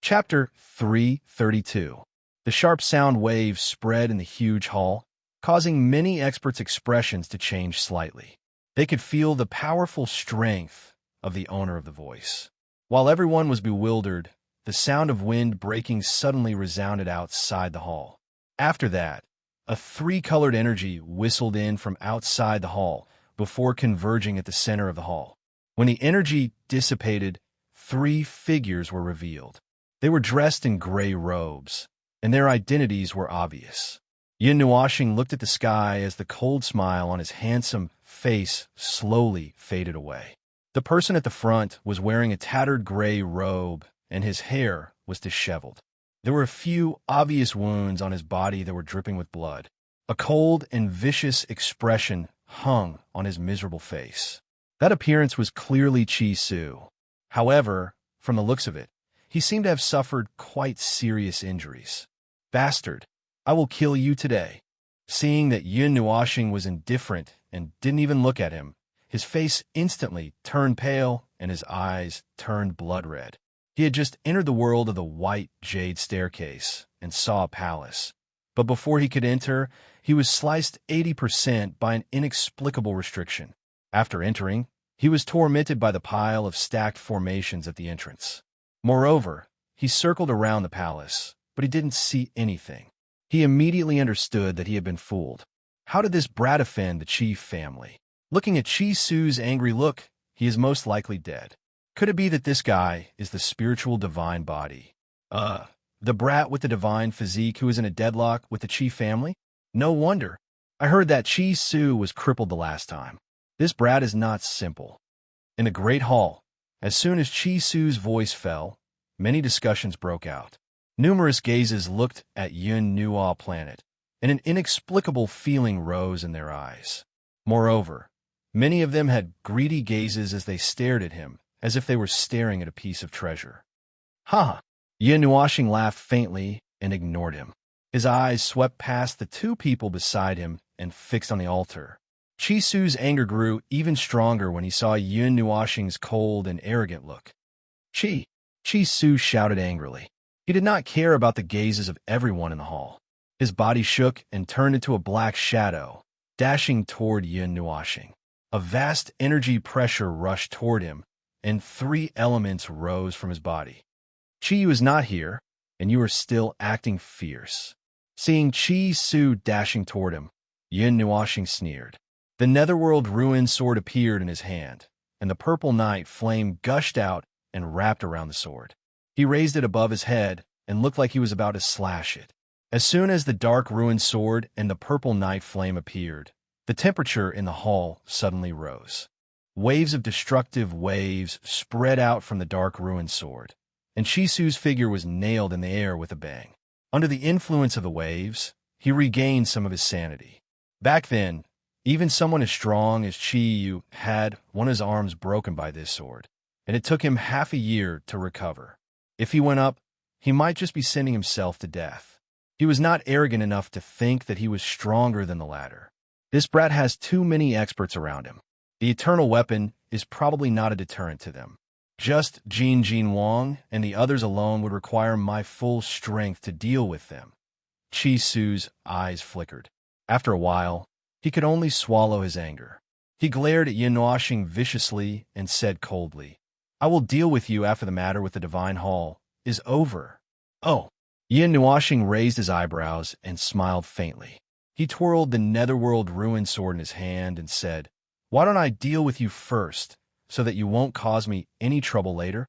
Chapter 332. The sharp sound waves spread in the huge hall, causing many experts' expressions to change slightly. They could feel the powerful strength of the owner of the voice. While everyone was bewildered, the sound of wind breaking suddenly resounded outside the hall. After that, a three-colored energy whistled in from outside the hall before converging at the center of the hall. When the energy dissipated, three figures were revealed. They were dressed in gray robes, and their identities were obvious. Yin Nuashing looked at the sky as the cold smile on his handsome face slowly faded away. The person at the front was wearing a tattered gray robe, and his hair was disheveled. There were a few obvious wounds on his body that were dripping with blood. A cold and vicious expression hung on his miserable face. That appearance was clearly Chi Su. However, from the looks of it, he seemed to have suffered quite serious injuries. "Bastard, I will kill you today." Seeing that Yin Nuashing was indifferent and didn't even look at him, his face instantly turned pale and his eyes turned blood red. He had just entered the world of the white jade staircase and saw a palace. But before he could enter, he was sliced 80% by an inexplicable restriction. After entering, he was tormented by the pile of stacked formations at the entrance. Moreover, he circled around the palace, but he didn't see anything. He immediately understood that he had been fooled. How did this brat offend the chief family? Looking at Chi Su's angry look, he is most likely dead. Could it be that this guy is the spiritual divine body? The brat with the divine physique who is in a deadlock with the chief family? No wonder. I heard that Chi Su was crippled the last time. This brat is not simple. In the great hall, as soon as Chi Su's voice fell, many discussions broke out. Numerous gazes looked at Yun Nuo planet, and an inexplicable feeling rose in their eyes. Moreover, many of them had greedy gazes as they stared at him, as if they were staring at a piece of treasure. "Ha!" Yin Nuashing laughed faintly and ignored him. His eyes swept past the two people beside him and fixed on the altar. Chi Su's anger grew even stronger when he saw Yin Nuashing's cold and arrogant look. Chi Su shouted angrily. He did not care about the gazes of everyone in the hall. His body shook and turned into a black shadow, dashing toward Yin Nuashing. A vast energy pressure rushed toward him, and three elements rose from his body. "Chi, you is not here, and you are still acting fierce." Seeing Chi Su dashing toward him, Yin Nuashing sneered. The Netherworld ruin sword appeared in his hand, and the purple night flame gushed out and wrapped around the sword. He raised it above his head and looked like he was about to slash it. As soon as the dark ruin sword and the purple night flame appeared, the temperature in the hall suddenly rose. Waves of destructive waves spread out from the dark ruin sword, and Chi Su's figure was nailed in the air with a bang. Under the influence of the waves, he regained some of his sanity. Back then, even someone as strong as Chi Yu had one of his arms broken by this sword, and it took him half a year to recover. If he went up, he might just be sending himself to death. He was not arrogant enough to think that he was stronger than the latter. This brat has too many experts around him. The eternal weapon is probably not a deterrent to them. Just Jin Wang and the others alone would require my full strength to deal with them. Chi Su's eyes flickered. After a while, he could only swallow his anger. He glared at Yin Nuashing viciously and said coldly, "I will deal with you after the matter with the Divine Hall is over." "Oh." Yin Nuashing raised his eyebrows and smiled faintly. He twirled the Netherworld ruin sword in his hand and said, "Why don't I deal with you first, so that you won't cause me any trouble later?"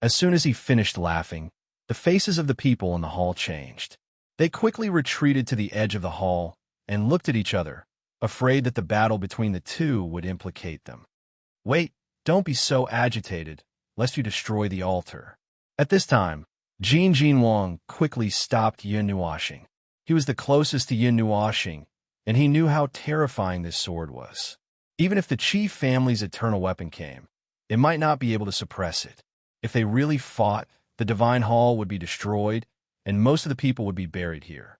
As soon as he finished laughing, the faces of the people in the hall changed. They quickly retreated to the edge of the hall and looked at each other, afraid that the battle between the two would implicate them. "Wait, don't be so agitated, lest you destroy the altar." At this time, Jin Wang quickly stopped Yin Nuashing. He was the closest to Yin Nuashing, and he knew how terrifying this sword was. Even if the chief family's eternal weapon came, it might not be able to suppress it. If they really fought, the Divine Hall would be destroyed, and most of the people would be buried here.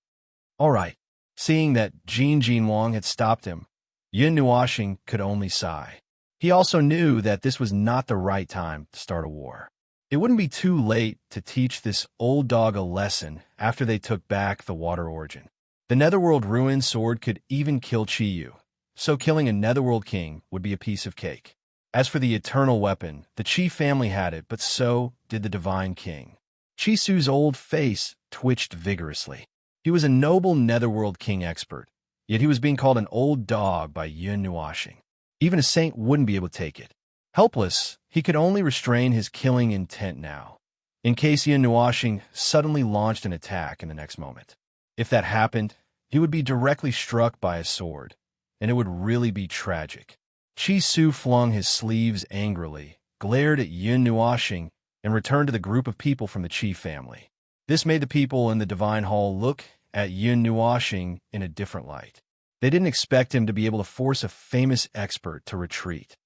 All right. Seeing that Jin Wang had stopped him, Yin Nuashing could only sigh. He also knew that this was not the right time to start a war. It wouldn't be too late to teach this old dog a lesson after they took back the water origin. The Netherworld ruined sword could even kill Chi-Yu, so killing a Netherworld king would be a piece of cake. As for the eternal weapon, the Chi family had it, but so did the Divine King. Chisu's old face twitched vigorously. He was a noble Netherworld king expert, yet he was being called an old dog by Yun Nuashing. Even a saint wouldn't be able to take it. Helpless, he could only restrain his killing intent now, in case Yun Nuashing suddenly launched an attack in the next moment. If that happened, he would be directly struck by a sword, and it would really be tragic. Chisu flung his sleeves angrily, glared at Yun Nuashing, and returned to the group of people from the Chi family. This made the people in the Divine Hall look at Yun Nuashing in a different light. They didn't expect him to be able to force a famous expert to retreat.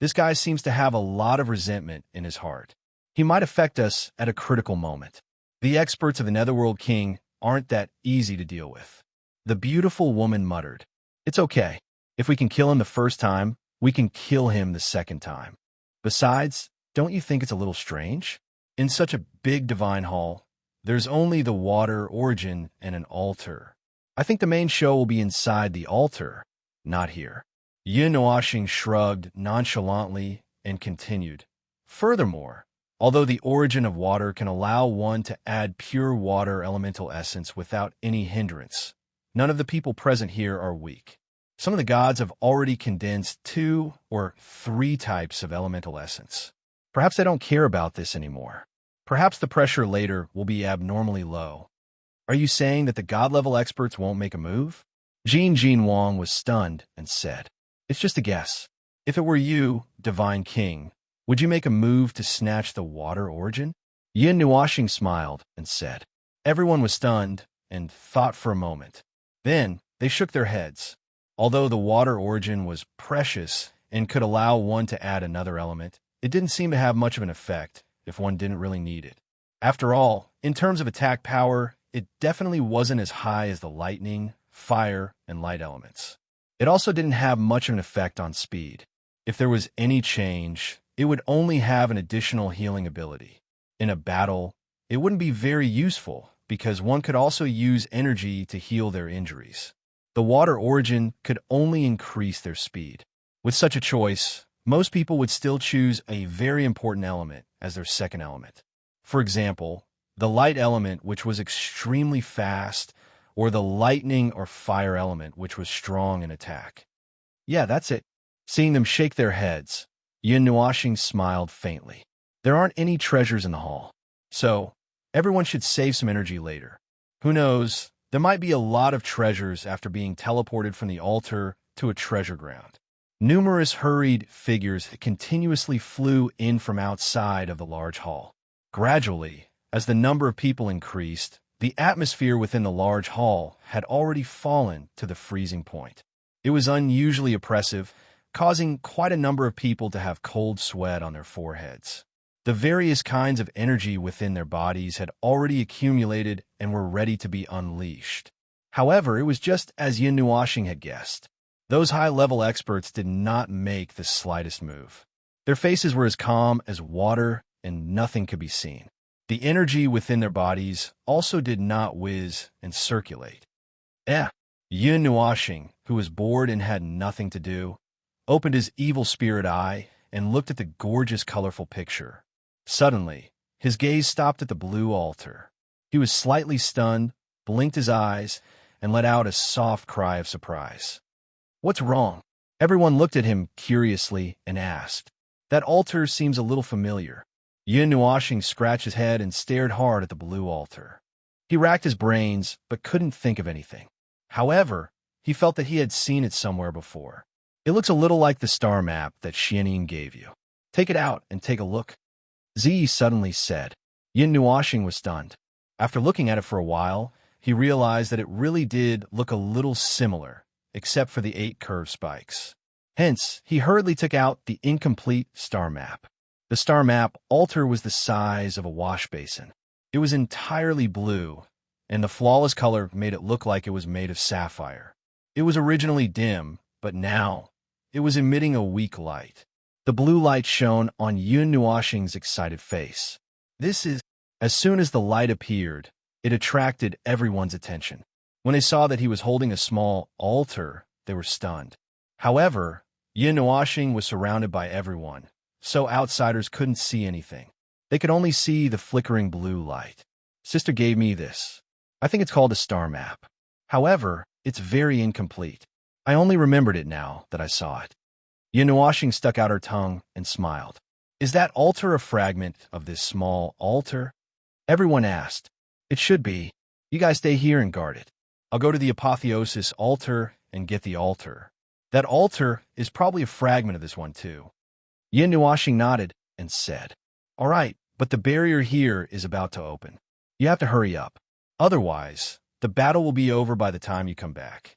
This guy seems to have a lot of resentment in his heart. He might affect us at a critical moment. The experts of the Netherworld King aren't that easy to deal with. The beautiful woman muttered, "It's okay. If we can kill him the first time, we can kill him the second time. Besides, don't you think it's a little strange? In such a big divine hall, there's only the water origin and an altar. I think the main show will be inside the altar, not here." Yun Nuashing shrugged nonchalantly and continued. Furthermore, although the origin of water can allow one to add pure water elemental essence without any hindrance, none of the people present here are weak. Some of the gods have already condensed 2 or 3 types of elemental essence. Perhaps they don't care about this anymore. Perhaps the pressure later will be abnormally low. Are you saying that the god-level experts won't make a move? Jin Wang was stunned and said, "It's just a guess. If it were you, Divine King, would you make a move to snatch the water origin?" Yun Nuashing smiled and said. Everyone was stunned and thought for a moment. Then they shook their heads. Although the water origin was precious and could allow one to add another element, it didn't seem to have much of an effect if one didn't really need it. After all, in terms of attack power, it definitely wasn't as high as the lightning, fire, and light elements. It also didn't have much of an effect on speed. If there was any change, it would only have an additional healing ability. In a battle, it wouldn't be very useful because one could also use energy to heal their injuries. The water origin could only increase their speed. With such a choice, most people would still choose a very important element as their second element. For example, the light element, which was extremely fast, or the lightning or fire element, which was strong in attack. Yeah, that's it. Seeing them shake their heads, Yun Nuashing smiled faintly. There aren't any treasures in the hall, so everyone should save some energy later. Who knows, there might be a lot of treasures after being teleported from the altar to a treasure ground. Numerous hurried figures continuously flew in from outside of the large hall. Gradually, as the number of people increased, the atmosphere within the large hall had already fallen to the freezing point. It was unusually oppressive, causing quite a number of people to have cold sweat on their foreheads. The various kinds of energy within their bodies had already accumulated and were ready to be unleashed. However, it was just as Yun Nuashing had guessed. Those high-level experts did not make the slightest move. Their faces were as calm as water, and nothing could be seen. The energy within their bodies also did not whiz and circulate. Yun Nuashing, who was bored and had nothing to do, opened his evil spirit eye and looked at the gorgeous, colorful picture. Suddenly, his gaze stopped at the blue altar. He was slightly stunned, blinked his eyes, and let out a soft cry of surprise. "What's wrong?" Everyone looked at him curiously and asked. "That altar seems a little familiar." Yun Nuashing scratched his head and stared hard at the blue altar. He racked his brains, but couldn't think of anything. However, he felt that he had seen it somewhere before. "It looks a little like the star map that Xianyin gave you. Take it out and take a look," Zi suddenly said. Yun Nuashing was stunned. After looking at it for a while, he realized that it really did look a little similar, except for the 8 curved spikes. Hence, he hurriedly took out the incomplete star map. The star map altar was the size of a wash basin. It was entirely blue, and the flawless color made it look like it was made of sapphire. It was originally dim, but now it was emitting a weak light. The blue light shone on Yun Nuashing's excited face. This is... As soon as the light appeared, it attracted everyone's attention. When they saw that he was holding a small altar, they were stunned. However, Yin Nuoxing was surrounded by everyone, so outsiders couldn't see anything. They could only see the flickering blue light. Sister gave me this. I think it's called a star map. However, it's very incomplete. I only remembered it now that I saw it. Yin Nuoxing stuck out her tongue and smiled. Is that altar a fragment of this small altar? Everyone asked. It should be. You guys stay here and guard it. I'll go to the apotheosis altar and get the altar. That altar is probably a fragment of this one too. Yin Nuoxing nodded and said, All right, but the barrier here is about to open. You have to hurry up. Otherwise, the battle will be over by the time you come back.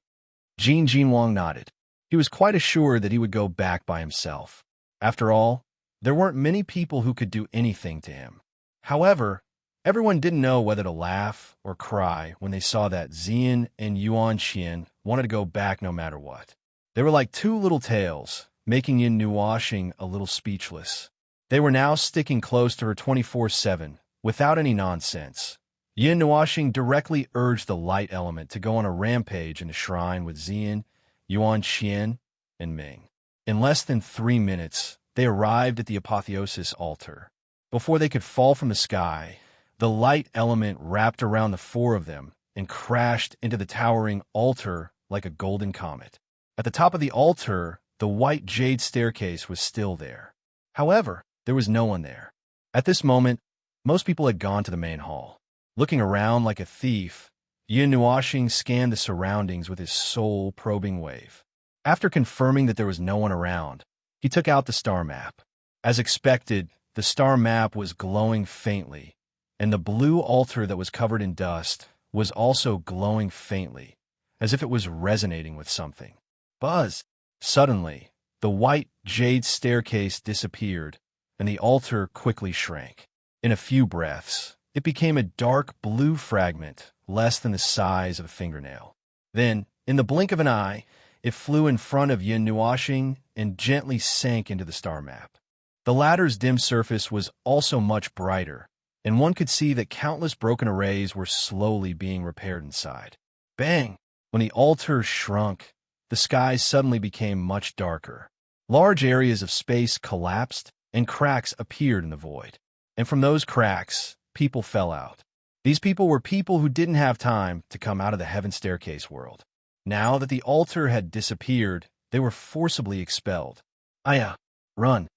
Jin Jinwang nodded. He was quite assured that he would go back by himself. After all, there weren't many people who could do anything to him. However, everyone didn't know whether to laugh or cry when they saw that Xian and Yuan Qian wanted to go back no matter what. They were like two little tails, making Yin Nuoxing a little speechless. They were now sticking close to her 24/7, without any nonsense. Yin Nuoxing directly urged the light element to go on a rampage in the shrine with Xian, Yuan Qian, and Ming. In less than 3 minutes, they arrived at the apotheosis altar. Before they could fall from the sky, the light element wrapped around the four of them and crashed into the towering altar like a golden comet. At the top of the altar, the white jade staircase was still there. However, there was no one there. At this moment, most people had gone to the main hall. Looking around like a thief, Yin Nuoxing scanned the surroundings with his soul-probing wave. After confirming that there was no one around, he took out the star map. As expected, the star map was glowing faintly, and the blue altar that was covered in dust was also glowing faintly, as if it was resonating with something. Buzz! Suddenly, the white jade staircase disappeared, and the altar quickly shrank. In a few breaths, it became a dark blue fragment, less than the size of a fingernail. Then, in the blink of an eye, it flew in front of Yin Nuoxing and gently sank into the star map. The latter's dim surface was also much brighter, and one could see that countless broken arrays were slowly being repaired inside. Bang! When the altar shrunk, the sky suddenly became much darker. Large areas of space collapsed, and cracks appeared in the void. And from those cracks, people fell out. These people were people who didn't have time to come out of the heaven staircase world. Now that the altar had disappeared, they were forcibly expelled. Aya, run!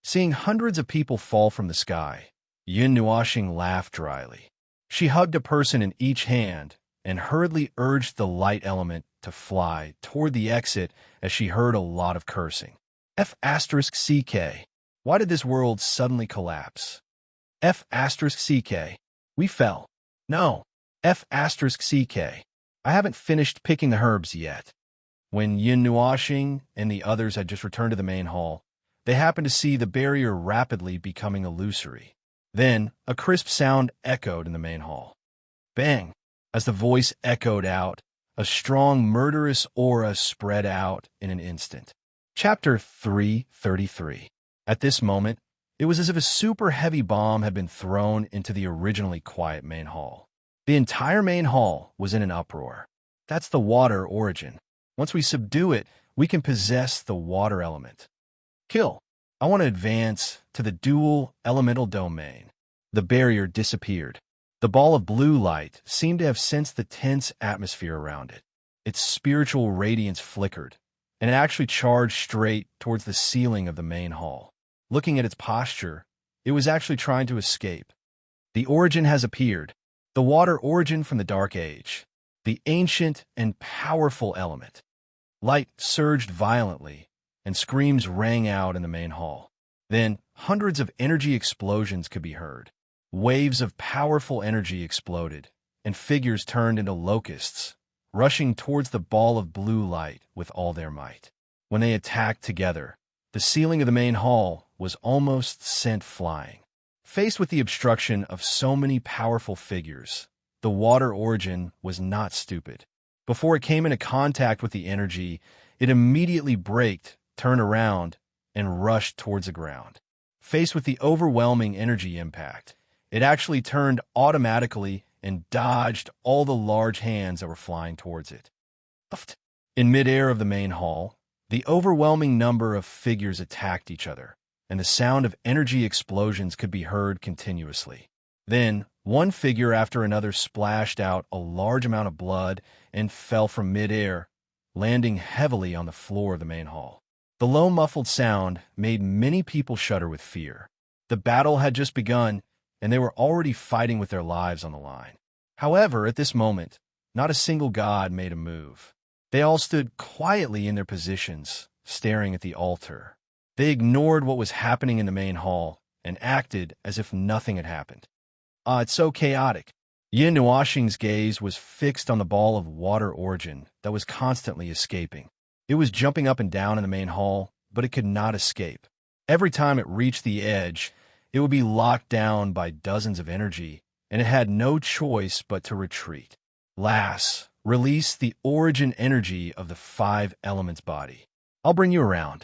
Seeing hundreds of people fall from the sky, Yin Nuoxing laughed dryly. She hugged a person in each hand and hurriedly urged the light element to fly toward the exit as she heard a lot of cursing. F***CK. Why did this world suddenly collapse? F***CK. We fell. No. F***CK. I haven't finished picking the herbs yet. When Yin Nuoxing and the others had just returned to the main hall, they happened to see the barrier rapidly becoming illusory. Then, a crisp sound echoed in the main hall. Bang! As the voice echoed out, a strong murderous aura spread out in an instant. Chapter 333. At this moment, it was as if a super heavy bomb had been thrown into the originally quiet main hall. The entire main hall was in an uproar. That's the water origin. Once we subdue it, we can possess the water element. Kill. I want to advance to the dual elemental domain. The barrier disappeared. The ball of blue light seemed to have sensed the tense atmosphere around it. Its spiritual radiance flickered, and it actually charged straight towards the ceiling of the main hall. Looking at its posture, it was actually trying to escape. The origin has appeared. The water origin from the Dark Age. The ancient and powerful element. Light surged violently, and screams rang out in the main hall. Then, hundreds of energy explosions could be heard. Waves of powerful energy exploded, and figures turned into locusts, rushing towards the ball of blue light with all their might. When they attacked together, the ceiling of the main hall was almost sent flying. Faced with the obstruction of so many powerful figures, the water origin was not stupid. Before it came into contact with the energy, it immediately braked, turned around, and rushed towards the ground. Faced with the overwhelming energy impact, It actually turned automatically and dodged all the large hands that were flying towards it. In midair of the main hall, the overwhelming number of figures attacked each other, and the sound of energy explosions could be heard continuously. Then, one figure after another splashed out a large amount of blood and fell from midair, landing heavily on the floor of the main hall. The low muffled sound made many people shudder with fear. The battle had just begun, and they were already fighting with their lives on the line. However, at this moment, not a single god made a move. They all stood quietly in their positions, staring at the altar. They ignored what was happening in the main hall and acted as if nothing had happened. It's so chaotic. Yin Nuoxing's gaze was fixed on the ball of water origin that was constantly escaping. It was jumping up and down in the main hall, but it could not escape. Every time it reached the edge, it would be locked down by dozens of energy, and it had no choice but to retreat. Lass, release the origin energy of the 5 elements body. I'll bring you around.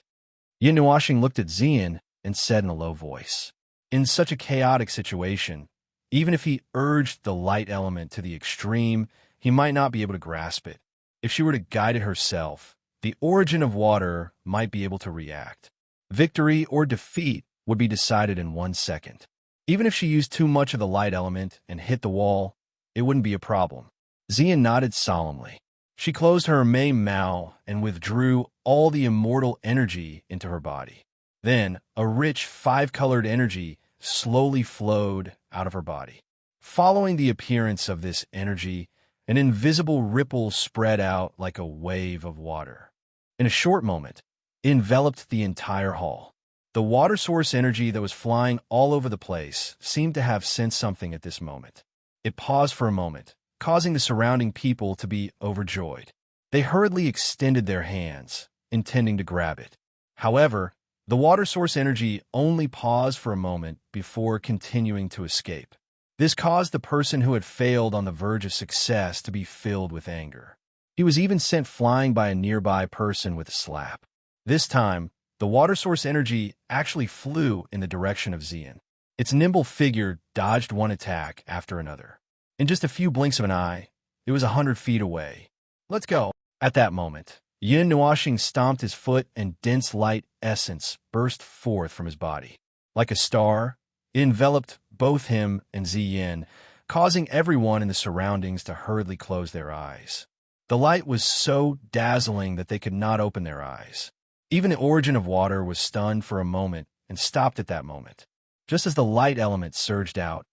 Yin Nuoxing looked at Xian and said in a low voice. In such a chaotic situation, even if he urged the light element to the extreme, he might not be able to grasp it. If she were to guide it herself, the origin of water might be able to react. Victory or defeat would be decided in 1 second. Even if she used too much of the light element and hit the wall, it wouldn't be a problem. Xian nodded solemnly. She closed her Mei Mao and withdrew all the immortal energy into her body. Then, a rich 5-colored energy slowly flowed out of her body. Following the appearance of this energy, an invisible ripple spread out like a wave of water. In a short moment, it enveloped the entire hall. The water source energy that was flying all over the place seemed to have sensed something at this moment. It paused for a moment, causing the surrounding people to be overjoyed. They hurriedly extended their hands, intending to grab it. However, the water source energy only paused for a moment before continuing to escape. This caused the person who had failed on the verge of success to be filled with anger. He was even sent flying by a nearby person with a slap. This time, the water source energy actually flew in the direction of Xian. Its nimble figure dodged one attack after another. In just a few blinks of an eye, it was 100 feet away. Let's go. At that moment, Yin Nuoxing stomped his foot and dense light essence burst forth from his body. Like a star, it enveloped both him and Ziyin, causing everyone in the surroundings to hurriedly close their eyes. The light was so dazzling that they could not open their eyes. Even the origin of water was stunned for a moment and stopped at that moment. Just as the light element surged out,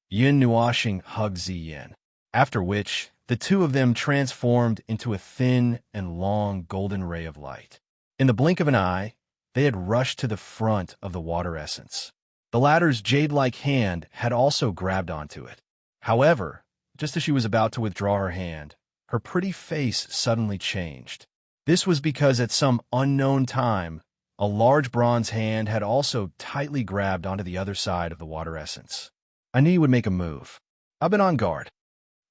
Yin Nuoxing hugged Ziyin, after which the two of them transformed into a thin and long golden ray of light. In the blink of an eye, they had rushed to the front of the water essence. The latter's jade-like hand had also grabbed onto it. However, just as she was about to withdraw her hand, her pretty face suddenly changed. This was because at some unknown time, a large bronze hand had also tightly grabbed onto the other side of the water essence. I knew you would make a move. I've been on guard.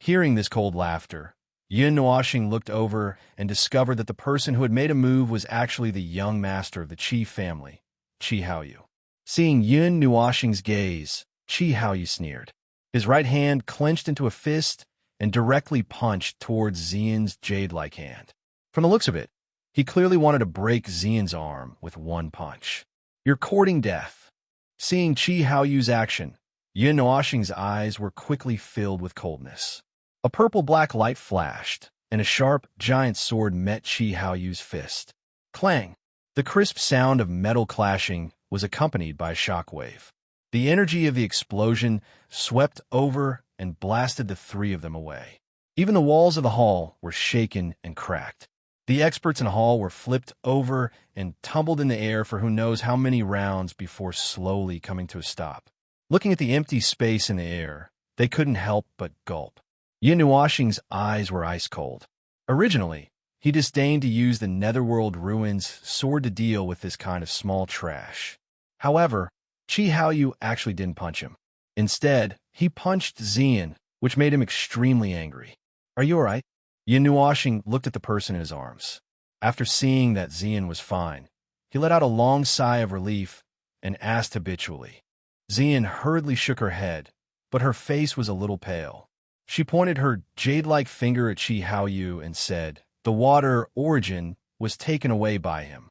Hearing this cold laughter, Yin Nuoxing looked over and discovered that the person who had made a move was actually the young master of the Qi family, Qi Haoyu. Seeing Yin Nuoxing's gaze, Qi Haoyu sneered. His right hand clenched into a fist and directly punched towards Xian's jade-like hand. From the looks of it, he clearly wanted to break Xian's arm with one punch. You're courting death. Seeing Qi Haoyu's action, Yin Nuoxing's eyes were quickly filled with coldness. A purple-black light flashed, and a sharp, giant sword met Qi Haoyu's fist. Clang! The crisp sound of metal clashing was accompanied by a shockwave. The energy of the explosion swept over and blasted the three of them away. Even the walls of the hall were shaken and cracked. The experts in the hall were flipped over and tumbled in the air for who knows how many rounds before slowly coming to a stop. Looking at the empty space in the air, they couldn't help but gulp. Yin Nuoxing's eyes were ice cold. Originally, he disdained to use the Netherworld Ruins sword to deal with this kind of small trash. However, Qi Haoyu actually didn't punch him. Instead, he punched Xian, which made him extremely angry. Are you all right? Yin Nuoxing looked at the person in his arms. After seeing that Xian was fine, he let out a long sigh of relief and asked habitually. Xian hurriedly shook her head, but her face was a little pale. She pointed her jade-like finger at Qi Haoyu and said, "The water origin was taken away by him."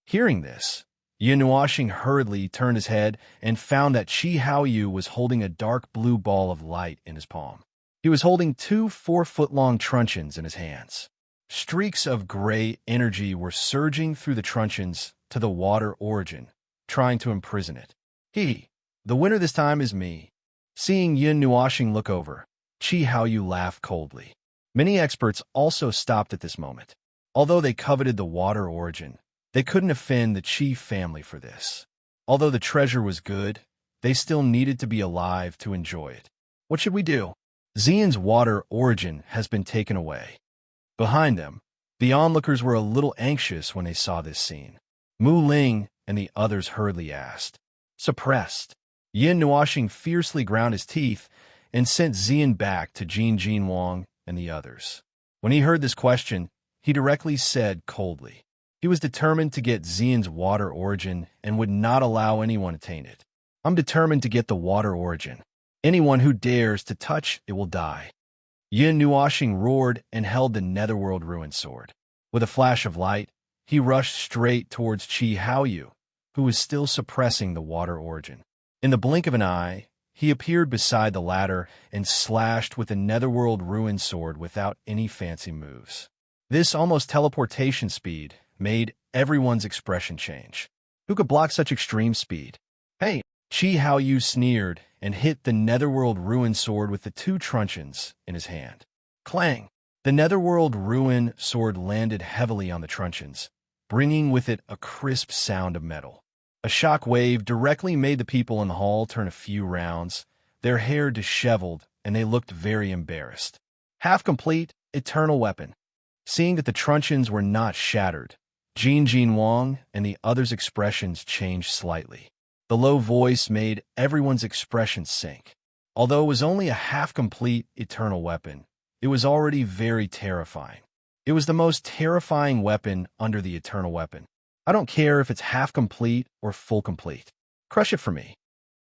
Hearing this, Yin Nuoxing hurriedly turned his head and found that Qi Haoyu was holding a dark blue ball of light in his palm. He was holding 2 4-foot-long truncheons in his hands. Streaks of gray energy were surging through the truncheons to the water origin, trying to imprison it. The winner this time is me." Seeing Yin Nuoxing look over, Qi Haoyu laughed coldly. Many experts also stopped at this moment. Although they coveted the water origin, they couldn't offend the Qi family for this. Although the treasure was good, they still needed to be alive to enjoy it. What should we do? Xian's water origin has been taken away. Behind them, the onlookers were a little anxious when they saw this scene. Mu Ling and the others hurriedly asked. Suppressed. Yin Nuoxing fiercely ground his teeth and sent Xian back to Jin Wang and the others. When he heard this question, he directly said coldly. He was determined to get Xian's water origin and would not allow anyone to taint it. "I'm determined to get the water origin. Anyone who dares to touch it will die." Yin Nuoxing roared and held the Netherworld Ruin Sword. With a flash of light, he rushed straight towards Qi Haoyu, who was still suppressing the water origin. In the blink of an eye, he appeared beside the ladder and slashed with the Netherworld Ruin Sword without any fancy moves. This almost teleportation speed made everyone's expression change. Who could block such extreme speed? "Hey!" Qi Haoyu sneered and hit the Netherworld Ruin Sword with the 2 truncheons in his hand. Clang! The Netherworld Ruin Sword landed heavily on the truncheons, bringing with it a crisp sound of metal. A shock wave directly made the people in the hall turn a few rounds, their hair disheveled, and they looked very embarrassed. Half-complete, eternal weapon. Seeing that the truncheons were not shattered, Jin Wang and the others' expressions changed slightly. The low voice made everyone's expression sink. Although it was only a half-complete eternal weapon, it was already very terrifying. It was the most terrifying weapon under the eternal weapon. I don't care if it's half-complete or full-complete. Crush it for me.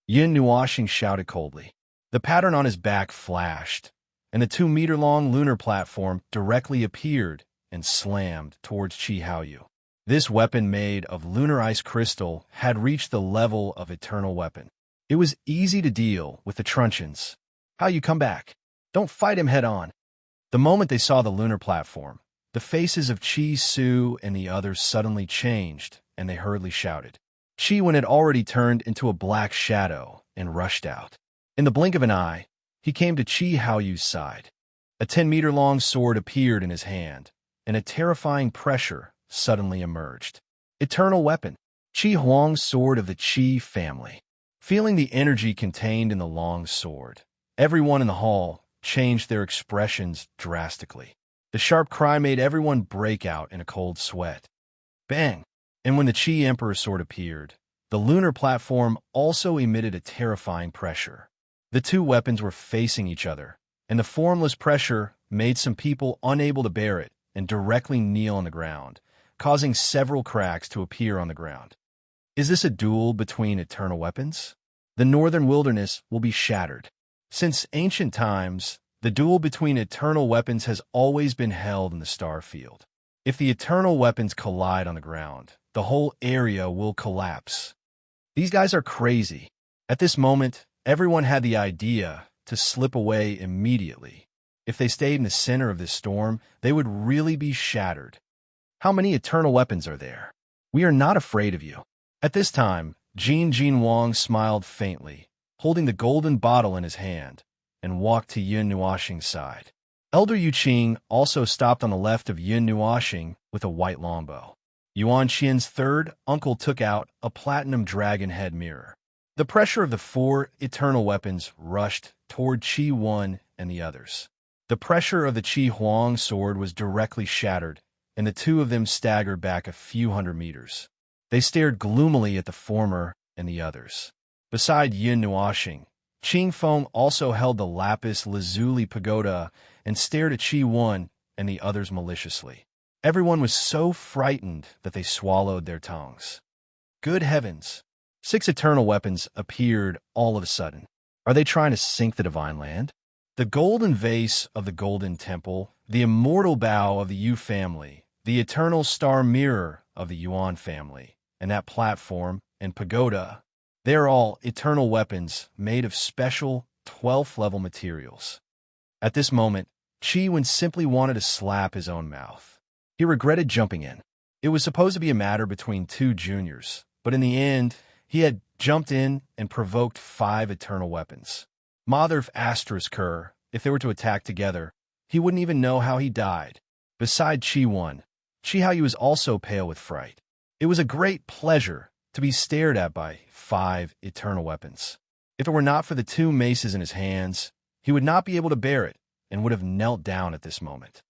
Yin Nuoxing shouted coldly. The pattern on his back flashed, and the 2-meter-long lunar platform directly appeared and slammed towards Qi Haoyu. This weapon made of lunar ice crystal had reached the level of eternal weapon. It was easy to deal with the truncheons. "How you come back? Don't fight him head-on." The moment they saw the lunar platform, the faces of Qi Su and the others suddenly changed, and they hurriedly shouted. Qi Wen had already turned into a black shadow and rushed out. In the blink of an eye, he came to Qi Haoyu's side. A 10-meter-long sword appeared in his hand, and a terrifying pressure suddenly emerged. Eternal weapon. Qi Huang's sword of the Qi family. Feeling the energy contained in the long sword, everyone in the hall changed their expressions drastically. The sharp cry made everyone break out in a cold sweat. Bang! And when the Qi Emperor's sword appeared, the lunar platform also emitted a terrifying pressure. The 2 weapons were facing each other, and the formless pressure made some people unable to bear it and directly kneel on the ground, causing several cracks to appear on the ground. Is this a duel between eternal weapons? The northern wilderness will be shattered. Since ancient times, the duel between eternal weapons has always been held in the star field. If the eternal weapons collide on the ground, the whole area will collapse. These guys are crazy. At this moment, everyone had the idea to slip away immediately. If they stayed in the center of this storm, they would really be shattered. How many eternal weapons are there? We are not afraid of you. At this time, Jin Wang smiled faintly, holding the golden bottle in his hand, and walked to Yin Nuoxing's side. Elder Yu Qing also stopped on the left of Yin Nuoxing with a white longbow. Yuan Qian's third uncle took out a platinum dragon head mirror. The pressure of the 4 eternal weapons rushed toward Qi Wen and the others. The pressure of the Qi Huang sword was directly shattered, and the 2 of them staggered back a few hundred meters. They stared gloomily at the former and the others. Beside Yin Nuoxing, Qing Feng also held the lapis lazuli pagoda and stared at Qi Wen and the others maliciously. Everyone was so frightened that they swallowed their tongues. Good heavens! 6 eternal weapons appeared all of a sudden. Are they trying to sink the divine land? The golden vase of the golden temple, the immortal bow of the Yu family, the eternal star mirror of the Yuan family, and that platform and pagoda, they are all eternal weapons made of special 12th level materials. At this moment, Qi Wen simply wanted to slap his own mouth. He regretted jumping in. It was supposed to be a matter between two juniors, but in the end, he had jumped in and provoked 5 eternal weapons. Mother asterisk Kerr, if they were to attack together, he wouldn't even know how he died. Beside Qi Wen, Qi Haoyu was also pale with fright. It was a great pleasure to be stared at by 5 eternal weapons. If it were not for the 2 maces in his hands, he would not be able to bear it and would have knelt down at this moment.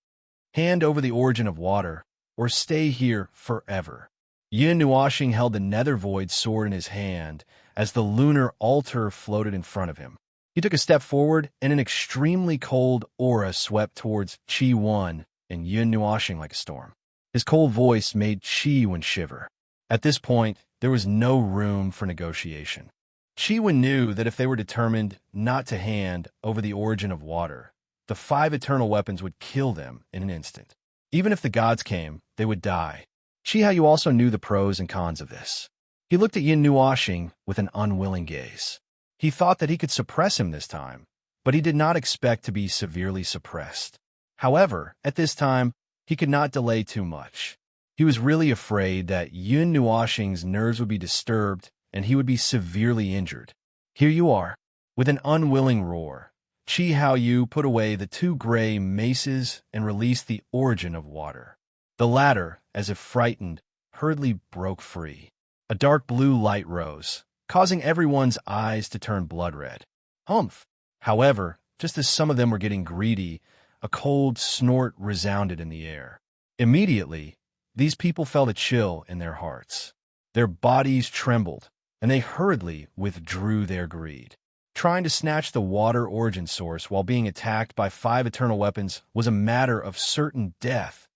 Hand over the origin of water, or stay here forever. Yin Nuoxing held the nether void sword in his hand as the lunar altar floated in front of him. He took a step forward, and an extremely cold aura swept towards Qi Wen and Yin Nuoxing like a storm. His cold voice made Qi Wen shiver. At this point, there was no room for negotiation. Qi Wen knew that if they were determined not to hand over the origin of water, the 5 eternal weapons would kill them in an instant. Even if the gods came, they would die. Qi Haoyu also knew the pros and cons of this. He looked at Yin Nuoxing with an unwilling gaze. He thought that he could suppress him this time, but he did not expect to be severely suppressed. However, at this time, he could not delay too much. He was really afraid that Yin Nuoxing's nerves would be disturbed and he would be severely injured. Here you are. With an unwilling roar, Qi Haoyu put away the 2 gray maces and released the origin of water. The latter, as if frightened, hurriedly broke free. A dark blue light rose, causing everyone's eyes to turn blood red. Humph! However, just as some of them were getting greedy, a cold snort resounded in the air. Immediately, these people felt a chill in their hearts. Their bodies trembled, and they hurriedly withdrew their greed. Trying to snatch the water origin source while being attacked by 5 eternal weapons was a matter of certain death.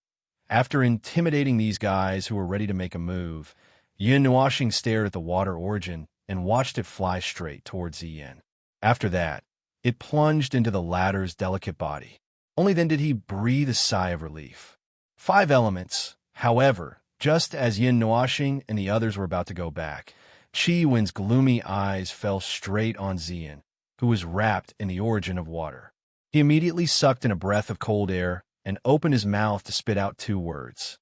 After intimidating these guys who were ready to make a move, Yin Nuoxing stared at the water origin and watched it fly straight towards Ziyin. After that, it plunged into the latter's delicate body. Only then did he breathe a sigh of relief. 5 elements, however, just as Yin Nuoxing and the others were about to go back, Qi Wen's gloomy eyes fell straight on Ziyin, who was wrapped in the origin of water. He immediately sucked in a breath of cold air and opened his mouth to spit out 2 words.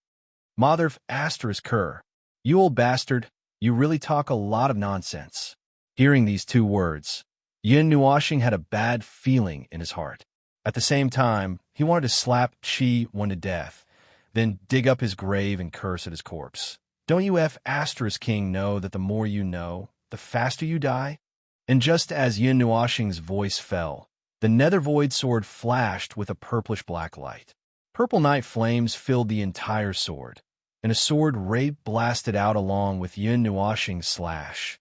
Mother asterisk Kerr, you old bastard, you really talk a lot of nonsense. Hearing these 2 words, Yin Nuoxing had a bad feeling in his heart. At the same time, he wanted to slap Qi Wen to death, then dig up his grave and curse at his corpse. Don't you asterisk King know that the more you know, the faster you die? And just as Yin Nuoxing's voice fell, the nether void sword flashed with a purplish-black light. Purple night flames filled the entire sword, and a sword ray blasted out along with Yin Nuoxing's slash.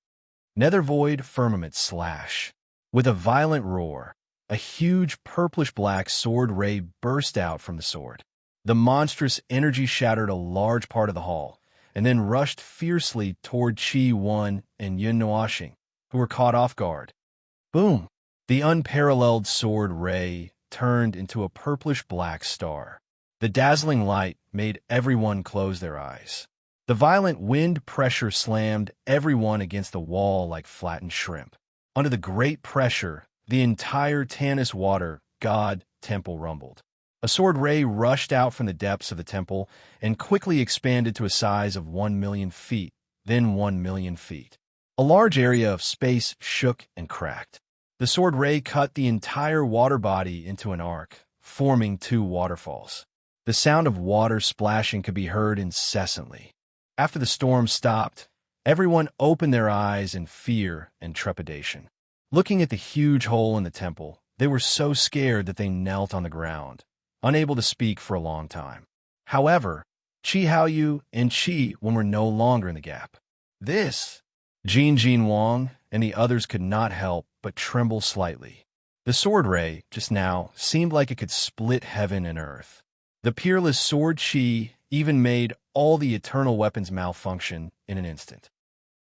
Nether void firmament slash. With a violent roar, a huge purplish-black sword ray burst out from the sword. The monstrous energy shattered a large part of the hall, and then rushed fiercely toward Qi Wen and Yin Nuoxing, who were caught off guard. Boom! The unparalleled sword ray turned into a purplish-black star. The dazzling light made everyone close their eyes. The violent wind pressure slammed everyone against the wall like flattened shrimp. Under the great pressure, the entire Tanis Water God temple rumbled. A sword ray rushed out from the depths of the temple and quickly expanded to a size of 1 million feet, then 1 million feet. A large area of space shook and cracked. The sword ray cut the entire water body into an arc, forming 2 waterfalls. The sound of water splashing could be heard incessantly. After the storm stopped, everyone opened their eyes in fear and trepidation. Looking at the huge hole in the temple, they were so scared that they knelt on the ground, unable to speak for a long time. However, Qi Haoyu and Qi Wen were no longer in the gap. Jin Wang and the others could not help but tremble slightly. The sword ray, just now, seemed like it could split heaven and earth. The peerless sword Qi even made all the eternal weapons malfunction in an instant.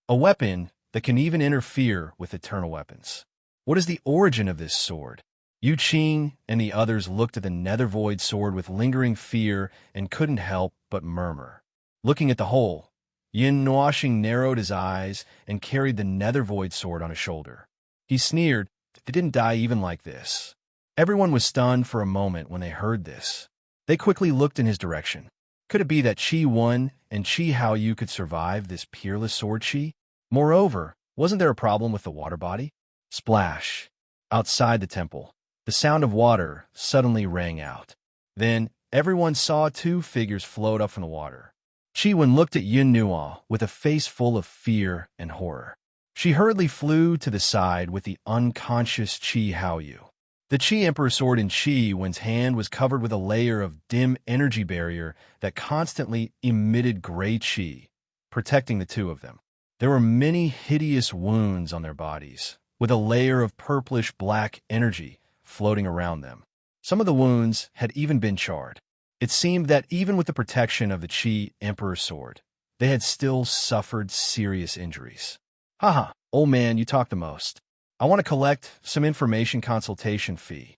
A weapon that can even interfere with eternal weapons. What is the origin of this sword? Yu Qing and the others looked at the nether-void sword with lingering fear and couldn't help but murmur. Looking at the hole, Yin Nuoxing narrowed his eyes and carried the nether-void sword on his shoulder. He sneered, "They didn't die even like this." Everyone was stunned for a moment when they heard this. They quickly looked in his direction. Could it be that Qi Wen and Qi Haoyu could survive this peerless sword Qi? Moreover, wasn't there a problem with the water body? Splash. Outside the temple, the sound of water suddenly rang out. Then, everyone saw two figures float up from the water. Qi Wen looked at Yin Nuo with a face full of fear and horror. She hurriedly flew to the side with the unconscious Qi Haoyu. The Qi Emperor sword in Qi Wen's hand was covered with a layer of dim energy barrier that constantly emitted gray Qi, protecting the two of them. There were many hideous wounds on their bodies, with a layer of purplish-black energy floating around them. Some of the wounds had even been charred. It seemed that even with the protection of the Qi Emperor sword, they had still suffered serious injuries. Haha, old man, you talk the most. I want to collect some information consultation fee.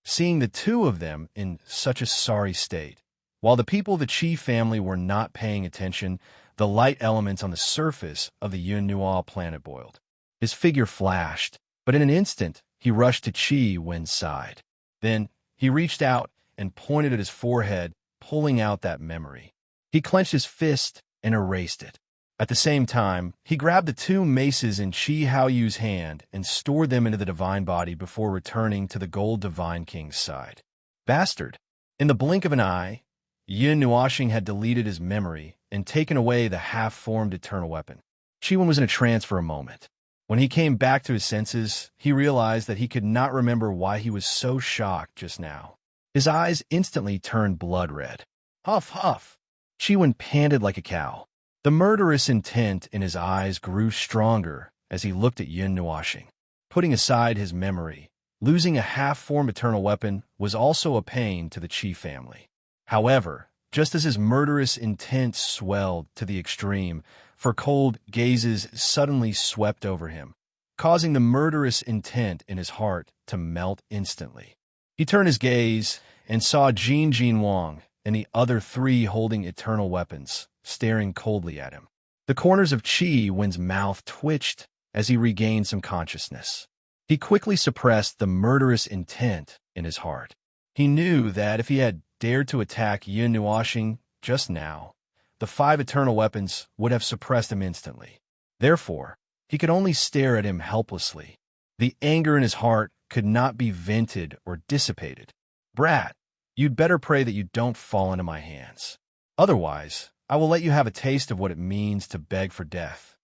Seeing the two of them in such a sorry state, while the people of the Qi family were not paying attention, the light elements on the surface of the Yun Nuo planet boiled. His figure flashed, but in an instant, he rushed to Qi Wen's side. Then, he reached out and pointed at his forehead, pulling out that memory. He clenched his fist and erased it. At the same time, he grabbed the two maces in Qi Haoyu's hand and stored them into the divine body before returning to the gold divine king's side. Bastard! In the blink of an eye, Yin Nuoxing had deleted his memory and taken away the half-formed eternal weapon. Qi Wen was in a trance for a moment. When he came back to his senses, he realized that he could not remember why he was so shocked just now. His eyes instantly turned blood red. Huff, huff! Qi Wen panted like a cow. The murderous intent in his eyes grew stronger as he looked at Yin Nuoxing. Putting aside his memory, losing a half-formed eternal weapon was also a pain to the Qi family. However, just as his murderous intent swelled to the extreme, for cold gazes suddenly swept over him, causing the murderous intent in his heart to melt instantly. He turned his gaze and saw Jin Wang and the other three holding eternal weapons, staring coldly at him. The corners of Qi Wen's mouth twitched as he regained some consciousness. He quickly suppressed the murderous intent in his heart. He knew that if he had dared to attack Yin Nuoxing just now, the 5 eternal weapons would have suppressed him instantly. Therefore, he could only stare at him helplessly. The anger in his heart could not be vented or dissipated. Brat, you'd better pray that you don't fall into my hands. Otherwise, I will let you have a taste of what it means to beg for death.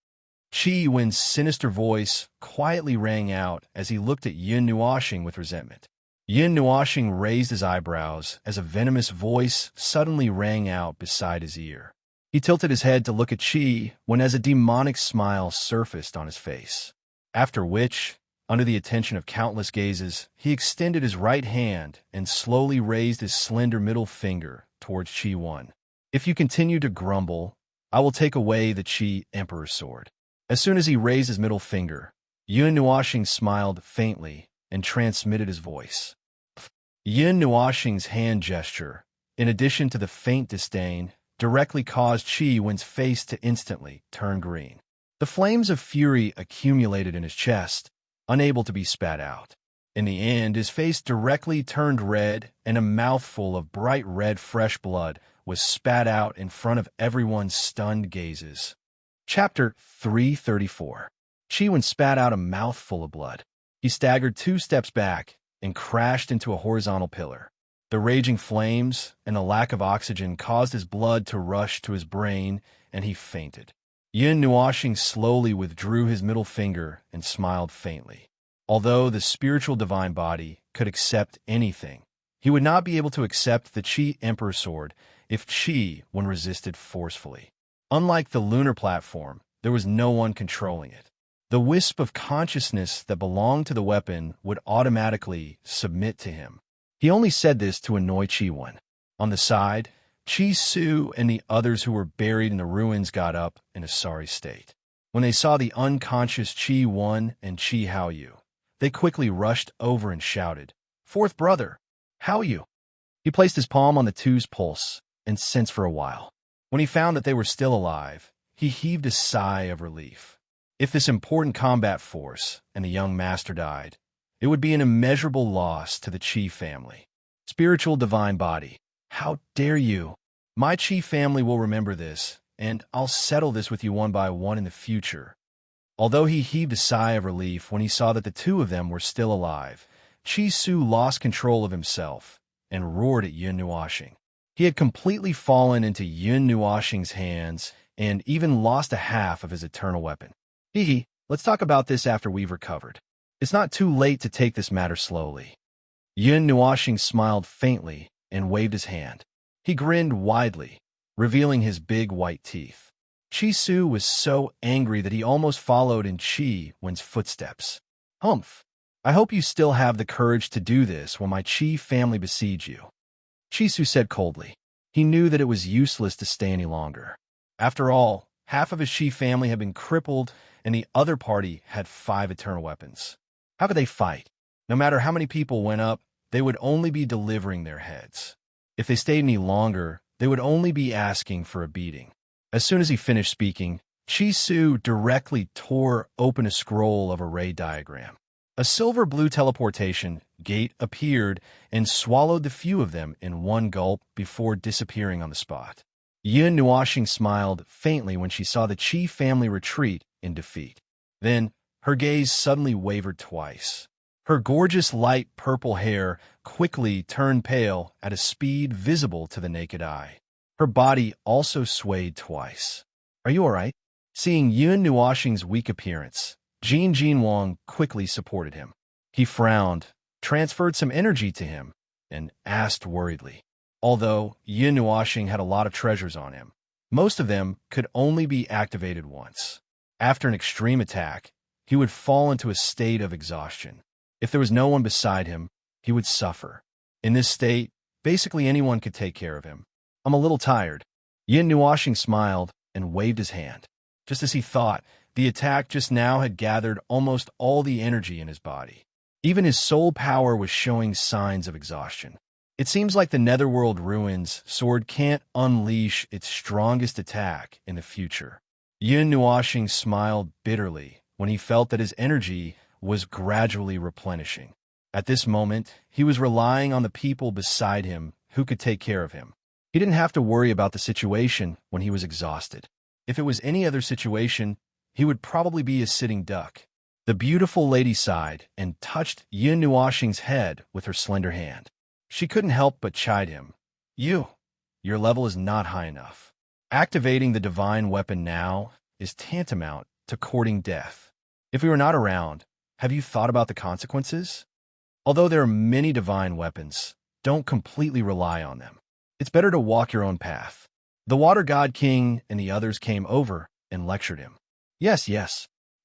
Qi Wen's sinister voice quietly rang out as he looked at Yin Nuoxing with resentment. Yin Nuoxing raised his eyebrows as a venomous voice suddenly rang out beside his ear. He tilted his head to look at Qi when as a demonic smile surfaced on his face. After which, under the attention of countless gazes, he extended his right hand and slowly raised his slender middle finger towards Qi Wen. If you continue to grumble, I will take away the Qi Emperor's sword. As soon as he raised his middle finger, Yin Nuoxing smiled faintly and transmitted his voice. Yin Nuoxing's hand gesture, in addition to the faint disdain, directly caused Qi Wen's face to instantly turn green. The flames of fury accumulated in his chest, unable to be spat out. In the end, his face directly turned red, and a mouthful of bright red fresh blood was spat out in front of everyone's stunned gazes. Chapter 334. Qi Wen spat out a mouthful of blood. He staggered 2 steps back and crashed into a horizontal pillar. The raging flames and the lack of oxygen caused his blood to rush to his brain, and he fainted. Yin Nuoxing slowly withdrew his middle finger and smiled faintly. Although the spiritual divine body could accept anything, he would not be able to accept the Qi Emperor sword if Qi Wen resisted forcefully. Unlike the lunar platform, there was no one controlling it. The wisp of consciousness that belonged to the weapon would automatically submit to him. He only said this to annoy Qi Wen. On the side, Qi Su and the others who were buried in the ruins got up in a sorry state. When they saw the unconscious Qi Wen and Qi Haoyu, They quickly rushed over and shouted, "Fourth brother, how are you?" He placed his palm on the two's pulse and sensed for a while. When he found that they were still alive, he heaved a sigh of relief. If this important combat force and the young master died, it would be an immeasurable loss to the Chi family. Spiritual divine body, how dare you? My Chi family will remember this, and I'll settle this with you one by one in the future. Although he heaved a sigh of relief when he saw that the two of them were still alive, Chi Su lost control of himself and roared at Yun Nuoxing. He had completely fallen into Yun Nuoxing's hands and even lost a half of his eternal weapon. Hee, let's talk about this after we've recovered. It's not too late to take this matter slowly. Yun Nuoxing smiled faintly and waved his hand. He grinned widely, revealing his big white teeth. Chi Su was so angry that he almost followed in Chi Wen's footsteps. Humph. I hope you still have the courage to do this when my Chi family besiege you. Chi Su said coldly. He knew that it was useless to stay any longer. After all, half of his Chi family had been crippled, and the other party had 5 eternal weapons. How could they fight? No matter how many people went up, they would only be delivering their heads. If they stayed any longer, they would only be asking for a beating. As soon as he finished speaking, Chi Su directly tore open a scroll of a ray diagram. A silver-blue teleportation gate appeared and swallowed the few of them in one gulp before disappearing on the spot. Yun Nuoxing smiled faintly when she saw the Chi family retreat in defeat. Then, her gaze suddenly wavered twice. Her gorgeous light purple hair quickly turned pale at a speed visible to the naked eye. Her body also swayed twice. Are you all right? Seeing Yun Nuoxing's weak appearance, Jin Jinwang quickly supported him. He frowned, transferred some energy to him, and asked worriedly. Although Yun Nuoxing had a lot of treasures on him, most of them could only be activated once. After an extreme attack, he would fall into a state of exhaustion. If there was no one beside him, he would suffer. In this state, basically anyone could take care of him. I'm a little tired. Yun Nuoxing smiled and waved his hand. Just as he thought, the attack just now had gathered almost all the energy in his body. Even his soul power was showing signs of exhaustion. It seems like the Netherworld Ruins sword can't unleash its strongest attack in the future. Yun Nuoxing smiled bitterly when he felt that his energy was gradually replenishing. At this moment, he was relying on the people beside him who could take care of him. He didn't have to worry about the situation when he was exhausted. If it was any other situation, he would probably be a sitting duck. The beautiful lady sighed and touched Yun Nuoxing's head with her slender hand. She couldn't help but chide him. Your level is not high enough. Activating the divine weapon now is tantamount to courting death. If we were not around, have you thought about the consequences? Although there are many divine weapons, don't completely rely on them. It's better to walk your own path. The Water God King and the others came over and lectured him. Yes.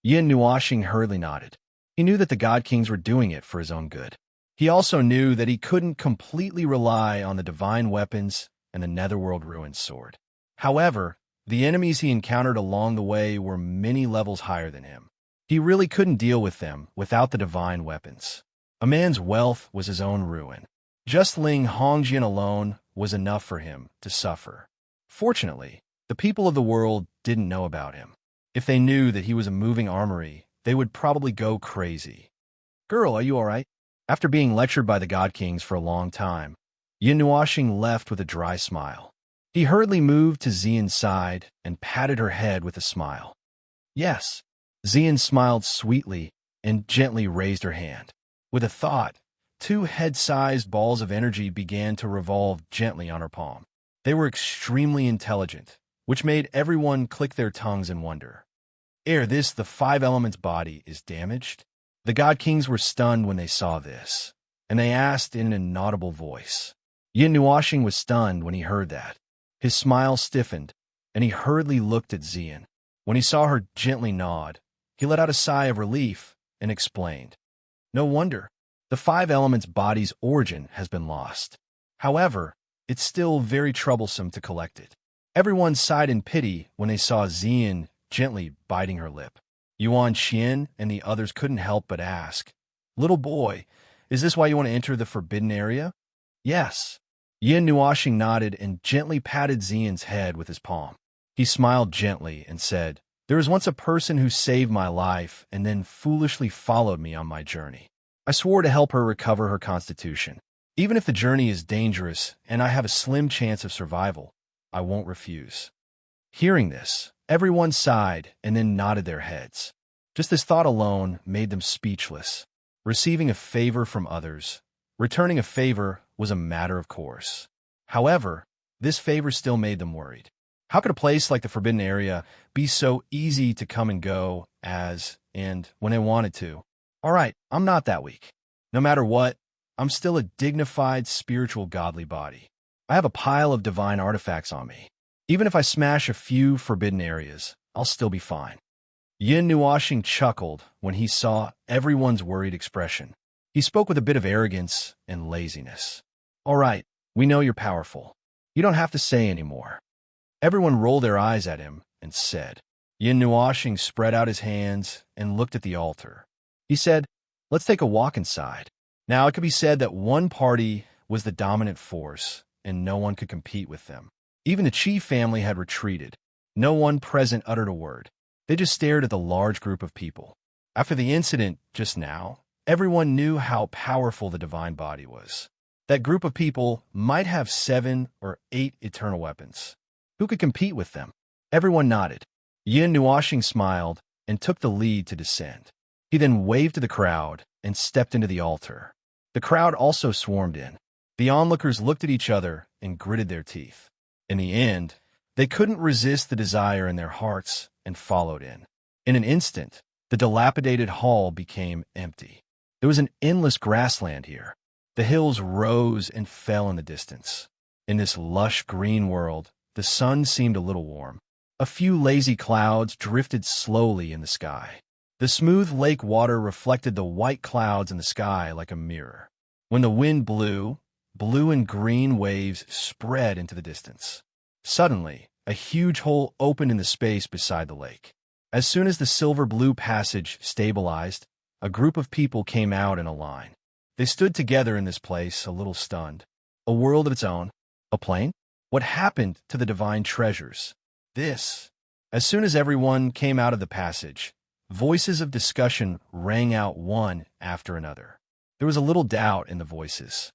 Yun Nuoxing hurriedly nodded. He knew that the God Kings were doing it for his own good. He also knew that he couldn't completely rely on the divine weapons and the Netherworld Ruins sword. However, the enemies he encountered along the way were many levels higher than him. He really couldn't deal with them without the divine weapons. A man's wealth was his own ruin. Just Ling Hongjian alone was enough for him to suffer. Fortunately, the people of the world didn't know about him. If they knew that he was a moving armory, they would probably go crazy. Girl, are you all right? After being lectured by the God Kings for a long time, Yun Nuoxing left with a dry smile. He hurriedly moved to Xian's side and patted her head with a smile. Yes. Xian smiled sweetly and gently raised her hand. With a thought, 2 head-sized balls of energy began to revolve gently on her palm. They were extremely intelligent, which made everyone click their tongues in wonder. Ere this, the 5 elements body is damaged? The God Kings were stunned when they saw this, and they asked in an inaudible voice. Yun Nuoxing was stunned when he heard that. His smile stiffened, and he hurriedly looked at Xian. When he saw her gently nod, he let out a sigh of relief and explained. No wonder. The 5 elements body's origin has been lost. However, it's still very troublesome to collect it. Everyone sighed in pity when they saw Xian gently biting her lip. Yuan Xian and the others couldn't help but ask, "Little boy, is this why you want to enter the forbidden area?" "Yes." Yin Nuashing nodded and gently patted Xian's head with his palm. He smiled gently and said, "There was once a person who saved my life and then foolishly followed me on my journey. I swore to help her recover her constitution. Even if the journey is dangerous and I have a slim chance of survival, I won't refuse." Hearing this, everyone sighed and then nodded their heads. Just this thought alone made them speechless. Receiving a favor from others, returning a favor was a matter of course. However, this favor still made them worried. How could a place like the Forbidden Area be so easy to come and go as and when they wanted to? All right, I'm not that weak. No matter what, I'm still a dignified, spiritual, godly body. I have a pile of divine artifacts on me. Even if I smash a few forbidden areas, I'll still be fine. Yin Nuashing chuckled when he saw everyone's worried expression. He spoke with a bit of arrogance and laziness. "All right, we know you're powerful. You don't have to say anymore." Everyone rolled their eyes at him and said. Yin Nuashing spread out his hands and looked at the altar. He said, "Let's take a walk inside." Now, it could be said that one party was the dominant force, and no one could compete with them. Even the Chi family had retreated. No one present uttered a word. They just stared at the large group of people. After the incident just now, everyone knew how powerful the divine body was. That group of people might have 7 or 8 eternal weapons. Who could compete with them? Everyone nodded. Yin Nuashing smiled and took the lead to descend. He then waved to the crowd and stepped into the altar. The crowd also swarmed in. The onlookers looked at each other and gritted their teeth. In the end, they couldn't resist the desire in their hearts and followed in. In an instant, the dilapidated hall became empty. There was an endless grassland here. The hills rose and fell in the distance. In this lush green world, the sun seemed a little warm. A few lazy clouds drifted slowly in the sky. The smooth lake water reflected the white clouds in the sky like a mirror. When the wind blew, blue and green waves spread into the distance. Suddenly, a huge hole opened in the space beside the lake. As soon as the silver-blue passage stabilized, a group of people came out in a line. They stood together in this place, a little stunned. A world of its own? A plane? What happened to the divine treasures? This. As soon as everyone came out of the passage, voices of discussion rang out one after another. There was a little doubt in the voices.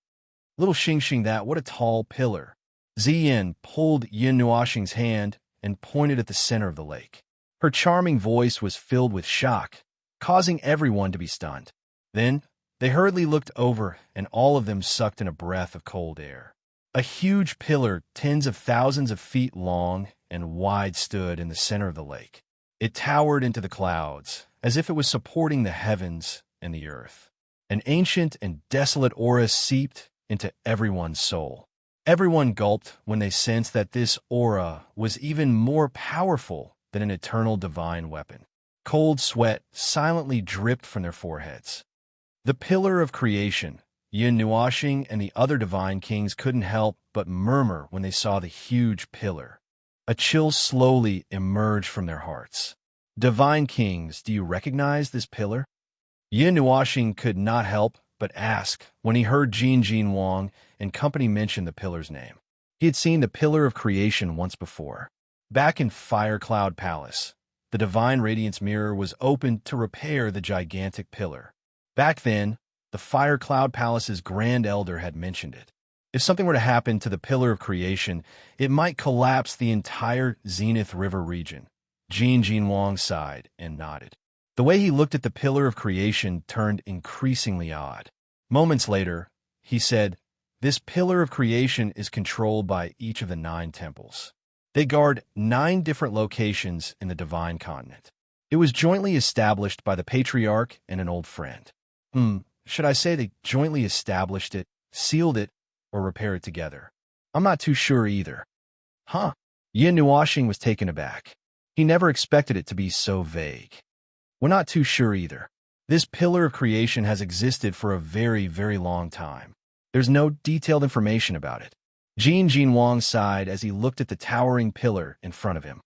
Little Xing that, what a tall pillar. Ziyin pulled Yin Nuashing's hand and pointed at the center of the lake. Her charming voice was filled with shock, causing everyone to be stunned. Then, they hurriedly looked over and all of them sucked in a breath of cold air. A huge pillar, tens of thousands of feet long and wide, stood in the center of the lake. It towered into the clouds, as if it was supporting the heavens and the earth. An ancient and desolate aura seeped into everyone's soul. Everyone gulped when they sensed that this aura was even more powerful than an eternal divine weapon. Cold sweat silently dripped from their foreheads. The pillar of creation, Yin Nuashing and the other divine kings couldn't help but murmur when they saw the huge pillar. A chill slowly emerged from their hearts. Divine kings, do you recognize this pillar? Yin Nuashing could not help but ask when he heard Jin Wang and company mention the pillar's name. He had seen the pillar of creation once before. Back in Fire Cloud Palace, the divine radiance mirror was opened to repair the gigantic pillar. Back then, the Fire Cloud Palace's Grand Elder had mentioned it. If something were to happen to the pillar of creation, it might collapse the entire Zenith River region. Jin Wang sighed and nodded. The way he looked at the pillar of creation turned increasingly odd. Moments later, he said, "This pillar of creation is controlled by each of the 9 temples. They guard 9 different locations in the divine continent. It was jointly established by the patriarch and an old friend." Should I say they jointly established it, sealed it, or repaired it together? I'm not too sure either. Huh? Yin Nuashing was taken aback. He never expected it to be so vague. We're not too sure either. This pillar of creation has existed for a very, very long time. There's no detailed information about it. Jin Wang sighed as he looked at the towering pillar in front of him.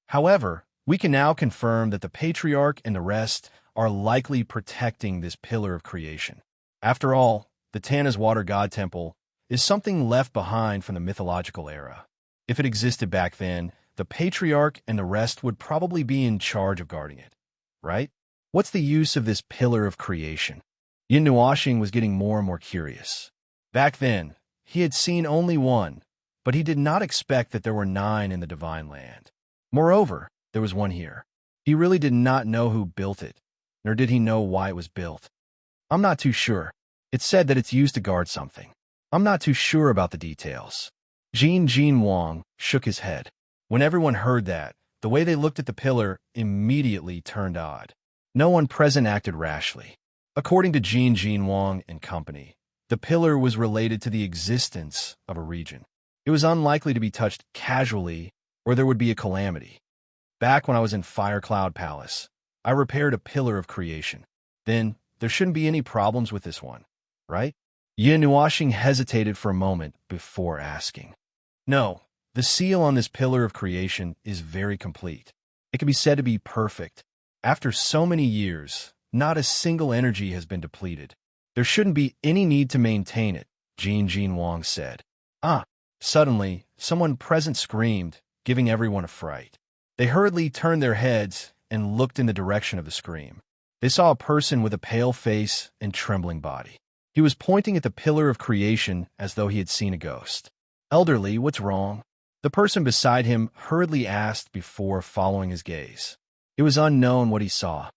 However, we can now confirm that the patriarch and the rest are likely protecting this pillar of creation. After all, the Tana's water god temple is something left behind from the mythological era. If it existed back then, the patriarch and the rest would probably be in charge of guarding it, right? What's the use of this pillar of creation? Yin Nuashing was getting more and more curious. Back then, he had seen only one, but he did not expect that there were 9 in the divine land. Moreover, there was one here. He really did not know who built it, nor did he know why it was built. I'm not too sure. It's said that it's used to guard something. I'm not too sure about the details. Jin Wang shook his head. When everyone heard that, the way they looked at the pillar immediately turned odd. No one present acted rashly. According to Jin Wang and company, the pillar was related to the existence of a region. It was unlikely to be touched casually, or there would be a calamity. Back when I was in Fire Cloud Palace, I repaired a pillar of creation. Then, there shouldn't be any problems with this one, right? Yin Nuashing hesitated for a moment before asking. No, the seal on this pillar of creation is very complete. It can be said to be perfect. After so many years, not a single energy has been depleted. There shouldn't be any need to maintain it, Jin Wang said. Suddenly, someone present screamed, giving everyone a fright. They hurriedly turned their heads and looked in the direction of the scream. They saw a person with a pale face and trembling body. He was pointing at the pillar of creation as though he had seen a ghost. Elderly, what's wrong? The person beside him hurriedly asked before following his gaze. It was unknown what he saw.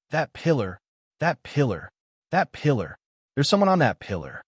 That pillar, that pillar, that pillar. There's someone on that pillar.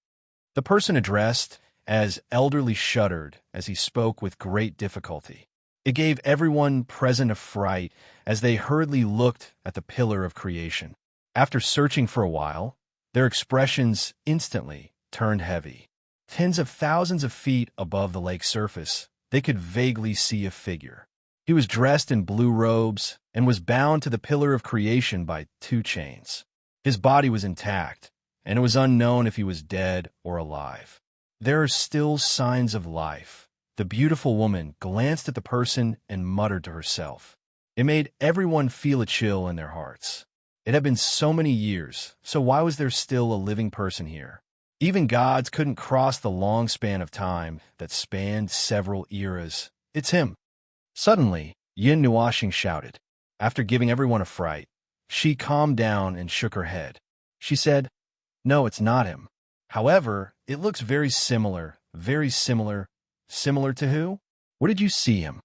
The person addressed as elderly shuddered as he spoke with great difficulty. It gave everyone present a fright as they hurriedly looked at the pillar of creation. After searching for a while, their expressions instantly turned heavy. Tens of thousands of feet above the lake's surface, they could vaguely see a figure. He was dressed in blue robes and was bound to the pillar of creation by 2 chains. His body was intact, and it was unknown if he was dead or alive. There are still signs of life. The beautiful woman glanced at the person and muttered to herself. It made everyone feel a chill in their hearts. It had been so many years, so why was there still a living person here? Even gods couldn't cross the long span of time that spanned several eras. It's him. Suddenly, Yin Nuashing shouted. After giving everyone a fright, she calmed down and shook her head. She said, "No, it's not him. However, it looks very similar. Similar to who? Where did you see him?"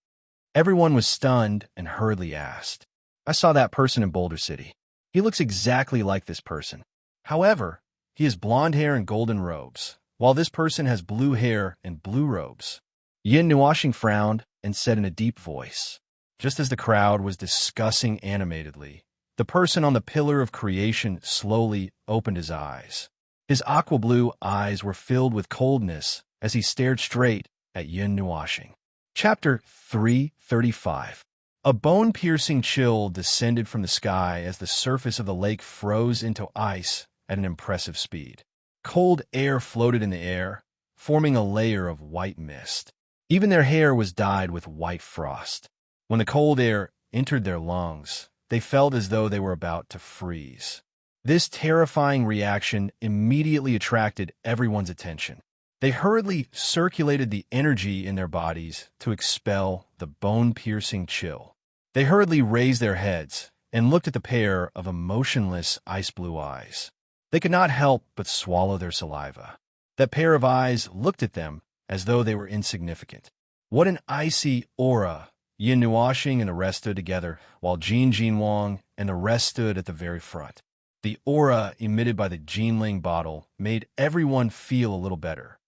Everyone was stunned and hurriedly asked. "I saw that person in Boulder City. He looks exactly like this person. However, he has blonde hair and golden robes, while this person has blue hair and blue robes." Yin Nuashing frowned and said in a deep voice, just as the crowd was discussing animatedly, the person on the pillar of creation slowly opened his eyes. His aqua blue eyes were filled with coldness as he stared straight at Yin Nuashing. Chapter 335. A bone-piercing chill descended from the sky as the surface of the lake froze into ice at an impressive speed. Cold air floated in the air, forming a layer of white mist. Even their hair was dyed with white frost. When the cold air entered their lungs, they felt as though they were about to freeze. This terrifying reaction immediately attracted everyone's attention. They hurriedly circulated the energy in their bodies to expel the bone-piercing chill. They hurriedly raised their heads and looked at the pair of emotionless ice-blue eyes. They could not help but swallow their saliva. That pair of eyes looked at them as though they were insignificant. What an icy aura! Yin Nuashing and the rest stood together, while Jin Wang and the rest stood at the very front. The aura emitted by the Jinling bottle made everyone feel a little better.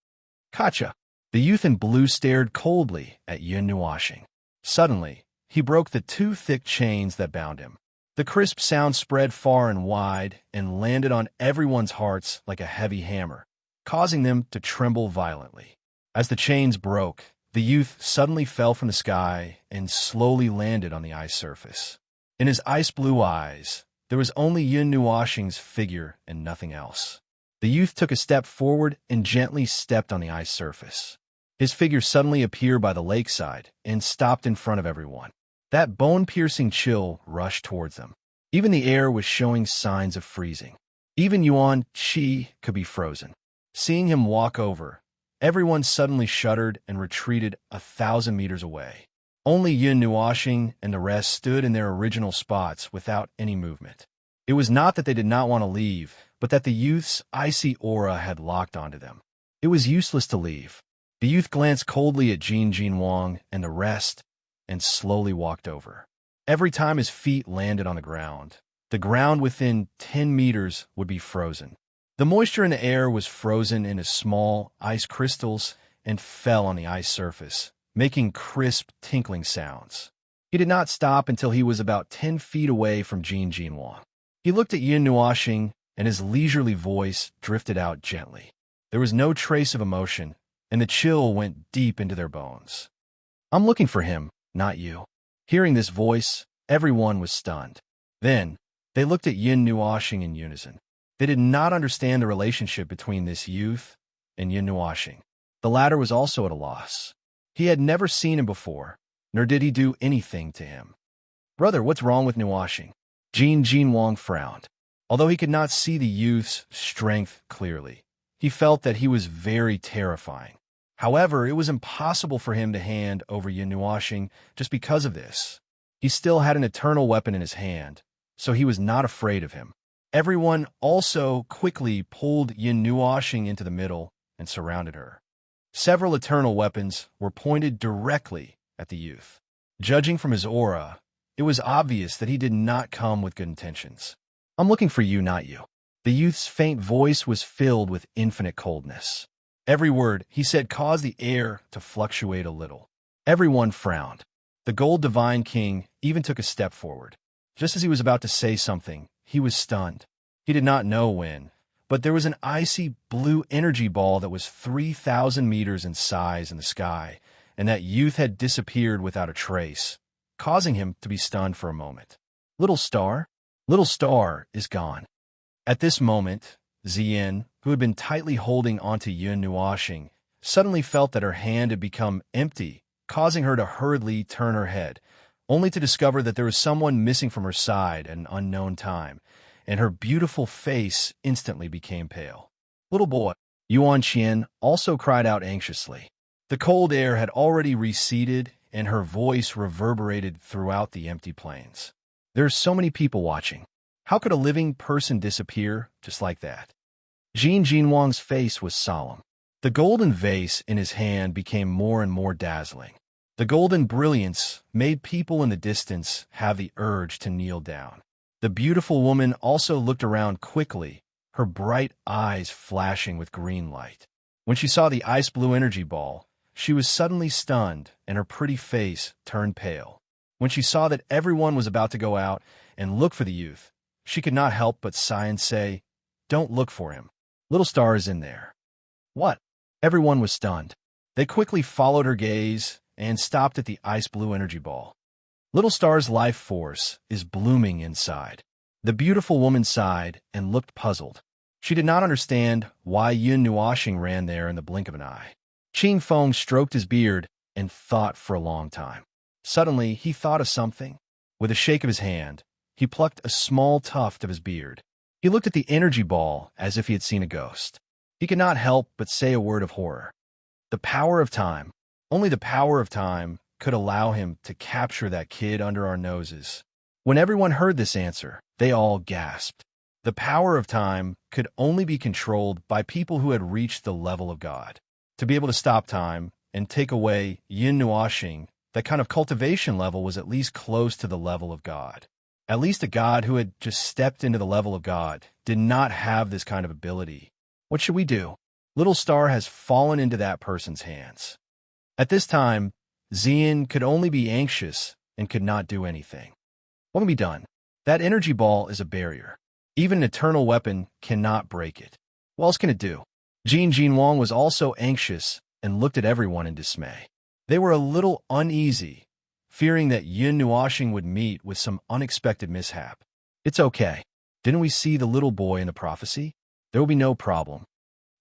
"Kacha!" The youth in blue stared coldly at Yin Nuashing. Suddenly, he broke the 2 thick chains that bound him. The crisp sound spread far and wide and landed on everyone's hearts like a heavy hammer, causing them to tremble violently. As the chains broke, the youth suddenly fell from the sky and slowly landed on the ice surface. In his ice-blue eyes, there was only Yin Nuashing's figure and nothing else. The youth took a step forward and gently stepped on the ice surface. His figure suddenly appeared by the lakeside and stopped in front of everyone. That bone-piercing chill rushed towards them. Even the air was showing signs of freezing. Even Yuan Qi could be frozen. Seeing him walk over, everyone suddenly shuddered and retreated 1,000 meters away. Only Yun Nuoxing and the rest stood in their original spots without any movement. It was not that they did not want to leave, but that the youth's icy aura had locked onto them. It was useless to leave. The youth glanced coldly at Jin Wang and the rest and slowly walked over. Every time his feet landed on the ground within 10 meters would be frozen. The moisture in the air was frozen into small ice crystals and fell on the ice surface, making crisp, tinkling sounds. He did not stop until he was about 10 feet away from Jin Wang. He looked at Yun Nuoxing, and his leisurely voice drifted out gently. There was no trace of emotion, and the chill went deep into their bones. "I'm looking for him, not you." Hearing this voice, everyone was stunned. Then, they looked at Yun Nuoxing in unison. They did not understand the relationship between this youth and Yun Nuoxing. The latter was also at a loss. He had never seen him before, nor did he do anything to him. "Brother, what's wrong with Nuoxing?" Jin Wang frowned. Although he could not see the youth's strength clearly, he felt that he was very terrifying. However, it was impossible for him to hand over Yun Nuoxing just because of this. He still had an eternal weapon in his hand, so he was not afraid of him. Everyone also quickly pulled Yun Nuoxing into the middle and surrounded her. Several eternal weapons were pointed directly at the youth. Judging from his aura, it was obvious that he did not come with good intentions. "I'm looking for you, not you." The youth's faint voice was filled with infinite coldness. Every word he said caused the air to fluctuate a little. Everyone frowned. The Gold Divine King even took a step forward. Just as he was about to say something, he was stunned. He did not know when, but there was an icy blue energy ball that was 3,000 meters in size in the sky, and that youth had disappeared without a trace, causing him to be stunned for a moment. Little Star is gone. At this moment, Ziyin, who had been tightly holding onto Yun Nuoxing, suddenly felt that her hand had become empty, causing her to hurriedly turn her head, only to discover that there was someone missing from her side at an unknown time, and her beautiful face instantly became pale. "Little boy," Yuan Qian also cried out anxiously. The cold air had already receded, and her voice reverberated throughout the empty plains. "There are so many people watching. How could a living person disappear just like that?" Jin Wang's face was solemn. The golden vase in his hand became more and more dazzling. The golden brilliance made people in the distance have the urge to kneel down. The beautiful woman also looked around quickly, her bright eyes flashing with green light. When she saw the ice blue energy ball, she was suddenly stunned and her pretty face turned pale. When she saw that everyone was about to go out and look for the youth, she could not help but sigh and say, "Don't look for him. Little Star is in there." "What?" Everyone was stunned. They quickly followed her gaze and stopped at the ice blue energy ball. Little Star's life force is blooming inside. The beautiful woman sighed and looked puzzled. She did not understand why Yun Nuoxing ran there in the blink of an eye. Qing Feng stroked his beard and thought for a long time. Suddenly, he thought of something. With a shake of his hand, he plucked a small tuft of his beard. He looked at the energy ball as if he had seen a ghost. He could not help but say a word of horror. The power of time. Only the power of time could allow him to capture that kid under our noses. When everyone heard this answer, they all gasped. The power of time could only be controlled by people who had reached the level of God. To be able to stop time and take away Yun Nuoxing, that kind of cultivation level was at least close to the level of God. At least a god who had just stepped into the level of God did not have this kind of ability. What should we do? Little Star has fallen into that person's hands. At this time, Ziyin could only be anxious and could not do anything. What can be done? That energy ball is a barrier. Even an eternal weapon cannot break it. What else can it do? Jin Wang was also anxious and looked at everyone in dismay. They were a little uneasy, fearing that Yun Nuoxing would meet with some unexpected mishap. "It's okay. Didn't we see the little boy in the prophecy? There will be no problem."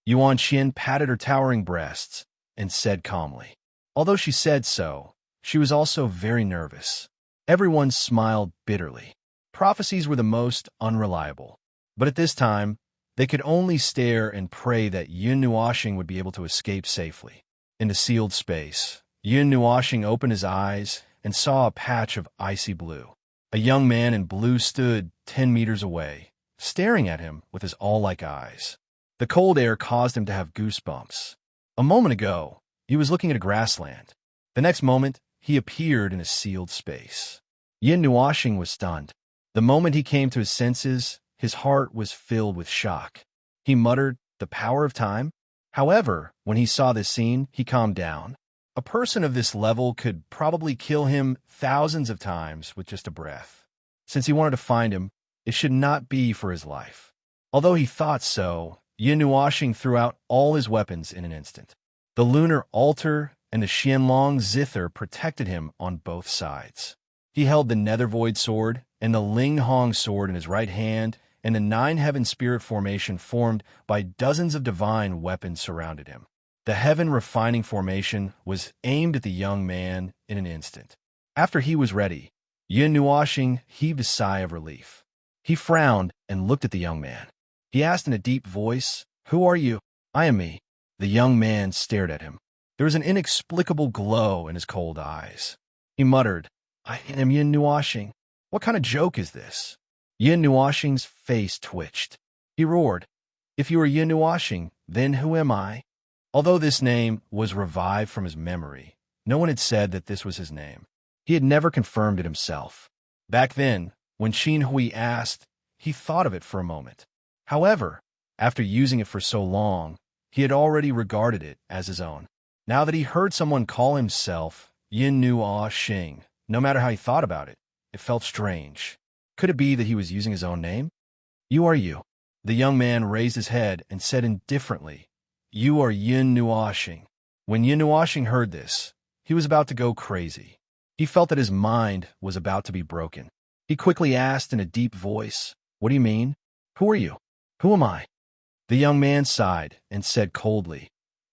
Yuan Qian patted her towering breasts and said calmly. Although she said so, she was also very nervous. Everyone smiled bitterly. prophecies were the most unreliable. But at this time, they could only stare and pray that Yun Nuashing would be able to escape safely. In the sealed space, Yun Nuashing opened his eyes and saw a patch of icy blue. A young man in blue stood 10 meters away, staring at him with his all-like eyes. The cold air caused him to have goosebumps. A moment ago, he was looking at a grassland. The next moment, he appeared in a sealed space. Yin Nuashing was stunned. The moment he came to his senses, his heart was filled with shock. He muttered, "The power of time?" However, when he saw this scene, he calmed down. A person of this level could probably kill him thousands of times with just a breath. Since he wanted to find him, it should not be for his life. Although he thought so, Yin Nuashing threw out all his weapons in an instant. The lunar altar and the Xianlong zither protected him on both sides. He held the Nethervoid sword and the Ling Hong sword in his right hand, and the Nine Heaven Spirit formation formed by dozens of divine weapons surrounded him. The Heaven Refining formation was aimed at the young man in an instant. After he was ready, Yin Nuashing heaved a sigh of relief. He frowned and looked at the young man. He asked in a deep voice, "Who are you?" "I am me." The young man stared at him. There was an inexplicable glow in his cold eyes. He muttered, "I am Yin Nuashing. What kind of joke is this?" Yin Nuashing's face twitched. He roared, "If you are Yin Nuashing, then who am I?" Although this name was revived from his memory, no one had said that this was his name. He had never confirmed it himself. Back then, when Xin Hui asked, he thought of it for a moment. However, after using it for so long, he had already regarded it as his own. Now that he heard someone call himself Yin Nuashing, no matter how he thought about it, it felt strange. Could it be that he was using his own name? "You are you." The young man raised his head and said indifferently, "You are Yin Nuashing." When Yin Nuashing heard this, he was about to go crazy. He felt that his mind was about to be broken. He quickly asked in a deep voice, "What do you mean? Who are you? Who am I?" The young man sighed and said coldly,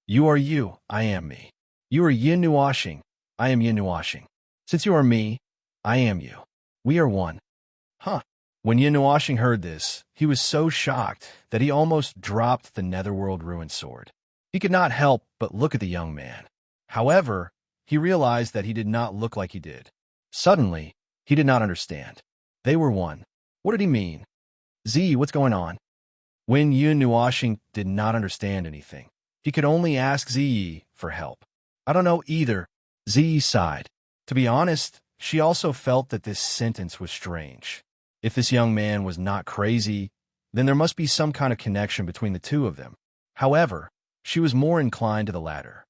"You are you, I am me. You are Yin Nuashing, I am Yin Nuashing. Since you are me, I am you. We are one." Huh. When Yin Nuashing heard this, he was so shocked that he almost dropped the Netherworld ruined sword. He could not help but look at the young man. However, he realized that he did not look like he did. Suddenly, he did not understand. They were one. What did he mean? "Z, what's going on?" When Yin Nuashing did not understand anything, he could only ask Ziyi for help. "I don't know either," Ziyi sighed. To be honest, she also felt that this sentence was strange. If this young man was not crazy, then there must be some kind of connection between the two of them. However, she was more inclined to the latter.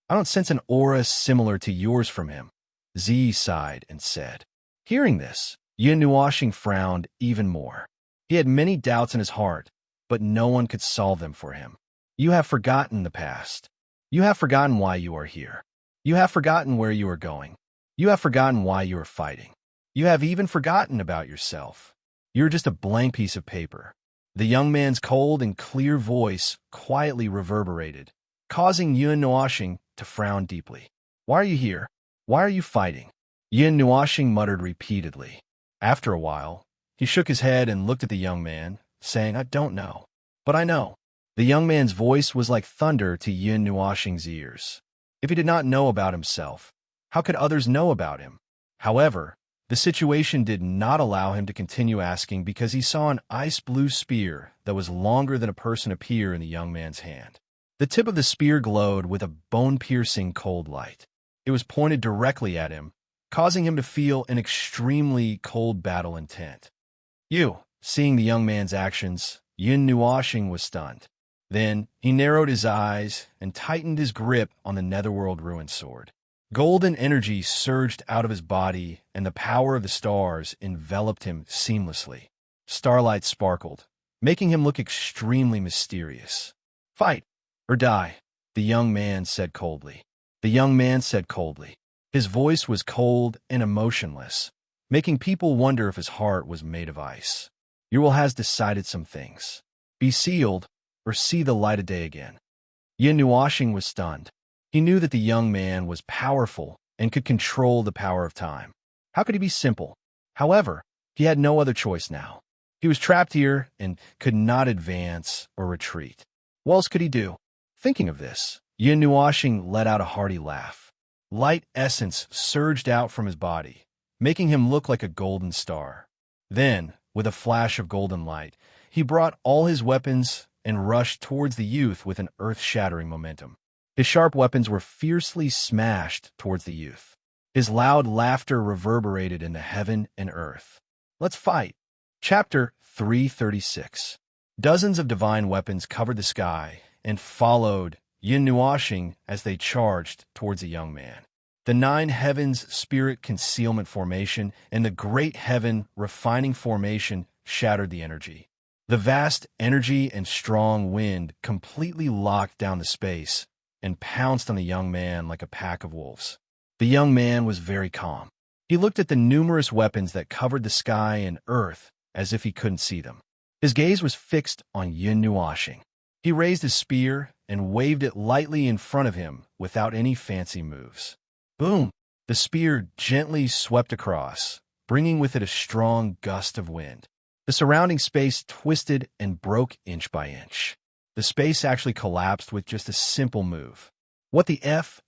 "I don't sense an aura similar to yours from him," Ziyi sighed and said. Hearing this, Yin Nuashing frowned even more. He had many doubts in his heart, but no one could solve them for him. "You have forgotten the past. You have forgotten why you are here. You have forgotten where you are going. You have forgotten why you are fighting. You have even forgotten about yourself. You're just a blank piece of paper." The young man's cold and clear voice quietly reverberated, causing Yin Nuashing to frown deeply. "Why are you here? Why are you fighting?" Yin Nuashing muttered repeatedly. After a while, he shook his head and looked at the young man, saying, "I don't know. But I know." The young man's voice was like thunder to Yin Nuashing's ears. If he did not know about himself, how could others know about him? However, the situation did not allow him to continue asking because he saw an ice-blue spear that was longer than a person appear in the young man's hand. The tip of the spear glowed with a bone-piercing cold light. It was pointed directly at him, causing him to feel an extremely cold battle intent. Seeing the young man's actions, Yin Nuashing was stunned. Then he narrowed his eyes and tightened his grip on the Netherworld ruined sword. Golden energy surged out of his body, and the power of the stars enveloped him seamlessly. Starlight sparkled, making him look extremely mysterious. "Fight or die," the young man said coldly. The young man said coldly. His voice was cold and emotionless, making people wonder if his heart was made of ice. "Yrwell has decided some things. Be sealed or see the light of day again." Yin Nuashing was stunned. He knew that the young man was powerful and could control the power of time. How could he be simple? However, He had no other choice now. He was trapped here and could not advance or retreat. What else could he do? Thinking of this, Yin Nuashing let out a hearty laugh. Light essence surged out from his body, making him look like a golden star. Then, with a flash of golden light, he brought all his weapons and rushed towards the youth with an earth-shattering momentum. His sharp weapons were fiercely smashed towards the youth. His loud laughter reverberated into heaven and earth. Let's fight. Chapter 336. Dozens of divine weapons covered the sky and followed Yin Nuashing as they charged towards the young man. The 9 heavens spirit concealment formation and the great heaven refining formation shattered the energy. The vast energy and strong wind completely locked down the space and pounced on the young man like a pack of wolves. The young man was very calm. He looked at the numerous weapons that covered the sky and earth as if he couldn't see them. His gaze was fixed on Yin Nuashing. He raised his spear and waved it lightly in front of him without any fancy moves. Boom! The spear gently swept across, bringing with it a strong gust of wind. The surrounding space twisted and broke inch by inch. The space actually collapsed with just a simple move. What the F***?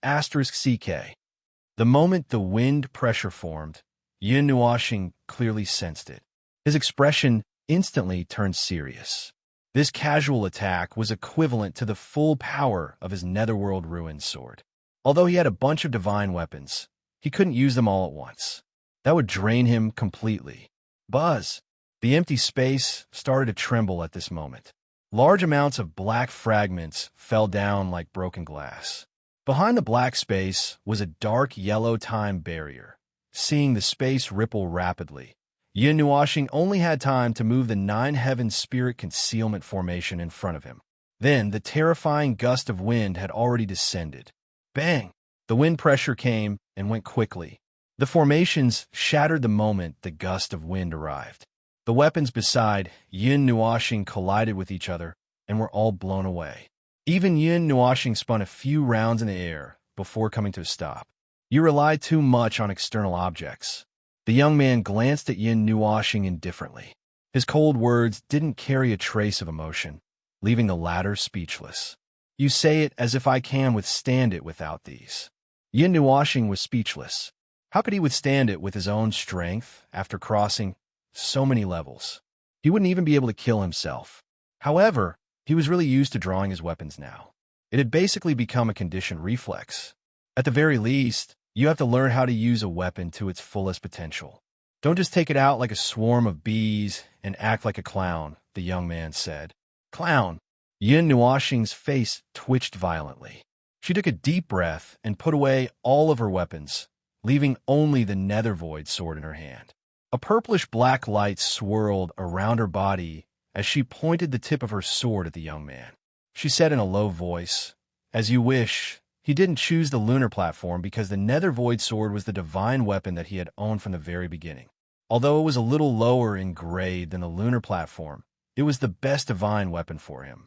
The moment the wind pressure formed, Yin Nuashing clearly sensed it. His expression instantly turned serious. This casual attack was equivalent to the full power of his Netherworld Ruin sword. Although he had a bunch of divine weapons, he couldn't use them all at once. That would drain him completely. Buzz! The empty space started to tremble at this moment. Large amounts of black fragments fell down like broken glass. Behind the black space was a dark yellow time barrier. Seeing the space ripple rapidly, Yin Nuashing only had time to move the 9 heavens spirit concealment formation in front of him. Then the terrifying gust of wind had already descended. Bang! The wind pressure came and went quickly. The formations shattered the moment the gust of wind arrived. The weapons beside Yin Nuashing collided with each other and were all blown away. Even Yin Nuashing spun a few rounds in the air before coming to a stop. You rely too much on external objects. The young man glanced at Yin Nuashing indifferently. His cold words didn't carry a trace of emotion, leaving the latter speechless. You say it as if I can withstand it without these. Yin Nuashing was speechless. How could he withstand it with his own strength after crossing so many levels? He wouldn't even be able to kill himself. However, he was really used to drawing his weapons now. It had basically become a conditioned reflex. At the very least, you have to learn how to use a weapon to its fullest potential. Don't just take it out like a swarm of bees and act like a clown, the young man said. Clown! Yin Nuashing's face twitched violently. She took a deep breath and put away all of her weapons, leaving only the Nethervoid sword in her hand. A purplish-black light swirled around her body as she pointed the tip of her sword at the young man. She said in a low voice, "As you wish." He didn't choose the lunar platform because the Nethervoid sword was the divine weapon that he had owned from the very beginning. Although it was a little lower in grade than the lunar platform, it was the best divine weapon for him.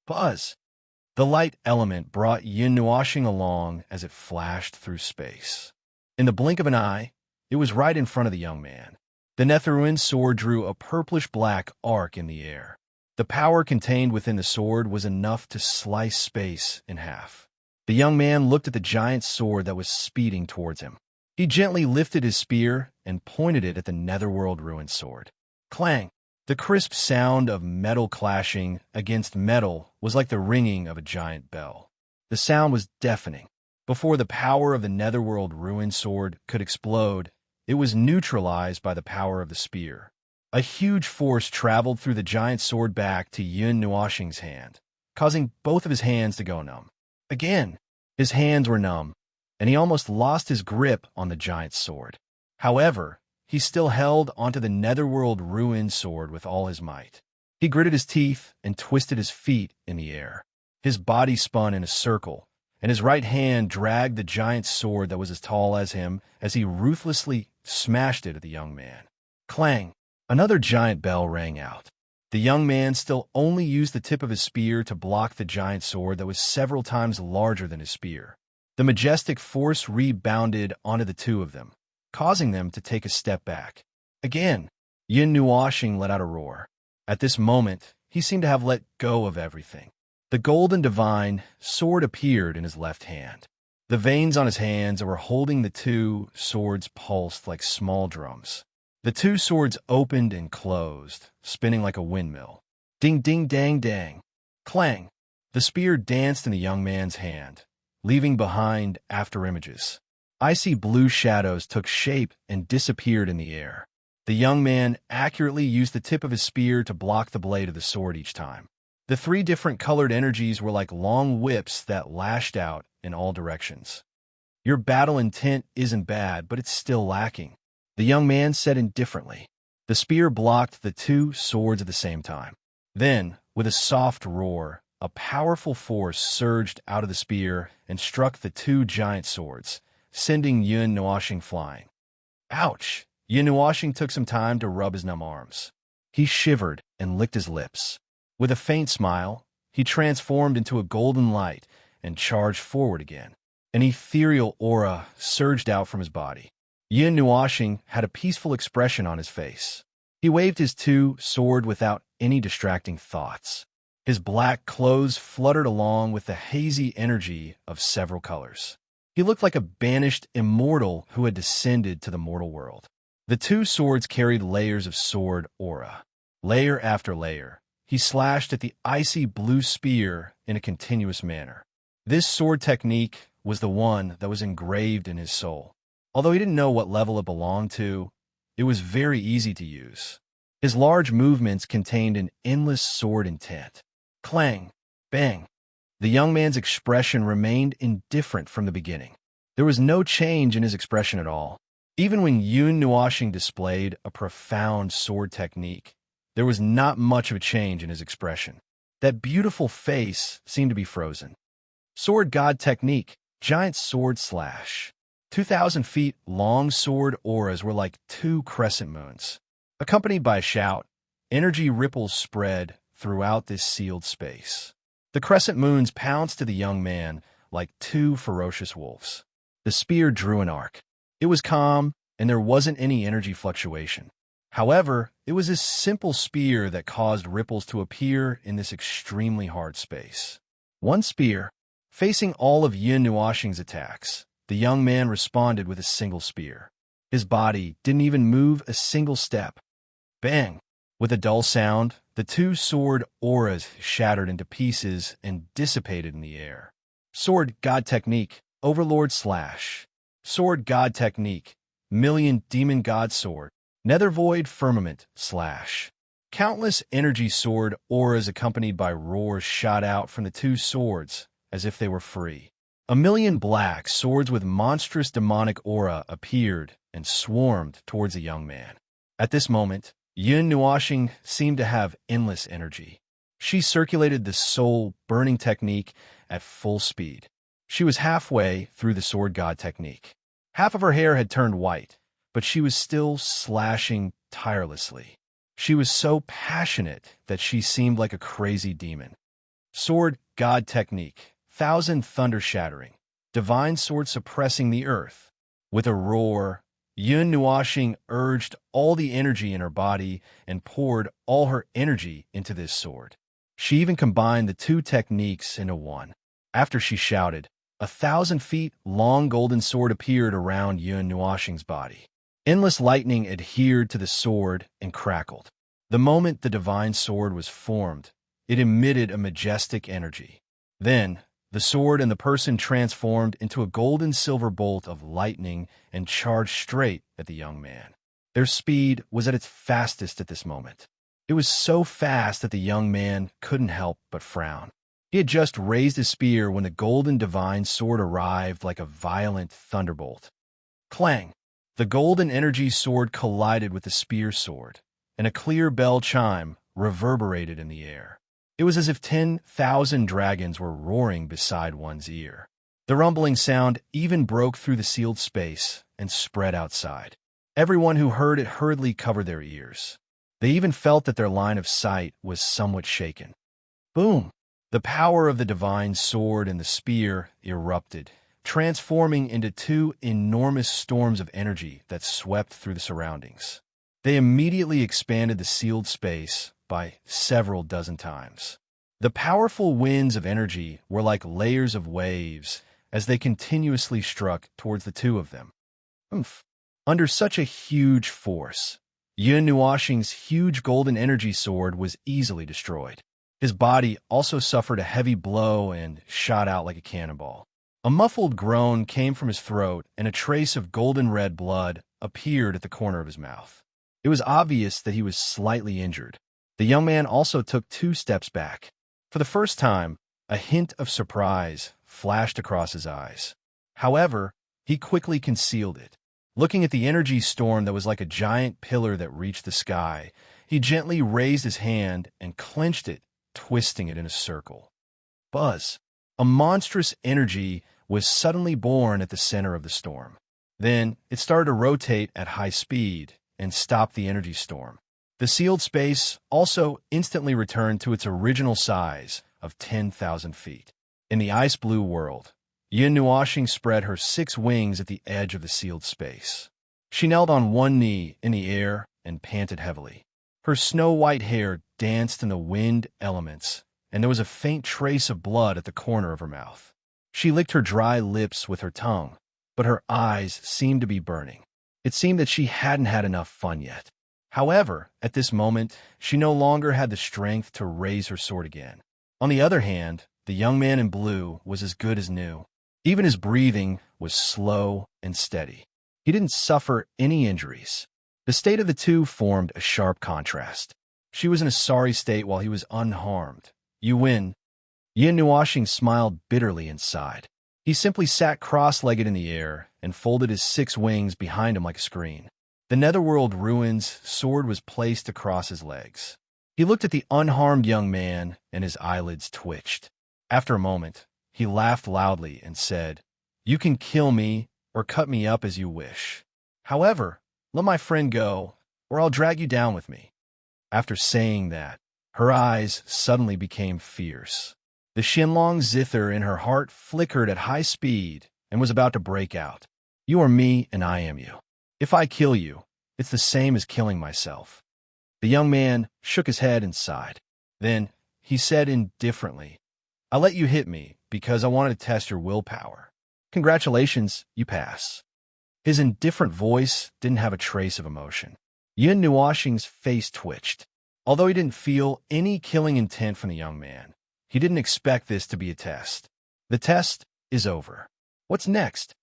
Buzz! The light element brought Yin Nuashing along as it flashed through space. In the blink of an eye, it was right in front of the young man. The Netherwind sword drew a purplish-black arc in the air. The power contained within the sword was enough to slice space in half. The young man looked at the giant sword that was speeding towards him. He gently lifted his spear and pointed it at the Netherworld Ruin sword. Clang! The crisp sound of metal clashing against metal was like the ringing of a giant bell. The sound was deafening. Before the power of the Netherworld Ruin sword could explode, it was neutralized by the power of the spear. A huge force traveled through the giant sword back to Yin Nuashing's hand, causing both of his hands to go numb. Again, his hands were numb, and he almost lost his grip on the giant sword. However, he still held onto the Netherworld Ruin sword with all his might. He gritted his teeth and twisted his feet in the air. His body spun in a circle, and his right hand dragged the giant sword that was as tall as him as he ruthlessly smashed it at the young man. Clang! Another giant bell rang out. The young man still only used the tip of his spear to block the giant sword that was several times larger than his spear. The majestic force rebounded onto the two of them, causing them to take a step back. Again, Yin Nuashing let out a roar. At this moment, he seemed to have let go of everything. The golden divine sword appeared in his left hand. The veins on his hands that were holding the two swords pulsed like small drums. The two swords opened and closed, spinning like a windmill. Ding ding dang dang. Clang. The spear danced in the young man's hand, leaving behind afterimages. Icy blue shadows took shape and disappeared in the air. The young man accurately used the tip of his spear to block the blade of the sword each time. The three different colored energies were like long whips that lashed out in all directions. Your battle intent isn't bad, but it's still lacking, the young man said indifferently. The spear blocked the two swords at the same time. Then, with a soft roar, a powerful force surged out of the spear and struck the two giant swords, sending Yun Nuashing flying. Ouch! Yun Nuashing took some time to rub his numb arms. He shivered and licked his lips. With a faint smile, he transformed into a golden light and charged forward again. An ethereal aura surged out from his body. Yin Nuashing had a peaceful expression on his face. He waved his sword without any distracting thoughts. His black clothes fluttered along with the hazy energy of several colors. He looked like a banished immortal who had descended to the mortal world. The two swords carried layers of sword aura. Layer after layer, he slashed at the icy blue spear in a continuous manner. This sword technique was the one that was engraved in his soul. Although he didn't know what level it belonged to, it was very easy to use. His large movements contained an endless sword intent. Clang! Bang! The young man's expression remained indifferent from the beginning. There was no change in his expression at all. Even when Yun Nuashing displayed a profound sword technique, there was not much of a change in his expression. That beautiful face seemed to be frozen. Sword God technique, giant sword slash. 2,000 feet long sword auras were like two crescent moons. Accompanied by a shout, energy ripples spread throughout this sealed space. The crescent moons pounced to the young man like two ferocious wolves. The spear drew an arc. It was calm, and there wasn't any energy fluctuation. However, it was this simple spear that caused ripples to appear in this extremely hard space. One spear, facing all of Yin Nuashing's attacks, the young man responded with a single spear. His body didn't even move a single step. Bang! With a dull sound, the two sword auras shattered into pieces and dissipated in the air. Sword God Technique, Overlord Slash. Sword God Technique, Million Demon God Sword. Nether Void Firmament Slash. Countless energy sword auras accompanied by roars shot out from the two swords as if they were free. A million black swords with monstrous demonic aura appeared and swarmed towards the young man. At this moment, Yun Nuashing seemed to have endless energy. She circulated the soul-burning technique at full speed. She was halfway through the Sword God technique. Half of her hair had turned white, but she was still slashing tirelessly. She was so passionate that she seemed like a crazy demon. Sword God technique, Thousand Thunder Shattering, divine sword suppressing the earth. With a roar, Yun Nuashing urged all the energy in her body and poured all her energy into this sword. She even combined the two techniques into one. After she shouted, 1,000 feet long golden sword appeared around Yun Nuashing's body. Endless lightning adhered to the sword and crackled. The moment the divine sword was formed, it emitted a majestic energy. Then, the sword and the person transformed into a golden-silver bolt of lightning and charged straight at the young man. Their speed was at its fastest at this moment. It was so fast that the young man couldn't help but frown. He had just raised his spear when the golden divine sword arrived like a violent thunderbolt. Clang! The golden energy sword collided with the spear sword, and a clear bell chime reverberated in the air. It was as if 10,000 dragons were roaring beside one's ear. The rumbling sound even broke through the sealed space and spread outside. Everyone who heard it hurriedly covered their ears. They even felt that their line of sight was somewhat shaken. Boom! The power of the divine sword and the spear erupted, transforming into two enormous storms of energy that swept through the surroundings. They immediately expanded the sealed space by several dozen times. The powerful winds of energy were like layers of waves as they continuously struck towards the two of them. Oomph. Under such a huge force, Yun Nuoxing's huge golden energy sword was easily destroyed. His body also suffered a heavy blow and shot out like a cannonball. A muffled groan came from his throat, and a trace of golden red blood appeared at the corner of his mouth. It was obvious that he was slightly injured. The young man also took 2 steps back. For the first time, a hint of surprise flashed across his eyes. However, he quickly concealed it. Looking at the energy storm that was like a giant pillar that reached the sky, he gently raised his hand and clenched it, twisting it in a circle. Buzz! A monstrous energy was suddenly born at the center of the storm. Then it started to rotate at high speed and stop the energy storm. The sealed space also instantly returned to its original size of 10,000 feet. In the ice-blue world, Yun Nuoxing spread her 6 wings at the edge of the sealed space. She knelt on one knee in the air and panted heavily. Her snow-white hair danced in the wind elements, and there was a faint trace of blood at the corner of her mouth. She licked her dry lips with her tongue, but her eyes seemed to be burning. It seemed that she hadn't had enough fun yet. However, at this moment, she no longer had the strength to raise her sword again. On the other hand, the young man in blue was as good as new. Even his breathing was slow and steady. He didn't suffer any injuries. The state of the two formed a sharp contrast. She was in a sorry state while he was unharmed. You win. Yun Nuoxing smiled bitterly inside. He simply sat cross-legged in the air and folded his 6 wings behind him like a screen. The Netherworld Ruin's sword was placed across his legs. He looked at the unharmed young man, and his eyelids twitched. After a moment, he laughed loudly and said, "You can kill me or cut me up as you wish. However, let my friend go, or I'll drag you down with me." After saying that, her eyes suddenly became fierce. The Shinlong zither in her heart flickered at high speed and was about to break out. "You are me, and I am you. If I kill you, it's the same as killing myself." The young man shook his head and sighed. Then he said indifferently, "I let you hit me because I wanted to test your willpower. Congratulations, you pass." His indifferent voice didn't have a trace of emotion. Yun Nuoxing's face twitched. Although he didn't feel any killing intent from the young man, he didn't expect this to be a test. The test is over. What's next?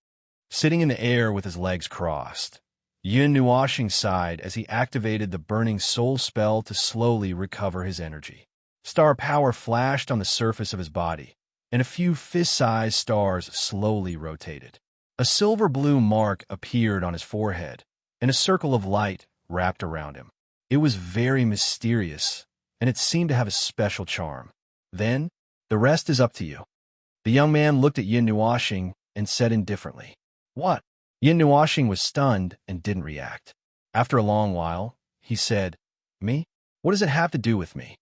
Sitting in the air with his legs crossed, Yun Nuoxing sighed as he activated the burning soul spell to slowly recover his energy. Star power flashed on the surface of his body, and a few fist-sized stars slowly rotated. A silver-blue mark appeared on his forehead, and a circle of light wrapped around him. It was very mysterious, and it seemed to have a special charm. Then, the rest is up to you. The young man looked at Yun Nuoxing and said indifferently, "What?" Yun Nuoxing was stunned and didn't react. After a long while, he said, "Me? What does it have to do with me?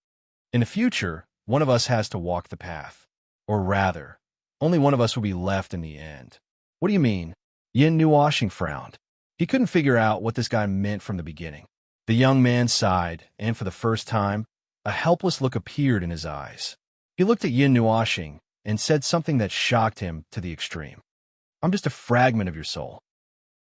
In the future, one of us has to walk the path. Or rather, only one of us will be left in the end." "What do you mean?" Yun Nuoxing frowned. He couldn't figure out what this guy meant from the beginning. The young man sighed, and for the first time, a helpless look appeared in his eyes. He looked at Yun Nuoxing and said something that shocked him to the extreme. "I'm just a fragment of your soul."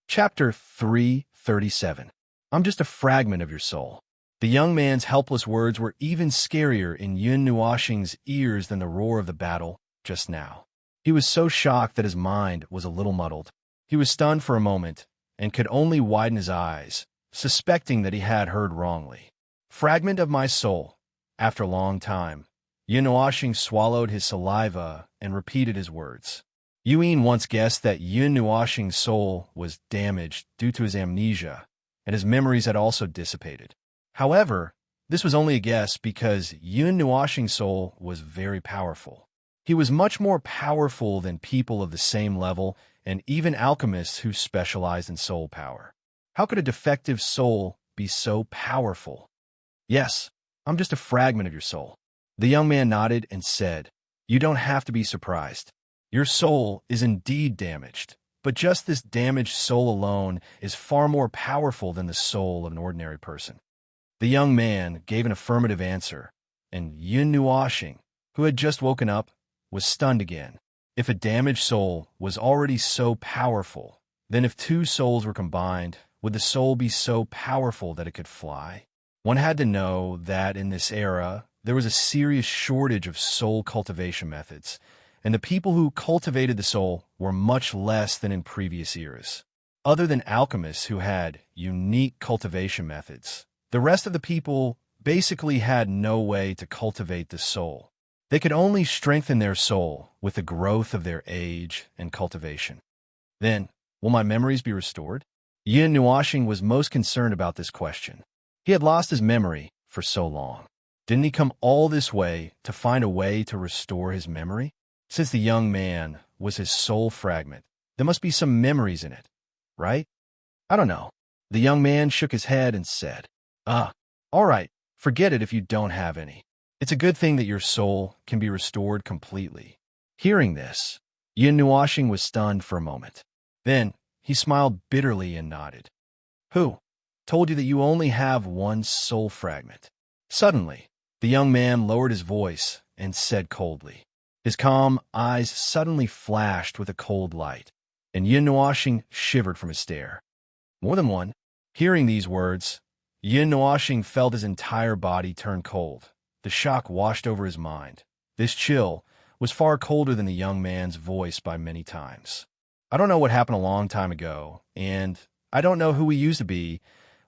Chapter 337. I'm just a fragment of your soul. The young man's helpless words were even scarier in Yun Nuoxing's ears than the roar of the battle just now. He was so shocked that his mind was a little muddled. He was stunned for a moment and could only widen his eyes, suspecting that he had heard wrongly. "Fragment of my soul." After a long time, Yun Nuoxing swallowed his saliva and repeated his words. Yuan once guessed that Yun Nuoxing's soul was damaged due to his amnesia, and his memories had also dissipated. However, this was only a guess because Yun Nuoxing's soul was very powerful. He was much more powerful than people of the same level and even alchemists who specialized in soul power. How could a defective soul be so powerful? "Yes, I'm just a fragment of your soul." The young man nodded and said, "You don't have to be surprised. Your soul is indeed damaged, but just this damaged soul alone is far more powerful than the soul of an ordinary person. The young man gave an affirmative answer, and Yun Nuoxing, who had just woken up, was stunned again. If a damaged soul was already so powerful, then if two souls were combined, would the soul be so powerful that it could fly? One had to know that in this era, there was a serious shortage of soul cultivation methods, and the people who cultivated the soul were much less than in previous eras. Other than alchemists who had unique cultivation methods, the rest of the people basically had no way to cultivate the soul. They could only strengthen their soul with the growth of their age and cultivation. Then, will my memories be restored? Yun Nuoxing was most concerned about this question. He had lost his memory for so long. Didn't he come all this way to find a way to restore his memory? Since the young man was his soul fragment, there must be some memories in it, right? I don't know. The young man shook his head and said, all right, forget it if you don't have any. It's a good thing that your soul can be restored completely. Hearing this, Yun Nuoxing was stunned for a moment. Then, he smiled bitterly and nodded. Who told you that you only have one soul fragment? Suddenly, the young man lowered his voice and said coldly. His calm eyes suddenly flashed with a cold light, and Yun Nuoxing shivered from his stare. More than one. Hearing these words, Yun Nuoxing felt his entire body turn cold. The shock washed over his mind. This chill was far colder than the young man's voice by many times. I don't know what happened a long time ago, and I don't know who we used to be,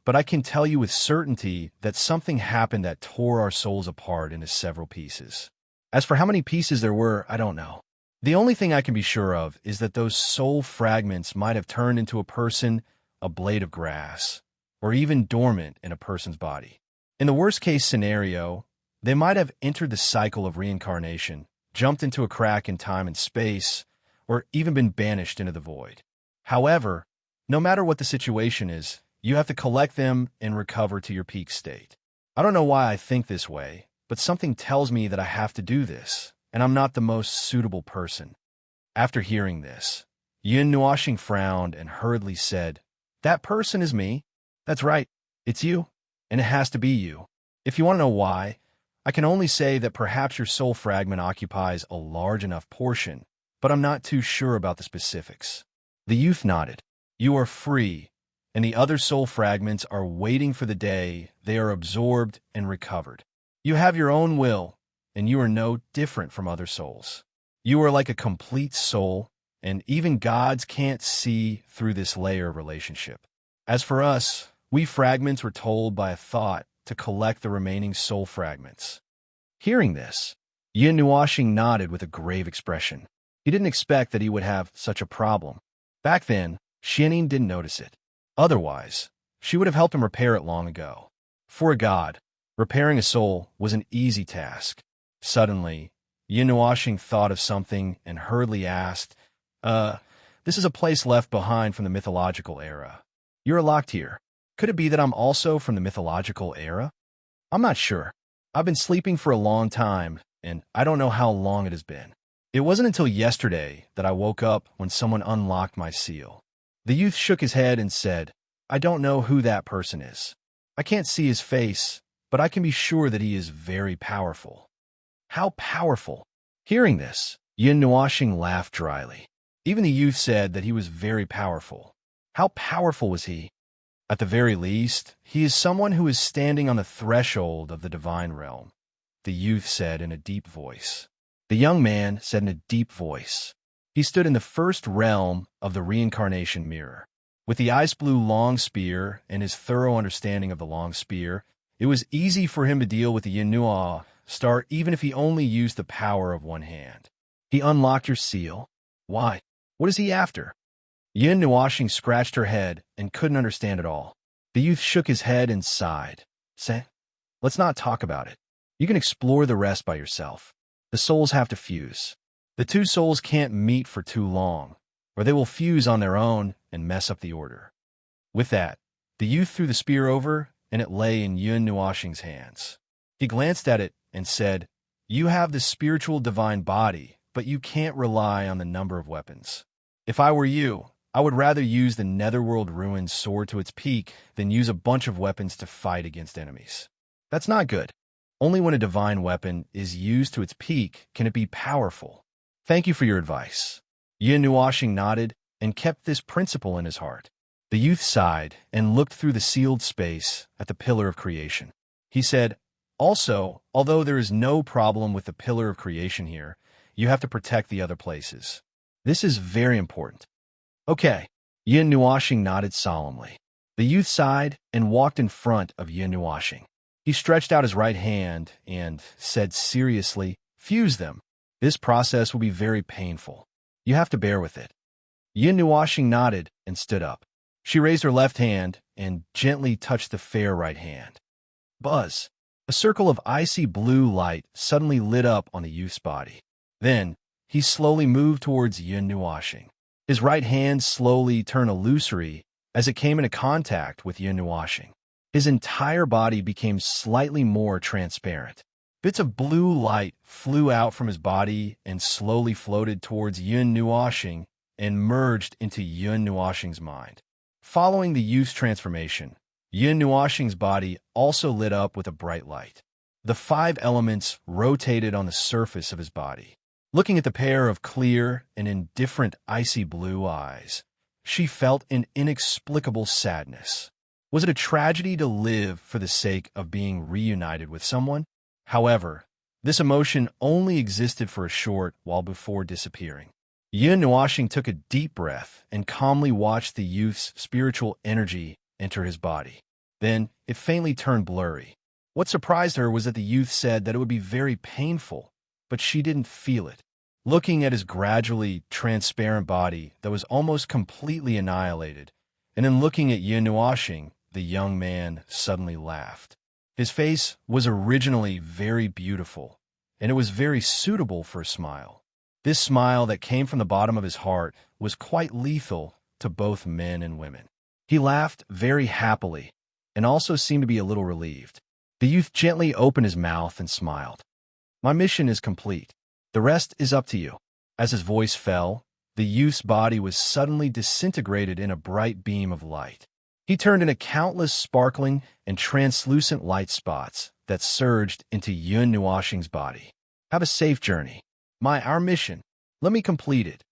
but I can tell you with certainty that something happened that tore our souls apart into several pieces. As for how many pieces there were, I don't know. The only thing I can be sure of is that those soul fragments might have turned into a person, a blade of grass, or even dormant in a person's body. In the worst-case scenario, they might have entered the cycle of reincarnation, jumped into a crack in time and space, or even been banished into the void. However, no matter what the situation is, you have to collect them and recover to your peak state. I don't know why I think this way, but something tells me that I have to do this, and I'm not the most suitable person. After hearing this, Yun Nuoxing frowned and hurriedly said, That person is me. That's right, it's you, and it has to be you. If you want to know why, I can only say that perhaps your soul fragment occupies a large enough portion, but I'm not too sure about the specifics. The youth nodded. You are free, and the other soul fragments are waiting for the day they are absorbed and recovered. You have your own will, and you are no different from other souls. You are like a complete soul, and even gods can't see through this layer of relationship. As for us, we fragments were told by a thought to collect the remaining soul fragments. Hearing this, Yun Nuoxing nodded with a grave expression. He didn't expect that he would have such a problem. Back then, Xianning didn't notice it. Otherwise, she would have helped him repair it long ago. For a god, repairing a soul was an easy task. Suddenly, Yun Nuoxing thought of something and hurriedly asked, this is a place left behind from the mythological era. You're locked here. Could it be that I'm also from the mythological era? I'm not sure. I've been sleeping for a long time, and I don't know how long it has been. It wasn't until yesterday that I woke up when someone unlocked my seal. The youth shook his head and said, I don't know who that person is. I can't see his face, but I can be sure that he is very powerful. How powerful? Hearing this, Yun Nuoxing laughed dryly. Even the youth said that he was very powerful. How powerful was he? At the very least, he is someone who is standing on the threshold of the divine realm, the youth said in a deep voice. The young man said in a deep voice. He stood in the first realm of the reincarnation mirror. With the ice blue long spear and his thorough understanding of the long spear, it was easy for him to deal with the Yun Nuoxing star even if he only used the power of one hand. He unlocked your seal. Why? What is he after? Yun Nuoxing scratched her head and couldn't understand it all. The youth shook his head and sighed. Say, let's not talk about it. You can explore the rest by yourself. The souls have to fuse. The two souls can't meet for too long, or they will fuse on their own and mess up the order. With that, the youth threw the spear over, and it lay in Yun Nuoxing's hands. He glanced at it and said, You have the spiritual divine body, but you can't rely on the number of weapons. If I were you, I would rather use the Netherworld Ruins sword to its peak than use a bunch of weapons to fight against enemies. That's not good. Only when a divine weapon is used to its peak can it be powerful. Thank you for your advice. Yin Nuashing nodded and kept this principle in his heart. The youth sighed and looked through the sealed space at the Pillar of Creation. He said, also, although there is no problem with the Pillar of Creation here, you have to protect the other places. This is very important. Okay. Yin Nuashing nodded solemnly. The youth sighed and walked in front of Yin Nuashing. He stretched out his right hand and said seriously, fuse them. This process will be very painful. You have to bear with it. Yin Nuashing nodded and stood up. She raised her left hand and gently touched the fair right hand. Buzz. A circle of icy blue light suddenly lit up on the youth's body. Then, he slowly moved towards Yin Nuashing. His right hand slowly turned illusory as it came into contact with Yin Nuashing. His entire body became slightly more transparent. Bits of blue light flew out from his body and slowly floated towards Yin Nuashing and merged into Yin Nuashing's mind. Following the youth's transformation, Yin Nuashing's body also lit up with a bright light. The 5 elements rotated on the surface of his body. Looking at the pair of clear and indifferent icy blue eyes, she felt an inexplicable sadness. Was it a tragedy to live for the sake of being reunited with someone? However, this emotion only existed for a short while before disappearing. Yin Nuashing took a deep breath and calmly watched the youth's spiritual energy enter his body. Then, it faintly turned blurry. What surprised her was that the youth said that it would be very painful, but she didn't feel it. Looking at his gradually transparent body that was almost completely annihilated, and then looking at Yin Nuashing, the young man suddenly laughed. His face was originally very beautiful, and it was very suitable for a smile. This smile that came from the bottom of his heart was quite lethal to both men and women. He laughed very happily, and also seemed to be a little relieved. The youth gently opened his mouth and smiled. My mission is complete. The rest is up to you. As his voice fell, the youth's body was suddenly disintegrated in a bright beam of light. He turned into countless sparkling and translucent light spots that surged into Yin Nuashing's body. Have a safe journey. Our mission. Let me complete it.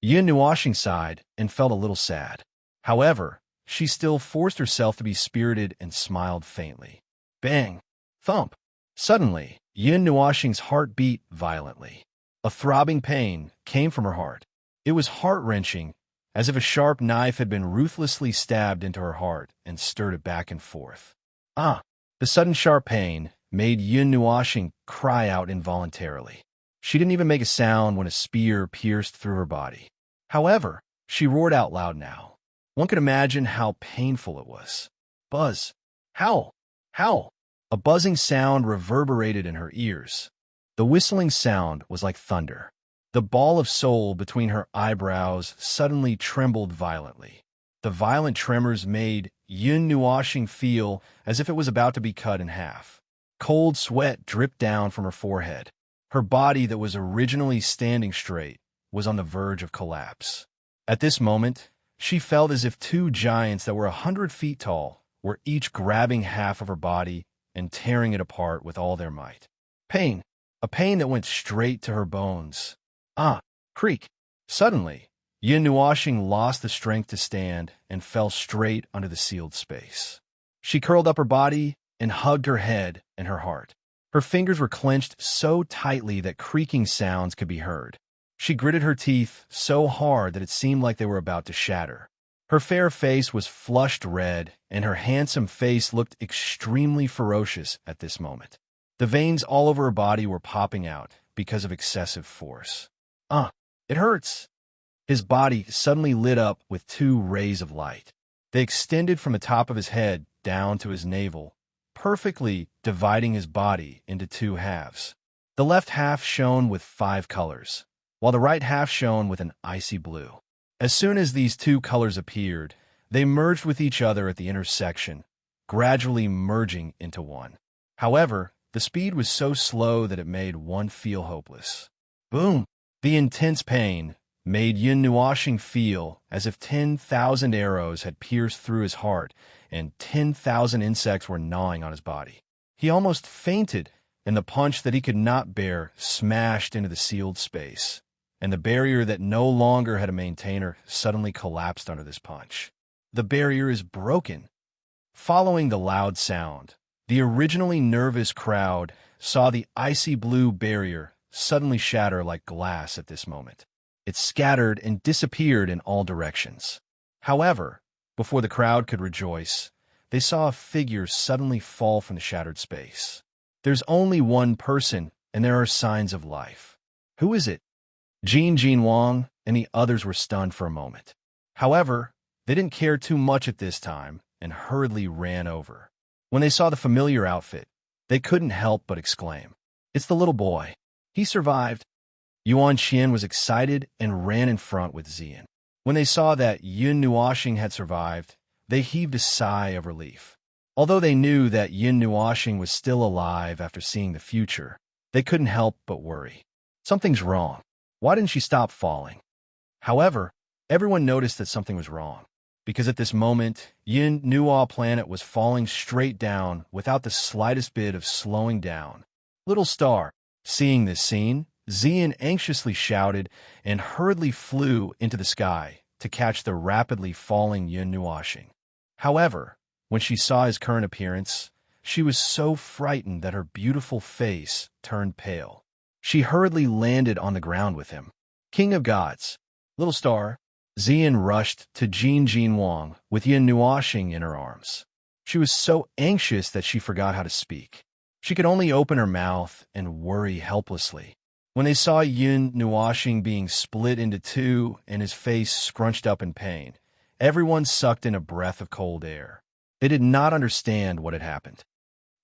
Yin Nuashing sighed and felt a little sad. However, she still forced herself to be spirited and smiled faintly. Bang! Thump! Suddenly, Yin Nuashing's heart beat violently. A throbbing pain came from her heart. It was heart-wrenching, as if a sharp knife had been ruthlessly stabbed into her heart and stirred it back and forth. Ah! The sudden sharp pain made Yin Nuashing cry out involuntarily. She didn't even make a sound when a spear pierced through her body. However, she roared out loud now. One could imagine how painful it was. Buzz! Howl! Howl! A buzzing sound reverberated in her ears. The whistling sound was like thunder. The ball of soul between her eyebrows suddenly trembled violently. The violent tremors made Yin Nuashing feel as if it was about to be cut in half. Cold sweat dripped down from her forehead. Her body that was originally standing straight was on the verge of collapse. At this moment, she felt as if 2 giants that were 100 feet tall were each grabbing half of her body and tearing it apart with all their might. Pain. A pain that went straight to her bones. Ah! Creak! Suddenly, Yin Nuashing lost the strength to stand and fell straight under the sealed space. She curled up her body and hugged her head and her heart. Her fingers were clenched so tightly that creaking sounds could be heard. She gritted her teeth so hard that it seemed like they were about to shatter. Her fair face was flushed red, and her handsome face looked extremely ferocious at this moment. The veins all over her body were popping out because of excessive force. It hurts! His body suddenly lit up with 2 rays of light. They extended from the top of his head down to his navel, perfectly dividing his body into 2 halves. The left half shone with 5 colors, while the right half shone with an icy blue. As soon as these 2 colors appeared, they merged with each other at the intersection, gradually merging into one. However, the speed was so slow that it made one feel hopeless. Boom! The intense pain made Yun Nuoxing feel as if 10,000 arrows had pierced through his heart and 10,000 insects were gnawing on his body. He almost fainted, and the punch that he could not bear smashed into the sealed space, and the barrier that no longer had a maintainer suddenly collapsed under this punch. The barrier is broken. Following the loud sound, the originally nervous crowd saw the icy blue barrier suddenly shatter like glass at this moment. It scattered and disappeared in all directions. However, before the crowd could rejoice, they saw a figure suddenly fall from the shattered space. There's only one person, and there are signs of life. Who is it? Jin Wang and the others were stunned for a moment. However, they didn't care too much at this time and hurriedly ran over. When they saw the familiar outfit, they couldn't help but exclaim, "It's the little boy. He survived." Yuan Xian was excited and ran in front with Zian. When they saw that Yun Nuoxing had survived, they heaved a sigh of relief. Although they knew that Yun Nuoxing was still alive after seeing the future, they couldn't help but worry. Something's wrong. Why didn't she stop falling? However, everyone noticed that something was wrong, because at this moment, Yin Nuo planet was falling straight down without the slightest bit of slowing down. Little Star, seeing this scene, Zian anxiously shouted and hurriedly flew into the sky to catch the rapidly falling Yun Nuoxing. However, when she saw his current appearance, she was so frightened that her beautiful face turned pale. She hurriedly landed on the ground with him. "King of Gods, Little Star," Zian rushed to Jin Wang with Yun Nuoxing in her arms. She was so anxious that she forgot how to speak. She could only open her mouth and worry helplessly. When they saw Yun Nuoxing being split into two and his face scrunched up in pain, everyone sucked in a breath of cold air. They did not understand what had happened.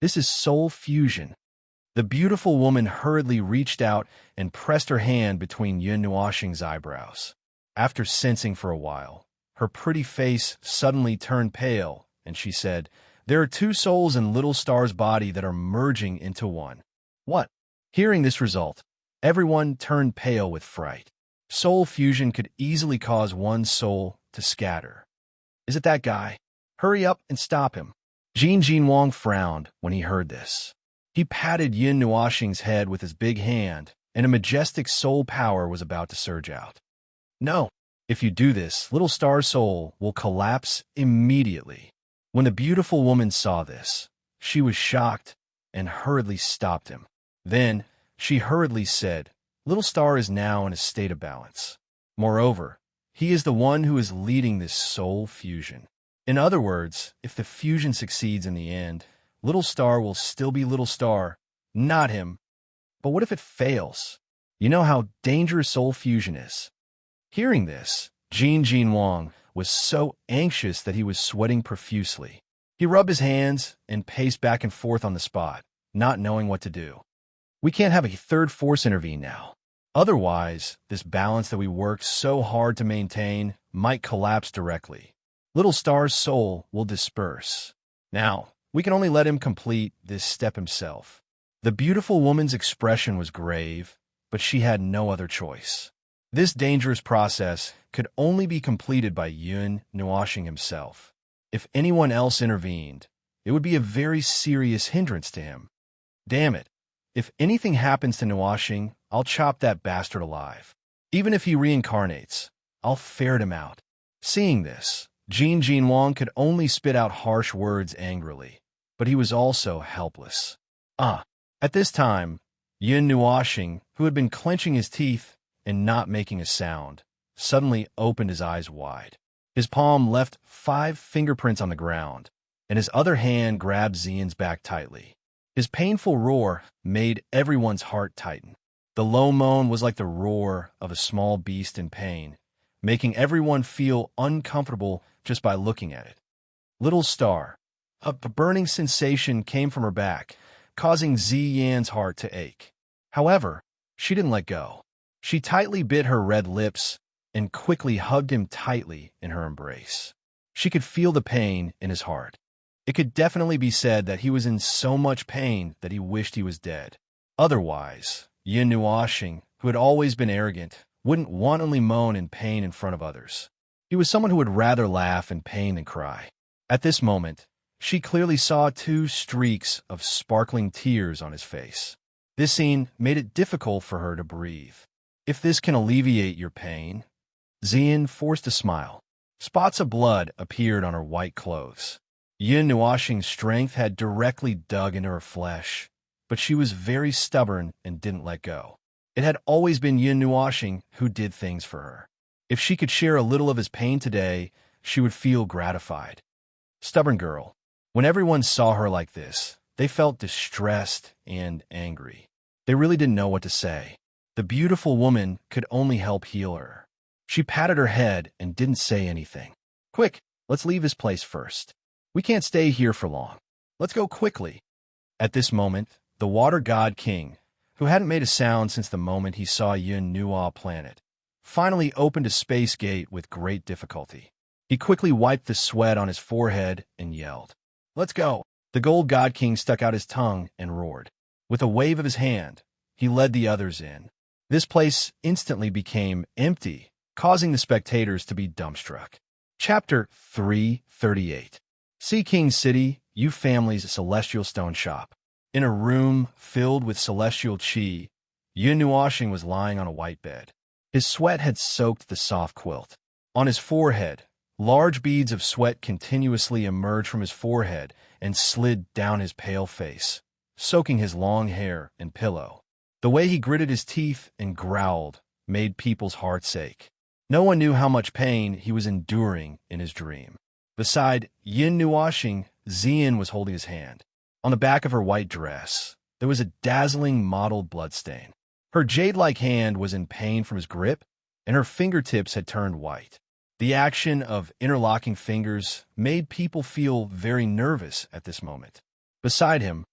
This is soul fusion. The beautiful woman hurriedly reached out and pressed her hand between Yun Nuoxing's eyebrows. After sensing for a while, her pretty face suddenly turned pale, and she said, "There are two souls in Little Star's body that are merging into one." What? Hearing this result, everyone turned pale with fright. Soul fusion could easily cause one soul to scatter. Is it that guy? Hurry up and stop him. Jin Wang frowned when he heard this. He patted Yun Nuoxing's head with his big hand, and a majestic soul power was about to surge out. "No, if you do this, Little Star's soul will collapse immediately." When the beautiful woman saw this, she was shocked and hurriedly stopped him. Then, she hurriedly said, "Little Star is now in a state of balance. Moreover, he is the one who is leading this soul fusion. In other words, if the fusion succeeds in the end, Little Star will still be Little Star, not him. But what if it fails? You know how dangerous soul fusion is." Hearing this, Jin Wang was so anxious that he was sweating profusely. He rubbed his hands and paced back and forth on the spot, not knowing what to do. "We can't have a third force intervene now. Otherwise, this balance that we worked so hard to maintain might collapse directly. Little Star's soul will disperse. Now, we can only let him complete this step himself." The beautiful woman's expression was grave, but she had no other choice. This dangerous process could only be completed by Yun Nuoxing himself. If anyone else intervened, it would be a very serious hindrance to him. Damn it. If anything happens to Nuoxing, I'll chop that bastard alive. Even if he reincarnates, I'll ferret him out. Seeing this, Jin Wang could only spit out harsh words angrily, but he was also helpless. At this time, Yun Nuoxing, who had been clenching his teeth and not making a sound, suddenly opened his eyes wide. His palm left 5 fingerprints on the ground, and his other hand grabbed Zian's back tightly. His painful roar made everyone's heart tighten. The low moan was like the roar of a small beast in pain, making everyone feel uncomfortable just by looking at it. Little Star. A burning sensation came from her back, causing Ziyan's heart to ache. However, she didn't let go. She tightly bit her red lips and quickly hugged him tightly in her embrace. She could feel the pain in his heart. It could definitely be said that he was in so much pain that he wished he was dead. Otherwise, Yun Nuoxing, who had always been arrogant, wouldn't wantonly moan in pain in front of others. He was someone who would rather laugh in pain than cry. At this moment, she clearly saw two streaks of sparkling tears on his face. This scene made it difficult for her to breathe. "If this can alleviate your pain," Xian forced a smile. Spots of blood appeared on her white clothes. Yin Nuoxing's strength had directly dug into her flesh, but she was very stubborn and didn't let go. It had always been Yin Nuoxing who did things for her. If she could share a little of his pain today, she would feel gratified. Stubborn girl. When everyone saw her like this, they felt distressed and angry. They really didn't know what to say. The beautiful woman could only help heal her. She patted her head and didn't say anything. "Quick, let's leave this place first. We can't stay here for long. Let's go quickly." At this moment, the Water God King, who hadn't made a sound since the moment he saw Yun Nuo planet, finally opened a space gate with great difficulty. He quickly wiped the sweat on his forehead and yelled, "Let's go!" The Gold God King stuck out his tongue and roared. With a wave of his hand, he led the others in. This place instantly became empty, causing the spectators to be dumbstruck. Chapter 338. Sea King City, Yu Family's Celestial Stone Shop. In a room filled with celestial qi, Yun Nuoxing was lying on a white bed. His sweat had soaked the soft quilt. On his forehead, large beads of sweat continuously emerged from his forehead and slid down his pale face, soaking his long hair and pillow. The way he gritted his teeth and growled made people's hearts ache. No one knew how much pain he was enduring in his dream. Beside Yin Nuoxing, Xian was holding his hand. On the back of her white dress, there was a dazzling mottled bloodstain. Her jade-like hand was in pain from his grip, and her fingertips had turned white. The action of interlocking fingers made people feel very nervous at this moment. Beside him,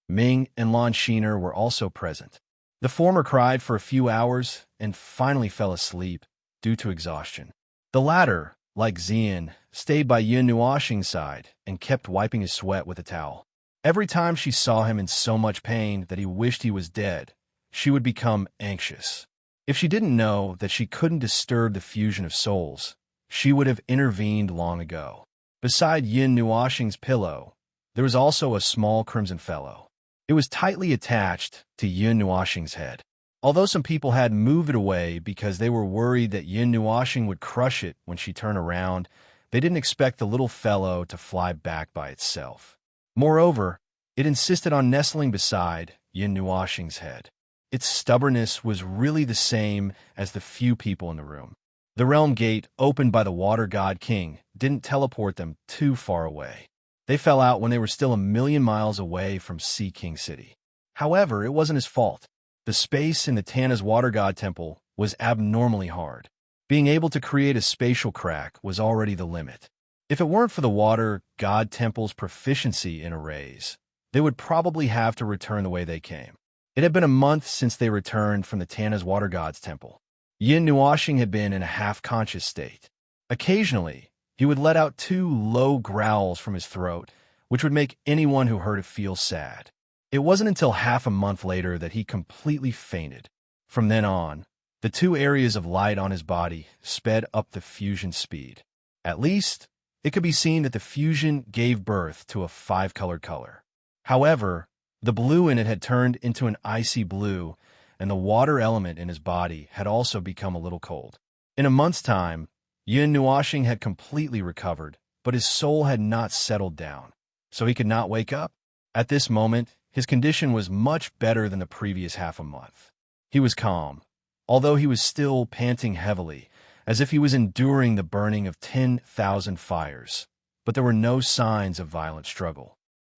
Ming and Lan Shiner were also present. The former cried for a few hours and finally fell asleep due to exhaustion. The latter, like Xian, stayed by Yin Nuoxing's side and kept wiping his sweat with a towel. Every time she saw him in so much pain that he wished he was dead, she would become anxious. If she didn't know that she couldn't disturb the fusion of souls, she would have intervened long ago. Beside Yin Nuoxing's pillow, there was also a small crimson fellow. It was tightly attached to Yin Nuoxing's head. Although some people had moved it away because they were worried that Yin Nuoxing would crush it when she turned around, they didn't expect the little fellow to fly back by itself. Moreover, it insisted on nestling beside Yin Nuoxing's head. Its stubbornness was really the same as the few people in the room. The realm gate opened by the Water God King didn't teleport them too far away. They fell out when they were still 1,000,000 miles away from Sea King City. However, it wasn't his fault. The space in the Tana's Water God Temple was abnormally hard. Being able to create a spatial crack was already the limit. If it weren't for the Water God Temple's proficiency in arrays, they would probably have to return the way they came. It had been a month since they returned from the Tana's Water God's Temple. Yin Nuoxing had been in a half-conscious state. Occasionally, he would let out 2 low growls from his throat, which would make anyone who heard it feel sad. It wasn't until half a month later that he completely fainted. From then on, the 2 areas of light on his body sped up the fusion speed. At least, it could be seen that the fusion gave birth to a 5-colored color. However, the blue in it had turned into an icy blue, and the water element in his body had also become a little cold. In a month's time, Yin Nuoxing had completely recovered, but his soul had not settled down, so he could not wake up. At this moment, his condition was much better than the previous half a month. He was calm, although he was still panting heavily, as if he was enduring the burning of 10,000 fires, but there were no signs of violent struggle.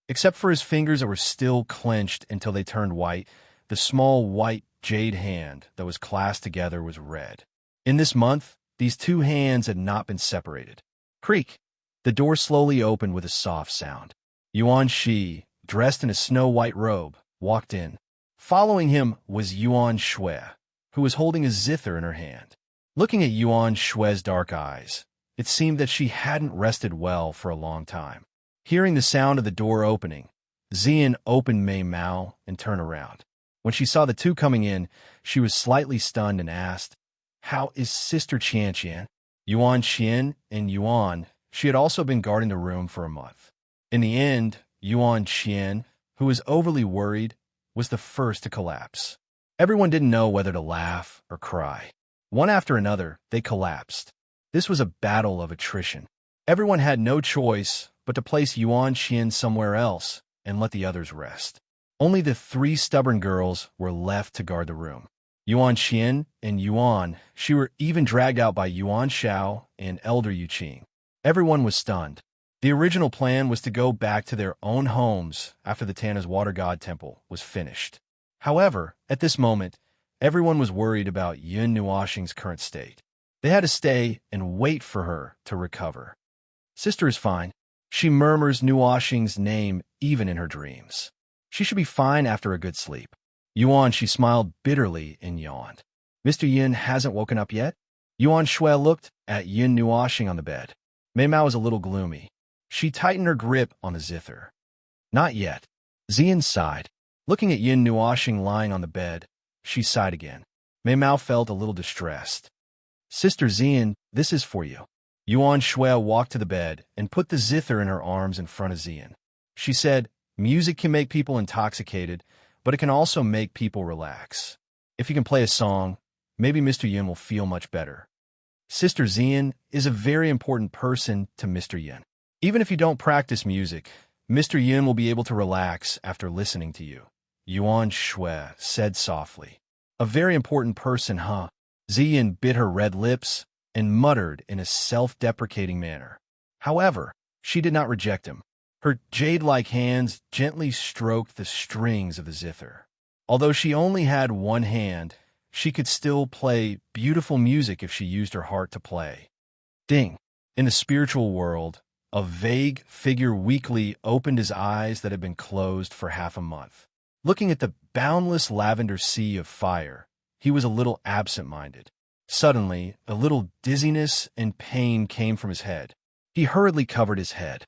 Except for his fingers that were still clenched until they turned white, the small white jade hand that was clasped together was red. In this month, these 2 hands had not been separated. Creak! The door slowly opened with a soft sound. Yuan Shi, dressed in a snow-white robe, walked in. Following him was Yuan Shui, who was holding a zither in her hand. Looking at Yuan Shui's dark eyes, it seemed that she hadn't rested well for a long time. Hearing the sound of the door opening, Xian opened Mei Mao and turned around. When she saw the 2 coming in, she was slightly stunned and asked, How is Sister Qian? Yuan Qian and Yuan, she had also been guarding the room for a month. In the end, Yuan Qian, who was overly worried, was the first to collapse. Everyone didn't know whether to laugh or cry. One after another, they collapsed. This was a battle of attrition. Everyone had no choice but to place Yuan Qian somewhere else and let the others rest. Only the three stubborn girls were left to guard the room. Yuan Qian and Yuan, she were even dragged out by Yuan Shao and Elder Yu Qing. Everyone was stunned. The original plan was to go back to their own homes after the Tana's water god temple was finished. However, at this moment, everyone was worried about Yun Nuoxing's current state. They had to stay and wait for her to recover. Sister is fine. She murmurs Nuoxing's name even in her dreams. She should be fine after a good sleep. Yuan, she smiled bitterly and yawned. Mr. Yin hasn't woken up yet? Yuan Shui looked at Yin Nuoxing on the bed. Mei Mao was a little gloomy. She tightened her grip on the zither. Not yet. Xian sighed. Looking at Yin Nuoxing lying on the bed, she sighed again. Mei Mao felt a little distressed. Sister Xian, this is for you. Yuan Shui walked to the bed and put the zither in her arms in front of Xian. She said, music can make people intoxicated, but it can also make people relax. If you can play a song, maybe Mr. Yin will feel much better. Sister Xian is a very important person to Mr. Yin. Even if you don't practice music, Mr. Yin will be able to relax after listening to you. Yuan Shui said softly. A very important person, huh? Xian bit her red lips and muttered in a self-deprecating manner. However, she did not reject him. Her jade-like hands gently stroked the strings of the zither. Although she only had one hand, she could still play beautiful music if she used her heart to play. Ding! In the spiritual world, a vague figure weakly opened his eyes that had been closed for half a month. Looking at the boundless lavender sea of fire, he was a little absent-minded. Suddenly, a little dizziness and pain came from his head. He hurriedly covered his head.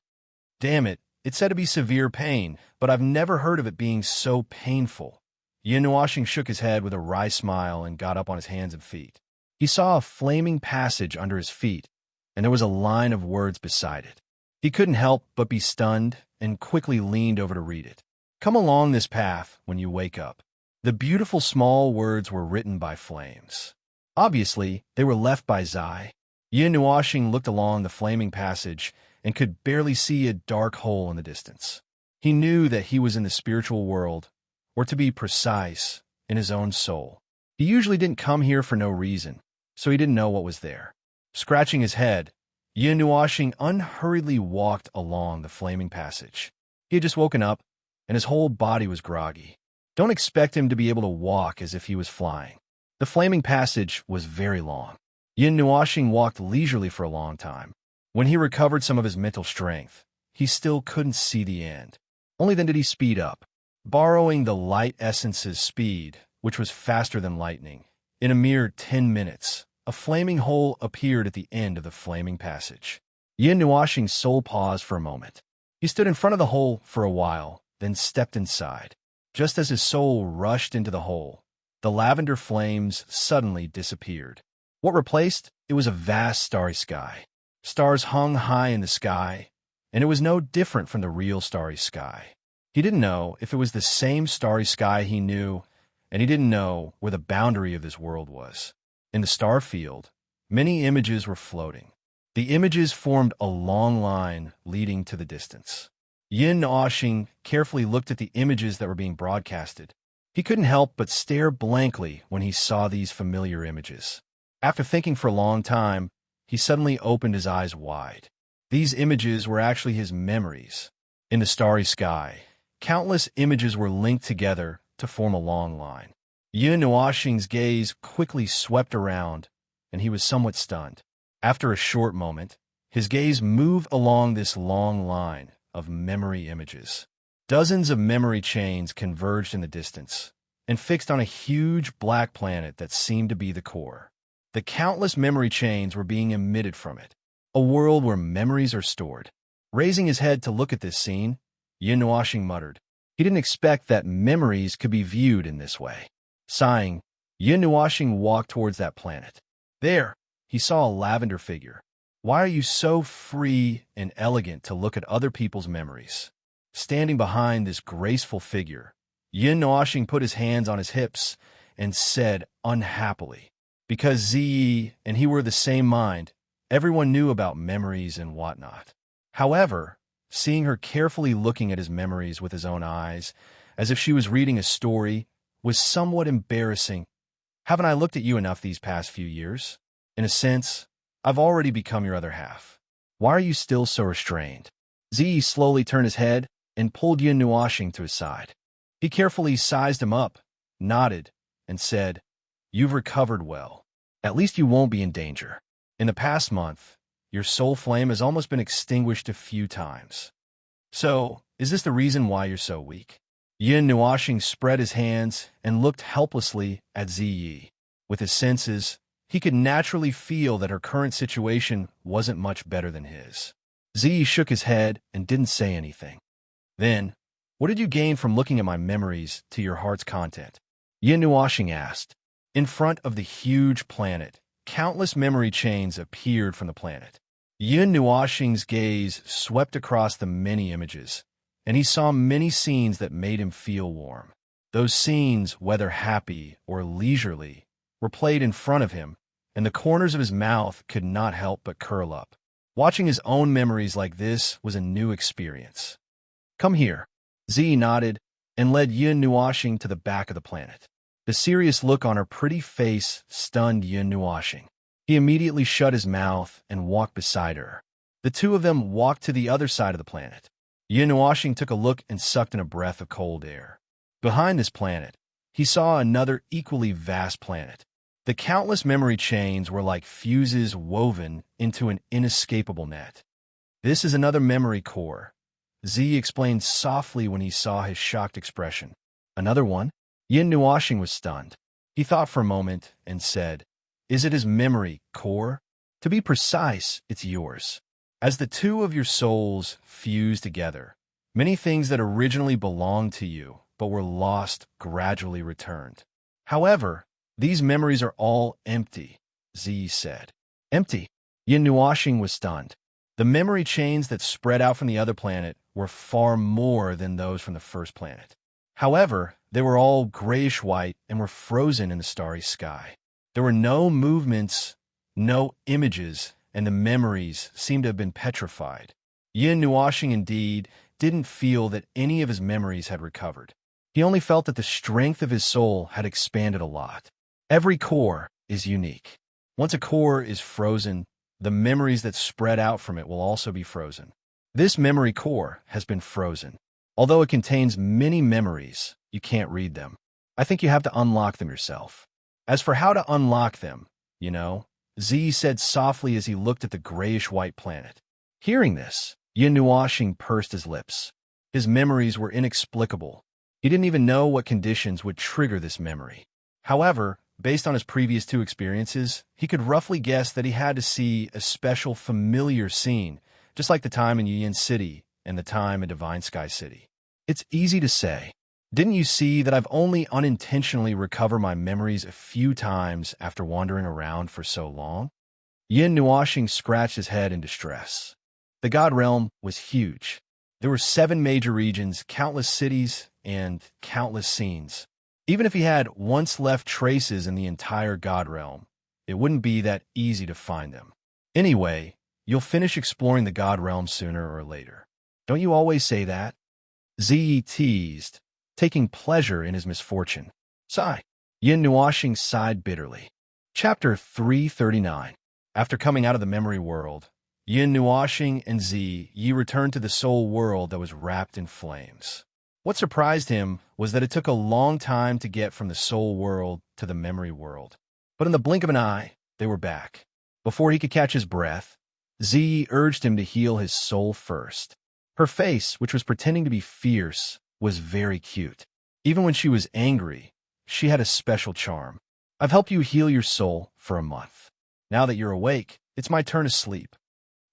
Damn it, it's said to be severe pain, but I've never heard of it being so painful. Yin Nuoxing shook his head with a wry smile and got up on his hands and feet. He saw a flaming passage under his feet, and there was a line of words beside it. He couldn't help but be stunned and quickly leaned over to read it. Come along this path when you wake up. The beautiful small words were written by flames. Obviously, they were left by Zai. Yin Nuoxing looked along the flaming passage and could barely see a dark hole in the distance. He knew that he was in the spiritual world, or to be precise, in his own soul. He usually didn't come here for no reason, so he didn't know what was there. Scratching his head, Yin Nuoxing unhurriedly walked along the flaming passage. He had just woken up, and his whole body was groggy. Don't expect him to be able to walk as if he was flying. The flaming passage was very long. Yin Nuoxing walked leisurely for a long time. When he recovered some of his mental strength, he still couldn't see the end. Only then did he speed up. Borrowing the light essence's speed, which was faster than lightning, in a mere 10 minutes, a flaming hole appeared at the end of the flaming passage. Yin Nuoxing's soul paused for a moment. He stood in front of the hole for a while, then stepped inside. Just as his soul rushed into the hole, the lavender flames suddenly disappeared. What replaced? It was a vast starry sky. Stars hung high in the sky, and it was no different from the real starry sky. He didn't know if it was the same starry sky he knew, and he didn't know where the boundary of this world was. In the star field, many images were floating. The images formed a long line leading to the distance. Yin Nuoxing carefully looked at the images that were being broadcasted. He couldn't help but stare blankly when he saw these familiar images. After thinking for a long time, he suddenly opened his eyes wide. These images were actually his memories. In the starry sky, countless images were linked together to form a long line. Yin Nuoxing's gaze quickly swept around, and he was somewhat stunned. After a short moment, his gaze moved along this long line of memory images. Dozens of memory chains converged in the distance and fixed on a huge black planet that seemed to be the core. The countless memory chains were being emitted from it, a world where memories are stored. Raising his head to look at this scene, Yin Nuoxing muttered. He didn't expect that memories could be viewed in this way. Sighing, Yin Nuoxing walked towards that planet. There, he saw a lavender figure. Why are you so free and elegant to look at other people's memories? Standing behind this graceful figure, Yin Nuoxing put his hands on his hips and said unhappily, because Ziyi and he were the same mind, everyone knew about memories and whatnot. However, seeing her carefully looking at his memories with his own eyes, as if she was reading a story, was somewhat embarrassing. Haven't I looked at you enough these past few years? In a sense, I've already become your other half. Why are you still so restrained? Ziyi slowly turned his head and pulled Yin Nuoxing to his side. He carefully sized him up, nodded, and said, "You've recovered well. At least you won't be in danger. In the past month, your soul flame has almost been extinguished a few times. So, is this the reason why you're so weak?" Yin Nuoxing spread his hands and looked helplessly at Ziyi. With his senses, he could naturally feel that her current situation wasn't much better than his. Ziyi shook his head and didn't say anything. Then, what did you gain from looking at my memories to your heart's content? Yin Nuoxing asked. In front of the huge planet, countless memory chains appeared from the planet. Yin Nuoxing's gaze swept across the many images, and he saw many scenes that made him feel warm. Those scenes, whether happy or leisurely, were played in front of him, and the corners of his mouth could not help but curl up. Watching his own memories like this was a new experience. Come here. Ziyi nodded and led Yin Nuoxing to the back of the planet. The serious look on her pretty face stunned Yin Nuoxing. He immediately shut his mouth and walked beside her. The two of them walked to the other side of the planet. Yin Nuoxing took a look and sucked in a breath of cold air. Behind this planet, he saw another equally vast planet. The countless memory chains were like fuses woven into an inescapable net. This is another memory core, Ziyi explained softly when he saw his shocked expression. Another one? Yin Nuoxing was stunned. He thought for a moment and said, "Is it his memory core? To be precise, it's yours. As the two of your souls fuse together, many things that originally belonged to you but were lost gradually returned. However, these memories are all empty," Ziyi said. Empty? Yin Nuoxing was stunned. The memory chains that spread out from the other planet were far more than those from the first planet. However, they were all grayish-white and were frozen in the starry sky. There were no movements, no images, and the memories seemed to have been petrified. Yin Nuoxing, indeed, didn't feel that any of his memories had recovered. He only felt that the strength of his soul had expanded a lot. Every core is unique. Once a core is frozen, the memories that spread out from it will also be frozen. This memory core has been frozen. Although it contains many memories, you can't read them. I think you have to unlock them yourself. As for how to unlock them, Ziyi said softly as he looked at the grayish-white planet. Hearing this, Yin Nuoxing pursed his lips. His memories were inexplicable. He didn't even know what conditions would trigger this memory. However, based on his previous two experiences, he could roughly guess that he had to see a special familiar scene, just like the time in Yin City and the time in Divine Sky City. It's easy to say. Didn't you see that I've only unintentionally recovered my memories a few times after wandering around for so long? Yin Nuoxing scratched his head in distress. The God Realm was huge. There were 7 major regions, countless cities, and countless scenes. Even if he had once left traces in the entire God Realm, it wouldn't be that easy to find them. Anyway, you'll finish exploring the God Realm sooner or later. Don't you always say that? Ziyi teased, taking pleasure in his misfortune. Sigh. Yin Nuoxing sighed bitterly. Chapter 339. After coming out of the memory world, Yin Nuoxing and Ziyi returned to the soul world that was wrapped in flames. What surprised him was that it took a long time to get from the soul world to the memory world. But in the blink of an eye, they were back. Before he could catch his breath, Ziyi urged him to heal his soul first. Her face, which was pretending to be fierce, was very cute. Even when she was angry, she had a special charm. I've helped you heal your soul for a month. Now that you're awake, it's my turn to sleep,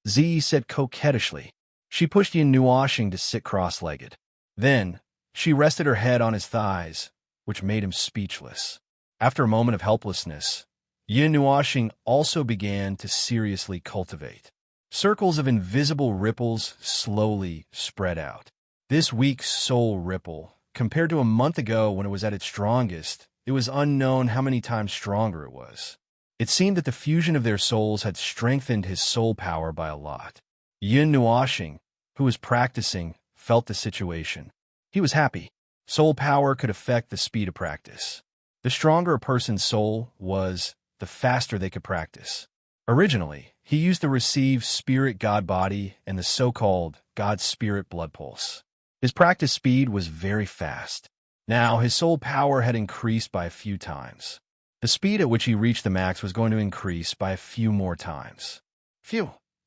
Ziyi said coquettishly. She pushed Yin Nuoxing to sit cross-legged. Then, she rested her head on his thighs, which made him speechless. After a moment of helplessness, Yin Nuashing also began to seriously cultivate. Circles of invisible ripples slowly spread out. This week's soul ripple, compared to a month ago when it was at its strongest, it was unknown how many times stronger it was. It seemed that the fusion of their souls had strengthened his soul power by a lot. Yin Nuashing, who was practicing, felt the situation. He was happy. Soul power could affect the speed of practice. The stronger a person's soul was, the faster they could practice. Originally, he used the received spirit god body and the so-called god spirit blood pulse. His practice speed was very fast. Now, his soul power had increased by a few times. The speed at which he reached the max was going to increase by a few more times.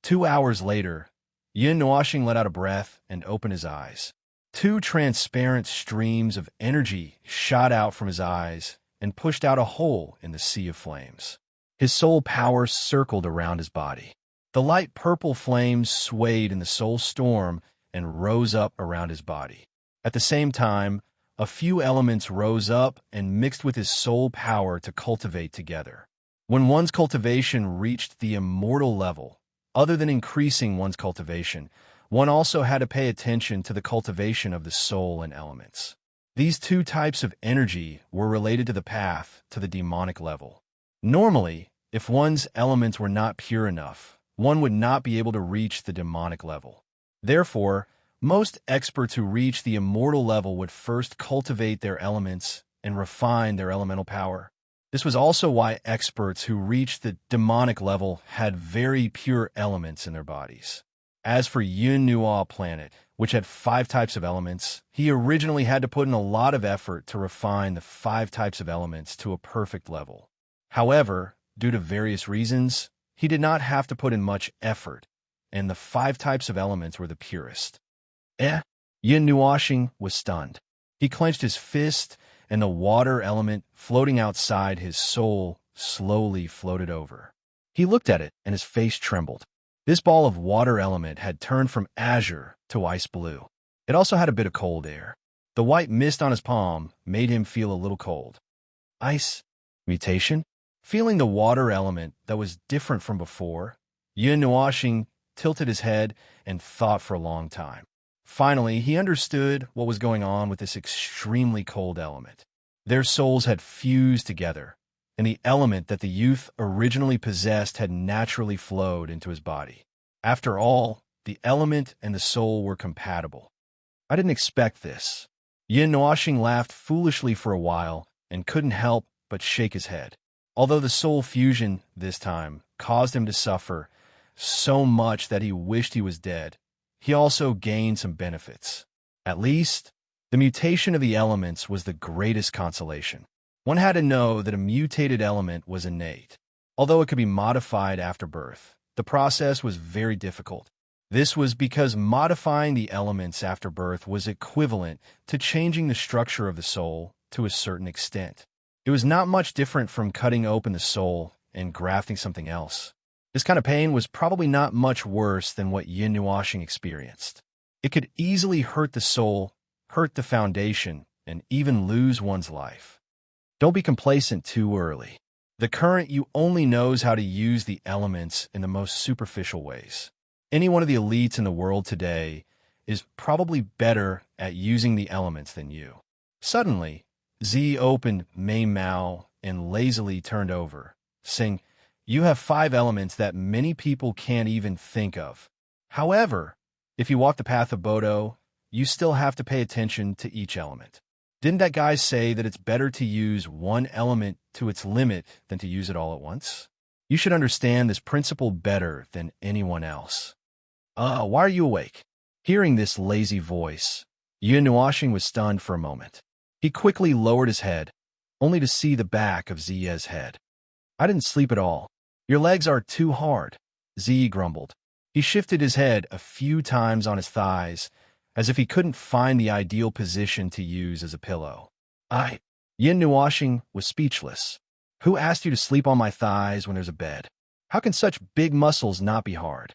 2 hours later, Yin Nuashing let out a breath and opened his eyes. Two transparent streams of energy shot out from his eyes and pushed out a hole in the sea of flames. His soul power circled around his body. The light purple flames swayed in the soul storm and rose up around his body. At the same time, a few elements rose up and mixed with his soul power to cultivate together. When one's cultivation reached the immortal level, other than increasing one's cultivation, one also had to pay attention to the cultivation of the soul and elements. These two types of energy were related to the path to the demonic level. Normally, if one's elements were not pure enough, one would not be able to reach the demonic level. Therefore, most experts who reach the immortal level would first cultivate their elements and refine their elemental power. This was also why experts who reached the demonic level had very pure elements in their bodies. As for Yin Nuo planet, which had 5 types of elements, he originally had to put in a lot of effort to refine the 5 types of elements to a perfect level. However, due to various reasons, he did not have to put in much effort, and the 5 types of elements were the purest. Yin Nuashing was stunned. He clenched his fist, and the water element floating outside his soul slowly floated over. He looked at it, and his face trembled. This ball of water element had turned from azure to ice blue. It also had a bit of cold air. The white mist on his palm made him feel a little cold. Ice? Mutation? Feeling the water element that was different from before, Yin Nuashing tilted his head and thought for a long time. Finally, he understood what was going on with this extremely cold element. Their souls had fused together, and the element that the youth originally possessed had naturally flowed into his body. After all, the element and the soul were compatible. I didn't expect this. Yin Nuashing laughed foolishly for a while and couldn't help but shake his head. Although the soul fusion, this time, caused him to suffer so much that he wished he was dead, he also gained some benefits. At least, the mutation of the elements was the greatest consolation. One had to know that a mutated element was innate. Although it could be modified after birth, the process was very difficult. This was because modifying the elements after birth was equivalent to changing the structure of the soul to a certain extent. It was not much different from cutting open the soul and grafting something else. This kind of pain was probably not much worse than what Yin Nuashing experienced. It could easily hurt the soul, hurt the foundation, and even lose one's life. Don't be complacent too early. The current you only knows how to use the elements in the most superficial ways. Any one of the elites in the world today is probably better at using the elements than you. Suddenly, Z opened Mei Mao and lazily turned over, saying, "You have 5 elements that many people can't even think of. However, if you walk the path of Bodo, you still have to pay attention to each element. Didn't that guy say that it's better to use one element to its limit than to use it all at once? You should understand this principle better than anyone else." Why are you awake?" Hearing this lazy voice, Yin Nuashing was stunned for a moment. He quickly lowered his head, only to see the back of Ziye's head. "I didn't sleep at all. Your legs are too hard," Ziye grumbled. He shifted his head a few times on his thighs, as if he couldn't find the ideal position to use as a pillow. Yin Nuashing was speechless. "Who asked you to sleep on my thighs when there's a bed? How can such big muscles not be hard?"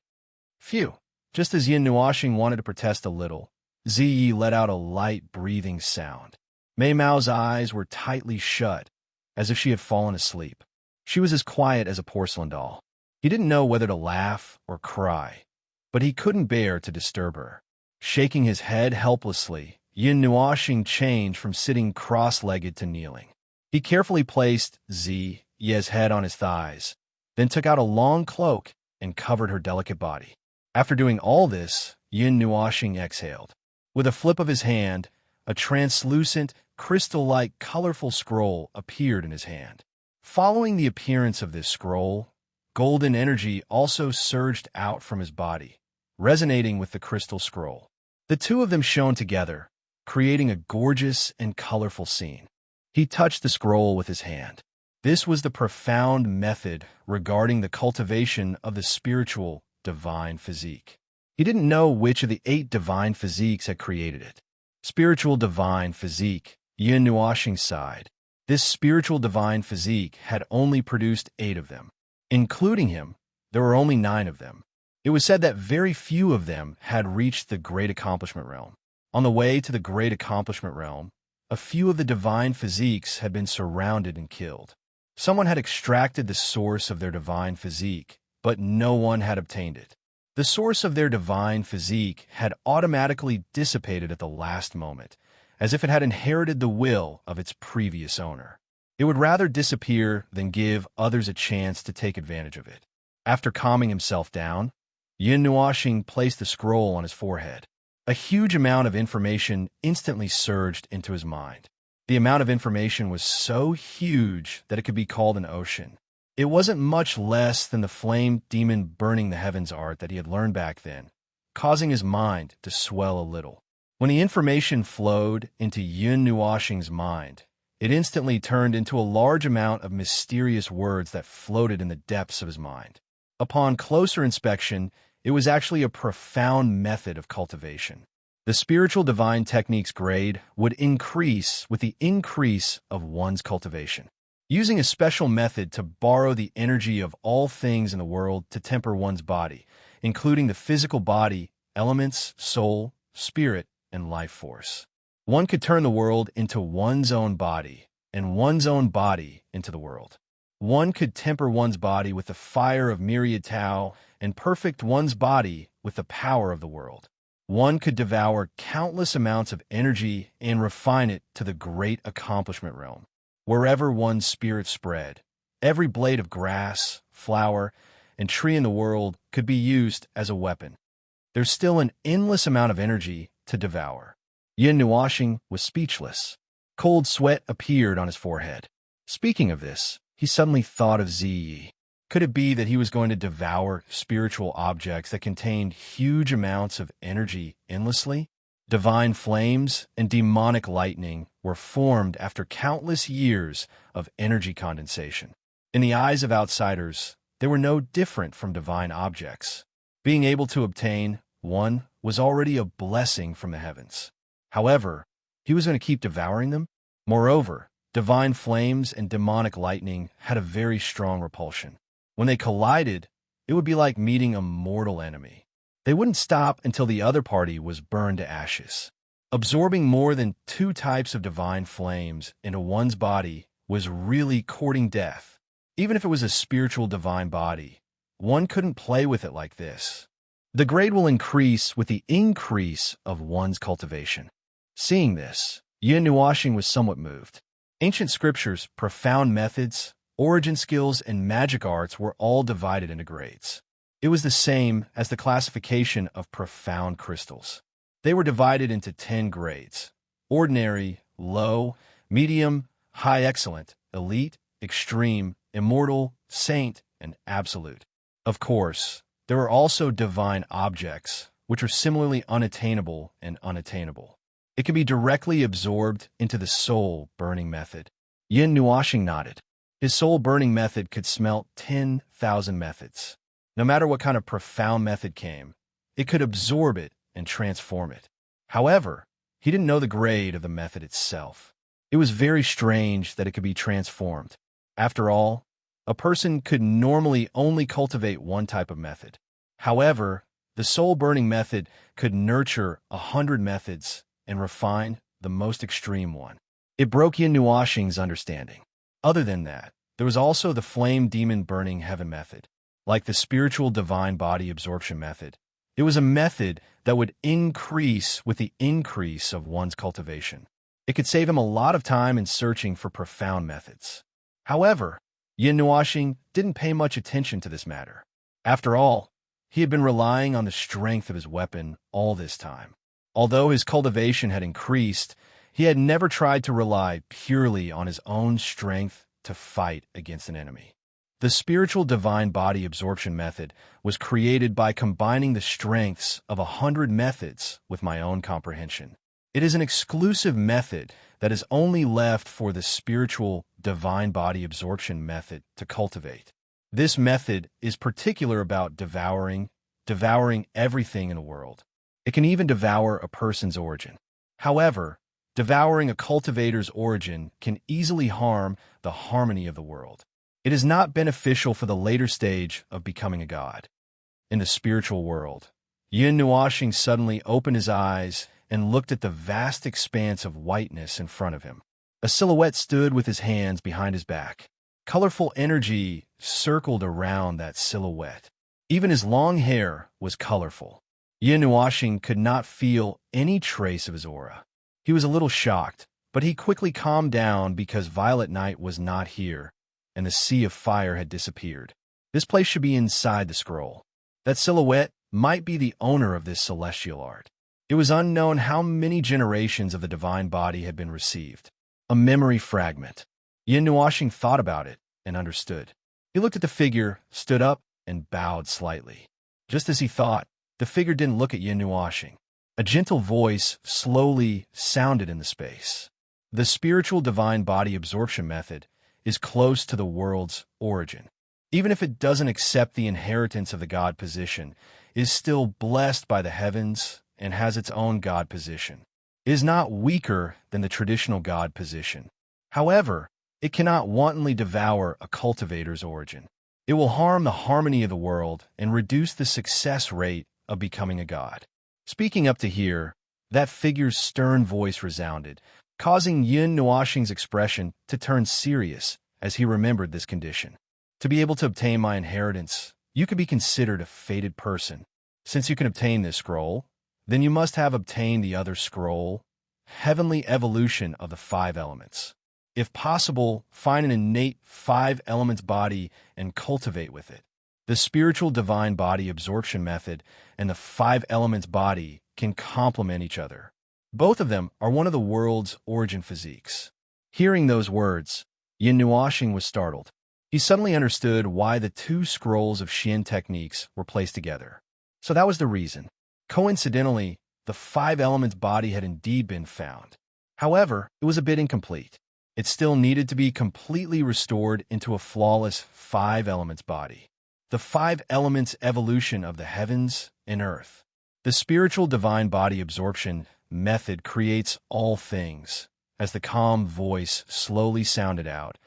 Phew. Just as Yin Nuashing wanted to protest a little, Ziyi let out a light breathing sound. Mei Mao's eyes were tightly shut, as if she had fallen asleep. She was as quiet as a porcelain doll. He didn't know whether to laugh or cry, but he couldn't bear to disturb her. Shaking his head helplessly, Yin Nuoxing changed from sitting cross-legged to kneeling. He carefully placed Ye's head on his thighs, then took out a long cloak and covered her delicate body. After doing all this, Yin Nuoxing exhaled. With a flip of his hand, a translucent, crystal-like, colorful scroll appeared in his hand. Following the appearance of this scroll, golden energy also surged out from his body, resonating with the crystal scroll. The two of them shone together, creating a gorgeous and colorful scene. He touched the scroll with his hand. This was the profound method regarding the cultivation of the spiritual divine physique. He didn't know which of the 8 divine physiques had created it. Spiritual divine physique, Yin Nuoxing sighed. This spiritual divine physique had only produced 8 of them. Including him, there were only 9 of them. It was said that very few of them had reached the Great Accomplishment Realm. On the way to the Great Accomplishment Realm, a few of the divine physiques had been surrounded and killed. Someone had extracted the source of their divine physique, but no one had obtained it. The source of their divine physique had automatically dissipated at the last moment, as if it had inherited the will of its previous owner. It would rather disappear than give others a chance to take advantage of it. After calming himself down, Yin Nuoxing placed the scroll on his forehead. A huge amount of information instantly surged into his mind. The amount of information was so huge that it could be called an ocean. It wasn't much less than the flame demon burning the heavens art that he had learned back then, causing his mind to swell a little. When the information flowed into Yin Nuoxing's mind, it instantly turned into a large amount of mysterious words that floated in the depths of his mind. Upon closer inspection, it was actually a profound method of cultivation. The spiritual divine technique's grade would increase with the increase of one's cultivation. Using a special method to borrow the energy of all things in the world to temper one's body, including the physical body, elements, soul, spirit, and life force. One could turn the world into one's own body, and one's own body into the world. One could temper one's body with the fire of myriad Tao and perfect one's body with the power of the world. One could devour countless amounts of energy and refine it to the great accomplishment realm. Wherever one's spirit spread, every blade of grass, flower, and tree in the world could be used as a weapon. There's still an endless amount of energy to devour. Yin Nuoxing was speechless. Cold sweat appeared on his forehead. Speaking of this, he suddenly thought of Ziyi. Could it be that he was going to devour spiritual objects that contained huge amounts of energy endlessly? Divine flames and demonic lightning were formed after countless years of energy condensation. In the eyes of outsiders, they were no different from divine objects. Being able to obtain one was already a blessing from the heavens. However, he was going to keep devouring them? Moreover, divine flames and demonic lightning had a very strong repulsion. When they collided, it would be like meeting a mortal enemy. They wouldn't stop until the other party was burned to ashes. Absorbing more than 2 types of divine flames into one's body was really courting death. Even if it was a spiritual divine body, one couldn't play with it like this. The grade will increase with the increase of one's cultivation. Seeing this, Yin Nuoxing was somewhat moved. Ancient scriptures, profound methods, origin skills, and magic arts were all divided into grades. It was the same as the classification of profound crystals. They were divided into 10 grades: ordinary, low, medium, high excellent, elite, extreme, immortal, saint, and absolute. Of course, there are also divine objects, which are similarly unattainable and unattainable. It can be directly absorbed into the soul burning method. Yin Nuoxing nodded. His soul-burning method could smelt 10,000 methods. No matter what kind of profound method came, it could absorb it and transform it. However, he didn't know the grade of the method itself. It was very strange that it could be transformed. After all, a person could normally only cultivate one type of method. However, the soul-burning method could nurture 100 methods and refine the most extreme one. It broke Yin Nuoxing's understanding. Other than that, There was also the flame demon burning heaven method. Like the spiritual divine body absorption method, it was a method that would increase with the increase of one's cultivation. It could save him a lot of time in searching for profound methods. However, Yin Nuoxing didn't pay much attention to this matter. After all, he had been relying on the strength of his weapon all this time. Although his cultivation had increased, he had never tried to rely purely on his own strength to fight against an enemy. The spiritual divine body absorption method was created by combining the strengths of 100 methods with my own comprehension. It is an exclusive method that is only left for the spiritual divine body absorption method to cultivate. This method is particular about devouring everything in the world. It can even devour a person's origin. However, devouring a cultivator's origin can easily harm the harmony of the world. It is not beneficial for the later stage of becoming a god. In the spiritual world, Yin Nuoxing suddenly opened his eyes and looked at the vast expanse of whiteness in front of him. A silhouette stood with his hands behind his back. Colorful energy circled around that silhouette. Even his long hair was colorful. Yin Nuoxing could not feel any trace of his aura. He was a little shocked, but he quickly calmed down because Violet Night was not here, and the sea of fire had disappeared. This place should be inside the scroll. That silhouette might be the owner of this celestial art. It was unknown how many generations of the divine body had been received. A memory fragment. Yin Nuoxing thought about it and understood. He looked at the figure, stood up, and bowed slightly. Just as he thought, the figure didn't look at Yin Nuoxing. A gentle voice slowly sounded in the space. The spiritual divine body absorption method is close to the world's origin. Even if it doesn't accept the inheritance of the god position, it is still blessed by the heavens and has its own god position. It is not weaker than the traditional god position. However, it cannot wantonly devour a cultivator's origin. It will harm the harmony of the world and reduce the success rate of becoming a god. Speaking up to here, that figure's stern voice resounded, causing Yin Nuoxing's expression to turn serious as he remembered this condition. To be able to obtain my inheritance, you could be considered a fated person. Since you can obtain this scroll, then you must have obtained the other scroll, Heavenly Evolution of the Five Elements. If possible, find an innate 5 elements body and cultivate with it. The spiritual divine body absorption method and the 5 elements body can complement each other. Both of them are one of the world's origin physiques. Hearing those words, Yin Nuoxing was startled. He suddenly understood why the 2 scrolls of Xian techniques were placed together. So that was the reason. Coincidentally, the 5 elements body had indeed been found. However, it was a bit incomplete. It still needed to be completely restored into a flawless 5 elements body. The 5 elements evolution of the heavens and earth. The spiritual divine body absorption method creates all things. As the calm voice slowly sounded out,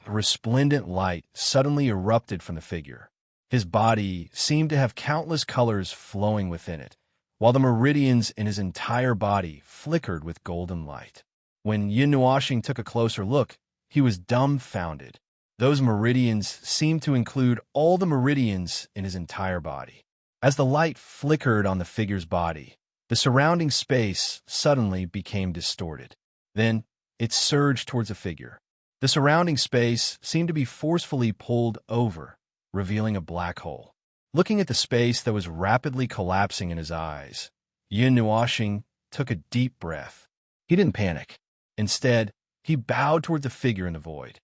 a resplendent light suddenly erupted from the figure. His body seemed to have countless colors flowing within it, while the meridians in his entire body flickered with golden light. When Yin Nuoxing took a closer look, he was dumbfounded. Those meridians seemed to include all the meridians in his entire body. As the light flickered on the figure's body, the surrounding space suddenly became distorted. Then, it surged towards the figure. The surrounding space seemed to be forcefully pulled over, revealing a black hole. Looking at the space that was rapidly collapsing in his eyes, Yin Nuoxing took a deep breath. He didn't panic. Instead, he bowed toward the figure in the void.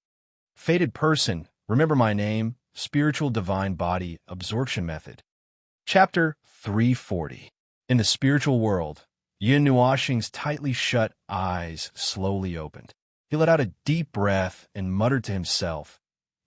Fated person, remember my name, Spiritual Divine Body Absorption Method. Chapter 340. In the spiritual world, Yin Nuoxing's tightly shut eyes slowly opened. He let out a deep breath and muttered to himself,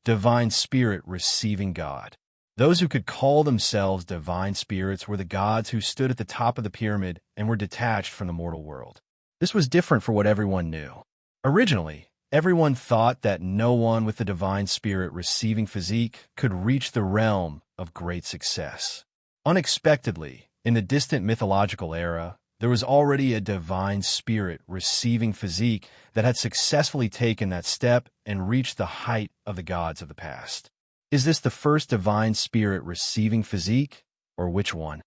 Divine Spirit receiving God. Those who could call themselves divine spirits were the gods who stood at the top of the pyramid and were detached from the mortal world. This was different for what everyone knew. Originally, everyone thought that no one with the divine spirit receiving physique could reach the realm of great success. Unexpectedly, in the distant mythological era, There was already a divine spirit receiving physique that had successfully taken that step and reached the height of the gods of the past. Is this the first divine spirit receiving physique, or which one?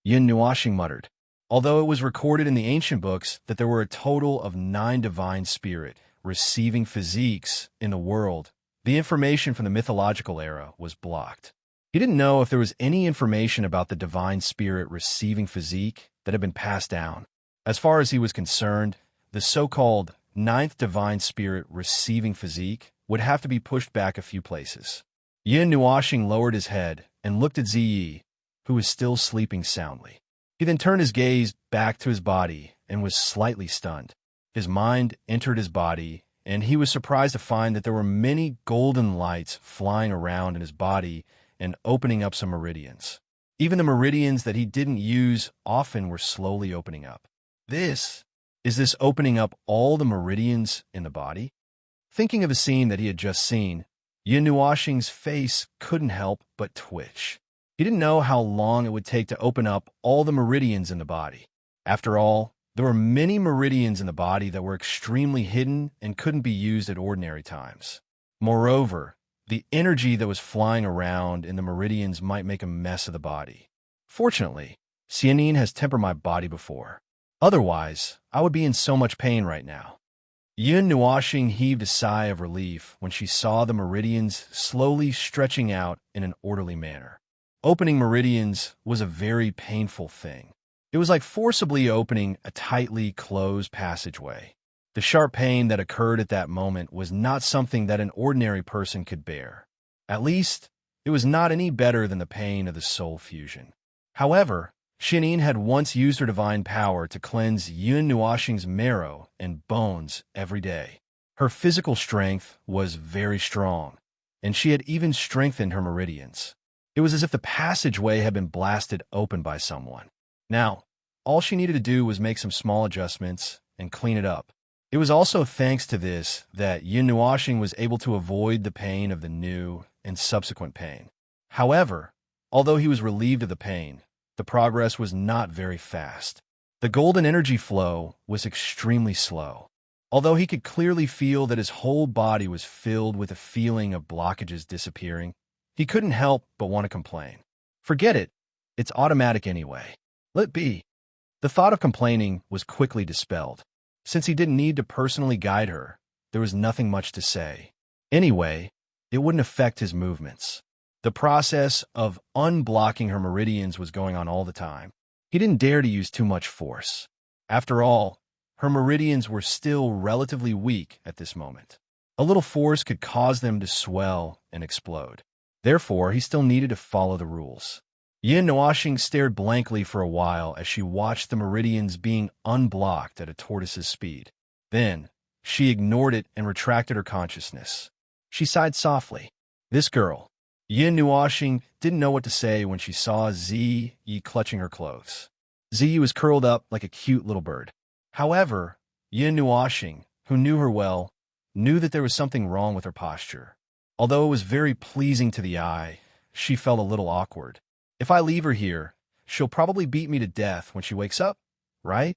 Yin Nuashing muttered. Although it was recorded in the ancient books that there were a total of 9 divine spirit receiving physiques in the world, the information from the mythological era was blocked. He didn't know if there was any information about the divine spirit receiving physique that had been passed down. As far as he was concerned, the so-called 9th divine spirit receiving physique would have to be pushed back a few places. Yin Nuashing lowered his head and looked at Ziyi, who was still sleeping soundly. He then turned his gaze back to his body and was slightly stunned. His mind entered his body, and he was surprised to find that there were many golden lights flying around in his body and opening up some meridians. Even the meridians that he didn't use often were slowly opening up. Is this opening up all the meridians in the body? Thinking of a scene that he had just seen, Yin Nuashing's face couldn't help but twitch. He didn't know how long it would take to open up all the meridians in the body. After all, there were many meridians in the body that were extremely hidden and couldn't be used at ordinary times. Moreover, the energy that was flying around in the meridians might make a mess of the body. Fortunately, Xianin has tempered my body before. Otherwise, I would be in so much pain right now. Yin Nuashing heaved a sigh of relief when she saw the meridians slowly stretching out in an orderly manner. Opening meridians was a very painful thing. It was like forcibly opening a tightly closed passageway. The sharp pain that occurred at that moment was not something that an ordinary person could bear. At least, it was not any better than the pain of the soul fusion. However, Xianin had once used her divine power to cleanse Yin Nuashing's marrow and bones every day. Her physical strength was very strong, and she had even strengthened her meridians. It was as if the passageway had been blasted open by someone. Now, all she needed to do was make some small adjustments and clean it up. It was also thanks to this that Yin Nuashing was able to avoid the pain of the new and subsequent pain. However, although he was relieved of the pain, the progress was not very fast. The golden energy flow was extremely slow. Although he could clearly feel that his whole body was filled with a feeling of blockages disappearing, he couldn't help but want to complain. Forget it. It's automatic anyway. Let be. The thought of complaining was quickly dispelled. Since he didn't need to personally guide her, there was nothing much to say. Anyway, it wouldn't affect his movements. The process of unblocking her meridians was going on all the time. He didn't dare to use too much force. After all, her meridians were still relatively weak at this moment. A little force could cause them to swell and explode. Therefore, he still needed to follow the rules. Yin Nuashing stared blankly for a while as she watched the meridians being unblocked at a tortoise's speed. Then, she ignored it and retracted her consciousness. She sighed softly. This girl. Yin Nuashing didn't know what to say when she saw Ziyi clutching her clothes. Ziyi was curled up like a cute little bird. However, Yin Nuashing, who knew her well, knew that there was something wrong with her posture. Although it was very pleasing to the eye, she felt a little awkward. If I leave her here, she'll probably beat me to death when she wakes up, right?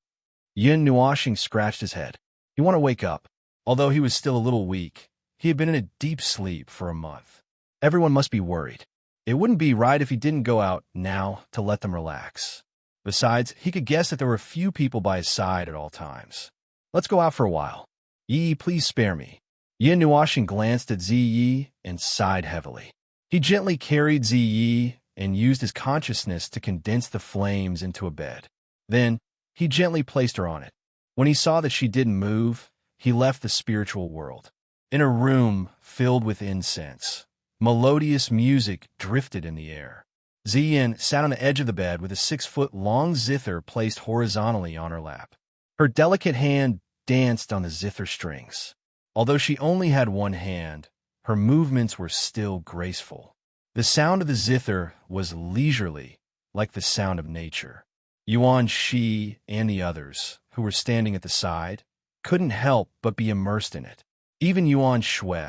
Yin Nuashing scratched his head. He wanted to wake up. Although he was still a little weak, he had been in a deep sleep for a month. Everyone must be worried. It wouldn't be right if he didn't go out now to let them relax. Besides, he could guess that there were a few people by his side at all times. Let's go out for a while. Yi, please spare me. Yin Nuashing glanced at Ziyi and sighed heavily. He gently carried Ziyi and used his consciousness to condense the flames into a bed. Then, he gently placed her on it. When he saw that she didn't move, he left the spiritual world. In a room filled with incense, melodious music drifted in the air. Ziyin sat on the edge of the bed with a 6-foot-long zither placed horizontally on her lap. Her delicate hand danced on the zither strings. Although she only had one hand, her movements were still graceful. The sound of the zither was leisurely, like the sound of nature. Yuan Shi and the others, who were standing at the side, couldn't help but be immersed in it. Even Yuan Shui,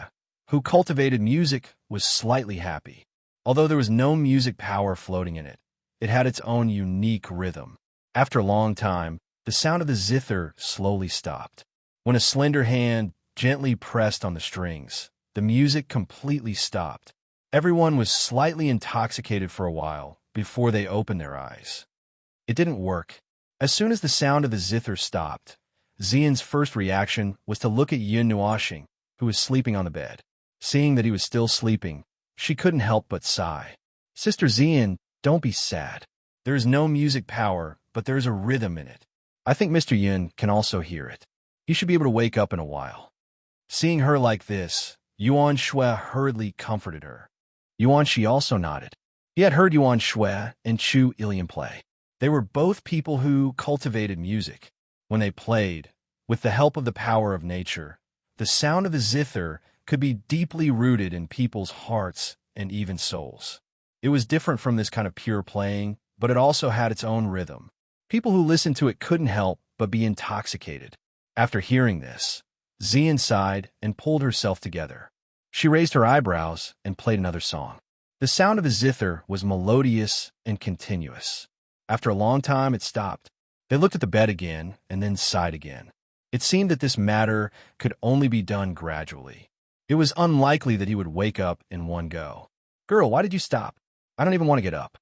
who cultivated music, was slightly happy. Although there was no music power floating in it, it had its own unique rhythm. After a long time, the sound of the zither slowly stopped. When a slender hand gently pressed on the strings, the music completely stopped. Everyone was slightly intoxicated for a while before they opened their eyes. It didn't work. As soon as the sound of the zither stopped, Xian's first reaction was to look at Yun Nuoxing, who was sleeping on the bed. Seeing that he was still sleeping, she couldn't help but sigh. Sister Xian, don't be sad. There is no music power, but there is a rhythm in it. I think Mr. Yun can also hear it. He should be able to wake up in a while. Seeing her like this, Yuan Shui hurriedly comforted her. Yuan Shi also nodded. He had heard Yuan Shui and Chu Ilian play. They were both people who cultivated music. When they played, with the help of the power of nature, the sound of the zither could be deeply rooted in people's hearts and even souls. It was different from this kind of pure playing, but it also had its own rhythm. People who listened to it couldn't help but be intoxicated. After hearing this, Xian sighed and pulled herself together. She raised her eyebrows and played another song. The sound of the zither was melodious and continuous. After a long time, it stopped. They looked at the bed again and then sighed again. It seemed that this matter could only be done gradually. It was unlikely that he would wake up in one go. Girl, why did you stop? I don't even want to get up.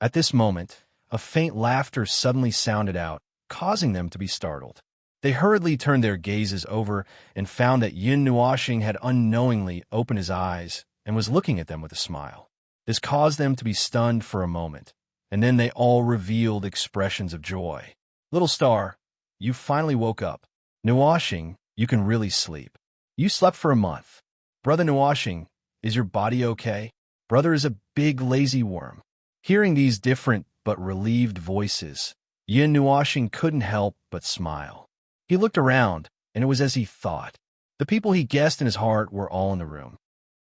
At this moment, a faint laughter suddenly sounded out, causing them to be startled. They hurriedly turned their gazes over and found that Yun Nuoxing had unknowingly opened his eyes and was looking at them with a smile. This caused them to be stunned for a moment, and then they all revealed expressions of joy. Little star, you finally woke up. Nuoxing, you can really sleep. You slept for a month. Brother Nuoxing, is your body okay? Brother is a big lazy worm. Hearing these different but relieved voices, Yun Nuoxing couldn't help but smile. He looked around, and it was as he thought. The people he guessed in his heart were all in the room.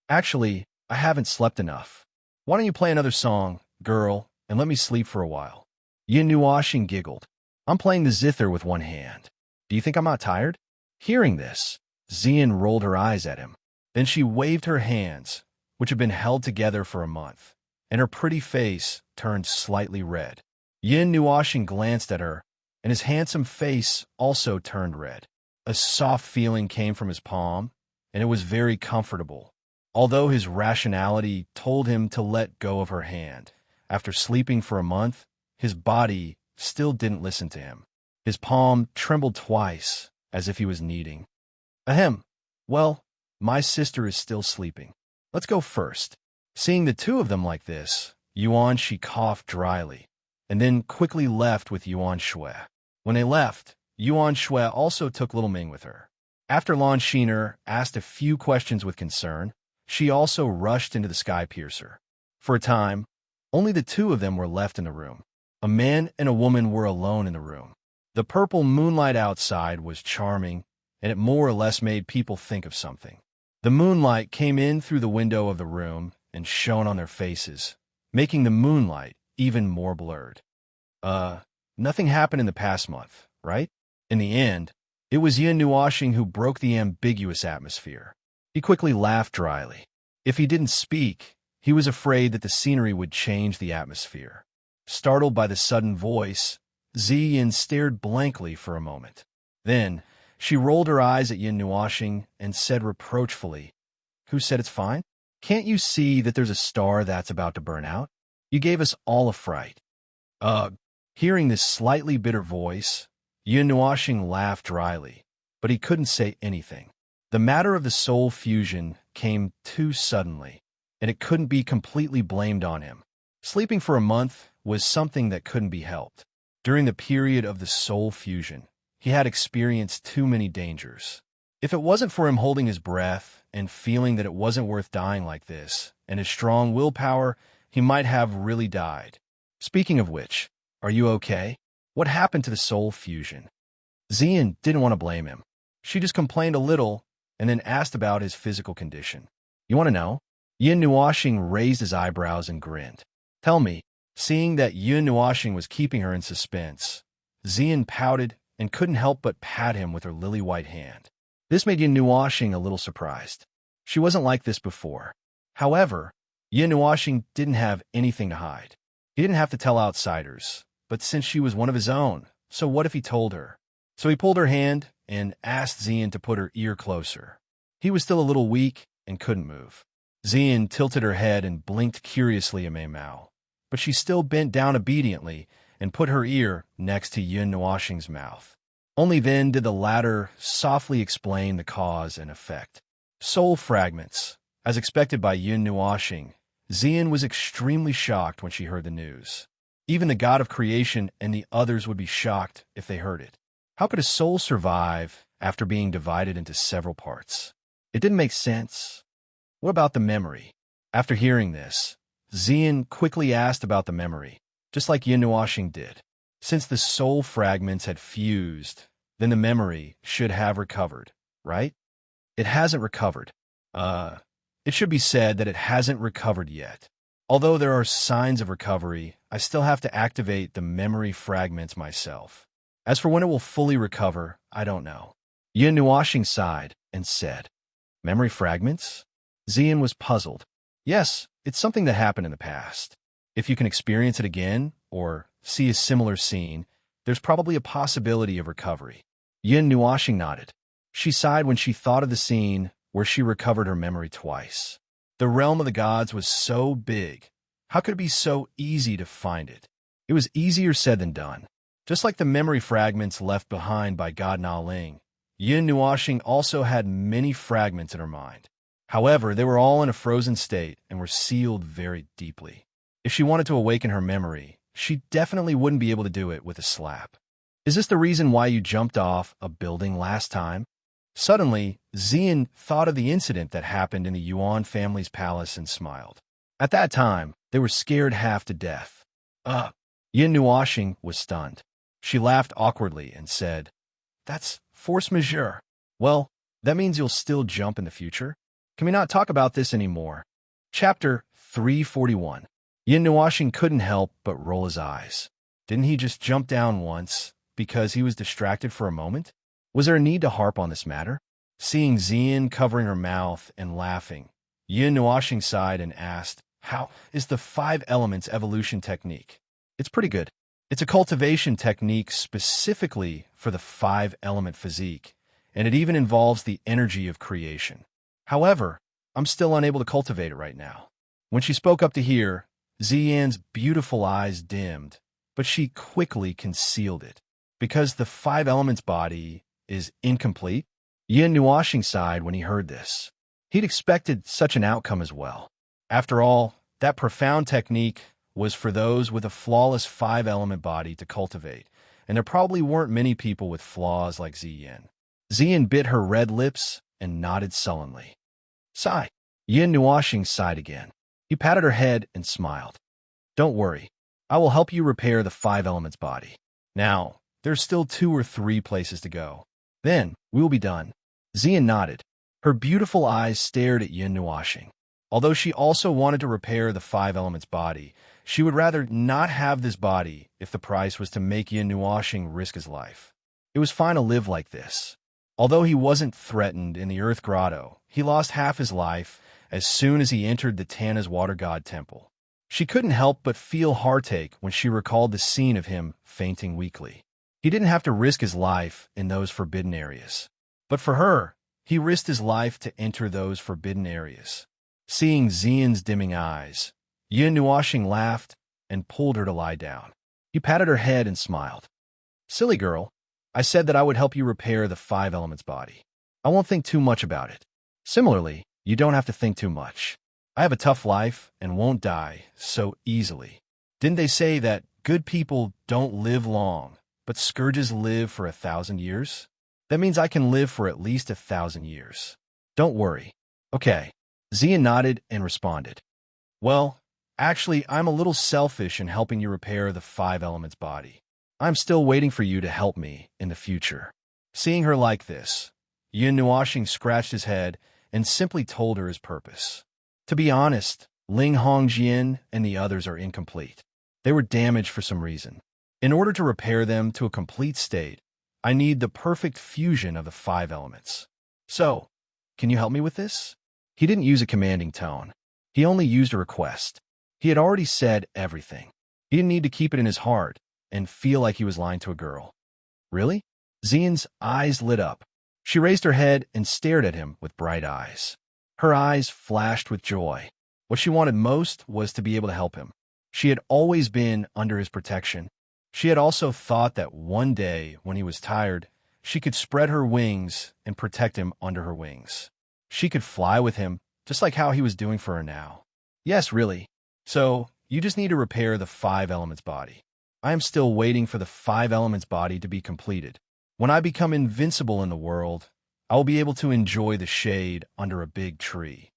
Actually, I haven't slept enough. Why don't you play another song, girl, and let me sleep for a while? Yun Nuoxing giggled. I'm playing the zither with one hand. Do you think I'm not tired? Hearing this, Xian rolled her eyes at him. Then she waved her hands, which had been held together for a month, and her pretty face turned slightly red. Yun Nuoxing glanced at her, and his handsome face also turned red. A soft feeling came from his palm, and it was very comfortable. Although his rationality told him to let go of her hand, after sleeping for a month, his body still didn't listen to him. His palm trembled twice, as if he was kneading. Ahem. Well, my sister is still sleeping. Let's go first. Seeing the two of them like this, Yuan Shi coughed dryly, and then quickly left with Yuan Shui. When they left, Yuan Shui also took Little Ming with her. After Lan Xiner asked a few questions with concern, she also rushed into the sky piercer. For a time, only the two of them were left in the room. A man and a woman were alone in the room. The purple moonlight outside was charming, and it more or less made people think of something. The moonlight came in through the window of the room and shone on their faces, making the moonlight even more blurred. Nothing happened in the past month, right? In the end, it was Yun Nuoxing who broke the ambiguous atmosphere. He quickly laughed dryly. If he didn't speak, he was afraid that the scenery would change the atmosphere. Startled by the sudden voice, Xian stared blankly for a moment. Then, she rolled her eyes at Yun Nuoxing and said reproachfully, Who said it's fine? Can't you see that there's a star that's about to burn out? You gave us all a fright. Hearing this slightly bitter voice, Yun Nuoxing laughed dryly, but he couldn't say anything. The matter of the soul fusion came too suddenly, and it couldn't be completely blamed on him. Sleeping for a month was something that couldn't be helped. During the period of the soul fusion, he had experienced too many dangers. If it wasn't for him holding his breath and feeling that it wasn't worth dying like this, and his strong willpower, he might have really died. Speaking of which, are you okay? What happened to the soul fusion? Xian didn't want to blame him. She just complained a little and then asked about his physical condition. You want to know? Yun Nuoxing raised his eyebrows and grinned. Tell me. Seeing that Yun Nuoxing was keeping her in suspense, Xian pouted and couldn't help but pat him with her lily-white hand. This made Yun Nuoxing a little surprised. She wasn't like this before. However, Yun Nuoxing didn't have anything to hide. He didn't have to tell outsiders, but since she was one of his own, So what if he told her? So he pulled her hand and asked Xian to put her ear closer. He was still a little weak and couldn't move. Xian tilted her head and blinked curiously at Mei Mao, but she still bent down obediently and put her ear next to Yun Nuoxing's mouth. Only then did the latter softly explain the cause and effect. Soul fragments. As expected by Yun Nuoxing, Xian was extremely shocked when she heard the news. Even the god of creation and the others would be shocked if they heard it. How could a soul survive after being divided into several parts? It didn't make sense. What about the memory? After hearing this, Xian quickly asked about the memory, just like Yun Nuoxing did. Since the soul fragments had fused, then the memory should have recovered, right? It hasn't recovered. It should be said that it hasn't recovered yet. Although there are signs of recovery, I still have to activate the memory fragments myself. As for when it will fully recover, I don't know. Yun Nuoxing sighed and said, Memory fragments? Xian was puzzled. Yes, it's something that happened in the past. If you can experience it again, or see a similar scene, there's probably a possibility of recovery. Yun Nuoxing nodded. She sighed when she thought of the scene where she recovered her memory twice. The realm of the gods was so big. How could it be so easy to find it? It was easier said than done. Just like the memory fragments left behind by God Na Ling, Yun Nuoxing also had many fragments in her mind. However, they were all in a frozen state and were sealed very deeply. If she wanted to awaken her memory, she definitely wouldn't be able to do it with a slap. Is this the reason why you jumped off a building last time? Suddenly, Xian thought of the incident that happened in the Yuan family's palace and smiled. At that time, they were scared half to death. Yun Nuoxing was stunned. She laughed awkwardly and said, That's force majeure. Well, that means you'll still jump in the future? Can we not talk about this anymore? Chapter 341. Yun Nuoxing couldn't help but roll his eyes. Didn't he just jump down once because he was distracted for a moment? Was there a need to harp on this matter? Seeing Xian covering her mouth and laughing, Yun Nuoxing sighed and asked, How is the 5 elements evolution technique? It's pretty good. It's a cultivation technique specifically for the 5-element physique, and it even involves the energy of creation. However, I'm still unable to cultivate it right now. When she spoke up to hear, Xian's beautiful eyes dimmed, but she quickly concealed it. Because the 5 elements body is incomplete, Yun Nuoxing sighed when he heard this. He'd expected such an outcome as well. After all, that profound technique was for those with a flawless 5-element body to cultivate, and there probably weren't many people with flaws like Xian. Xian bit her red lips and nodded sullenly. Sigh. Yun Nuoxing sighed again. He patted her head and smiled. Don't worry. I will help you repair the 5 elements body. Now, there's still 2 or 3 places to go. Then, we will be done. Xian nodded. Her beautiful eyes stared at Yun Nuoxing. Although she also wanted to repair the 5 elements body, she would rather not have this body if the price was to make Yun Nuoxing risk his life. It was fine to live like this. Although he wasn't threatened in the Earth Grotto, he lost half his life as soon as he entered the Tana's Water God Temple. She couldn't help but feel heartache when she recalled the scene of him fainting weakly. He didn't have to risk his life in those forbidden areas. But for her, he risked his life to enter those forbidden areas. Seeing Xian's dimming eyes, Yun Nuoxing laughed and pulled her to lie down. He patted her head and smiled. Silly girl, I said that I would help you repair the 5 elements body. I won't think too much about it. Similarly, you don't have to think too much. I have a tough life and won't die so easily. Didn't they say that good people don't live long, but scourges live for 1,000 years? That means I can live for at least 1,000 years. Don't worry. Okay. Xian nodded and responded. Well, actually, I'm a little selfish in helping you repair the 5 elements body. I'm still waiting for you to help me in the future. Seeing her like this, Yun Nuoxing scratched his head and simply told her his purpose. To be honest, Ling Hongjian and the others are incomplete. They were damaged for some reason. In order to repair them to a complete state, I need the perfect fusion of the 5 elements. So, can you help me with this? He didn't use a commanding tone. He only used a request. He had already said everything. He didn't need to keep it in his heart and feel like he was lying to a girl. Really? Xian's eyes lit up. She raised her head and stared at him with bright eyes. Her eyes flashed with joy. What she wanted most was to be able to help him. She had always been under his protection. She had also thought that one day, when he was tired, she could spread her wings and protect him under her wings. She could fly with him, just like how he was doing for her now. Yes, really. So, you just need to repair the 5 elements body. I am still waiting for the 5 elements body to be completed. When I become invincible in the world, I will be able to enjoy the shade under a big tree.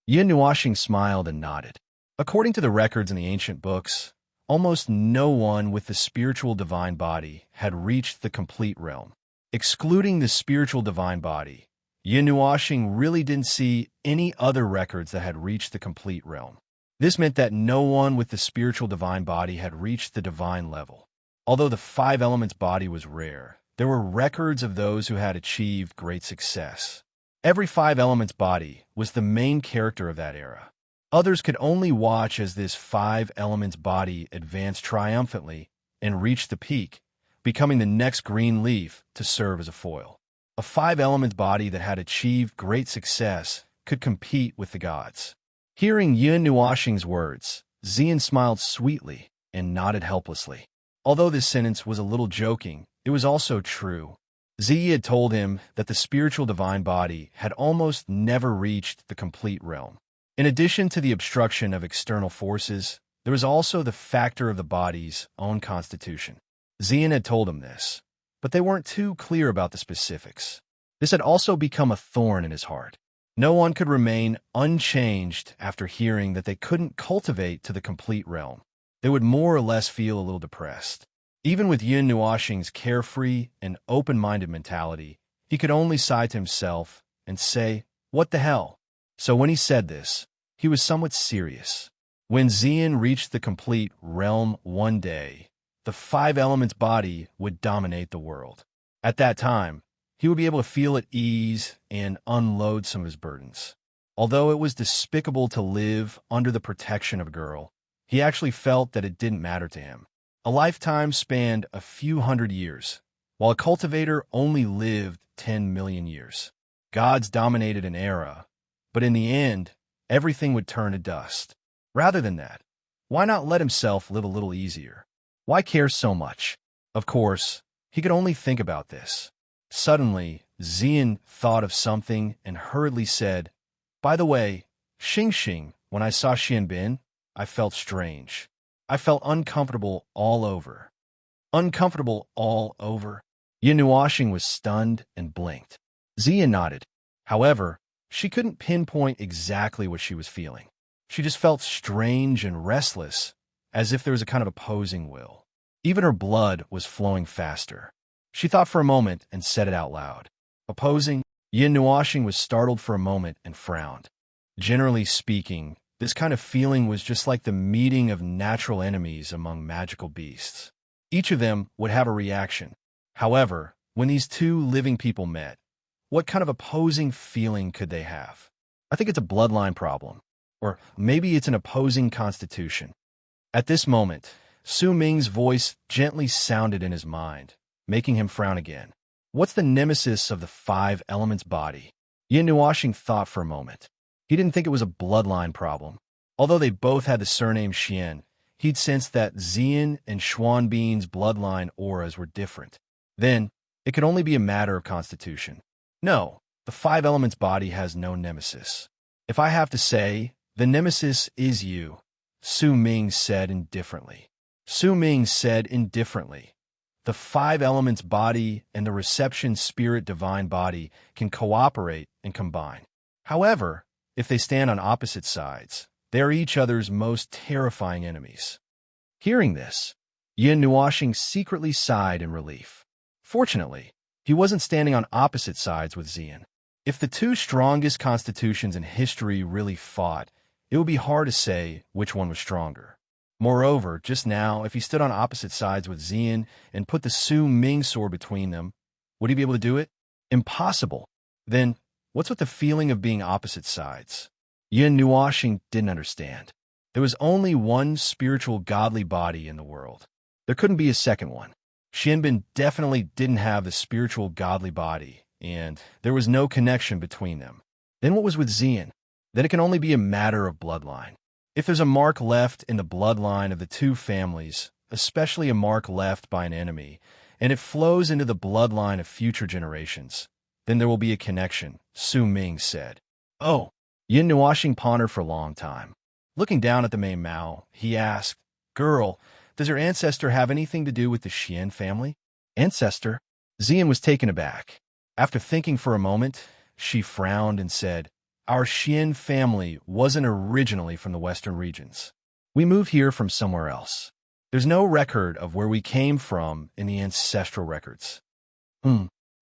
Yin Nuoxing smiled and nodded. According to the records in the ancient books, almost no one with the spiritual divine body had reached the complete realm. Excluding the spiritual divine body, Yin Nuoxing really didn't see any other records that had reached the complete realm. This meant that no one with the spiritual divine body had reached the divine level. Although the 5 elements body was rare, there were records of those who had achieved great success. Every 5 elements body was the main character of that era. Others could only watch as this 5 elements body advanced triumphantly and reached the peak, becoming the next green leaf to serve as a foil. A 5 elements body that had achieved great success could compete with the gods. Hearing Yin Nuoxing's words, Xian smiled sweetly and nodded helplessly. Although this sentence was a little joking, it was also true. Zi had told him that the spiritual divine body had almost never reached the complete realm. In addition to the obstruction of external forces, there was also the factor of the body's own constitution. Xian had told him this, but they weren't too clear about the specifics. This had also become a thorn in his heart. No one could remain unchanged after hearing that they couldn't cultivate to the complete realm. They would more or less feel a little depressed. Even with Yin Nuoxing's carefree and open-minded mentality, he could only sigh to himself and say, "What the hell?" So when he said this, he was somewhat serious. When Xian reached the complete realm one day, the 5 elements body would dominate the world. At that time, he would be able to feel at ease and unload some of his burdens. Although it was despicable to live under the protection of a girl, he actually felt that it didn't matter to him. A lifetime spanned a few hundred years, while a cultivator only lived 10 million years. Gods dominated an era, but in the end, everything would turn to dust. Rather than that, why not let himself live a little easier? Why care so much? Of course, he could only think about this. Suddenly, Xian thought of something and hurriedly said, "By the way, Xing, when I saw Xianbin, I felt strange. I felt uncomfortable all over." Uncomfortable all over? Yin Nuoxing was stunned and blinked. Xian nodded. However, she couldn't pinpoint exactly what she was feeling. She just felt strange and restless, as if there was a kind of opposing will. Even her blood was flowing faster. She thought for a moment and said it out loud. Opposing? Yin Nuoxing was startled for a moment and frowned. Generally speaking, this kind of feeling was just like the meeting of natural enemies among magical beasts. Each of them would have a reaction. However, when these two living people met, what kind of opposing feeling could they have? I think it's a bloodline problem. Or maybe it's an opposing constitution. At this moment, Su Ming's voice gently sounded in his mind, making him frown again. What's the nemesis of the 5 elements body? Yin Nuoxing thought for a moment. He didn't think it was a bloodline problem. Although they both had the surname Xian, he'd sensed that Xian and Xuanbin's bloodline auras were different. Then, it could only be a matter of constitution. No, the 5 elements body has no nemesis. If I have to say, the nemesis is you, Su Ming said indifferently. Su Ming said indifferently. The 5 elements body and the reception spirit divine body can cooperate and combine. However, if they stand on opposite sides, they are each other's most terrifying enemies. Hearing this, Yin Nuoxing secretly sighed in relief. Fortunately, he wasn't standing on opposite sides with Xian. If the two strongest constitutions in history really fought, it would be hard to say which one was stronger. Moreover, just now, if he stood on opposite sides with Xian and put the Su Ming sword between them, would he be able to do it? Impossible. Then, what's with the feeling of being opposite sides? Yin Nuoxing didn't understand. There was only one spiritual godly body in the world. There couldn't be a second one. Xianbin definitely didn't have the spiritual godly body, and there was no connection between them. Then what was with Xian? That it can only be a matter of bloodline. If there's a mark left in the bloodline of the two families, especially a mark left by an enemy, and it flows into the bloodline of future generations, then there will be a connection, Su Ming said. Oh, Yin Nuoxing pondered for a long time. Looking down at the Mei Mao, he asked, Girl, does her ancestor have anything to do with the Xian family? Ancestor? Xian was taken aback. After thinking for a moment, she frowned and said, Our Xian family wasn't originally from the western regions. We moved here from somewhere else. There's no record of where we came from in the ancestral records.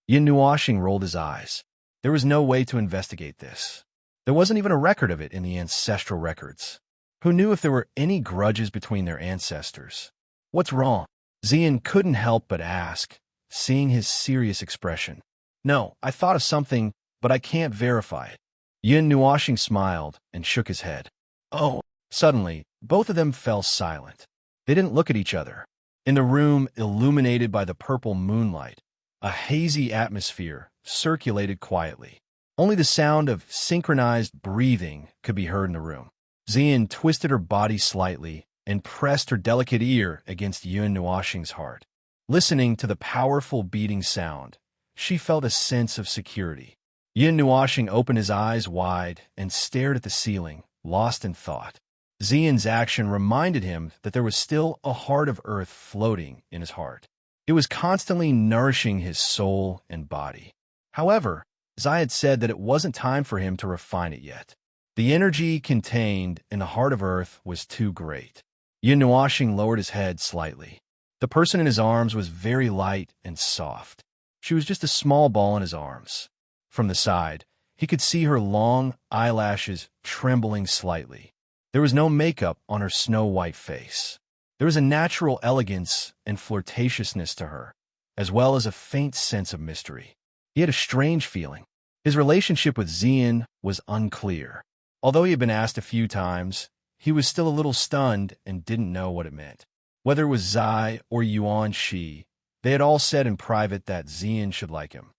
Yin Nuoxing rolled his eyes. There was no way to investigate this. There wasn't even a record of it in the ancestral records. Who knew if there were any grudges between their ancestors? What's wrong? Xian couldn't help but ask, seeing his serious expression. No, I thought of something, but I can't verify it. Yin Nuoxing smiled and shook his head. Oh, suddenly, both of them fell silent. They didn't look at each other. In the room illuminated by the purple moonlight, a hazy atmosphere circulated quietly. Only the sound of synchronized breathing could be heard in the room. Xian twisted her body slightly and pressed her delicate ear against Yin Nuoxing's heart. Listening to the powerful beating sound, she felt a sense of security. Yin Nuoxing opened his eyes wide and stared at the ceiling, lost in thought. Xian's action reminded him that there was still a heart of earth floating in his heart. It was constantly nourishing his soul and body. However, Zai had said that it wasn't time for him to refine it yet. The energy contained in the heart of earth was too great. Yin Nuoxing lowered his head slightly. The person in his arms was very light and soft. She was just a small ball in his arms. From the side, he could see her long eyelashes trembling slightly. There was no makeup on her snow-white face. There was a natural elegance and flirtatiousness to her, as well as a faint sense of mystery. He had a strange feeling. His relationship with Xian was unclear. Although he had been asked a few times, he was still a little stunned and didn't know what it meant. Whether it was Zai or Yuan Shi, they had all said in private that Xian should like him.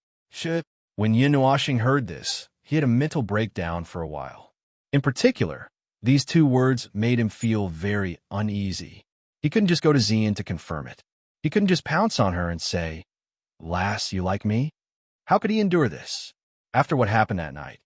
When Yin Nuoxing heard this, he had a mental breakdown for a while. In particular, these two words made him feel very uneasy. He couldn't just go to Xian to confirm it. He couldn't just pounce on her and say, Lass, you like me? How could he endure this? After what happened that night,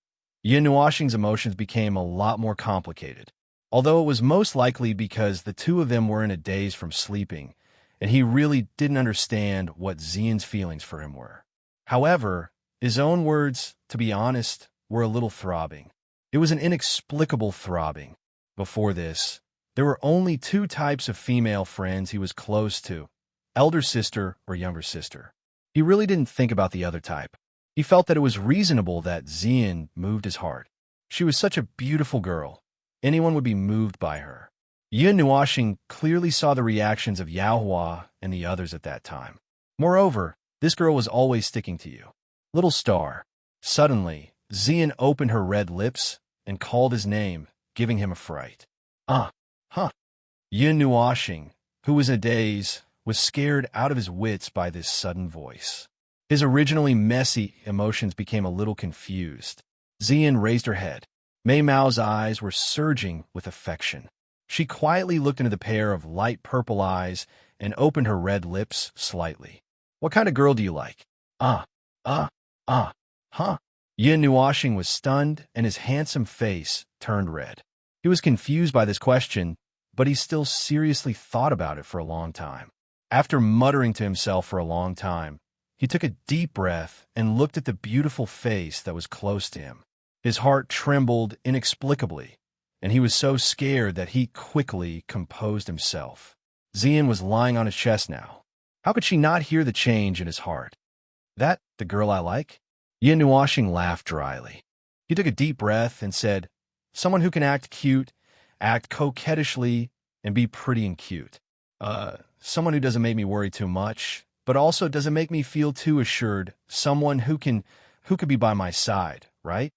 Yin Nuoxing's emotions became a lot more complicated, although it was most likely because the two of them were in a daze from sleeping, and he really didn't understand what Xian's feelings for him were. However, his own words, to be honest, were a little throbbing. It was an inexplicable throbbing. Before this, there were only two types of female friends he was close to, elder sister or younger sister. He really didn't think about the other type. He felt that it was reasonable that Xian moved his heart. She was such a beautiful girl. Anyone would be moved by her. Yin Nuoxing clearly saw the reactions of Yaohua and the others at that time. Moreover, this girl was always sticking to you. Little star. Suddenly, Xian opened her red lips and called his name, giving him a fright. Yin Nuoxing, who was in a daze, was scared out of his wits by this sudden voice. His originally messy emotions became a little confused. Xian raised her head. Mei Mao's eyes were surging with affection. She quietly looked into the pair of light purple eyes and opened her red lips slightly. What kind of girl do you like? Yin Nuoxing was stunned and his handsome face turned red. He was confused by this question, but he still seriously thought about it for a long time. After muttering to himself for a long time, he took a deep breath and looked at the beautiful face that was close to him. His heart trembled inexplicably, and he was so scared that he quickly composed himself. Xian was lying on his chest now. How could she not hear the change in his heart? That the girl I like? Yin Nuoxing laughed dryly. He took a deep breath and said, Someone who can act cute, act coquettishly, and be pretty and cute. Someone who doesn't make me worry too much, but also doesn't make me feel too assured. Someone who could be by my side, right?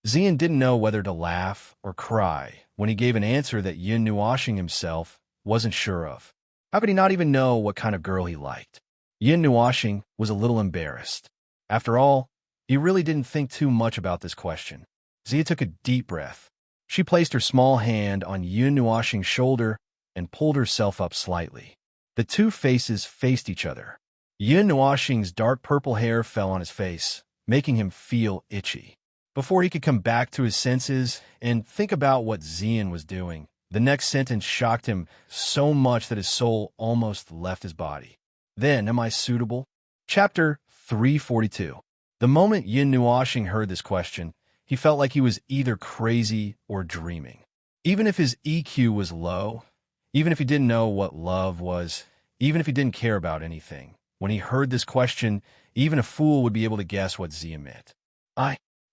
Xian didn't know whether to laugh or cry when he gave an answer that Yin Nuoxing himself wasn't sure of. How could he not even know what kind of girl he liked? Yin Nuashing was a little embarrassed. After all, he really didn't think too much about this question. Zia took a deep breath. She placed her small hand on Yin Nuashing's shoulder and pulled herself up slightly. The two faces faced each other. Yin Nuashing's dark purple hair fell on his face, making him feel itchy. Before he could come back to his senses and think about what Zian was doing, the next sentence shocked him so much that his soul almost left his body. Then, am I suitable? Chapter 342. The moment Yin Nuashing heard this question, he felt like he was either crazy or dreaming. Even if his EQ was low, even if he didn't know what love was, even if he didn't care about anything, when he heard this question, even a fool would be able to guess what Zia meant.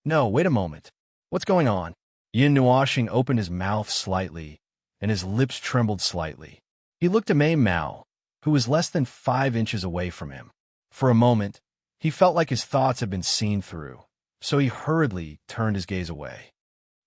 No, wait a moment. What's going on? Yin Nuashing opened his mouth slightly, and his lips trembled slightly. He looked at Mei Mao, who was less than 5 inches away from him. For a moment, he felt like his thoughts had been seen through, so he hurriedly turned his gaze away.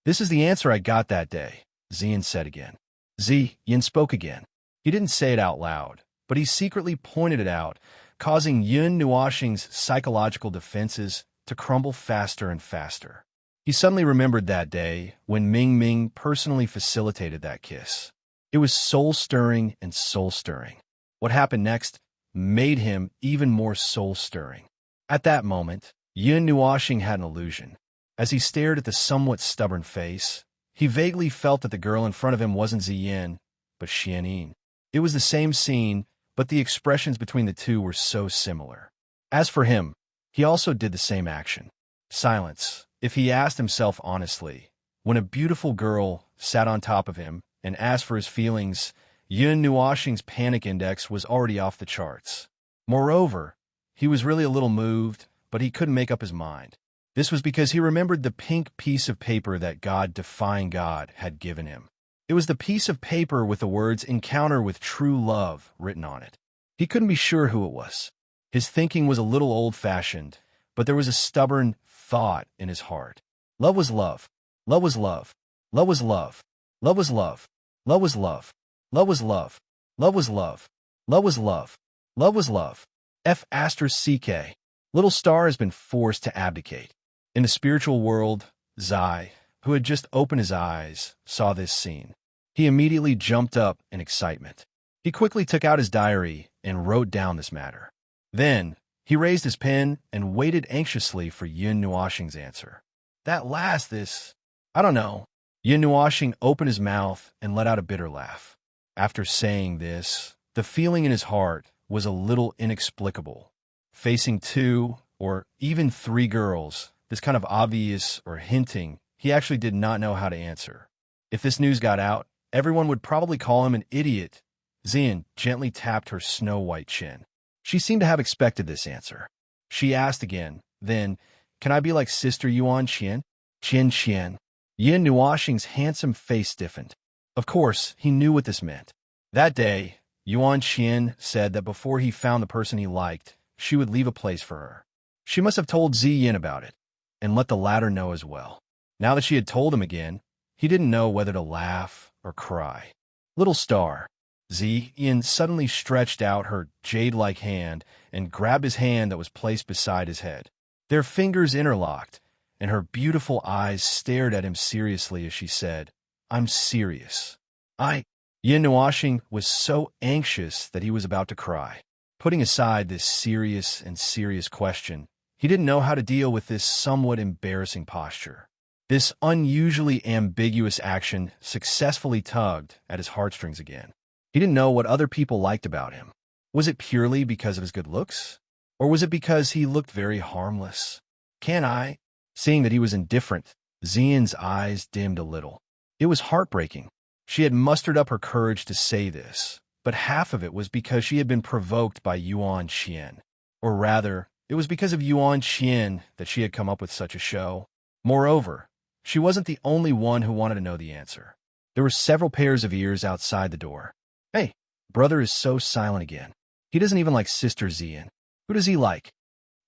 This is the answer I got that day, Zian said again. Yin spoke again. He didn't say it out loud, but he secretly pointed it out, causing Yin Nuashing's psychological defenses to crumble faster and faster. He suddenly remembered that day when Ming Ming personally facilitated that kiss. It was soul-stirring and soul-stirring. What happened next made him even more soul-stirring. At that moment, Yin Nuashing had an illusion. As he stared at the somewhat stubborn face, he vaguely felt that the girl in front of him wasn't Ziyin, but Xianyin. It was the same scene, but the expressions between the two were so similar. As for him, he also did the same action. Silence, if he asked himself honestly. When a beautiful girl sat on top of him and asked for his feelings, Yin Nuashing's panic index was already off the charts. Moreover, he was really a little moved, but he couldn't make up his mind. This was because he remembered the pink piece of paper that God-defying God had given him. It was the piece of paper with the words "Encounter with True Love" written on it. He couldn't be sure who it was. His thinking was a little old-fashioned, but there was a stubborn thought in his heart. Love was love. Love was love. Love was love. Love was love. Love was love. Love was love. Love was love. Love was love. Love was love. F***CK. Little Star has been forced to abdicate. In the spiritual world, Zai, who had just opened his eyes, saw this scene. He immediately jumped up in excitement. He quickly took out his diary and wrote down this matter. Then, he raised his pen and waited anxiously for Yin Nuashing's answer. I don't know. Yin Nuashing opened his mouth and let out a bitter laugh. After saying this, the feeling in his heart was a little inexplicable. Facing 2 or even 3 girls, this kind of obvious or hinting, he actually did not know how to answer. If this news got out, everyone would probably call him an idiot. Zian gently tapped her snow-white chin. She seemed to have expected this answer. She asked again, then, "Can I be like Sister Yuan Qian?" Qian. Yin Nuashing's handsome face stiffened. Of course, he knew what this meant. That day, Yuan Qian said that before he found the person he liked, she would leave a place for her. She must have told Ziyin about it, and let the latter know as well. Now that she had told him again, he didn't know whether to laugh or cry. Little Star. Ziyin suddenly stretched out her jade-like hand and grabbed his hand that was placed beside his head. Their fingers interlocked, and her beautiful eyes stared at him seriously as she said, "I'm serious." Yin Nuashing was so anxious that he was about to cry. Putting aside this serious question, he didn't know how to deal with this somewhat embarrassing posture. This unusually ambiguous action successfully tugged at his heartstrings again. He didn't know what other people liked about him. Was it purely because of his good looks? Or was it because he looked very harmless? Seeing that he was indifferent, Zian's eyes dimmed a little. It was heartbreaking. She had mustered up her courage to say this, but half of it was because she had been provoked by Yuan Qian. Or rather, it was because of Yuan Qian that she had come up with such a show. Moreover, she wasn't the only one who wanted to know the answer. There were several pairs of ears outside the door. "Hey, brother is so silent again. He doesn't even like Sister Zian. Who does he like?"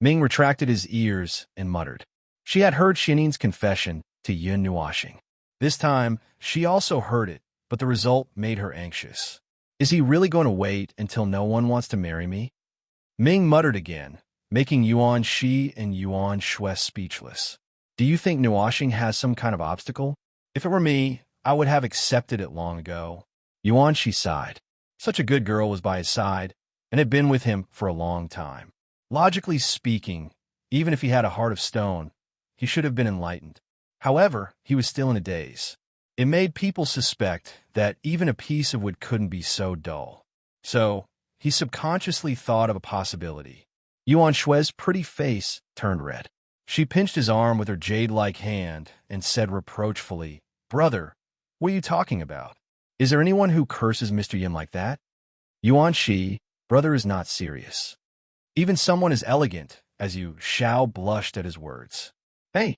Ming retracted his ears and muttered. She had heard Xianin's confession to Yin Nuashing. This time, she also heard it, but the result made her anxious. Is he really going to wait until no one wants to marry me? Ming muttered again, making Yuan Shi and Yuan Shui speechless. Do you think Nuashing has some kind of obstacle? If it were me, I would have accepted it long ago. Yuan Shi sighed. Such a good girl was by his side, and had been with him for a long time. Logically speaking, even if he had a heart of stone, he should have been enlightened. However, he was still in a daze. It made people suspect that even a piece of wood couldn't be so dull. So, he subconsciously thought of a possibility. Yuan Shui's pretty face turned red. She pinched his arm with her jade-like hand and said reproachfully, "Brother, what are you talking about? Is there anyone who curses Mr. Yin like that?" Yuan Shi, brother is not serious. Even someone as elegant as you, Xiao blushed at his words. Hey.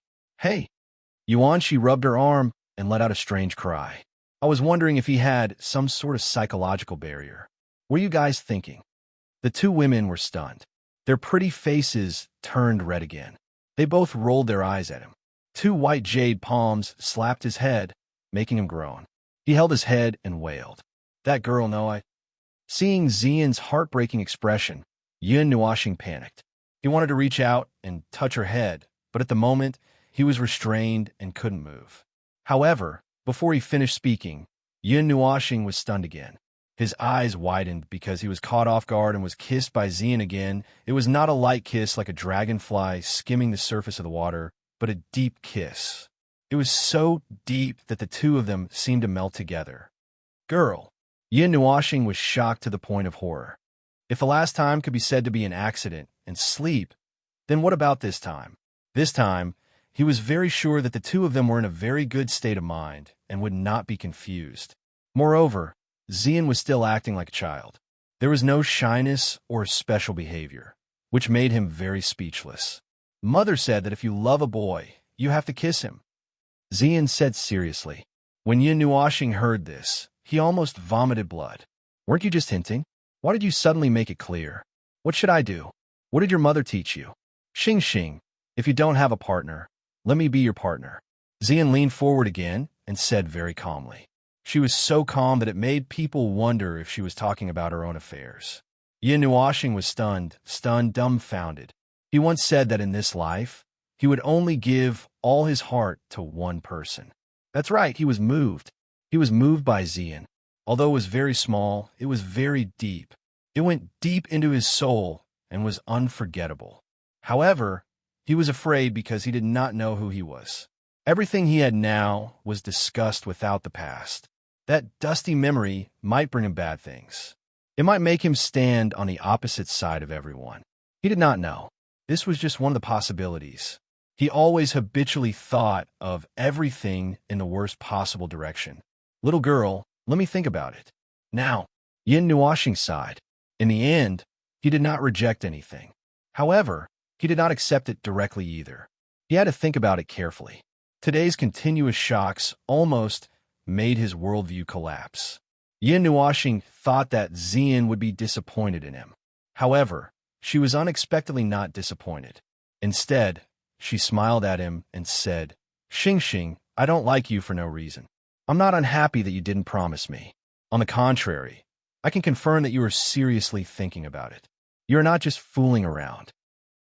Yuan Shi rubbed her arm and let out a strange cry. I was wondering if he had some sort of psychological barrier. What are you guys thinking? The two women were stunned. Their pretty faces turned red again. They both rolled their eyes at him. Two white jade palms slapped his head, making him groan. He held his head and wailed. That girl, no, Seeing Xian's heartbreaking expression, Yun Nuashing panicked. He wanted to reach out and touch her head, but at the moment, he was restrained and couldn't move. However, before he finished speaking, Yun Nuashing was stunned again. His eyes widened because he was caught off guard and was kissed by Xian again. It was not a light kiss like a dragonfly skimming the surface of the water, but a deep kiss. It was so deep that the two of them seemed to melt together. Girl. Yin Nuashing was shocked to the point of horror. If the last time could be said to be an accident and sleep, then what about this time? This time, he was very sure that the two of them were in a very good state of mind and would not be confused. Moreover, Xian was still acting like a child. There was no shyness or special behavior, which made him very speechless. Mother said that if you love a boy, you have to kiss him. Xian said seriously. When Yin Nuashing heard this, he almost vomited blood. Weren't you just hinting? Why did you suddenly make it clear? What should I do? What did your mother teach you? Xing, if you don't have a partner, let me be your partner. Xian leaned forward again and said very calmly. She was so calm that it made people wonder if she was talking about her own affairs. Yin Nuashing was stunned, dumbfounded. He once said that in this life, he would only give all his heart to one person. That's right, he was moved. He was moved by Xian. Although it was very small, it was very deep. It went deep into his soul and was unforgettable. However, he was afraid because he did not know who he was. Everything he had now was discussed without the past. That dusty memory might bring him bad things. It might make him stand on the opposite side of everyone. He did not know. This was just one of the possibilities. He always habitually thought of everything in the worst possible direction. Little girl, let me think about it. Now, Yin Nuashing sighed. In the end, he did not reject anything. However, he did not accept it directly either. He had to think about it carefully. Today's continuous shocks almost made his worldview collapse. Yin Nuashing thought that Xian would be disappointed in him. However, she was unexpectedly not disappointed. Instead, she smiled at him and said, Xing, I don't like you for no reason. I'm not unhappy that you didn't promise me. On the contrary, I can confirm that you are seriously thinking about it. You're not just fooling around.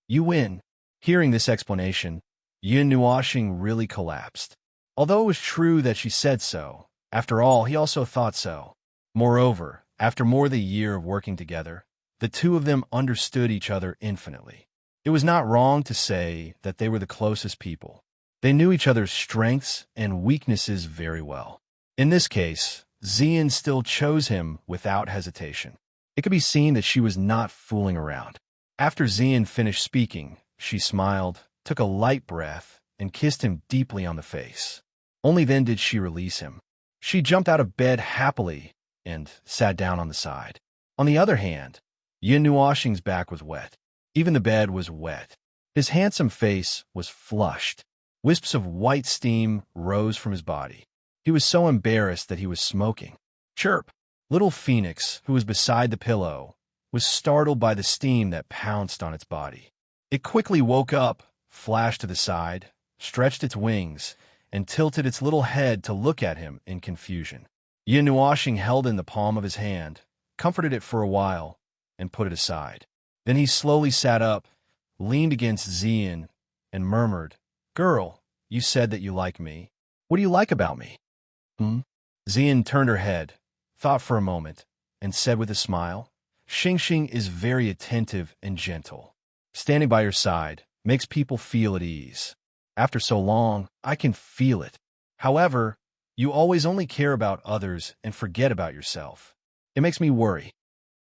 You win. Hearing this explanation, Yin Nuashing really collapsed. Although it was true that she said so, after all, he also thought so. Moreover, after more than a year of working together, the two of them understood each other infinitely. It was not wrong to say that they were the closest people. They knew each other's strengths and weaknesses very well. In this case, Xian still chose him without hesitation. It could be seen that she was not fooling around. After Xian finished speaking, she smiled, took a light breath, and kissed him deeply on the face. Only then did she release him. She jumped out of bed happily and sat down on the side. On the other hand, Yin Nuashing's back was wet. Even the bed was wet. His handsome face was flushed. Wisps of white steam rose from his body. He was so embarrassed that he was smoking. Chirp! Little Phoenix, who was beside the pillow, was startled by the steam that pounced on its body. It quickly woke up, flashed to the side, stretched its wings, and tilted its little head to look at him in confusion. Yin Nuashing held in the palm of his hand, comforted it for a while, and put it aside. Then he slowly sat up, leaned against Xian, and murmured, "Girl, you said that you like me. What do you like about me?" Hmm? Xian turned her head, thought for a moment, and said with a smile, "Xingxing is very attentive and gentle. Standing by your side makes people feel at ease. After so long, I can feel it. However, you always only care about others and forget about yourself. It makes me worry.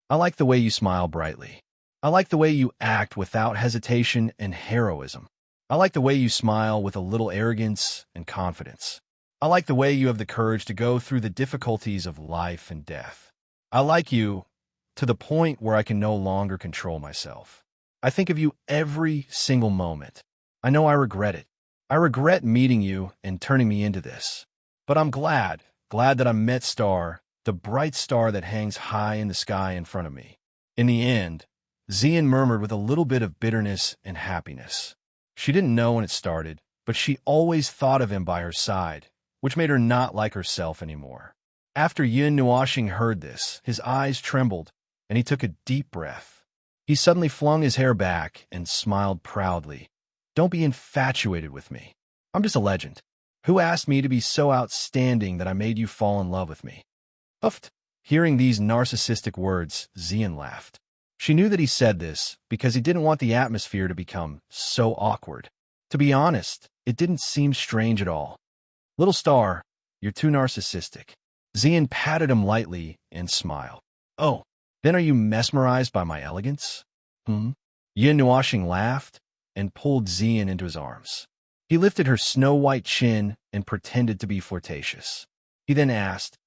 I like the way you smile brightly. I like the way you act without hesitation and heroism. I like the way you smile with a little arrogance and confidence. I like the way you have the courage to go through the difficulties of life and death. I like you to the point where I can no longer control myself. I think of you every single moment. I know I regret it. I regret meeting you and turning me into this. But I'm glad that I met Star, the bright star that hangs high in the sky in front of me." In the end, Xian murmured with a little bit of bitterness and happiness. She didn't know when it started, but she always thought of him by her side, which made her not like herself anymore. After Yun Nuoxing heard this, his eyes trembled, and he took a deep breath. He suddenly flung his hair back and smiled proudly. "Don't be infatuated with me. I'm just a legend. Who asked me to be so outstanding that I made you fall in love with me?" Uffed. Hearing these narcissistic words, Xian laughed. She knew that he said this because he didn't want the atmosphere to become so awkward. To be honest, it didn't seem strange at all. "Little Star, you're too narcissistic." Xian patted him lightly and smiled. "Oh, then are you mesmerized by my elegance?" Yin Nuoxing laughed and pulled Xian into his arms. He lifted her snow-white chin and pretended to be flirtatious. He then asked,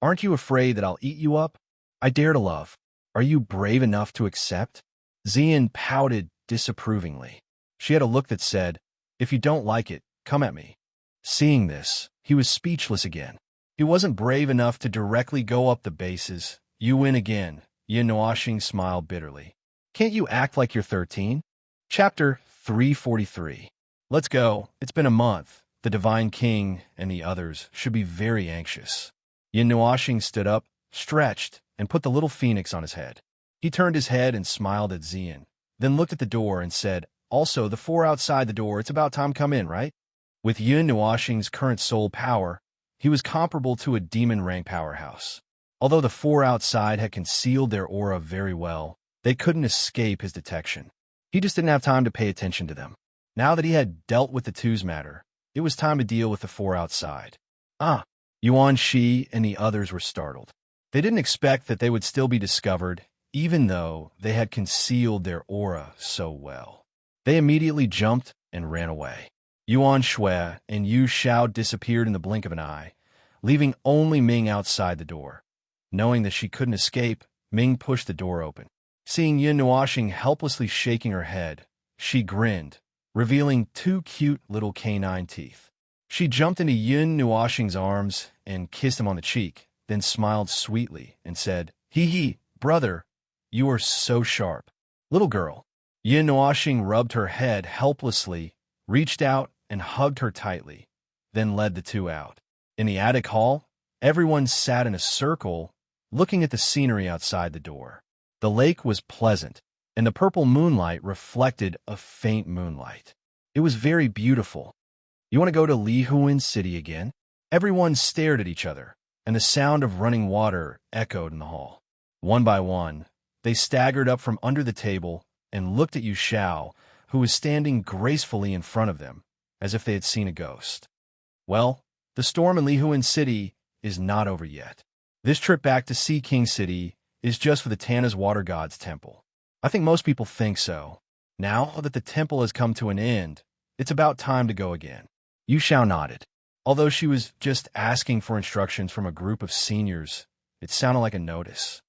"Aren't you afraid that I'll eat you up? I dare to love. Are you brave enough to accept?" Xian pouted disapprovingly. She had a look that said, "If you don't like it, come at me." Seeing this, he was speechless again. He wasn't brave enough to directly go up the bases. "You win again," Yin Nuoxing smiled bitterly. "Can't you act like you're 13? Chapter 343. Let's go. It's been a month. The Divine King and the others should be very anxious." Yin Nuoxing stood up, stretched, and put the little phoenix on his head. He turned his head and smiled at Xian, then looked at the door and said, "Also, the four outside the door, it's about time come in, right?" With Yin Nuoxing's current soul power, he was comparable to a demon rank powerhouse. Although the four outside had concealed their aura very well, they couldn't escape his detection. He just didn't have time to pay attention to them. Now that he had dealt with the two's matter, it was time to deal with the four outside. Yuan Shi and the others were startled. They didn't expect that they would still be discovered, even though they had concealed their aura so well. They immediately jumped and ran away. Yuan Shui and Yu Xiao disappeared in the blink of an eye, leaving only Ming outside the door. Knowing that she couldn't escape, Ming pushed the door open. Seeing Yin Nuoxing helplessly shaking her head, she grinned, revealing two cute little canine teeth. She jumped into Yin Nuoxing's arms and kissed him on the cheek, then smiled sweetly and said, "Hee, brother, you are so sharp." "Little girl." Yin Nuoxing rubbed her head helplessly, reached out and hugged her tightly, then led the two out. In the attic hall, everyone sat in a circle, looking at the scenery outside the door. The lake was pleasant, and the purple moonlight reflected a faint moonlight. It was very beautiful. "You want to go to Lihuan City again?" Everyone stared at each other, and the sound of running water echoed in the hall. One by one, they staggered up from under the table and looked at Yu Xiao, who was standing gracefully in front of them, as if they had seen a ghost. "Well, the storm in Lihuan City is not over yet. This trip back to Sea King City is just for the Tana's Water God's temple. I think most people think so. Now that the temple has come to an end, it's about time to go again." Yu Xiao nodded. Although she was just asking for instructions from a group of seniors, it sounded like a notice.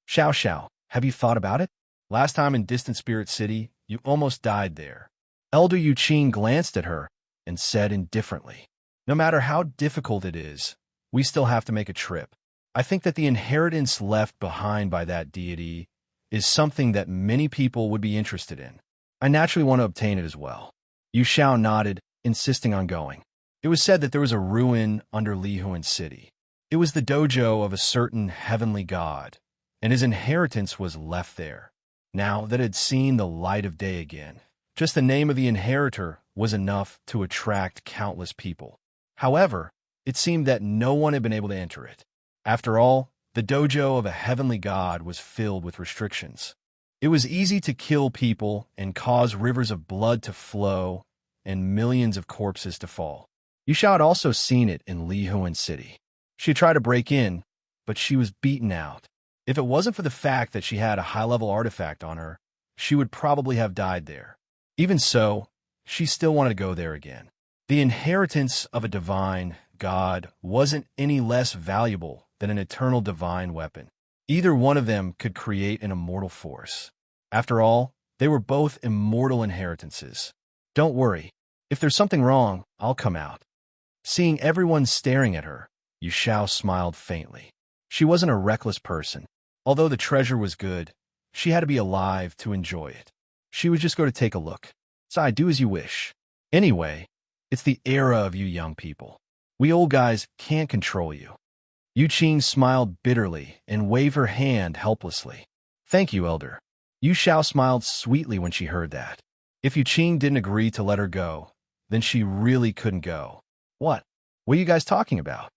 Xiao, have you thought about it? Last time in Distant Spirit City, you almost died there." Elder Yu Qin glanced at her and said indifferently, "No matter how difficult it is, we still have to make a trip. I think that the inheritance left behind by that deity is something that many people would be interested in. I naturally want to obtain it as well." Yu Xiao nodded, insisting on going. It was said that there was a ruin under Lihuan City. It was the dojo of a certain heavenly god, and his inheritance was left there. now that it had seen the light of day again. Just the name of the inheritor was enough to attract countless people. However, it seemed that no one had been able to enter it. After all, the dojo of a heavenly god was filled with restrictions. It was easy to kill people and cause rivers of blood to flow and millions of corpses to fall. Yusha had also seen it in Lihuan City. She tried to break in, but she was beaten out. If it wasn't for the fact that she had a high-level artifact on her, she would probably have died there. Even so, she still wanted to go there again. The inheritance of a divine god wasn't any less valuable than an eternal divine weapon. Either one of them could create an immortal force. After all, they were both immortal inheritances. Don't worry. If there's something wrong, I'll come out. Seeing everyone staring at her, Yusha smiled faintly. She wasn't a reckless person. Although the treasure was good, she had to be alive to enjoy it. She was just going to take a look. So do as you wish. Anyway, it's the era of you young people. We old guys can't control you. Yu Qing smiled bitterly and waved her hand helplessly. Thank you, elder. Yu Xiao smiled sweetly when she heard that. If Yu Qing didn't agree to let her go, then she really couldn't go. What are you guys talking about?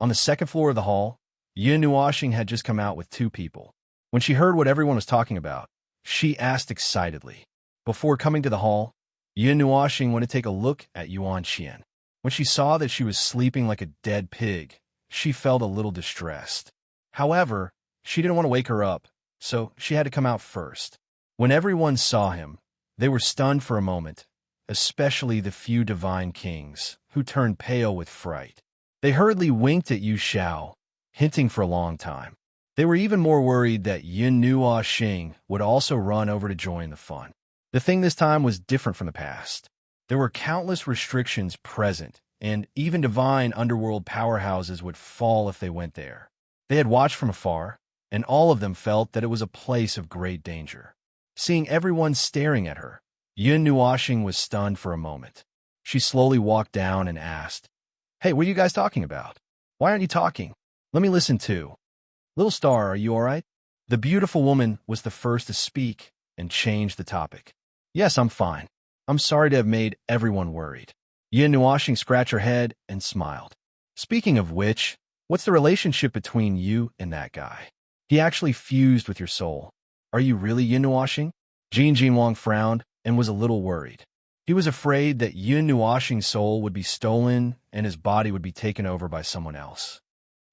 On the second floor of the hall, Yin Nuoxing had just come out with two people. When she heard what everyone was talking about, she asked excitedly. Before coming to the hall, Yin Nuoxing went to take a look at Yuan Qian. When she saw that she was sleeping like a dead pig, she felt a little distressed. However, she didn't want to wake her up, so she had to come out first. When everyone saw him, they were stunned for a moment, especially the few divine kings, who turned pale with fright. They hurriedly winked at Yu Xiao, hinting for a long time. They were even more worried that Yin Nuoxing would also run over to join the fun. The thing this time was different from the past. There were countless restrictions present, and even divine underworld powerhouses would fall if they went there. They had watched from afar, and all of them felt that it was a place of great danger. Seeing everyone staring at her, Yin Nuoxing was stunned for a moment. She slowly walked down and asked, "Hey, what are you guys talking about? Why aren't you talking? Let me listen too. Little Star, are you all right?" The beautiful woman was the first to speak and change the topic. "Yes, I'm fine. I'm sorry to have made everyone worried." Yin Nuoxing scratched her head and smiled. "Speaking of which, what's the relationship between you and that guy? He actually fused with your soul. Are you really Yin Nuoxing?" Jin Jinwang frowned and was a little worried. He was afraid that Yin Nuoxing's soul would be stolen and his body would be taken over by someone else.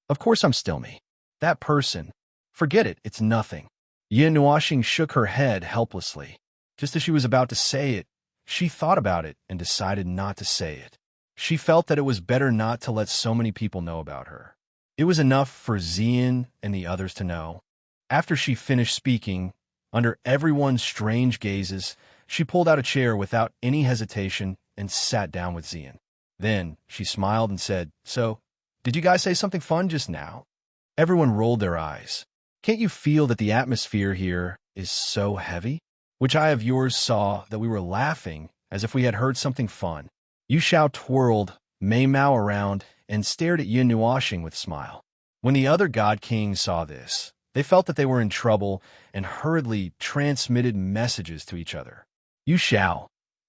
"Of course I'm still me. That person. Forget it, it's nothing." Yin Nuoxing shook her head helplessly. Just as she was about to say it, she thought about it and decided not to say it. She felt that it was better not to let so many people know about her. It was enough for Xian and the others to know. After she finished speaking, under everyone's strange gazes, she pulled out a chair without any hesitation and sat down with Xian. Then she smiled and said, "So, did you guys say something fun just now?" Everyone rolled their eyes. "Can't you feel that the atmosphere here is so heavy?" Which eye of yours saw that we were laughing as if we had heard something fun? Yu Xiao twirled Mei Mao around and stared at Yin Nuoxing with a smile. When the other god kings saw this, they felt that they were in trouble and hurriedly transmitted messages to each other. "Yu Xiao,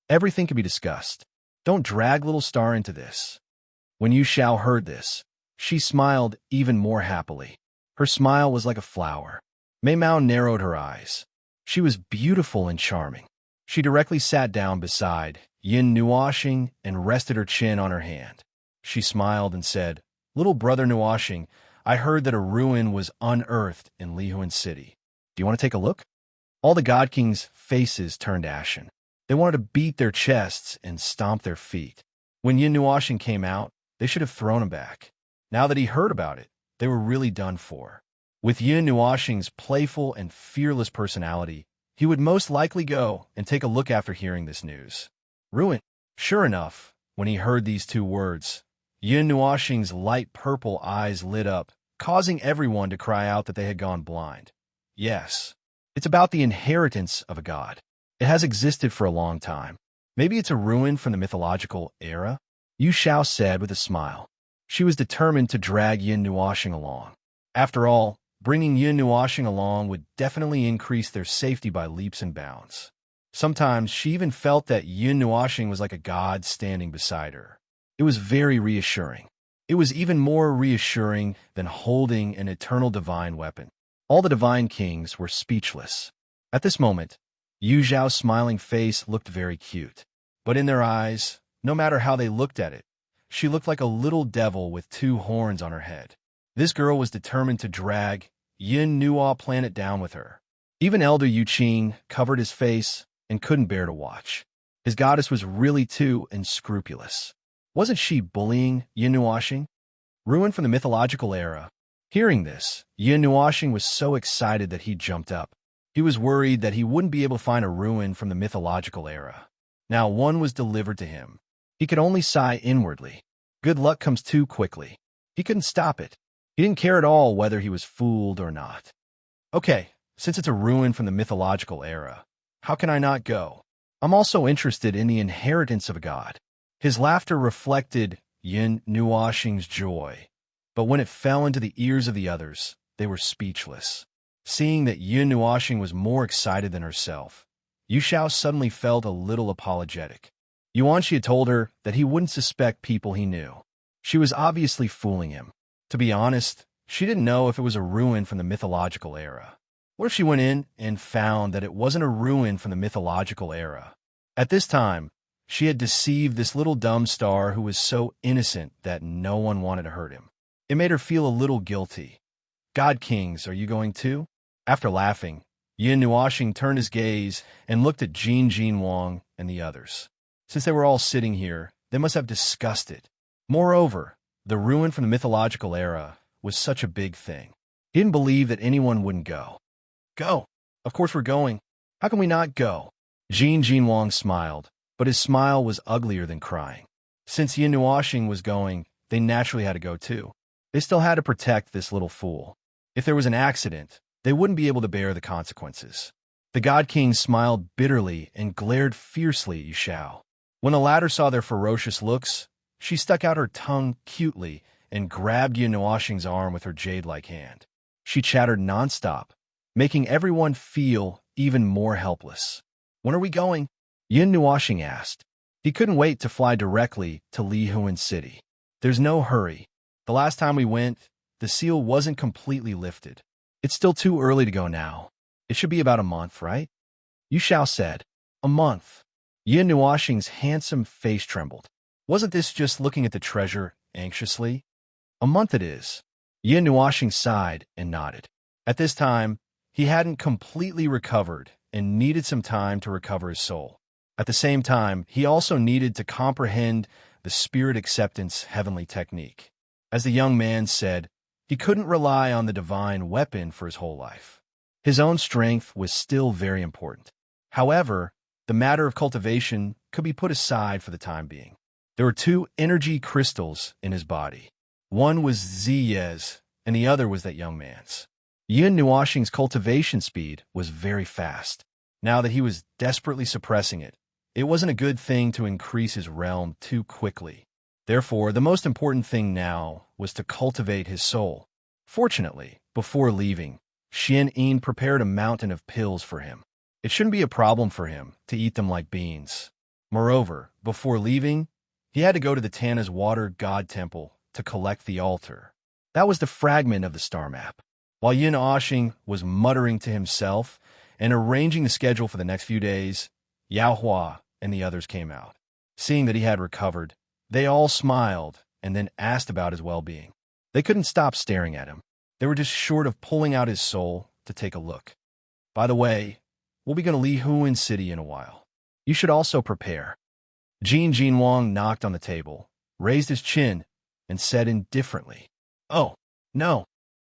everything can be discussed. Don't drag Little Star into this." When Yu Xiao heard this, she smiled even more happily. Her smile was like a flower. Mei Mao narrowed her eyes. She was beautiful and charming. She directly sat down beside Yin Nuoxing and rested her chin on her hand. She smiled and said, "Little brother Nuoxing, I heard that a ruin was unearthed in Lihuan City. Do you want to take a look?" All the god kings' faces turned ashen. They wanted to beat their chests and stomp their feet. When Yin Nuoxing came out, they should have thrown him back. Now that he heard about it, they were really done for. With Yin Nuoxing's playful and fearless personality, he would most likely go and take a look after hearing this news. Ruin. Sure enough, when he heard these two words, Yin Nuoxing's light purple eyes lit up, causing everyone to cry out that they had gone blind. Yes, it's about the inheritance of a god. It has existed for a long time. Maybe it's a ruin from the mythological era? Yu Xiao said with a smile. She was determined to drag Yin Nuoxing along. After all, Bringing Yin Nuashing along would definitely increase their safety by leaps and bounds. Sometimes she even felt that Yin Nuashing was like a god standing beside her. It was very reassuring. It was even more reassuring than holding an eternal divine weapon. All the divine kings were speechless. At this moment, Yu Zhao's smiling face looked very cute. But in their eyes, no matter how they looked at it, she looked like a little devil with two horns on her head. This girl was determined to drag Yin Nuo planet down with her. Even Elder Yu Qing covered his face and couldn't bear to watch. His goddess was really too unscrupulous. Wasn't she bullying Yin Nuashing? Ruin from the mythological era. Hearing this, Yin Nuashing was so excited that he jumped up. He was worried that he wouldn't be able to find a ruin from the mythological era. Now one was delivered to him. He could only sigh inwardly. Good luck comes too quickly. He couldn't stop it. He didn't care at all whether he was fooled or not. Okay, since it's a ruin from the mythological era, how can I not go? I'm also interested in the inheritance of a god. His laughter reflected Yin Nuashing's joy, but when it fell into the ears of the others, they were speechless. Seeing that Yin Nuashing was more excited than herself, Yu Xiao suddenly felt a little apologetic. Yuanxi had told her that he wouldn't suspect people he knew. She was obviously fooling him. To be honest, she didn't know if it was a ruin from the mythological era. What if she went in and found that it wasn't a ruin from the mythological era? At this time, she had deceived this little dumb star who was so innocent that no one wanted to hurt him. It made her feel a little guilty. God Kings, are you going too? After laughing, Yin Nuashing turned his gaze and looked at Jin Wang and the others. Since they were all sitting here, they must have discussed it. Moreover, the ruin from the mythological era was such a big thing. He didn't believe that anyone wouldn't go. Go! Of course we're going. How can we not go? Jin Wang smiled, but his smile was uglier than crying. Since Yin Nuashing was going, they naturally had to go too. They still had to protect this little fool. If there was an accident, they wouldn't be able to bear the consequences. The God King smiled bitterly and glared fiercely at Yu Xiao. When the latter saw their ferocious looks, she stuck out her tongue cutely and grabbed Yin Nuashing's arm with her jade-like hand. She chattered nonstop, making everyone feel even more helpless. When are we going? Yin Nuashing asked. He couldn't wait to fly directly to Li Huan City. There's no hurry. The last time we went, the seal wasn't completely lifted. It's still too early to go now. It should be about a month, right? Yu Xiao said. A month. Yin Nuashing's handsome face trembled. Wasn't this just looking at the treasure anxiously? A month it is. Yin Nuashing sighed and nodded. At this time, he hadn't completely recovered and needed some time to recover his soul. At the same time, he also needed to comprehend the spirit acceptance heavenly technique. As the young man said, he couldn't rely on the divine weapon for his whole life. His own strength was still very important. However, the matter of cultivation could be put aside for the time being. There were two energy crystals in his body. One was Ziyez, and the other was that young man's. Yin Nuashing's cultivation speed was very fast. Now that he was desperately suppressing it, it wasn't a good thing to increase his realm too quickly. Therefore, the most important thing now was to cultivate his soul. Fortunately, before leaving, Xian Yin prepared a mountain of pills for him. It shouldn't be a problem for him to eat them like beans. Moreover, before leaving, he had to go to the Tana's water god temple to collect the altar. That was the fragment of the star map. While Yin Nuashing was muttering to himself and arranging the schedule for the next few days, Yao Hua and the others came out. Seeing that he had recovered, they all smiled and then asked about his well-being. They couldn't stop staring at him. They were just short of pulling out his soul to take a look. By the way, we'll be going to Li Huan City in a while. You should also prepare. Jin Wang knocked on the table, raised his chin, and said indifferently, "Oh, no."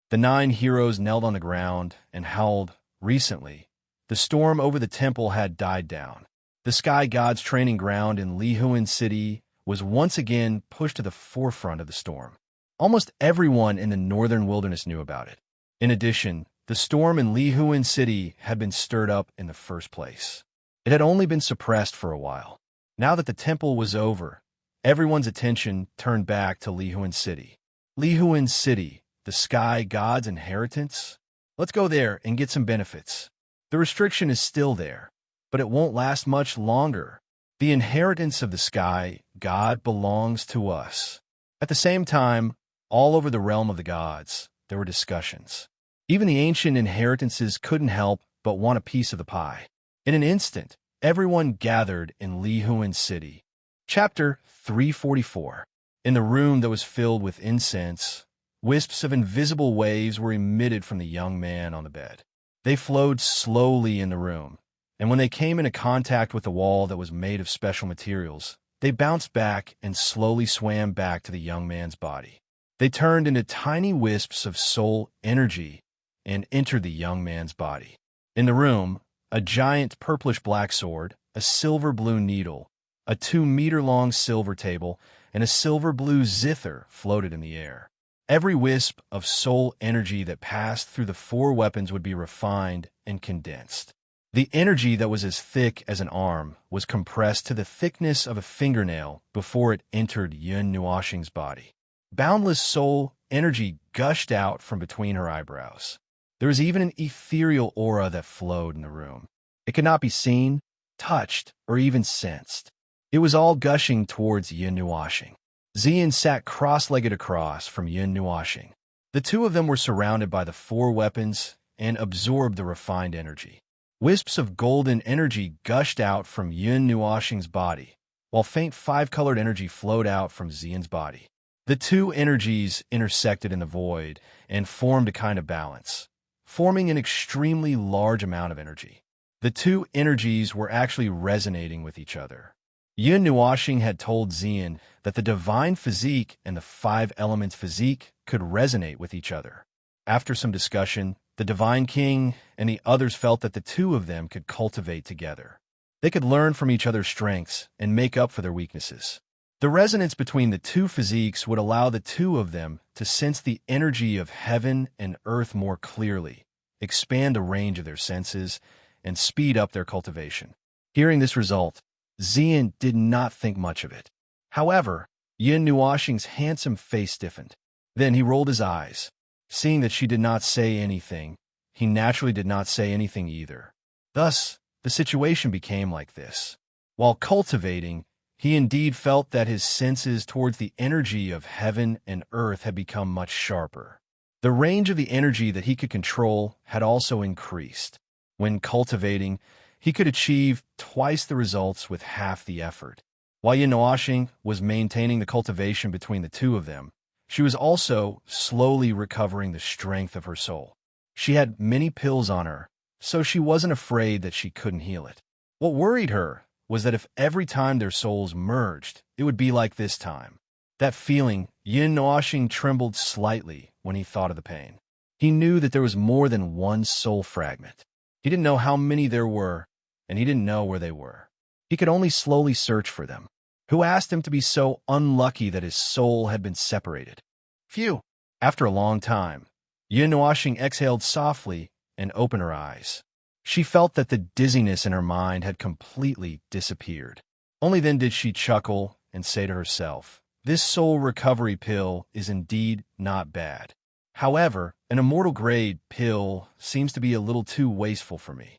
The 9 heroes knelt on the ground and howled. Recently, the storm over the temple had died down. The sky god's training ground in Li Huan City was once again pushed to the forefront of the storm. Almost everyone in the northern wilderness knew about it. In addition, the storm in Li Huan City had been stirred up in the first place. It had only been suppressed for a while. Now that the temple was over, everyone's attention turned back to Li Huan City. Li Huan City, the sky god's inheritance? Let's go there and get some benefits. The restriction is still there, but it won't last much longer. The inheritance of the sky, God, belongs to us. At the same time, all over the realm of the gods, there were discussions. Even the ancient inheritances couldn't help but want a piece of the pie. In an instant, everyone gathered in Lihuan City. Chapter 344. In the room that was filled with incense, wisps of invisible waves were emitted from the young man on the bed. They flowed slowly in the room, and when they came into contact with the wall that was made of special materials, they bounced back and slowly swam back to the young man's body. They turned into tiny wisps of soul energy and entered the young man's body. In the room, a giant purplish-black sword, a silver-blue needle, a 2-meter-long silver table, and a silver-blue zither floated in the air. Every wisp of soul energy that passed through the 4 weapons would be refined and condensed. The energy that was as thick as an arm was compressed to the thickness of a fingernail before it entered Yun Nuoxing's body. Boundless soul energy gushed out from between her eyebrows. There was even an ethereal aura that flowed in the room. It could not be seen, touched, or even sensed. It was all gushing towards Yun Nuoxing. Xian sat cross-legged across from Yun Nuoxing. The two of them were surrounded by the 4 weapons and absorbed the refined energy. Wisps of golden energy gushed out from Yun Nuoxing's body, while faint 5-colored energy flowed out from Xian's body. The 2 energies intersected in the void and formed a kind of balance, forming an extremely large amount of energy. The 2 energies were actually resonating with each other. Yun Nuoxing had told Xian that the divine physique and the 5 elements physique could resonate with each other. After some discussion, the Divine King and the others felt that the 2 of them could cultivate together. They could learn from each other's strengths and make up for their weaknesses. The resonance between the 2 physiques would allow the 2 of them to sense the energy of heaven and earth more clearly, expand the range of their senses, and speed up their cultivation. Hearing this result, Xian did not think much of it. However, Yun Nuoxing's handsome face stiffened. Then he rolled his eyes. Seeing that she did not say anything, he naturally did not say anything either. Thus, the situation became like this. While cultivating, he indeed felt that his senses towards the energy of heaven and earth had become much sharper. The range of the energy that he could control had also increased. When cultivating, he could achieve twice the results with half the effort. While Yun Nuoxing was maintaining the cultivation between the 2 of them, she was also slowly recovering the strength of her soul. She had many pills on her, so she wasn't afraid that she couldn't heal it. What worried her was that if every time their souls merged, it would be like this time. That feeling, Yun Nuoxing trembled slightly when he thought of the pain. He knew that there was more than one soul fragment. He didn't know how many there were, and he didn't know where they were. He could only slowly search for them. Who asked him to be so unlucky that his soul had been separated? Phew! After a long time, Yun Nuoxing exhaled softly and opened her eyes. She felt that the dizziness in her mind had completely disappeared. Only then did she chuckle and say to herself, "This soul recovery pill is indeed not bad. However, an immortal grade pill seems to be a little too wasteful for me."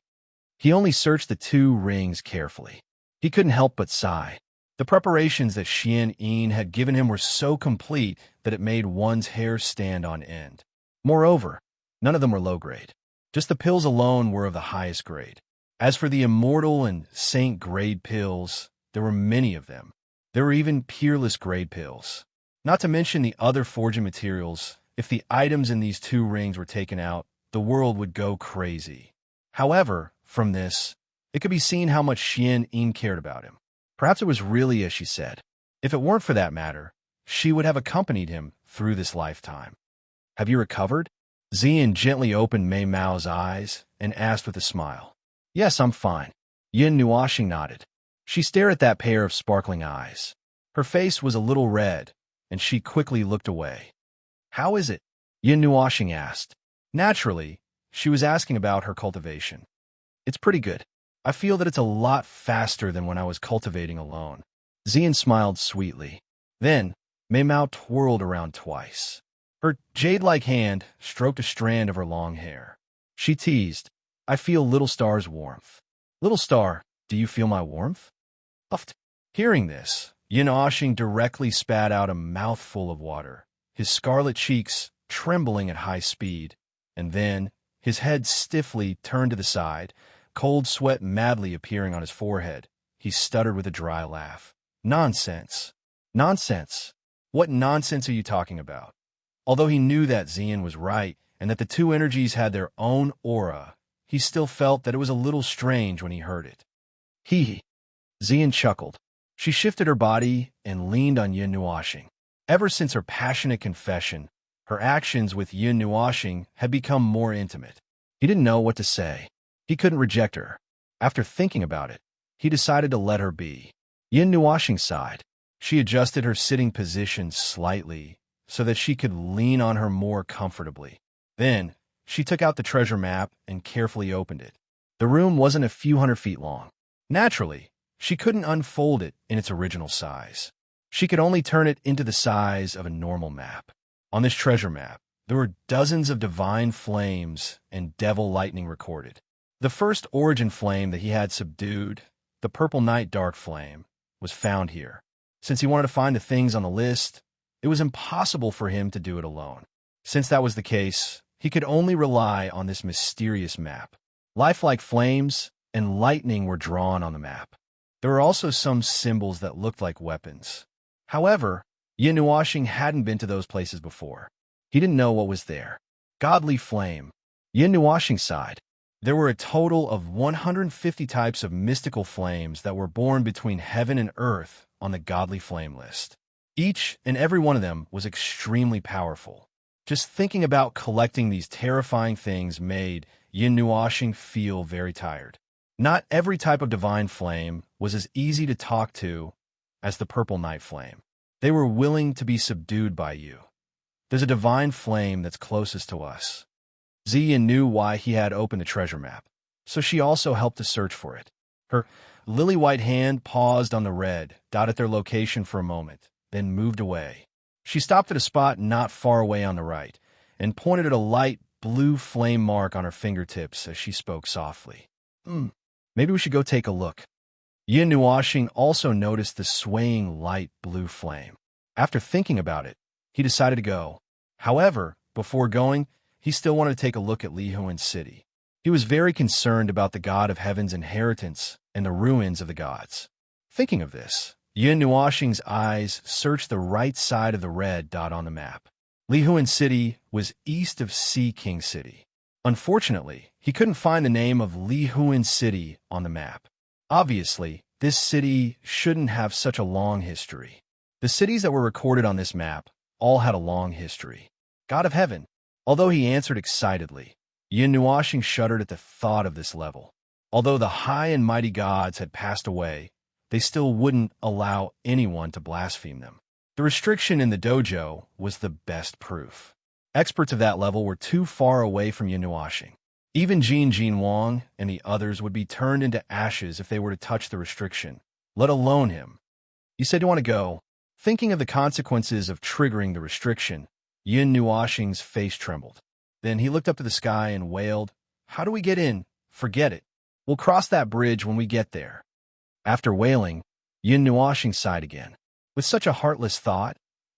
He only searched the 2 rings carefully. He couldn't help but sigh. The preparations that Xian Yin had given him were so complete that it made one's hair stand on end. Moreover, none of them were low grade. Just the pills alone were of the highest grade. As for the immortal and saint grade pills, there were many of them. There were even peerless grade pills. Not to mention the other forging materials. If the items in these 2 rings were taken out, the world would go crazy. However, from this, it could be seen how much Xian Yin cared about him. Perhaps it was really as she said. If it weren't for that matter, she would have accompanied him through this lifetime. "Have you recovered?" Xian gently opened Mei Mao's eyes and asked with a smile. "Yes, I'm fine." Yun Nuoxing nodded. She stared at that pair of sparkling eyes. Her face was a little red, and she quickly looked away. "How is it?" Yun Nuoxing asked. Naturally, she was asking about her cultivation. "It's pretty good. I feel that it's a lot faster than when I was cultivating alone." Xian smiled sweetly. Then, Mei Mao twirled around twice. Her jade-like hand stroked a strand of her long hair. She teased, "I feel Little Star's warmth." "Little Star, do you feel my warmth?" Puffed. Hearing this, Yin Oshing directly spat out a mouthful of water, his scarlet cheeks trembling at high speed, and then, his head stiffly turned to the side, cold sweat madly appearing on his forehead, he stuttered with a dry laugh. "Nonsense. Nonsense. What nonsense are you talking about?" Although he knew that Xian was right and that the two energies had their own aura, he still felt that it was a little strange when he heard it. Hee. Xian chuckled. She shifted her body and leaned on Yin Nuoshing. Ever since her passionate confession, her actions with Yin Nuoshing had become more intimate. He didn't know what to say. He couldn't reject her. After thinking about it, he decided to let her be. Yin Nuoshing sighed. She adjusted her sitting position slightly so that she could lean on her more comfortably. Then, she took out the treasure map and carefully opened it. The room wasn't a few hundred feet long. Naturally, she couldn't unfold it in its original size. She could only turn it into the size of a normal map. On this treasure map, there were dozens of divine flames and devil lightning recorded. The first origin flame that he had subdued, the purple night dark flame, was found here. Since he wanted to find the things on the list, it was impossible for him to do it alone. Since that was the case, he could only rely on this mysterious map. Lifelike flames and lightning were drawn on the map. There were also some symbols that looked like weapons. However, Yin Nuoshing hadn't been to those places before. He didn't know what was there. Godly flame. Yin Nuoshing sighed. There were a total of 150 types of mystical flames that were born between heaven and earth on the godly flame list. Each and every one of them was extremely powerful. Just thinking about collecting these terrifying things made Yin Nuoshing feel very tired. Not every type of divine flame was as easy to talk to as the purple night flame. They were willing to be subdued by you. There's a divine flame that's closest to us. Xian knew why he had opened the treasure map, so she also helped to search for it. Her lily-white hand paused on the red dot at their location for a moment, then moved away. She stopped at a spot not far away on the right and pointed at a light blue flame mark on her fingertips as she spoke softly. Maybe we should go take a look." Yin Nuoshing also noticed the swaying light blue flame. After thinking about it, he decided to go. However, before going, he still wanted to take a look at Li Huan City. He was very concerned about the god of heaven's inheritance and the ruins of the gods. Thinking of this, Yin Nuoshing's eyes searched the right side of the red dot on the map. Li Huan City was east of Sea King City. Unfortunately, he couldn't find the name of Li Huan City on the map. Obviously, this city shouldn't have such a long history. The cities that were recorded on this map all had a long history. God of Heaven. Although he answered excitedly, Yin Nuoshing shuddered at the thought of this level. Although the high and mighty gods had passed away, they still wouldn't allow anyone to blaspheme them. The restriction in the dojo was the best proof. Experts of that level were too far away from Yin Nuoshing. Even Jin Wang and the others would be turned into ashes if they were to touch the restriction, let alone him. "You said you want to go." Thinking of the consequences of triggering the restriction, Yin Nuoshing's face trembled. Then he looked up to the sky and wailed, "How do we get in? Forget it. We'll cross that bridge when we get there." After wailing, Yin Nuoshing sighed again. With such a heartless thought,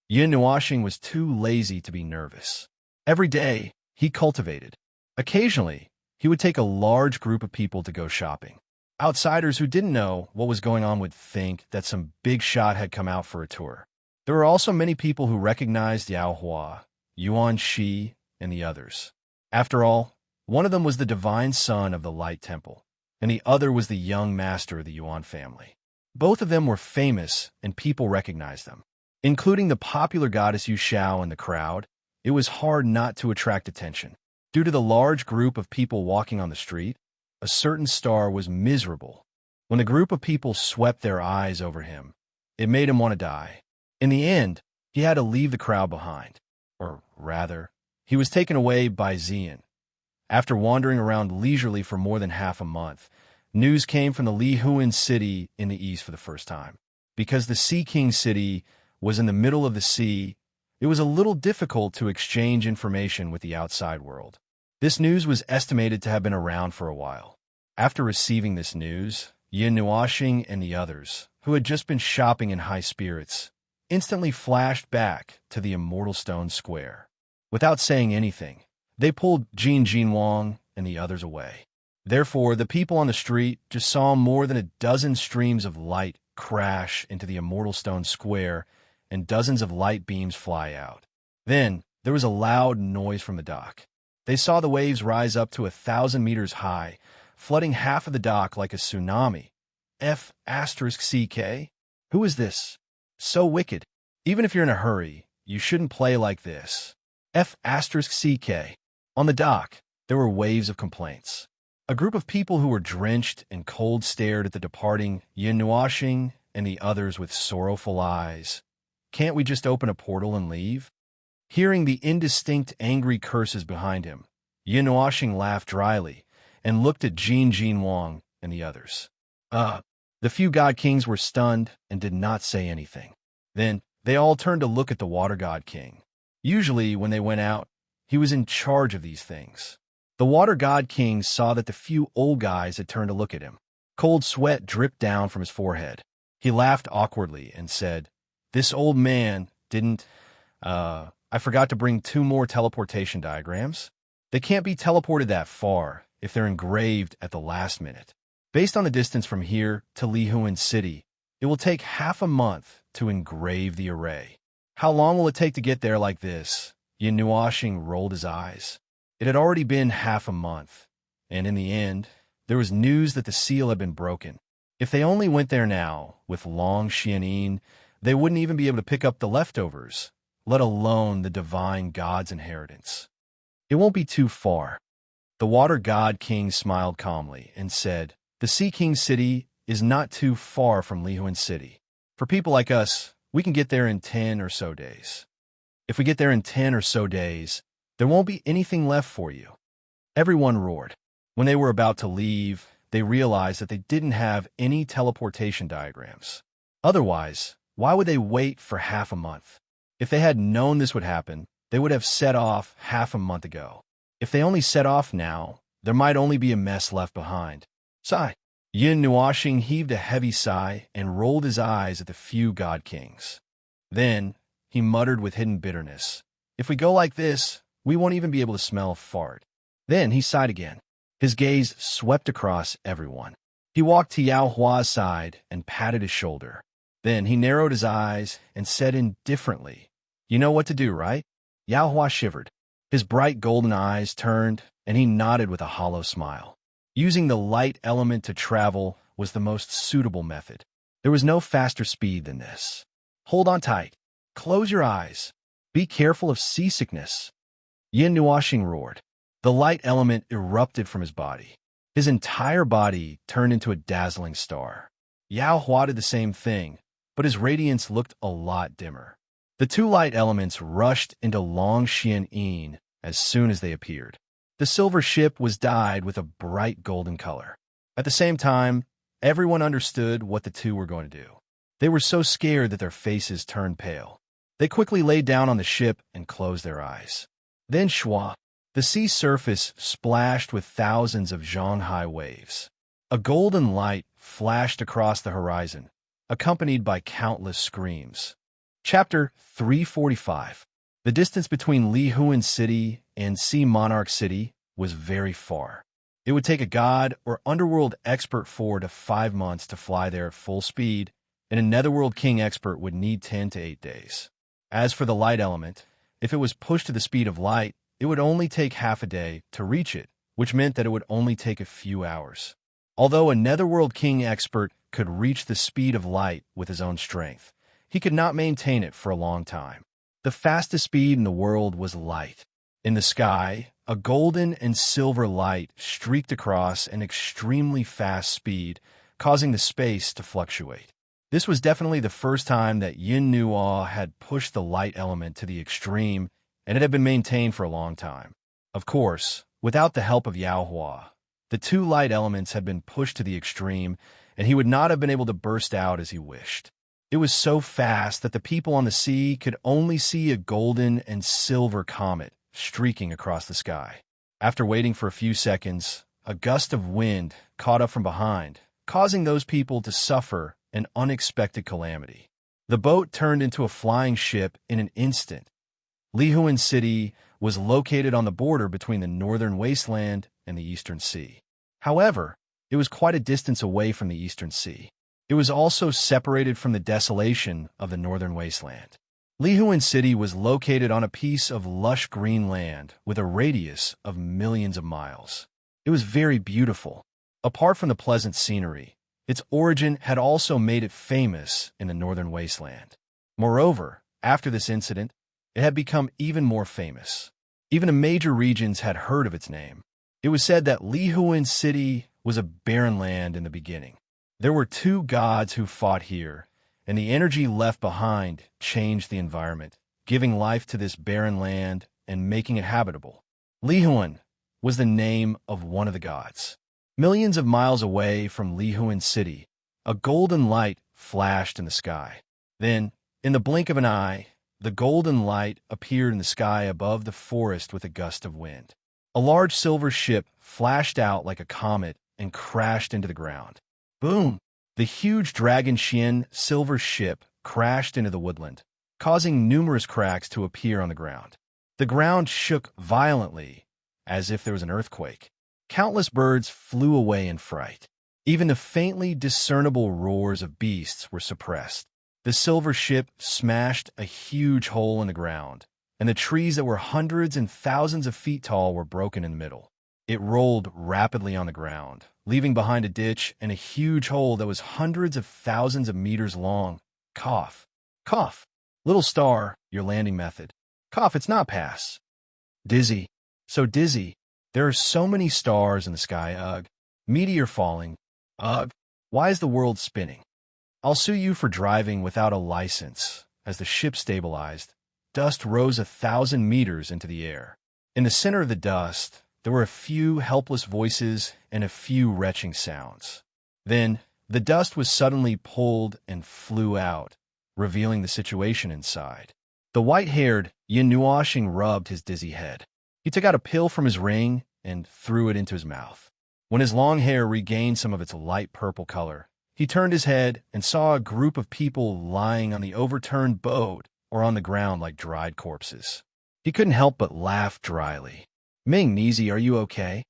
Yin Nuoshing was too lazy to be nervous. Every day, he cultivated. Occasionally, he would take a large group of people to go shopping. Outsiders who didn't know what was going on would think that some big shot had come out for a tour. There were also many people who recognized Yao Hua, Yuan Shi, and the others. After all, one of them was the divine son of the Light Temple, and the other was the young master of the Yuan family. Both of them were famous, and people recognized them. Including the popular goddess Yu Xiao in the crowd, it was hard not to attract attention. Due to the large group of people walking on the street, a certain star was miserable. When the group of people swept their eyes over him, it made him want to die. In the end, he had to leave the crowd behind. Or rather, he was taken away by Xian. After wandering around leisurely for more than half a month, news came from the Li Huan City in the east for the first time. Because the Sea King City was in the middle of the sea, it was a little difficult to exchange information with the outside world. This news was estimated to have been around for a while. After receiving this news, Yin Nuoxing and the others, who had just been shopping in high spirits, instantly flashed back to the Immortal Stone Square. Without saying anything, they pulled Jin Jinwang and the others away. Therefore, the people on the street just saw more than a dozen streams of light crash into the Immortal Stone Square and dozens of light beams fly out. Then, there was a loud noise from the dock. They saw the waves rise up to 1,000 meters high, flooding half of the dock like a tsunami. F***CK? Who is this? So wicked. Even if you're in a hurry, you shouldn't play like this. F***CK. On the dock, there were waves of complaints. A group of people who were drenched and cold stared at the departing Yin Nuoxing and the others with sorrowful eyes. Can't we just open a portal and leave? Hearing the indistinct angry curses behind him, Yin Nuoxing laughed dryly and looked at Jin Jinwang and the others. The few god kings were stunned and did not say anything. Then, they all turned to look at the water god king. Usually, when they went out, he was in charge of these things. The water god king saw that the few old guys had turned to look at him. Cold sweat dripped down from his forehead. He laughed awkwardly and said, "This old man didn't, I forgot to bring 2 more teleportation diagrams. They can't be teleported that far if they're engraved at the last minute. Based on the distance from here to Lihuan City, it will take half a month to engrave the array. How long will it take to get there like this?" Yin Nuoxing rolled his eyes. It had already been half a month, and in the end, there was news that the seal had been broken. If they only went there now, with Long Xianin, they wouldn't even be able to pick up the leftovers, let alone the divine god's inheritance. It won't be too far. The water god king smiled calmly and said, "The Sea King City is not too far from Lihuan City. For people like us, we can get there in 10 or so days. If we get there in 10 or so days, there won't be anything left for you." Everyone roared. When they were about to leave, they realized that they didn't have any teleportation diagrams. Otherwise, why would they wait for half a month? If they had known this would happen, they would have set off half a month ago. If they only set off now, there might only be a mess left behind. Sigh. Yin Nuoxing heaved a heavy sigh and rolled his eyes at the few god kings. Then, he muttered with hidden bitterness, "If we go like this, we won't even be able to smell a fart." Then he sighed again. His gaze swept across everyone. He walked to Yao Hua's side and patted his shoulder. Then he narrowed his eyes and said indifferently, "You know what to do, right?" Yao Hua shivered. His bright golden eyes turned, and he nodded with a hollow smile. Using the light element to travel was the most suitable method. There was no faster speed than this. Hold on tight. Close your eyes. Be careful of seasickness. Yin Nuoxing roared. The light element erupted from his body. His entire body turned into a dazzling star. Yao Hua did the same thing, but his radiance looked a lot dimmer. The 2 light elements rushed into Long Xianin as soon as they appeared. The silver ship was dyed with a bright golden color. At the same time, everyone understood what the 2 were going to do. They were so scared that their faces turned pale. They quickly lay down on the ship and closed their eyes. Then shwa, the sea surface splashed with thousands of Zhonghai waves. A golden light flashed across the horizon, accompanied by countless screams. Chapter 345. The distance between Lihuan City and Sea Monarch City was very far. It would take a god or underworld expert 4 to 5 months to fly there at full speed, and a netherworld king expert would need 10 to 8 days. As for the light element, if it was pushed to the speed of light, it would only take half a day to reach it, which meant that it would only take a few hours. Although a netherworld king expert could reach the speed of light with his own strength, he could not maintain it for a long time. The fastest speed in the world was light. In the sky, a golden and silver light streaked across an extremely fast speed, causing the space to fluctuate. This was definitely the first time that Yin Nuo had pushed the light element to the extreme, and it had been maintained for a long time. Of course, without the help of Yao Hua, the 2 light elements had been pushed to the extreme, and he would not have been able to burst out as he wished. It was so fast that the people on the sea could only see a golden and silver comet streaking across the sky. After waiting for a few seconds, a gust of wind caught up from behind, causing those people to suffer an unexpected calamity. The boat turned into a flying ship in an instant. Lihuan City was located on the border between the northern wasteland and the eastern sea. However, it was quite a distance away from the eastern sea. It was also separated from the desolation of the northern wasteland. Lihuan City was located on a piece of lush green land with a radius of millions of miles. It was very beautiful. Apart from the pleasant scenery, its origin had also made it famous in the northern wasteland. Moreover, after this incident, it had become even more famous. Even the major regions had heard of its name. It was said that Lihuan City was a barren land in the beginning. There were two gods who fought here, and the energy left behind changed the environment, giving life to this barren land and making it habitable. Lihuan was the name of one of the gods. Millions of miles away from Lihuan City, a golden light flashed in the sky. Then, in the blink of an eye, the golden light appeared in the sky above the forest with a gust of wind. A large silver ship flashed out like a comet and crashed into the ground. Boom! The huge dragon Xian silver ship crashed into the woodland, causing numerous cracks to appear on the ground. The ground shook violently, as if there was an earthquake. Countless birds flew away in fright. Even the faintly discernible roars of beasts were suppressed. The silver ship smashed a huge hole in the ground, and the trees that were hundreds and thousands of feet tall were broken in the middle. It rolled rapidly on the ground, leaving behind a ditch and a huge hole that was hundreds of thousands of meters long. Cough. Cough. Little star, your landing method. Cough, it's not pass. Dizzy. So dizzy. There are so many stars in the sky, ugh. Meteor falling. Ugh. Why is the world spinning? I'll sue you for driving without a license. As the ship stabilized, dust rose 1,000 meters into the air. In the center of the dust, there were a few helpless voices and a few retching sounds. Then, the dust was suddenly pulled and flew out, revealing the situation inside. The white-haired Yin Nuoxing rubbed his dizzy head. He took out a pill from his ring and threw it into his mouth. When his long hair regained some of its light purple color, he turned his head and saw a group of people lying on the overturned boat or on the ground like dried corpses. He couldn't help but laugh dryly. Ming, Nizi, are you okay?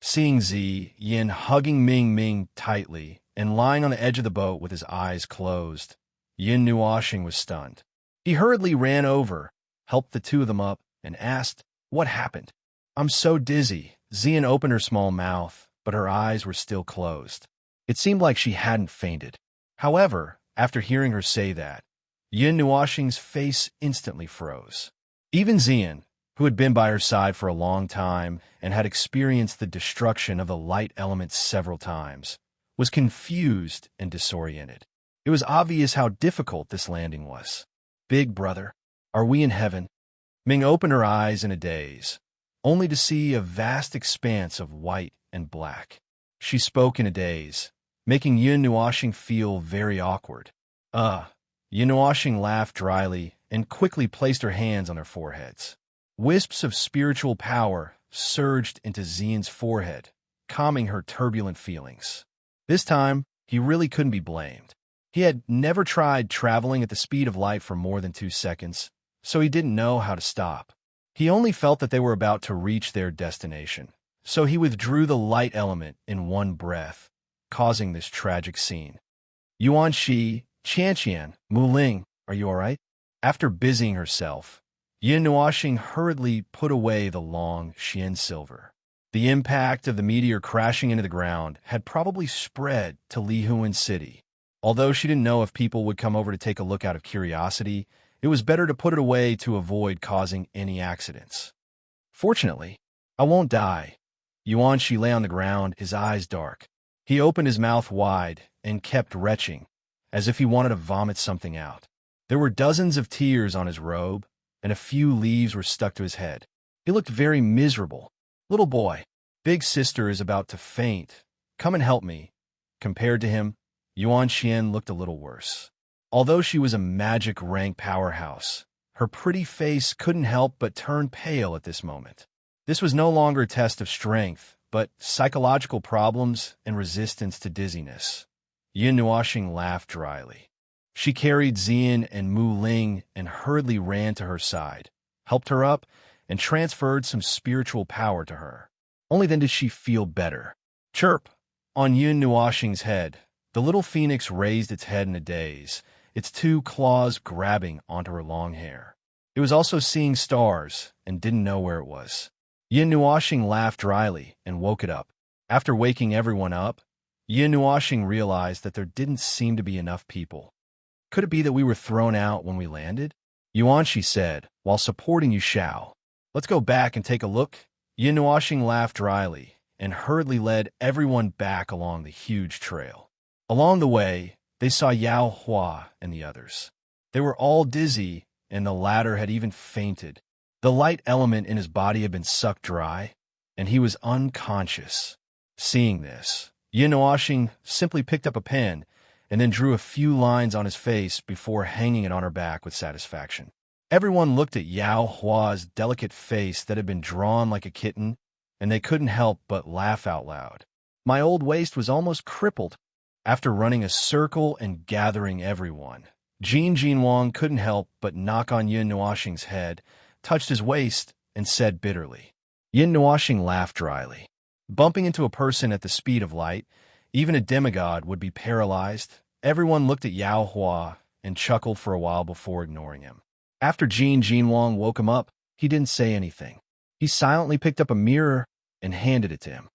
Seeing Zi, Yin hugging Ming tightly and lying on the edge of the boat with his eyes closed, Yin Nuoxing was stunned. He hurriedly ran over, helped the two of them up, and asked, "What happened?" "I'm so dizzy." Xian opened her small mouth, but her eyes were still closed. It seemed like she hadn't fainted. However, after hearing her say that, Yin Nuoxing's face instantly froze. Even Xian, who had been by her side for a long time and had experienced the destruction of the light element several times, was confused and disoriented. It was obvious how difficult this landing was. "Big brother, are we in heaven?" Ming opened her eyes in a daze, only to see a vast expanse of white and black. She spoke in a daze, making Yin Nuoxing feel very awkward. Yin Nuoxing laughed dryly and quickly placed her hands on their foreheads. Wisps of spiritual power surged into Xian's forehead, calming her turbulent feelings. This time, he really couldn't be blamed. He had never tried traveling at the speed of light for more than 2 seconds, so he didn't know how to stop. He only felt that they were about to reach their destination, so he withdrew the light element in one breath, causing this tragic scene. "Yuan Shi, Qianqian, Muling, are you all right?" After busying herself, Yin Nuoxing hurriedly put away the long Xian silver. The impact of the meteor crashing into the ground had probably spread to Lihuan City. Although she didn't know if people would come over to take a look out of curiosity, it was better to put it away to avoid causing any accidents. "Fortunately, I won't die." Yuan Shi lay on the ground, his eyes dark. He opened his mouth wide and kept retching, as if he wanted to vomit something out. There were dozens of tears on his robe, and a few leaves were stuck to his head. He looked very miserable. "Little boy, big sister is about to faint. Come and help me." Compared to him, Yuan Xian looked a little worse. Although she was a magic rank powerhouse, her pretty face couldn't help but turn pale at this moment. This was no longer a test of strength, but psychological problems and resistance to dizziness. Yin Nuoxing laughed dryly. She carried Xian and Mu Ling and hurriedly ran to her side, helped her up, and transferred some spiritual power to her. Only then did she feel better. Chirp! On Yin Nuoxing's head, the little phoenix raised its head in a daze, its two claws grabbing onto her long hair. It was also seeing stars and didn't know where it was. Yin Nuoxing laughed dryly and woke it up. After waking everyone up, Yin Nuoxing realized that there didn't seem to be enough people. Could it be that we were thrown out when we landed? Yuan, she said, while supporting Yu Xiao. Let's go back and take a look. Yin Nuoxing laughed dryly and hurriedly led everyone back along the huge trail. Along the way, they saw Yao Hua and the others. They were all dizzy, and the latter had even fainted. The light element in his body had been sucked dry, and he was unconscious. Seeing this, Yin Nuoxing simply picked up a pen and then drew a few lines on his face before hanging it on her back with satisfaction. Everyone looked at Yao Hua's delicate face that had been drawn like a kitten, and they couldn't help but laugh out loud. My old waist was almost crippled. After running a circle and gathering everyone, Jin Wang couldn't help but knock on Yin Nuoxing's head, touched his waist, and said bitterly. Yin Nuoxing laughed dryly. Bumping into a person at the speed of light, even a demigod would be paralyzed. Everyone looked at Yao Hua and chuckled for a while before ignoring him. After Jin Wang woke him up, he didn't say anything. He silently picked up a mirror and handed it to him.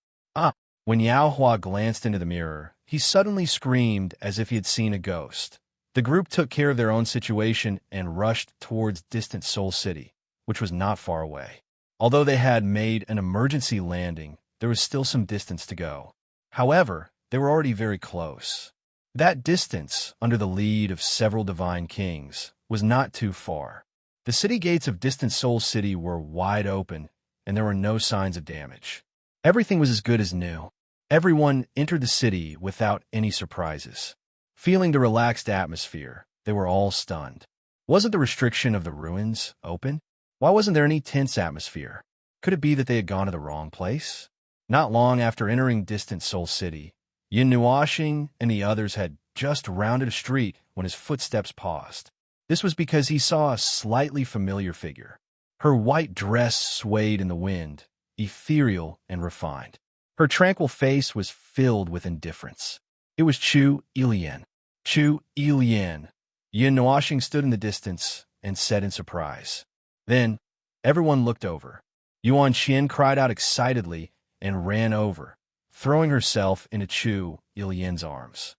When Yao Hua glanced into the mirror, he suddenly screamed as if he had seen a ghost. The group took care of their own situation and rushed towards distant Seoul City, which was not far away. Although they had made an emergency landing, there was still some distance to go. However, they were already very close. That distance, under the lead of several divine kings, was not too far. The city gates of distant Seoul City were wide open, and there were no signs of damage. Everything was as good as new. Everyone entered the city without any surprises. Feeling the relaxed atmosphere, they were all stunned. Wasn't the restriction of the ruins open? Why wasn't there any tense atmosphere? Could it be that they had gone to the wrong place? Not long after entering distant Seoul City, Yin Nuoxing and the others had just rounded a street when his footsteps paused. This was because he saw a slightly familiar figure. Her white dress swayed in the wind, ethereal and refined. Her tranquil face was filled with indifference. It was Chu Ilian. Chu Ilian. Yin Nuoxing stood in the distance and said in surprise. Then, everyone looked over. Yuan Qian cried out excitedly and ran over, throwing herself into Chu Ilian's arms.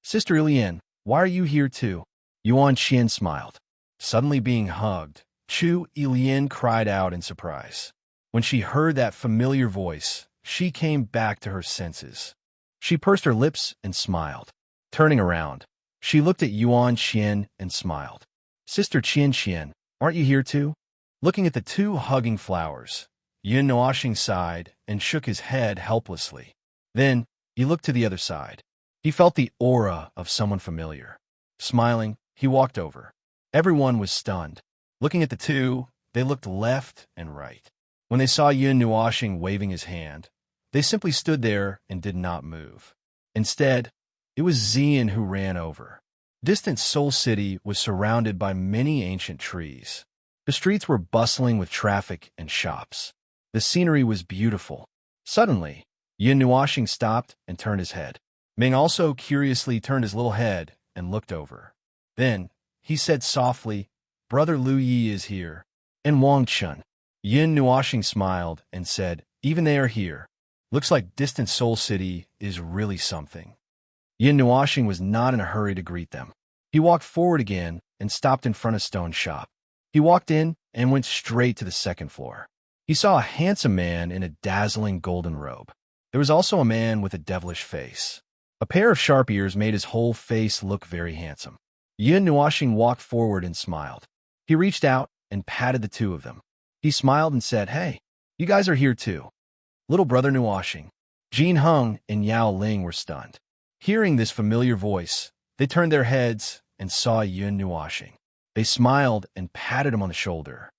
Sister Ilian, why are you here too? Yuan Qian smiled. Suddenly being hugged, Chu Ilian cried out in surprise. When she heard that familiar voice, she came back to her senses. She pursed her lips and smiled. Turning around, she looked at Yuan Qian and smiled. Sister Qian, aren't you here too? Looking at the two hugging flowers, Yin Nuoxing sighed and shook his head helplessly. Then, he looked to the other side. He felt the aura of someone familiar. Smiling, he walked over. Everyone was stunned. Looking at the two, they looked left and right. When they saw Yin Nuoxing waving his hand, they simply stood there and did not move. Instead, it was Xian who ran over. Distant Seoul City was surrounded by many ancient trees. The streets were bustling with traffic and shops. The scenery was beautiful. Suddenly, Yin Nuoxing stopped and turned his head. Ming also curiously turned his little head and looked over. Then, he said softly, Brother Lu Yi is here. And Wang Chun. Yin Nuoxing smiled and said, even they are here. Looks like distant Seoul City is really something. Yin Nuoxing was not in a hurry to greet them. He walked forward again and stopped in front of Stone's shop. He walked in and went straight to the second floor. He saw a handsome man in a dazzling golden robe. There was also a man with a devilish face. A pair of sharp ears made his whole face look very handsome. Yin Nuoxing walked forward and smiled. He reached out and patted the two of them. He smiled and said, hey, you guys are here too. Little brother Nuoxing. Jin Heng and Yao Ling were stunned. Hearing this familiar voice, they turned their heads and saw Yin Nuoxing. They smiled and patted him on the shoulder.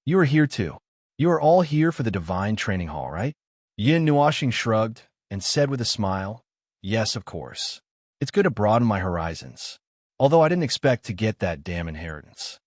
You are here too. You are all here for the divine training hall, right? Yin Nuashing shrugged and said with a smile, yes, of course. It's good to broaden my horizons, although I didn't expect to get that damn inheritance.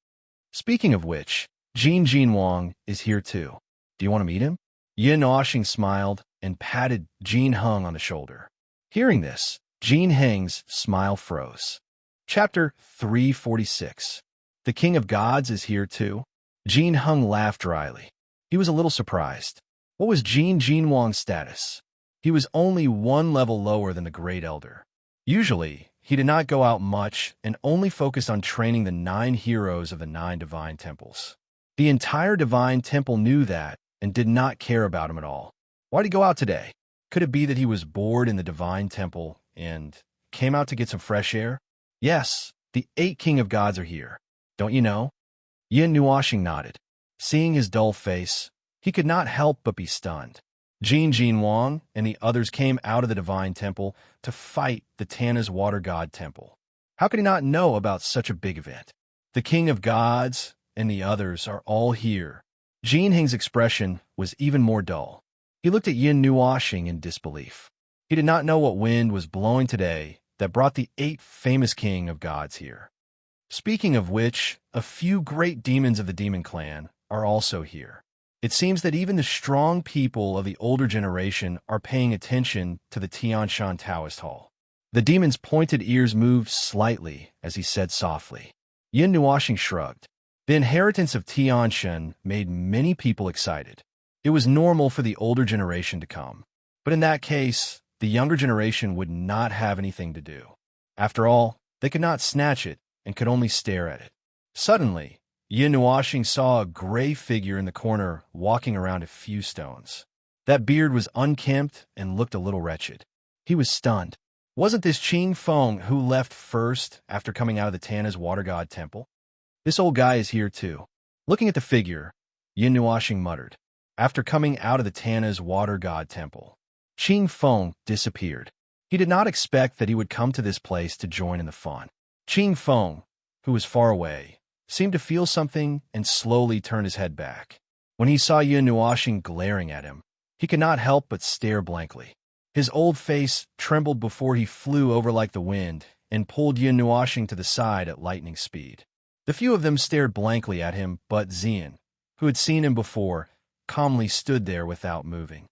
Speaking of which, Jin Wang is here too. Do you want to meet him? Yin Nuashing smiled and patted Jin Heng on the shoulder. Hearing this, Jin Heng's smile froze. Chapter 346. The King of Gods is here too? Jin Heng laughed dryly. He was a little surprised. What was Jin Wang's status? He was only one level lower than the Great Elder. Usually, he did not go out much and only focused on training the 9 heroes of the 9 divine temples. The entire divine temple knew that and did not care about him at all. Why'd he go out today? Could it be that he was bored in the divine temple and came out to get some fresh air? Yes, the 8 King of Gods are here. Don't you know? Yin Nuashing nodded. Seeing his dull face, he could not help but be stunned. Jin Wang and the others came out of the divine temple to fight the Tana's water god temple. How could he not know about such a big event? The King of Gods and the others are all here. Jin Heng's expression was even more dull. He looked at Yin Nuashing in disbelief. He did not know what wind was blowing today that brought the 8 famous King of Gods here. Speaking of which, a few great demons of the demon clan are also here. It seems that even the strong people of the older generation are paying attention to the Tianshan Taoist Hall. The demon's pointed ears moved slightly as he said softly. Yin Nuashing shrugged. The inheritance of Tianshan made many people excited. It was normal for the older generation to come. But in that case, the younger generation would not have anything to do. After all, they could not snatch it and could only stare at it. Suddenly, Yin Nuashing saw a gray figure in the corner walking around a few stones. That beard was unkempt and looked a little wretched. He was stunned. Wasn't this Qing Feng who left first after coming out of the Tana's water god temple? This old guy is here too. Looking at the figure, Yin Nuashing muttered. After coming out of the Tana's water god temple, Qing Feng disappeared. He did not expect that he would come to this place to join in the fun. Qing Feng, who was far away, seemed to feel something and slowly turned his head back. When he saw Yin Nuashing glaring at him, he could not help but stare blankly. His old face trembled before he flew over like the wind and pulled Yin Nuashing to the side at lightning speed. The few of them stared blankly at him, but Xian, who had seen him before, calmly stood there without moving.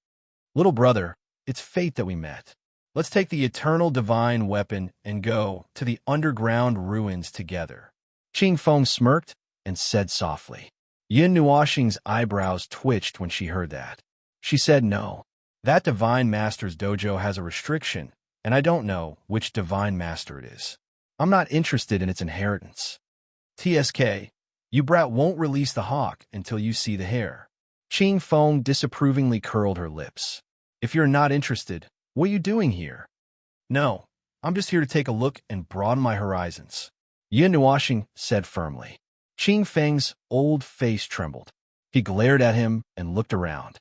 Little brother, it's fate that we met. Let's take the eternal divine weapon and go to the underground ruins together. Qing Feng smirked and said softly. Yin Nuashing's eyebrows twitched when she heard that. She said no. That divine master's dojo has a restriction, and I don't know which divine master it is. I'm not interested in its inheritance. TSK, you brat won't release the hawk until you see the hare. Qing Feng disapprovingly curled her lips. If you're not interested, what are you doing here? No, I'm just here to take a look and broaden my horizons. Yin Nuashing said firmly. Qing Feng's old face trembled. He glared at him and looked around.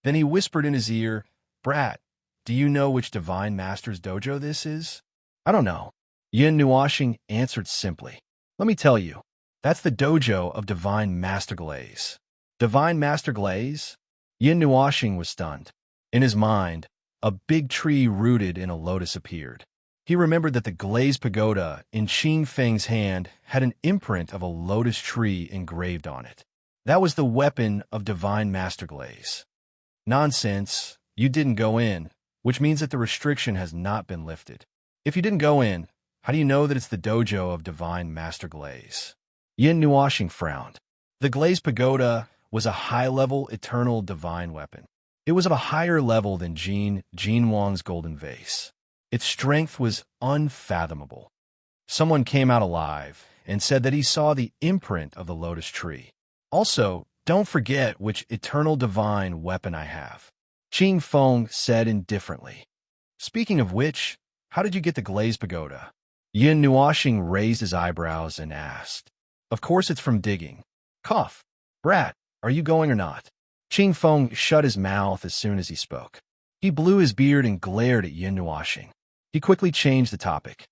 Then he whispered in his ear, Brat, do you know which divine master's dojo this is? I don't know. Yin Nuashing answered simply. Let me tell you, that's the dojo of Divine Master Glaze. Divine Master Glaze? Yin Nuashing was stunned. In his mind, a big tree rooted in a lotus appeared. He remembered that the glaze pagoda in Qing Feng's hand had an imprint of a lotus tree engraved on it. That was the weapon of Divine Master Glaze. Nonsense, you didn't go in, which means that the restriction has not been lifted. If you didn't go in, how do you know that it's the dojo of Divine Master Glaze? Yin Nuashing frowned. The glaze pagoda was a high-level eternal divine weapon. It was of a higher level than Jin Wang's golden vase. Its strength was unfathomable. Someone came out alive and said that he saw the imprint of the lotus tree. Also, don't forget which eternal divine weapon I have. Qing Feng said indifferently. Speaking of which, how did you get the glaze pagoda? Yin Nuashing raised his eyebrows and asked. Of course it's from digging. Cough. Brat, are you going or not? Qing Feng shut his mouth as soon as he spoke. He blew his beard and glared at Yin Nuashing. He quickly changed the topic.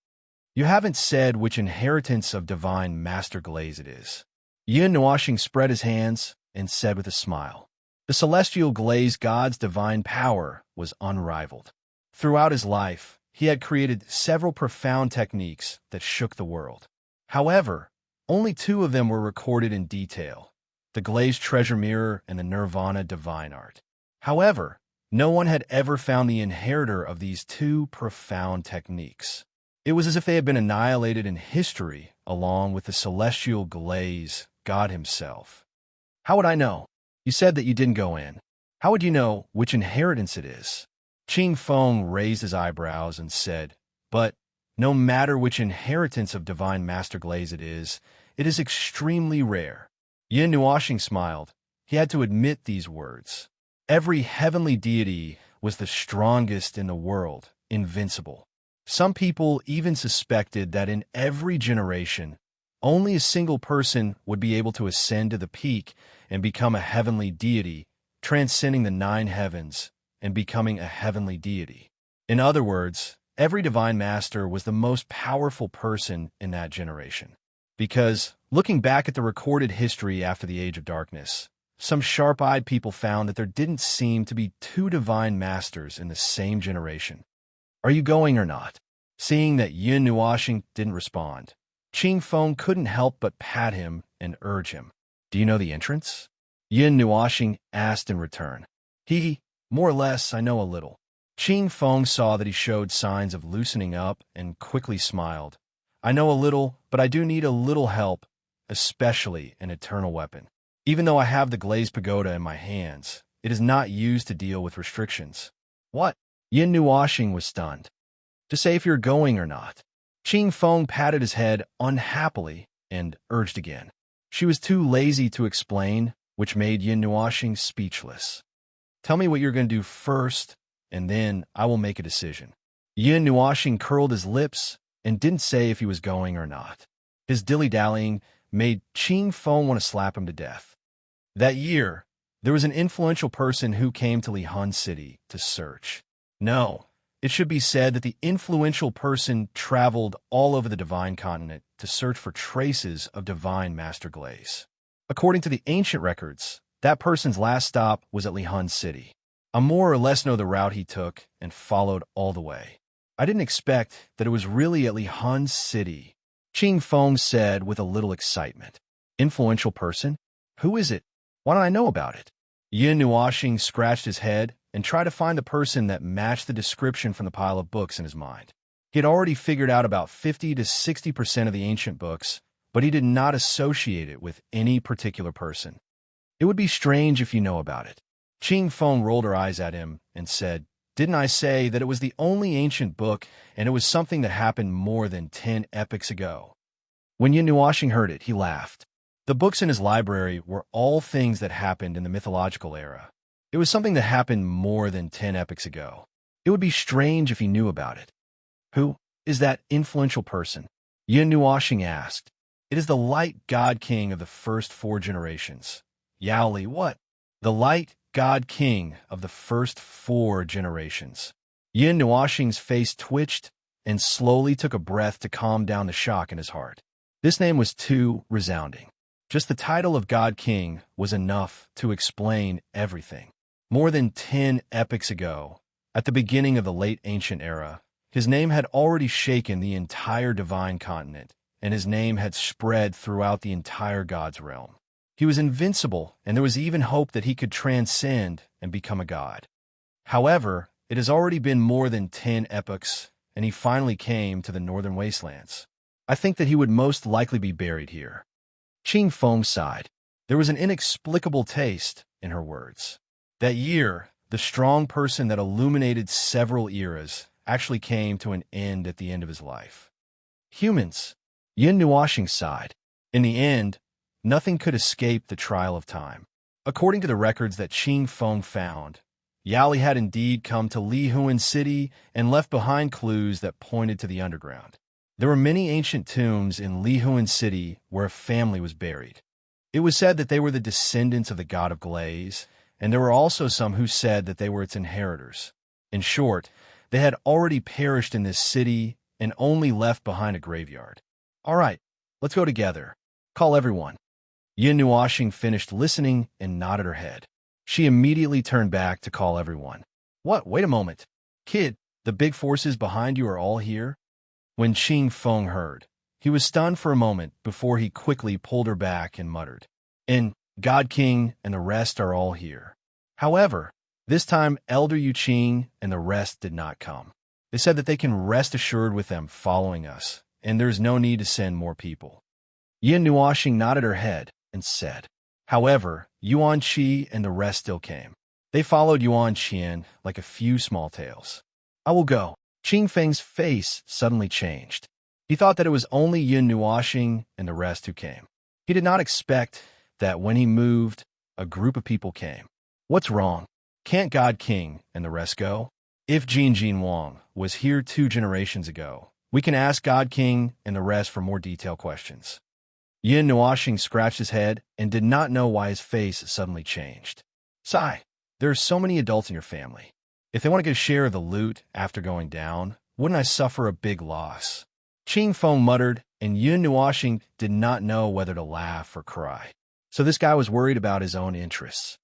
You haven't said which inheritance of Divine Master Glaze it is. Yin Nuashing spread his hands and said with a smile. The celestial glaze god's divine power was unrivaled. Throughout his life, he had created several profound techniques that shook the world. However, only two of them were recorded in detail: the glazed treasure mirror and the nirvana divine art. However, no one had ever found the inheritor of these two profound techniques. It was as if they had been annihilated in history along with the celestial glaze God himself. How would I know? You said that you didn't go in. How would you know which inheritance it is? Qing Feng raised his eyebrows and said, but no matter which inheritance of divine master glaze it is extremely rare. Yin Nuoxing smiled. He had to admit these words. Every heavenly deity was the strongest in the world, invincible. Some people even suspected that in every generation, only a single person would be able to ascend to the peak and become a heavenly deity, transcending the 9 heavens and becoming a heavenly deity. In other words, every divine master was the most powerful person in that generation. Because, looking back at the recorded history after the Age of Darkness, some sharp-eyed people found that there didn't seem to be 2 divine masters in the same generation. Are you going or not? Seeing that Yin Nuoxing didn't respond, Qing Feng couldn't help but pat him and urge him. Do you know the entrance? Yin Nuoxing asked in return. More or less, I know a little. Qing Feng saw that he showed signs of loosening up and quickly smiled. I know a little, but I do need a little help, especially an eternal weapon. Even though I have the glazed pagoda in my hands, it is not used to deal with restrictions. What? Yin Nuoxing was stunned. To say if you're going or not. Qing Feng patted his head unhappily and urged again. She was too lazy to explain, which made Yin Nuoxing speechless. Tell me what you're going to do first, and then I will make a decision. Yin Nuoxing curled his lips and didn't say if he was going or not. His dilly-dallying made Qing Feng want to slap him to death. That year, there was an influential person who came to Lihun City to search. No, it should be said that the influential person traveled all over the divine continent to search for traces of divine master glaze. According to the ancient records, that person's last stop was at Lihun City. I more or less know the route he took and followed all the way. I didn't expect that it was really at Lihun City, Qing Feng said with a little excitement. Influential person? Who is it? Why don't I know about it? Yin Nuoxing scratched his head and tried to find the person that matched the description from the pile of books in his mind. He had already figured out about 50 to 60% of the ancient books, but he did not associate it with any particular person. It would be strange if you know about it. Qing Feng rolled her eyes at him and said, didn't I say that it was the only ancient book and it was something that happened more than 10 epochs ago? When Yin Nuoxing heard it, he laughed. The books in his library were all things that happened in the mythological era. It was something that happened more than 10 epochs ago. It would be strange if he knew about it. Who is that influential person? Yin Nuoxing asked. It is the light god king of the first 4 generations. Yaoli, what? The light god king of the first 4 generations. Yin Nuoxing's face twitched and slowly took a breath to calm down the shock in his heart. This name was too resounding. Just the title of God King was enough to explain everything. More than 10 epochs ago, at the beginning of the late ancient era, his name had already shaken the entire divine continent, and his name had spread throughout the entire God's realm. He was invincible, and there was even hope that he could transcend and become a god. However, it has already been more than 10 epochs, and he finally came to the northern wastelands. I think that he would most likely be buried here. Qing Feng sighed. There was an inexplicable taste in her words. That year, the strong person that illuminated several eras actually came to an end at the end of his life. Humans. Yin Nuoxing sighed. In the end, nothing could escape the trial of time. According to the records that Qing Feng found, Yaoli had indeed come to Lihun City and left behind clues that pointed to the underground. There were many ancient tombs in Lihun City where a family was buried. It was said that they were the descendants of the god of glaze, and there were also some who said that they were its inheritors. In short, they had already perished in this city and only left behind a graveyard. All right, let's go together. Call everyone. Yin Nuoxing finished listening and nodded her head. She immediately turned back to call everyone. What? Wait a moment. Kid, the big forces behind you are all here? When Qing Feng heard, he was stunned for a moment before he quickly pulled her back and muttered, "And God King and the rest are all here." However, this time Elder Yu Qing and the rest did not come. They said that they can rest assured with them following us, and there's no need to send more people. Yin Nuoxing nodded her head and said, however, Yuan Qi and the rest still came. They followed Yuan Qian like a few small tails. I will go. Qing Feng's face suddenly changed. He thought that it was only Yin Nuoxing and the rest who came. He did not expect that when he moved, a group of people came. What's wrong? Can't God King and the rest go? If Jin Wang was here 2 generations ago, we can ask God King and the rest for more detailed questions. Yin Nuoxing scratched his head and did not know why his face suddenly changed. Sigh, there are so many adults in your family. If they want to get a share of the loot after going down, wouldn't I suffer a big loss? Qing Feng muttered, and Yin Nuoxing did not know whether to laugh or cry. So this guy was worried about his own interests.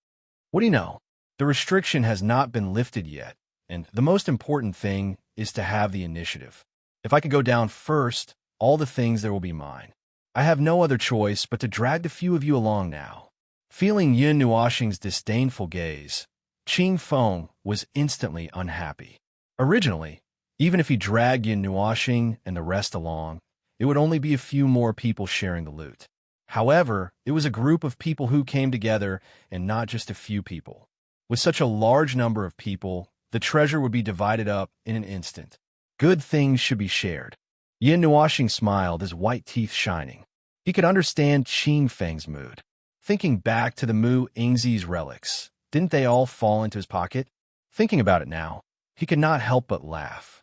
What do you know? The restriction has not been lifted yet, and the most important thing is to have the initiative. If I could go down first, all the things there will be mine. I have no other choice but to drag the few of you along now. Feeling Yin Nuoxing's disdainful gaze, Qing Feng was instantly unhappy. Originally, even if he dragged Yin Nuoxing and the rest along, it would only be a few more people sharing the loot. However, it was a group of people who came together and not just a few people. With such a large number of people, the treasure would be divided up in an instant. Good things should be shared. Yin Nuoxing smiled, his white teeth shining. He could understand Qing Feng's mood. Thinking back to the Mu Ingzi's relics, didn't they all fall into his pocket? Thinking about it now, he could not help but laugh.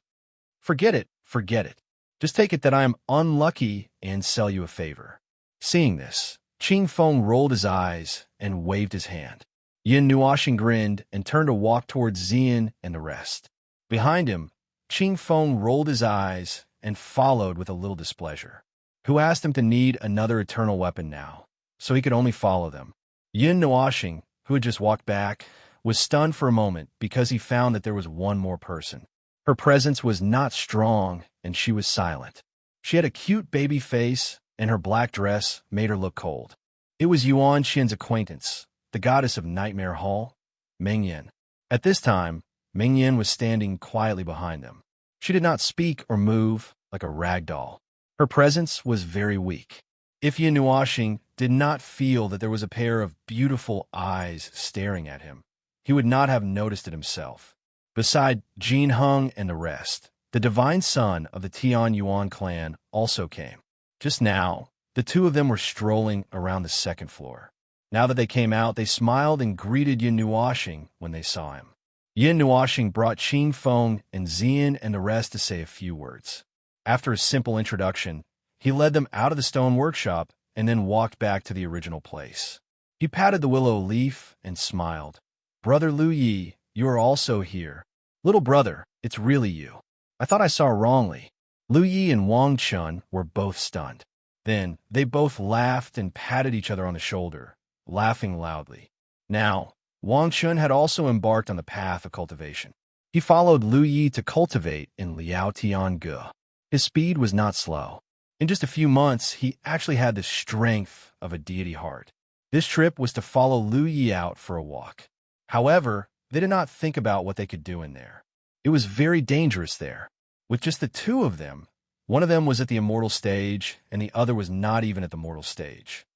Forget it, forget it. Just take it that I am unlucky and sell you a favor. Seeing this, Qing Feng rolled his eyes and waved his hand. Yin Nuoxing grinned and turned to walk towards Xian and the rest. Behind him, Qing Feng rolled his eyes and followed with a little displeasure. Who asked him to need another eternal weapon now, so he could only follow them? Yin Nuoxing, who had just walked back, was stunned for a moment because he found that there was one more person. Her presence was not strong, and she was silent. She had a cute baby face, and her black dress made her look cold. It was Yuan Qian's acquaintance, the goddess of Nightmare Hall, Meng Yin. At this time, Meng Yin was standing quietly behind them. She did not speak or move like a rag doll. Her presence was very weak. If Yin Nuoxing did not feel that there was a pair of beautiful eyes staring at him, he would not have noticed it himself. Beside Jin Heng and the rest, the divine son of the Tian Yuan clan also came. Just now, the two of them were strolling around the second floor. Now that they came out, they smiled and greeted Yin Nuoxing when they saw him. Yin Nuoxing brought Qing Feng and Xian and the rest to say a few words. After a simple introduction, he led them out of the stone workshop and then walked back to the original place. He patted the willow leaf and smiled. Brother Lu Yi, you are also here. Little brother, it's really you. I thought I saw wrongly. Lu Yi and Wang Chun were both stunned. Then they both laughed and patted each other on the shoulder, laughing loudly. Now, Wang Chun had also embarked on the path of cultivation. He followed Lu Yi to cultivate in Liao Tiange. His speed was not slow. In just a few months, he actually had the strength of a deity heart. This trip was to follow Lu Yi out for a walk. However, they did not think about what they could do in there. It was very dangerous there. With just the two of them, one of them was at the immortal stage, and the other was not even at the mortal stage.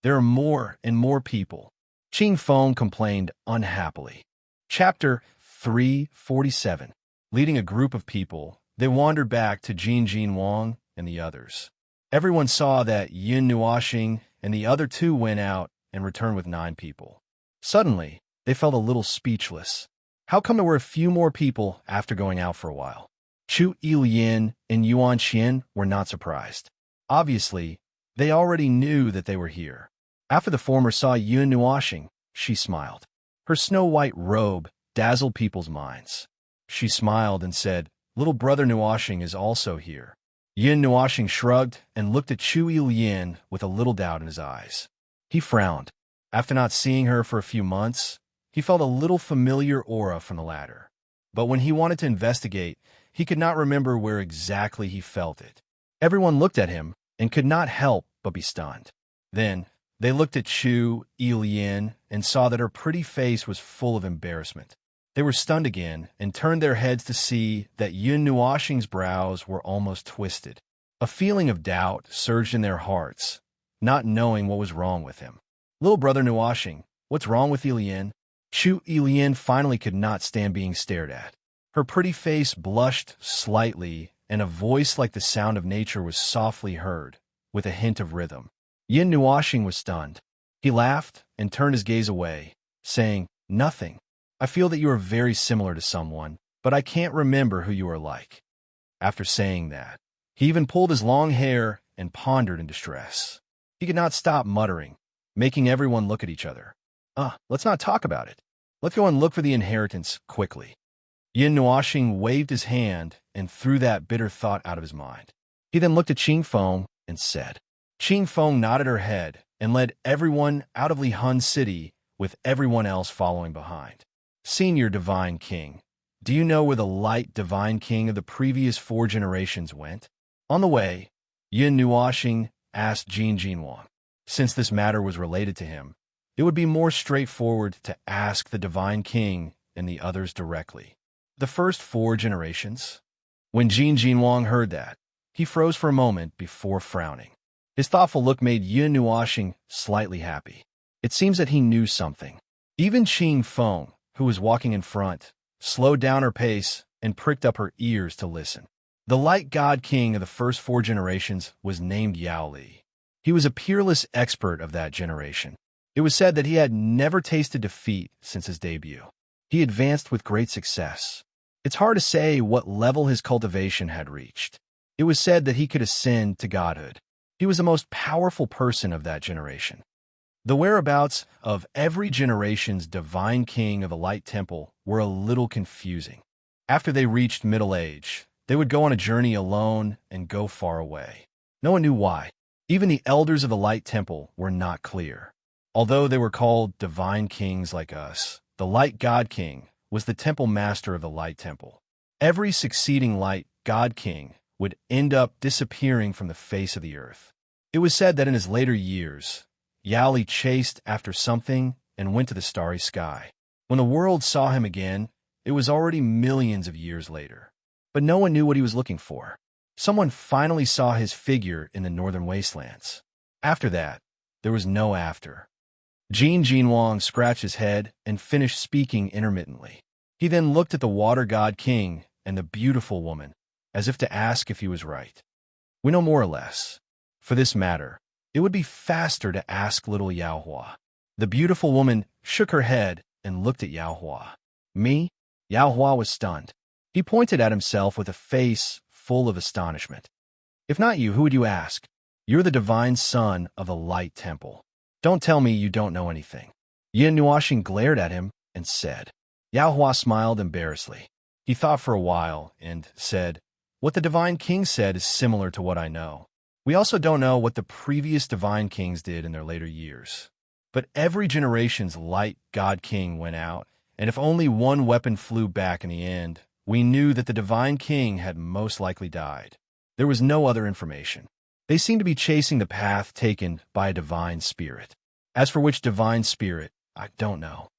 There are more and more people. Qing Feng complained unhappily. Chapter 347. Leading a group of people, they wandered back to Jin Wang and the others. Everyone saw that Yin Nuoxing and the other two went out and returned with 9 people. Suddenly, they felt a little speechless. How come there were a few more people after going out for a while? Chu Ilyin and Yuan Qian were not surprised. Obviously, they already knew that they were here. After the former saw Yin Nuoxing, she smiled. Her snow-white robe dazzled people's minds. She smiled and said, Little brother Nuoxing is also here. Yin Nuoxing shrugged and looked at Chu Ilyin with a little doubt in his eyes. He frowned. After not seeing her for a few months, he He felt a little familiar aura from the latter. But when he wanted to investigate, he could not remember where exactly he felt it. Everyone looked at him and could not help but be stunned. Then, they looked at Chu Yin and saw that her pretty face was full of embarrassment. They were stunned again and turned their heads to see that Yun Nuoxing's brows were almost twisted. A feeling of doubt surged in their hearts, not knowing what was wrong with him. "Little brother Nuoxing, what's wrong with Yin?" Chu Yin finally could not stand being stared at. Her pretty face blushed slightly, and a voice like the sound of nature was softly heard, with a hint of rhythm. Yin Nuoxing was stunned. He laughed and turned his gaze away, saying, "Nothing. I feel that you are very similar to someone, but I can't remember who you are like." After saying that, he even pulled his long hair and pondered in distress. He could not stop muttering, making everyone look at each other. Let's not talk about it. Let's go and look for the inheritance quickly." Yin Nuoxing waved his hand and threw that bitter thought out of his mind. He then looked at Qing Feng and said. Qing Feng nodded her head and led everyone out of Li Hun City, with everyone else following behind. "Senior Divine King, do you know where the light Divine King of the previous 4 generations went?" On the way, Yin Nuoxing asked Jin Jinwang. Since this matter was related to him, it would be more straightforward to ask the Divine King and the others directly. The first 4 generations? When Jin Jinwang heard that, he froze for a moment before frowning. His thoughtful look made Yin Nuoxing slightly happy. It seems that he knew something. Even Qing Feng, who was walking in front, slowed down her pace and pricked up her ears to listen. The Light God King of the first 4 generations was named Yao Li. He was a peerless expert of that generation. It was said that he had never tasted defeat since his debut. He advanced with great success. It's hard to say what level his cultivation had reached. It was said that he could ascend to godhood. He was the most powerful person of that generation. The whereabouts of every generation's divine king of the Light Temple were a little confusing. After they reached middle age, they would go on a journey alone and go far away. No one knew why. Even the elders of the Light Temple were not clear. Although they were called divine kings like us, the Light God King was the temple master of the Light Temple. Every succeeding Light God King would end up disappearing from the face of the earth. It was said that in his later years, Yao Li chased after something and went to the starry sky. When the world saw him again, it was already millions of years later. But no one knew what he was looking for. Someone finally saw his figure in the northern wastelands. After that, there was no after. Jin Jinwang scratched his head and finished speaking intermittently. He then looked at the Water God King and the beautiful woman, as if to ask if he was right. We know more or less. For this matter, it would be faster to ask little Yao Hua. The beautiful woman shook her head and looked at Yao Hua. Me? Yao Hua was stunned. He pointed at himself with a face full of astonishment. "If not you, who would you ask? You're the divine son of the Light Temple. Don't tell me you don't know anything." Yin Nuoxing glared at him and said. Yao Hua smiled embarrassedly. He thought for a while and said, "What the Divine King said is similar to what I know. We also don't know what the previous Divine Kings did in their later years. But every generation's Light God King went out, and if only one weapon flew back in the end, we knew that the Divine King had most likely died. There was no other information. They seemed to be chasing the path taken by a divine spirit. As for which divine spirit, I don't know."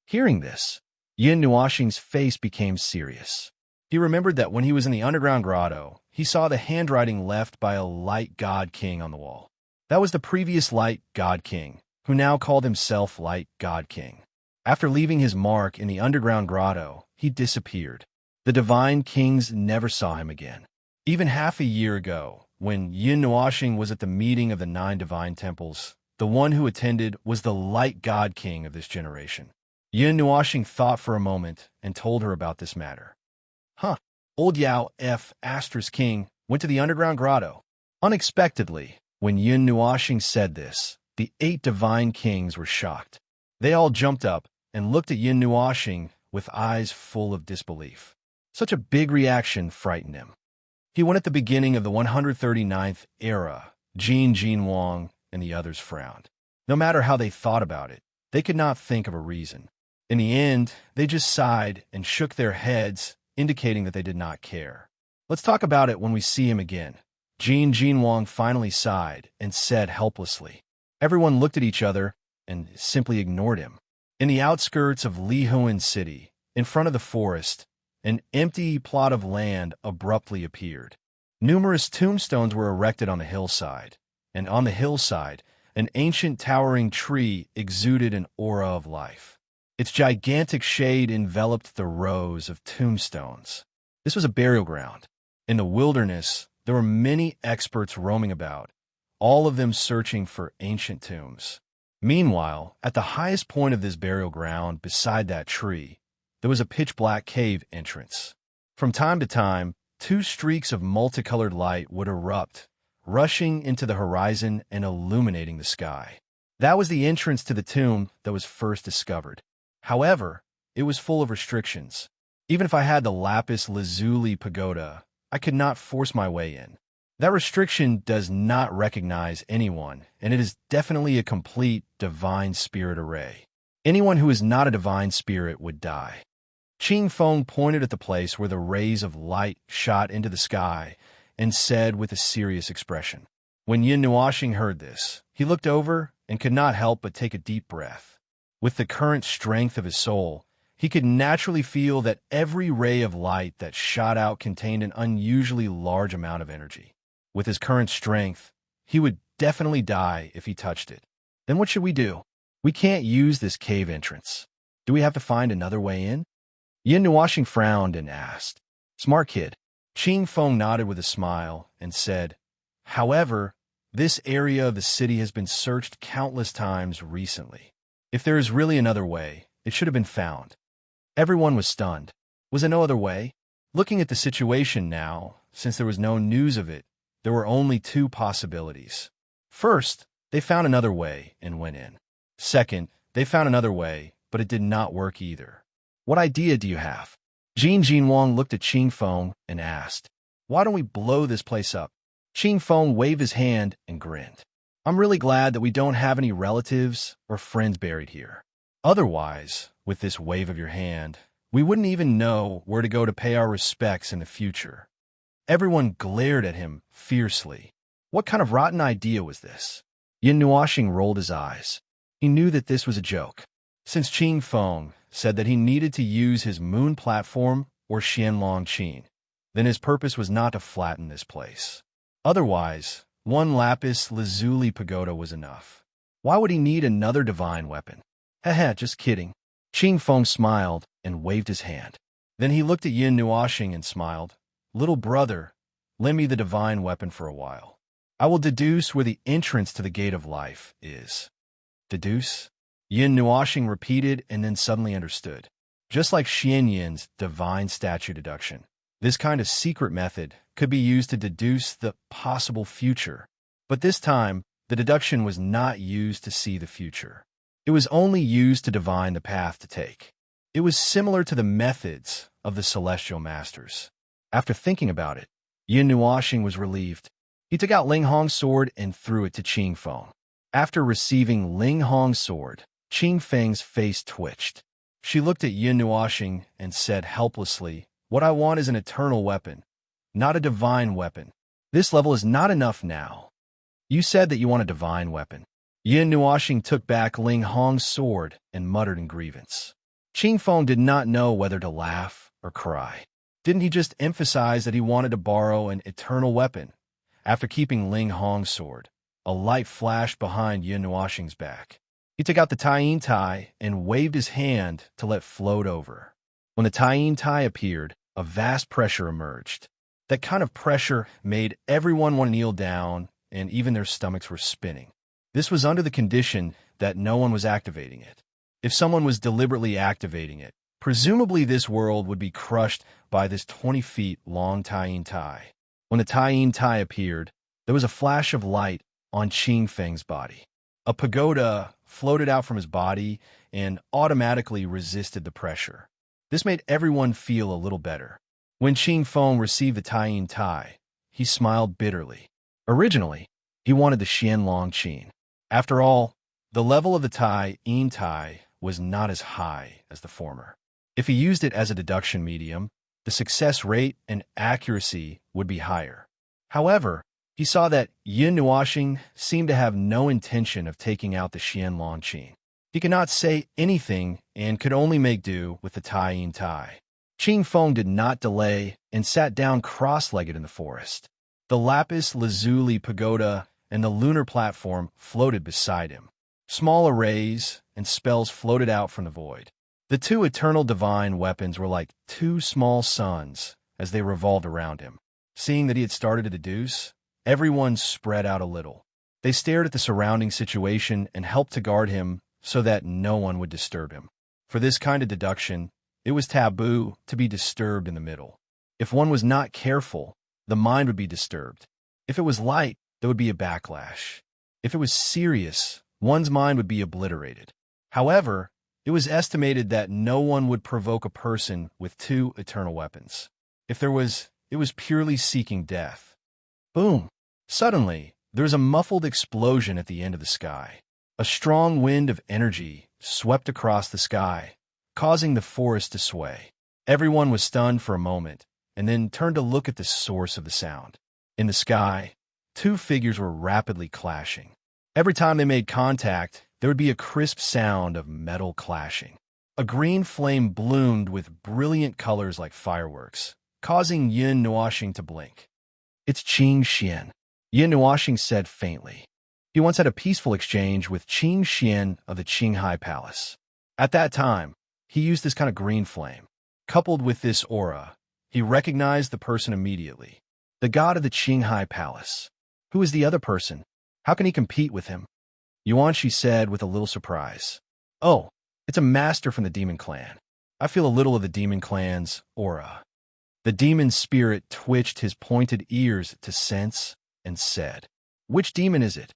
Hearing this, Yin Nuoxing's face became serious. He remembered that when he was in the underground grotto, he saw the handwriting left by a Light God King on the wall. That was the previous Light God King, who now called himself Light God King. After leaving his mark in the underground grotto, he disappeared. The Divine Kings never saw him again. Even half a year ago, when Yin Nuoxing was at the meeting of the 9 divine temples, the one who attended was the Light God King of this generation. Yin Nuoxing thought for a moment and told her about this matter. Old Yao F. Astra's king went to the underground grotto. Unexpectedly, when Yin Nuoxing said this, the 8 divine kings were shocked. They all jumped up and looked at Yin Nuoxing with eyes full of disbelief. Such a big reaction frightened him. He went at the beginning of the 139th era. Jin Jinwang and the others frowned. No matter how they thought about it, they could not think of a reason. In the end, they just sighed and shook their heads, indicating that they did not care. Let's talk about it when we see him again. Jin Wang finally sighed and said helplessly. Everyone looked at each other and simply ignored him. In the outskirts of Lihuan City, in front of the forest, an empty plot of land abruptly appeared. Numerous tombstones were erected on the hillside, and on the hillside, an ancient towering tree exuded an aura of life. Its gigantic shade enveloped the rows of tombstones. This was a burial ground. In the wilderness, there were many experts roaming about, all of them searching for ancient tombs. Meanwhile, at the highest point of this burial ground, beside that tree, there was a pitch-black cave entrance. From time to time, two streaks of multicolored light would erupt, rushing into the horizon and illuminating the sky. That was the entrance to the tomb that was first discovered. However, it was full of restrictions. Even if I had the lapis lazuli pagoda, I could not force my way in. That restriction does not recognize anyone, and it is definitely a complete divine spirit array. Anyone who is not a divine spirit would die. Qing Feng pointed at the place where the rays of light shot into the sky and said with a serious expression. When Yin Nuoxing heard this, he looked over and could not help but take a deep breath. With the current strength of his soul, he could naturally feel that every ray of light that shot out contained an unusually large amount of energy. With his current strength, he would definitely die if he touched it. Then what should we do? We can't use this cave entrance. Do we have to find another way in? Yin Nuoxing frowned and asked. Smart kid. Qing Feng nodded with a smile and said, However, this area of the city has been searched countless times recently. If there is really another way, it should have been found. Everyone was stunned. Was there no other way? Looking at the situation now, since there was no news of it, there were only two possibilities. First, they found another way and went in. Second, they found another way, but it did not work either. What idea do you have? Jin Wang looked at Qing Feng and asked, Why don't we blow this place up? Qing Feng waved his hand and grinned. I'm really glad that we don't have any relatives or friends buried here. Otherwise, with this wave of your hand, we wouldn't even know where to go to pay our respects in the future. Everyone glared at him fiercely. What kind of rotten idea was this? Yin Nuoxing rolled his eyes. He knew that this was a joke. Since Qing Feng said that he needed to use his moon platform or Xianlong Qin, then his purpose was not to flatten this place. Otherwise, one lapis lazuli pagoda was enough. Why would he need another divine weapon? Heh, just kidding. Qing Feng smiled and waved his hand. Then he looked at Yin Nuoxing and smiled. Little brother, lend me the divine weapon for a while. I will deduce where the entrance to the gate of life is. Deduce? Yin Nuoxing repeated and then suddenly understood. Just like Xian Yin's divine statue deduction, this kind of secret method could be used to deduce the possible future. But this time, the deduction was not used to see the future. It was only used to divine the path to take. It was similar to the methods of the celestial masters. After thinking about it, Yin Nuoxing was relieved. He took out Ling Hong's sword and threw it to Qing Feng. After receiving Ling Hong's sword, Qing Feng's face twitched. She looked at Yin Nuoxing and said helplessly, What I want is an eternal weapon, not a divine weapon. This level is not enough now. You said that you want a divine weapon. Yin Nuoxing took back Ling Hong's sword and muttered in grievance. Qing Feng did not know whether to laugh or cry. Didn't he just emphasize that he wanted to borrow an eternal weapon? After keeping Ling Hong's sword, a light flashed behind Yin Nuoxing's back. He took out the Taiyin Tai and waved his hand to let float over. When the Taiyin Tai appeared, a vast pressure emerged. That kind of pressure made everyone want to kneel down, and even their stomachs were spinning. This was under the condition that no one was activating it. If someone was deliberately activating it, presumably this world would be crushed by this 20 feet long Taiyin Tai. When the Taiyin Tai appeared, there was a flash of light on Qing Feng's body. A pagoda floated out from his body and automatically resisted the pressure. This made everyone feel a little better. When Qing Feng received the Taiyin Tai, he smiled bitterly. Originally, he wanted the Xianlong Qin. After all, the level of the Taiyin Tai was not as high as the former. If he used it as a deduction medium, the success rate and accuracy would be higher. However, he saw that Yin Nuoxing seemed to have no intention of taking out the Xian Long Qing. He could not say anything and could only make do with the Tai Yin Tai. Qing Feng did not delay and sat down cross-legged in the forest. The lapis lazuli pagoda and the lunar platform floated beside him. Small arrays and spells floated out from the void. The two eternal divine weapons were like two small suns as they revolved around him. Seeing that he had started to deduce, everyone spread out a little. They stared at the surrounding situation and helped to guard him so that no one would disturb him. For this kind of deduction, it was taboo to be disturbed in the middle. If one was not careful, the mind would be disturbed. If it was light, there would be a backlash. If it was serious, one's mind would be obliterated. However, it was estimated that no one would provoke a person with two eternal weapons. If there was, it was purely seeking death. Boom! Suddenly, there was a muffled explosion at the end of the sky. A strong wind of energy swept across the sky, causing the forest to sway. Everyone was stunned for a moment, and then turned to look at the source of the sound. In the sky, two figures were rapidly clashing. Every time they made contact, there would be a crisp sound of metal clashing. A green flame bloomed with brilliant colors like fireworks, causing Yin Nuoxing to blink. "It's Qing Xian," Yin Nuoxing said faintly. He once had a peaceful exchange with Qing Xian of the Qinghai Palace. At that time, he used this kind of green flame. Coupled with this aura, he recognized the person immediately. The god of the Qinghai Palace. Who is the other person? How can he compete with him? Yuanshi said with a little surprise. "Oh, it's a master from the demon clan. I feel a little of the demon clan's aura." The demon spirit twitched his pointed ears to sense and said, "Which demon is it?"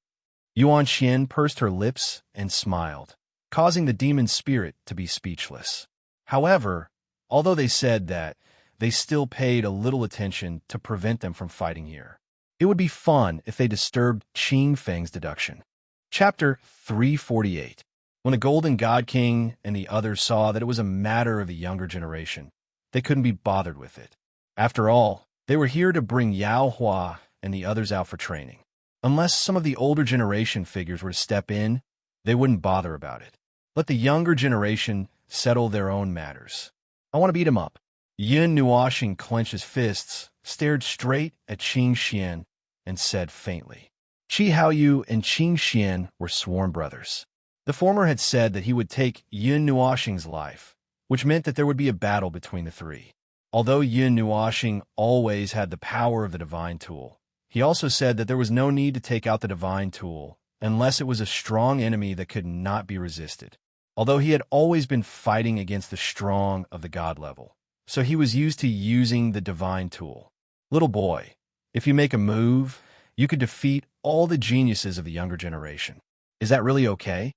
Yuan Xian pursed her lips and smiled, causing the demon spirit to be speechless. However, although they said that, they still paid a little attention to prevent them from fighting here. It would be fun if they disturbed Qing Feng's deduction. Chapter 348. When the Golden God King and the others saw that it was a matter of the younger generation, they couldn't be bothered with it. After all, they were here to bring Yao Hua and the others out for training. Unless some of the older generation figures were to step in, they wouldn't bother about it. Let the younger generation settle their own matters. I want to beat him up. Yin Nuoxing clenched his fists, stared straight at Qing Xian, and said faintly, "Qi Haoyu and Qing Xian were sworn brothers." The former had said that he would take Yin Nuoxing's life, which meant that there would be a battle between the three. Although Yin Nuoxing always had the power of the divine tool, he also said that there was no need to take out the divine tool unless it was a strong enemy that could not be resisted. Although he had always been fighting against the strong of the god level, so he was used to using the divine tool. Little boy, if you make a move, you could defeat all the geniuses of the younger generation. Is that really okay?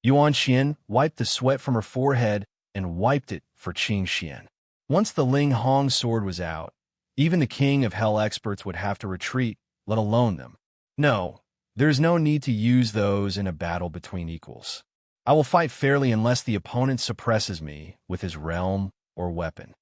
Yuan Xian wiped the sweat from her forehead and wiped it for Qing Xian. Once the Ling Hong sword was out, even the king of hell experts would have to retreat, let alone them. No, there is no need to use those in a battle between equals. I will fight fairly unless the opponent suppresses me with his realm or weapon.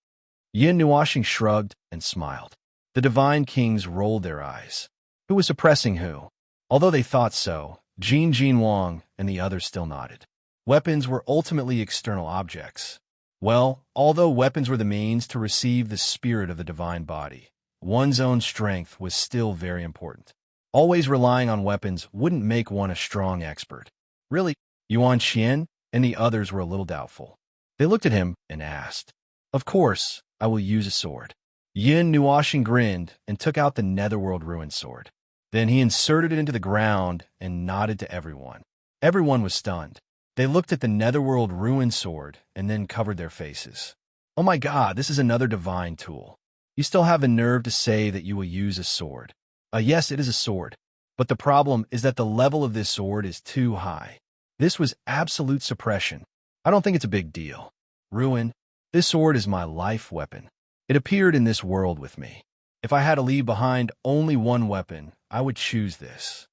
Yin Nuoxing shrugged and smiled. The divine kings rolled their eyes. Who was suppressing who? Although they thought so, Jin Wang and the others still nodded. Weapons were ultimately external objects. Well, although weapons were the means to receive the spirit of the divine body, one's own strength was still very important. Always relying on weapons wouldn't make one a strong expert. Really, Yuan Xian and the others were a little doubtful. They looked at him and asked, "Of course, I will use a sword." Yin Nuoxing grinned and took out the Netherworld Ruin Sword. Then he inserted it into the ground and nodded to everyone. Everyone was stunned. They looked at the Netherworld Ruin Sword and then covered their faces. "Oh my god, this is another divine tool. You still have the nerve to say that you will use a sword." Yes, it is a sword. But the problem is that the level of this sword is too high. This was absolute suppression. I don't think it's a big deal. Ruin, this sword is my life weapon. It appeared in this world with me. If I had to leave behind only one weapon, I would choose this.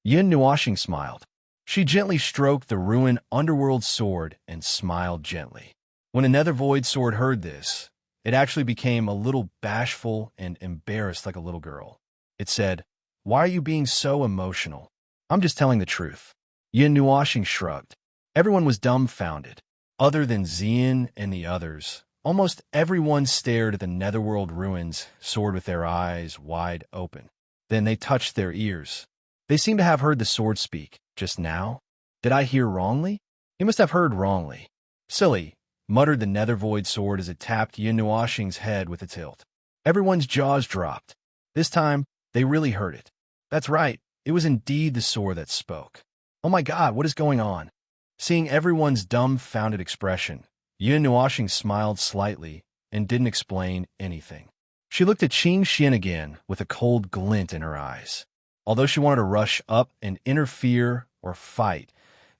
Yin Nuoxing smiled. She gently stroked the ruined underworld sword and smiled gently. When another void sword heard this, it actually became a little bashful and embarrassed like a little girl. It said, "Why are you being so emotional?" "I'm just telling the truth." Yin Nuashing shrugged. Everyone was dumbfounded. Other than Xian and the others, almost everyone stared at the Netherworld ruins, sword with their eyes wide open. Then they touched their ears. They seemed to have heard the sword speak. Just now? Did I hear wrongly? He must have heard wrongly. Silly, muttered the Nether Void sword as it tapped Yin Nuashing's head with its hilt. Everyone's jaws dropped. This time, they really heard it. That's right, it was indeed the sword that spoke. Oh my god, what is going on? Seeing everyone's dumbfounded expression, Yin Nuashing smiled slightly and didn't explain anything. She looked at Qing Xian again with a cold glint in her eyes. Although she wanted to rush up and interfere or fight,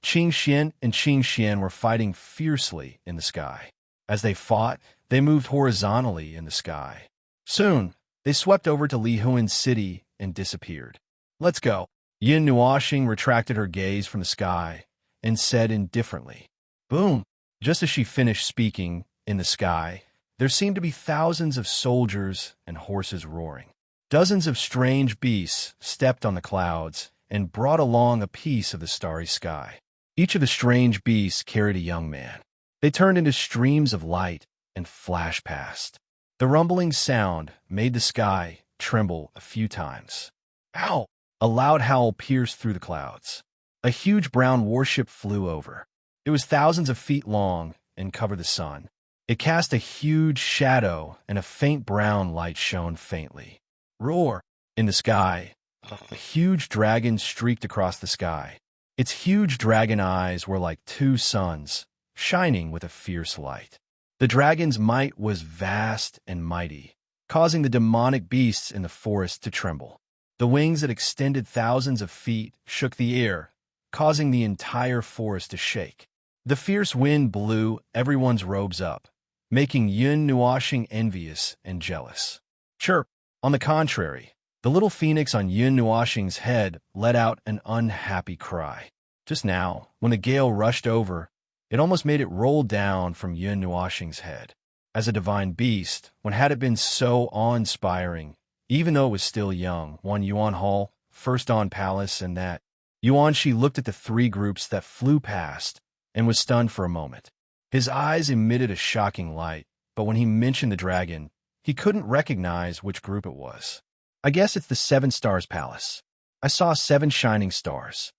Qing Xian and Qing Xian were fighting fiercely in the sky. As they fought, they moved horizontally in the sky. Soon, they swept over to Li Huan's city and disappeared. Let's go. Yin Nuashing retracted her gaze from the sky and said indifferently, "Boom." Just as she finished speaking, in the sky, there seemed to be thousands of soldiers and horses roaring. Dozens of strange beasts stepped on the clouds and brought along a piece of the starry sky. Each of the strange beasts carried a young man. They turned into streams of light and flashed past. The rumbling sound made the sky tremble a few times. Ow! A loud howl pierced through the clouds. A huge brown warship flew over. It was thousands of feet long and covered the sun. It cast a huge shadow, and a faint brown light shone faintly. Roar! In the sky, a huge dragon streaked across the sky. Its huge dragon eyes were like two suns, shining with a fierce light. The dragon's might was vast and mighty, causing the demonic beasts in the forest to tremble. The wings that extended thousands of feet shook the air, causing the entire forest to shake. The fierce wind blew everyone's robes up, making Yin Nuashing envious and jealous. Chirp! On the contrary, the little phoenix on Yin Nuashing's head let out an unhappy cry. Just now, when the gale rushed over, it almost made it roll down from Yin Nuashing's head. As a divine beast, when had it been so awe-inspiring, even though it was still young, one Yuan Hall, First Dawn Palace, and that. Yuan Shi looked at the three groups that flew past and was stunned for a moment. His eyes emitted a shocking light, but when he mentioned the dragon, he couldn't recognize which group it was. I guess it's the Seven Stars Palace. I saw 7 shining stars.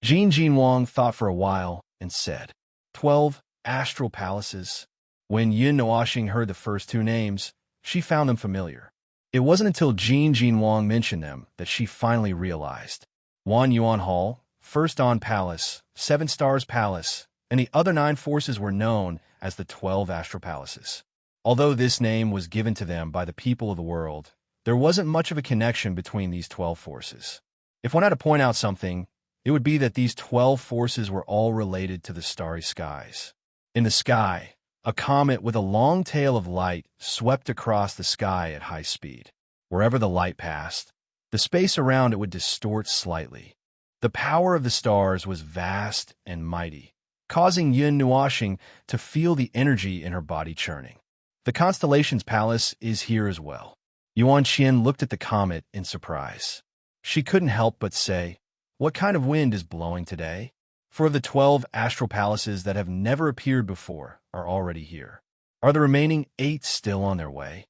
Jin Wang thought for a while and said, 12 astral palaces. When Yin Nuashing heard the first 2 names, she found them familiar. It wasn't until Jin Wang mentioned them that she finally realized. Wan Yuan Hall, First Dawn Palace, 7 Stars Palace, and the other 9 forces were known as the 12 astral palaces. Although this name was given to them by the people of the world, there wasn't much of a connection between these 12 forces. If one had to point out something, it would be that these 12 forces were all related to the starry skies. In the sky, a comet with a long tail of light swept across the sky at high speed. Wherever the light passed, the space around it would distort slightly. The power of the stars was vast and mighty, causing Yin Nuashing to feel the energy in her body churning. The Constellation's Palace is here as well. Yuan Qian looked at the comet in surprise. She couldn't help but say, "What kind of wind is blowing today?" 4 of the 12 astral palaces that have never appeared before are already here. Are the remaining 8 still on their way?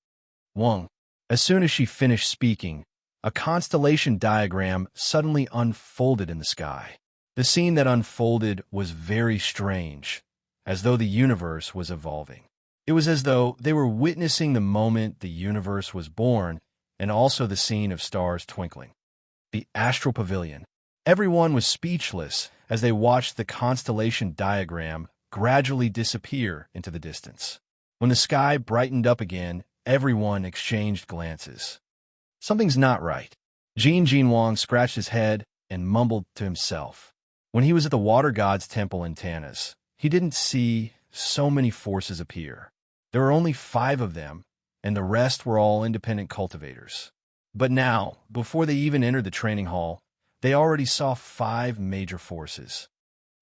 Wang. As soon as she finished speaking, a constellation diagram suddenly unfolded in the sky. The scene that unfolded was very strange, as though the universe was evolving. It was as though they were witnessing the moment the universe was born and also the scene of stars twinkling. The astral pavilion. Everyone was speechless as they watched the constellation diagram gradually disappear into the distance. When the sky brightened up again, everyone exchanged glances. Something's not right. Jin Wang scratched his head and mumbled to himself. When he was at the Water God's temple in Tanis, he didn't see so many forces appear. There were only 5 of them, and the rest were all independent cultivators. But now, before they even entered the training hall, They already saw 5 major forces.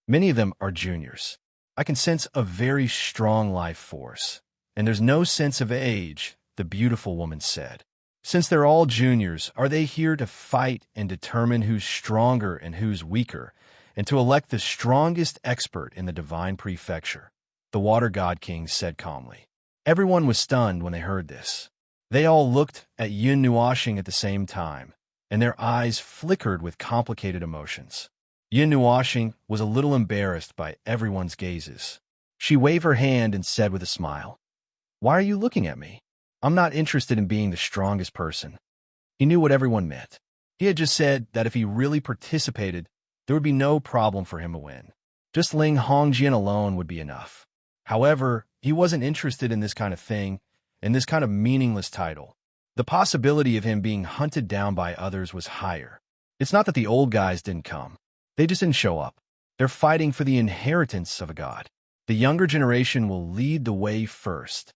Many of them are juniors. I can sense a very strong life force. And there's no sense of age, the beautiful woman said. Since they're all juniors, are they here to fight and determine who's stronger and who's weaker, and to elect the strongest expert in the divine prefecture? The Water God King said calmly. Everyone was stunned when they heard this. They all looked at Yun Nuashing at the same time, and their eyes flickered with complicated emotions. Yun Nuashing was a little embarrassed by everyone's gazes. She waved her hand and said with a smile, "Why are you looking at me? I'm not interested in being the strongest person." He knew what everyone meant. He had just said that if he really participated, there would be no problem for him to win. Just Ling Hongjian alone would be enough. However, he wasn't interested in this kind of thing, in this kind of meaningless title. The possibility of him being hunted down by others was higher. It's not that the old guys didn't come. They just didn't show up. They're fighting for the inheritance of a god. The younger generation will lead the way first.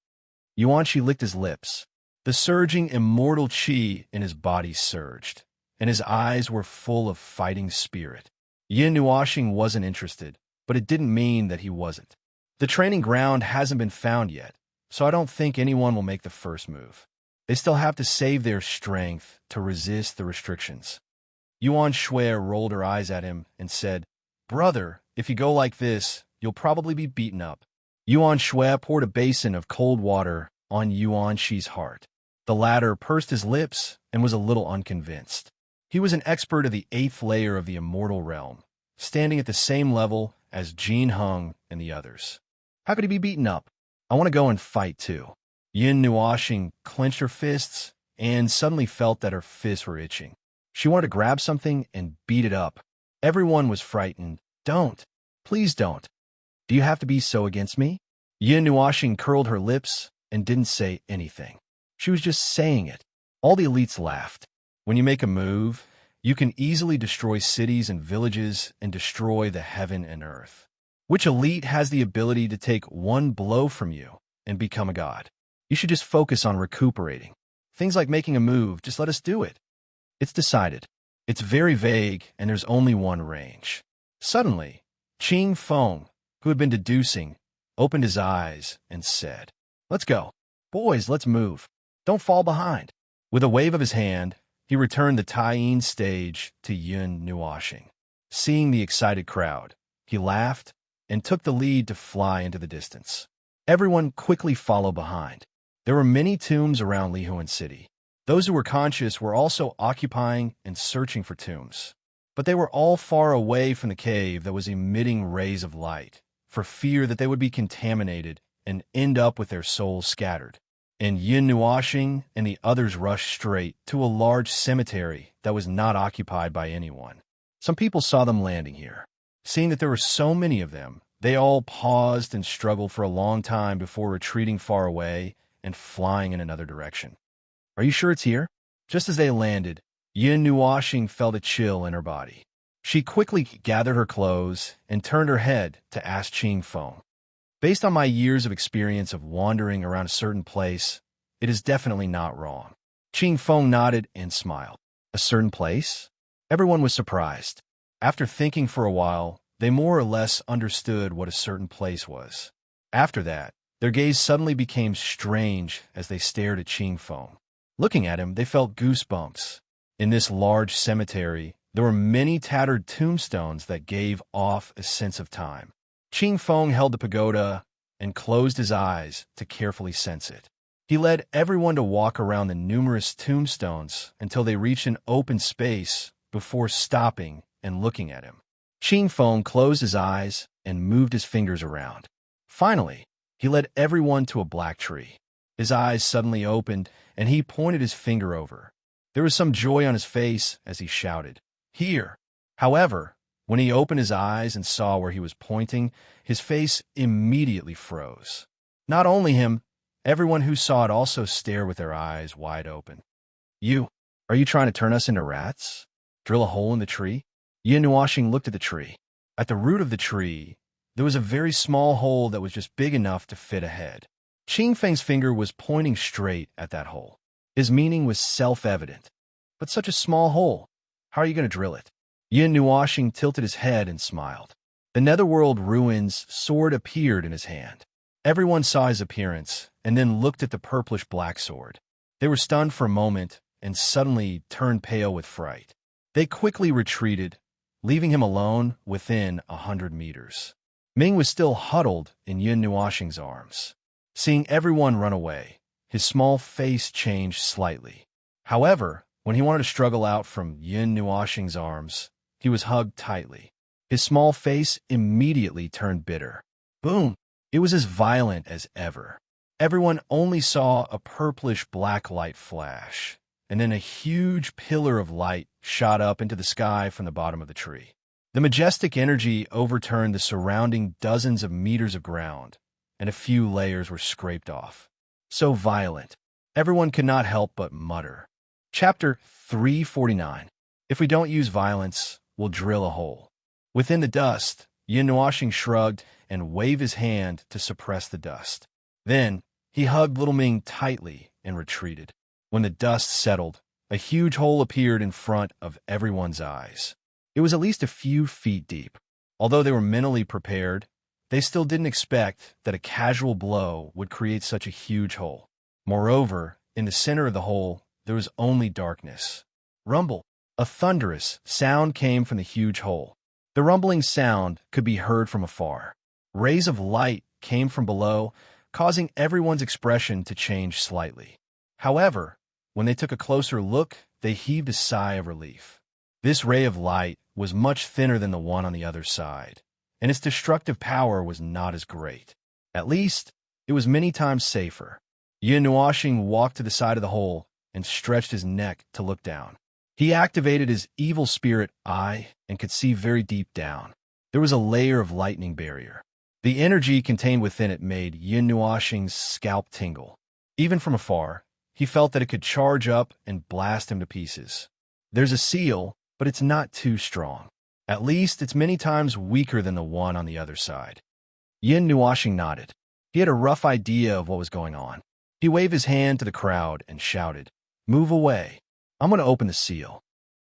Yuanqi licked his lips. The surging immortal qi in his body surged, and his eyes were full of fighting spirit. Yin Nuashing wasn't interested, but it didn't mean that he wasn't. The training ground hasn't been found yet, so I don't think anyone will make the first move. They still have to save their strength to resist the restrictions. Yuan Shui rolled her eyes at him and said, "Brother, if you go like this, you'll probably be beaten up." Yuan Shui poured a basin of cold water on Yuan Shi's heart. The latter pursed his lips and was a little unconvinced. He was an expert of the 8th layer of the immortal realm, standing at the same level as Jin Hung and the others. How could he be beaten up? I want to go and fight too. Yin Nuashing clenched her fists and suddenly felt that her fists were itching. She wanted to grab something and beat it up. Everyone was frightened. "Don't. Please don't. Do you have to be so against me?" Yin Nuashing curled her lips and didn't say anything. She was just saying it. All the elites laughed. When you make a move, you can easily destroy cities and villages and destroy the heaven and earth. Which elite has the ability to take one blow from you and become a god? You should just focus on recuperating. Things like making a move, just let us do it. It's decided. It's very vague, and there's only one range. Suddenly, Qing Feng, who had been deducing, opened his eyes and said, "Let's go. Boys, let's move. Don't fall behind." With a wave of his hand, he returned the Taiyin stage to Yun Nuashing. Seeing the excited crowd, he laughed and took the lead to fly into the distance. Everyone quickly followed behind. There were many tombs around Lihuan City. Those who were conscious were also occupying and searching for tombs. But they were all far away from the cave that was emitting rays of light, for fear that they would be contaminated and end up with their souls scattered. And Yin Nuashing and the others rushed straight to a large cemetery that was not occupied by anyone. Some people saw them landing here. Seeing that there were so many of them, they all paused and struggled for a long time before retreating far away and flying in another direction. "Are you sure it's here?" Just as they landed, Yin Nuashing felt a chill in her body. She quickly gathered her clothes and turned her head to ask Qing Feng. "Based on my years of experience of wandering around a certain place, it is definitely not wrong." Qing Feng nodded and smiled. "A certain place?" Everyone was surprised. After thinking for a while, they more or less understood what a certain place was. After that, their gaze suddenly became strange as they stared at Qing Feng. Looking at him, they felt goosebumps. In this large cemetery, there were many tattered tombstones that gave off a sense of time. Qing Feng held the pagoda and closed his eyes to carefully sense it. He led everyone to walk around the numerous tombstones until they reached an open space before stopping and looking at him. Qing Feng closed his eyes and moved his fingers around. Finally, he led everyone to a black tree. His eyes suddenly opened, and he pointed his finger over. There was some joy on his face as he shouted, "Here!" However, when he opened his eyes and saw where he was pointing, his face immediately froze. Not only him, everyone who saw it also stared with their eyes wide open. Are you trying to turn us into rats? Drill a hole in the tree?" Yin Nuashing looked at the tree. At the root of the tree, there was a very small hole that was just big enough to fit a head. Qing Feng's finger was pointing straight at that hole. His meaning was self-evident. But such a small hole, how are you going to drill it? Yin Nuashing tilted his head and smiled. The Netherworld Ruins sword appeared in his hand. Everyone saw his appearance and then looked at the purplish-black sword. They were stunned for a moment and suddenly turned pale with fright. They quickly retreated, leaving him alone within 100 meters. Ming was still huddled in Yin Nuashing's arms. Seeing everyone run away, his small face changed slightly. However, when he wanted to struggle out from Yin Nuashing's arms, he was hugged tightly. His small face immediately turned bitter. Boom! It was as violent as ever. Everyone only saw a purplish-black light flash, and then a huge pillar of light shot up into the sky from the bottom of the tree. The majestic energy overturned the surrounding dozens of meters of ground, and a few layers were scraped off. So violent, everyone could not help but mutter. Chapter 349. If we don't use violence, we'll drill a hole. Within the dust, Yin Nuashing shrugged and waved his hand to suppress the dust. Then, he hugged little Ming tightly and retreated. When the dust settled, a huge hole appeared in front of everyone's eyes. It was at least a few feet deep. Although they were mentally prepared, they still didn't expect that a casual blow would create such a huge hole. Moreover, in the center of the hole, there was only darkness. Rumble! A thunderous sound came from the huge hole. The rumbling sound could be heard from afar. Rays of light came from below, causing everyone's expression to change slightly. However, when they took a closer look, they heaved a sigh of relief. This ray of light was much thinner than the one on the other side, and its destructive power was not as great. At least, it was many times safer. Yin Nuashing walked to the side of the hole and stretched his neck to look down. He activated his evil spirit eye and could see very deep down. There was a layer of lightning barrier. The energy contained within it made Yin Nuashing's scalp tingle. Even from afar, he felt that it could charge up and blast him to pieces. There's a seal, but it's not too strong. At least it's many times weaker than the one on the other side. Yin Nuashing nodded. He had a rough idea of what was going on. He waved his hand to the crowd and shouted, "Move away. I'm going to open the seal."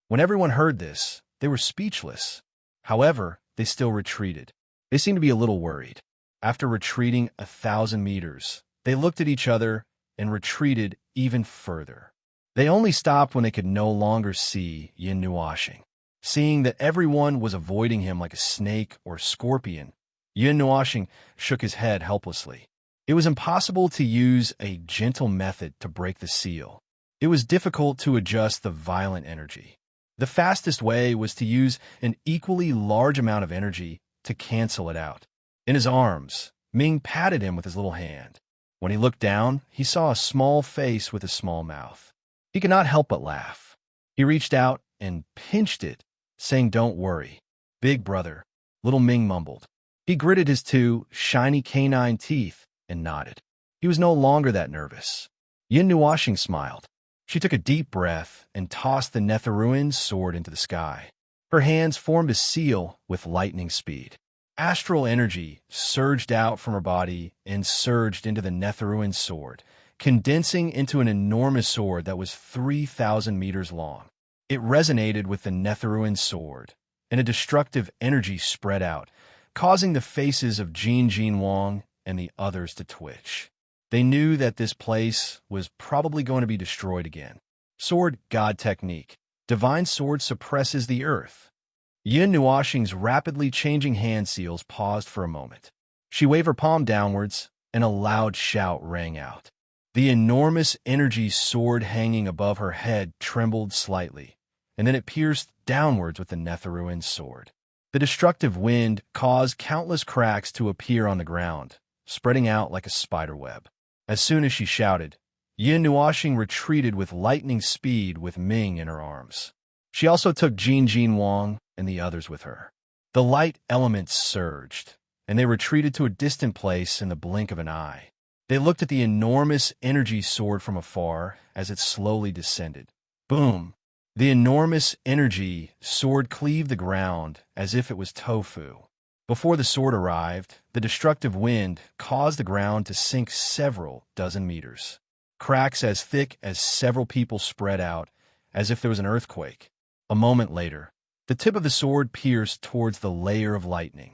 When everyone heard this, they were speechless. However, they still retreated. They seemed to be a little worried. After retreating 1,000 meters, they looked at each other and retreated even further. They only stopped when they could no longer see Yin Nuashing. Seeing that everyone was avoiding him like a snake or scorpion, Yin Nuashing shook his head helplessly. It was impossible to use a gentle method to break the seal. It was difficult to adjust the violent energy. The fastest way was to use an equally large amount of energy to cancel it out. In his arms, Ming patted him with his little hand. When he looked down, he saw a small face with a small mouth. He could not help but laugh. He reached out and pinched it, saying, "Don't worry, big brother," little Ming mumbled. He gritted his two shiny canine teeth and nodded. He was no longer that nervous. Yin Nuashing smiled. She took a deep breath and tossed the Netherruin's sword into the sky. Her hands formed a seal with lightning speed. Astral energy surged out from her body and surged into the Netherruin's sword, condensing into an enormous sword that was 3,000 meters long. It resonated with the Netherruin's sword, and a destructive energy spread out, causing the faces of Jin Wang and the others to twitch. They knew that this place was probably going to be destroyed again. Sword God Technique. Divine Sword suppresses the earth. Yin Nuashing's rapidly changing hand seals paused for a moment. She waved her palm downwards, and a loud shout rang out. The enormous energy sword hanging above her head trembled slightly, and then it pierced downwards with the Netherruin's sword. The destructive wind caused countless cracks to appear on the ground, spreading out like a spider web. As soon as she shouted, Yin Nuashing retreated with lightning speed with Ming in her arms. She also took Jin Wang and the others with her. The light elements surged, and they retreated to a distant place in the blink of an eye. They looked at the enormous energy sword from afar as it slowly descended. Boom! The enormous energy sword cleaved the ground as if it was tofu. Before the sword arrived, the destructive wind caused the ground to sink several dozen meters. Cracks as thick as several people spread out, as if there was an earthquake. A moment later, The tip of the sword pierced towards the layer of lightning.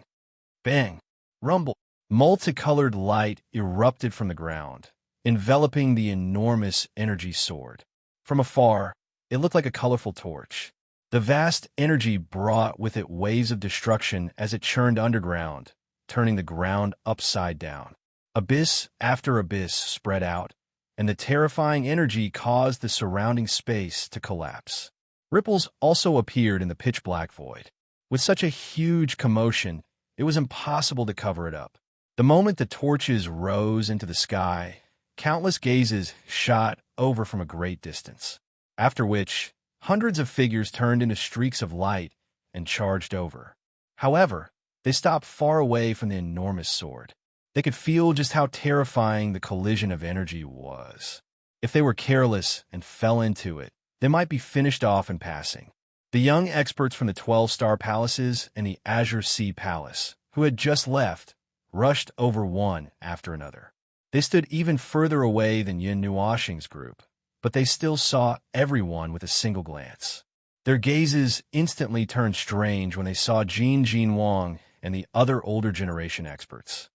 Bang! Rumble! Multicolored light erupted from the ground, enveloping the enormous energy sword. From afar, it looked like a colorful torch. The vast energy brought with it waves of destruction as it churned underground, turning the ground upside down. Abyss after abyss spread out, and the terrifying energy caused the surrounding space to collapse. Ripples also appeared in the pitch-black void. With such a huge commotion, it was impossible to cover it up. The moment the torches rose into the sky, countless gazes shot over from a great distance, after which hundreds of figures turned into streaks of light and charged over. However, they stopped far away from the enormous sword. They could feel just how terrifying the collision of energy was. If they were careless and fell into it, they might be finished off in passing. The young experts from the 12-star palaces and the Azure Sea Palace, who had just left, rushed over one after another. They stood even further away than Yin Nuoxing's group, but they still saw everyone with a single glance. Their gazes instantly turned strange when they saw Jin Wang and the other older generation experts.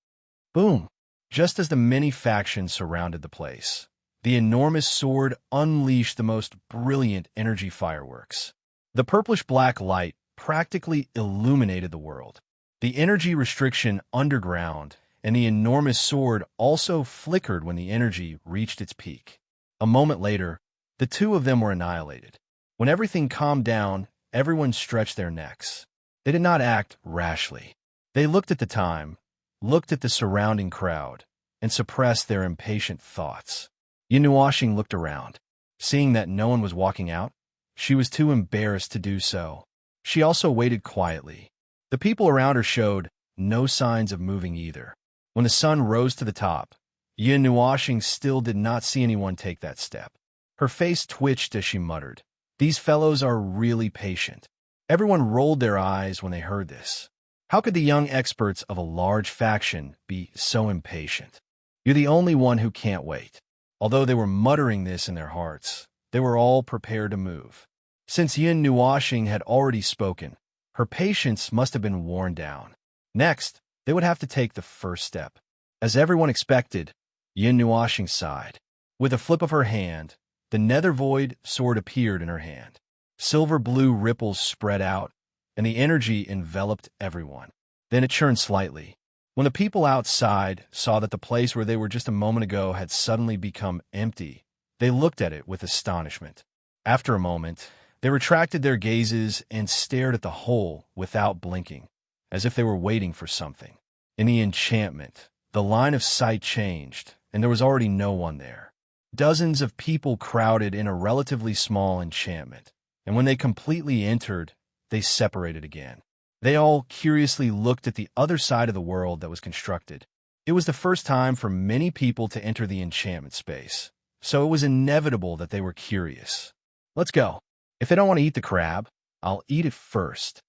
Boom! Just as the many factions surrounded the place, the enormous sword unleashed the most brilliant energy fireworks. The purplish-black light practically illuminated the world. The energy restriction underground and the enormous sword also flickered when the energy reached its peak. A moment later, the two of them were annihilated. When everything calmed down, everyone stretched their necks. They did not act rashly. They looked at the time, looked at the surrounding crowd, and suppressed their impatient thoughts. Yin Nuoxing looked around. Seeing that no one was walking out, she was too embarrassed to do so. She also waited quietly. The people around her showed no signs of moving either. When the sun rose to the top, Yin Nuoxing still did not see anyone take that step. Her face twitched as she muttered, "These fellows are really patient." Everyone rolled their eyes when they heard this. How could the young experts of a large faction be so impatient? You're the only one who can't wait. Although they were muttering this in their hearts, they were all prepared to move. Since Yin Nuoxing had already spoken, her patience must have been worn down. Next, they would have to take the first step. As everyone expected, Yin Nuoxing sighed. With a flip of her hand, the nether void sword appeared in her hand. Silver-blue ripples spread out, and the energy enveloped everyone. Then it churned slightly. When the people outside saw that the place where they were just a moment ago had suddenly become empty, they looked at it with astonishment. After a moment, they retracted their gazes and stared at the hole without blinking, as if they were waiting for something. In the enchantment, the line of sight changed, and there was already no one there. Dozens of people crowded in a relatively small enchantment, and when they completely entered, they separated again. They all curiously looked at the other side of the world that was constructed. It was the first time for many people to enter the enchantment space, so it was inevitable that they were curious. "Let's go. If they don't want to eat the crab, I'll eat it first."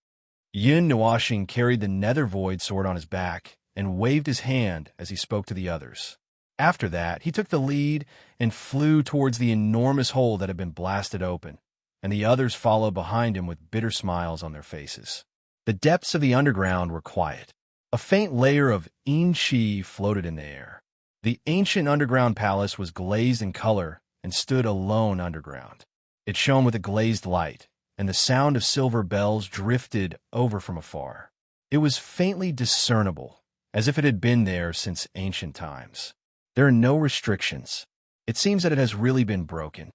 Yin Nuoxing carried the nether void sword on his back and waved his hand as he spoke to the others. After that, he took the lead and flew towards the enormous hole that had been blasted open, and the others followed behind him with bitter smiles on their faces. The depths of the underground were quiet. A faint layer of yin qi floated in the air. The ancient underground palace was glazed in color and stood alone underground. It shone with a glazed light, and the sound of silver bells drifted over from afar. It was faintly discernible, as if it had been there since ancient times. There are no restrictions. It seems that it has really been broken.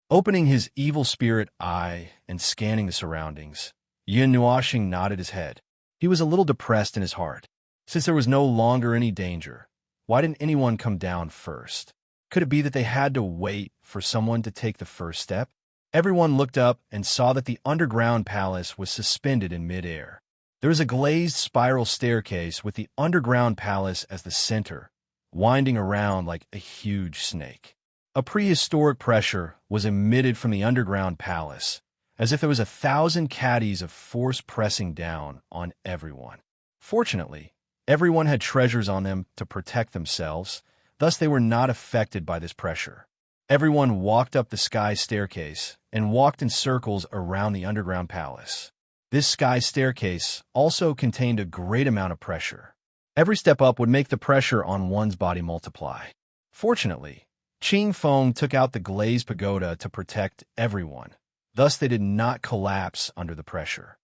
Opening his evil spirit eye and scanning the surroundings, Yin Nuoxing nodded his head. He was a little depressed in his heart. Since there was no longer any danger, why didn't anyone come down first? Could it be that they had to wait for someone to take the first step? Everyone looked up and saw that the underground palace was suspended in midair. There was a glazed spiral staircase with the underground palace as the center, winding around like a huge snake. A prehistoric pressure was emitted from the underground palace, as if there was 1,000 caddies of force pressing down on everyone. Fortunately, everyone had treasures on them to protect themselves, thus they were not affected by this pressure. Everyone walked up the sky staircase and walked in circles around the underground palace. This sky staircase also contained a great amount of pressure. Every step up would make the pressure on one's body multiply. Fortunately, Qing Feng took out the glazed pagoda to protect everyone. Thus, they did not collapse under the pressure.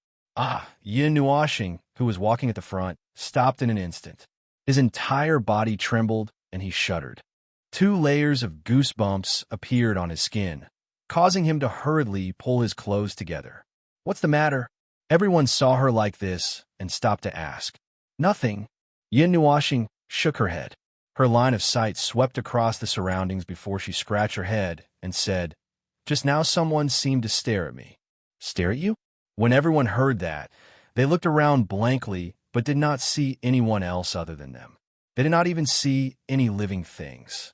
Yin Nuoxing, who was walking at the front, stopped in an instant. His entire body trembled, and he shuddered. 2 layers of goosebumps appeared on his skin, causing him to hurriedly pull his clothes together. "What's the matter?" Everyone saw her like this and stopped to ask. "Nothing." Yin Nuoxing shook her head. Her line of sight swept across the surroundings before she scratched her head and said, "Just now someone seemed to stare at me." "Stare at you?" When everyone heard that, they looked around blankly but did not see anyone else other than them. They did not even see any living things.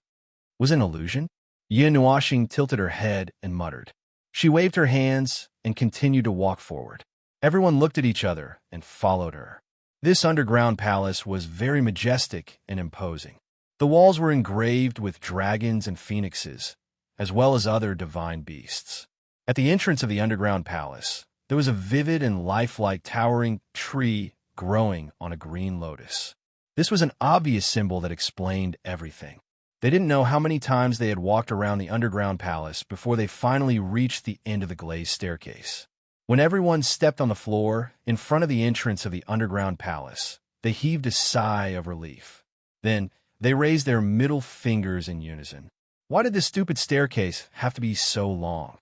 Was it an illusion? Yin Nuoxing tilted her head and muttered. She waved her hands and continued to walk forward. Everyone looked at each other and followed her. This underground palace was very majestic and imposing. The walls were engraved with dragons and phoenixes, as well as other divine beasts. At the entrance of the underground palace, there was a vivid and lifelike towering tree growing on a green lotus. This was an obvious symbol that explained everything. They didn't know how many times they had walked around the underground palace before they finally reached the end of the glazed staircase. When everyone stepped on the floor in front of the entrance of the underground palace, they heaved a sigh of relief. Then, they raised their middle fingers in unison. Why did this stupid staircase have to be so long?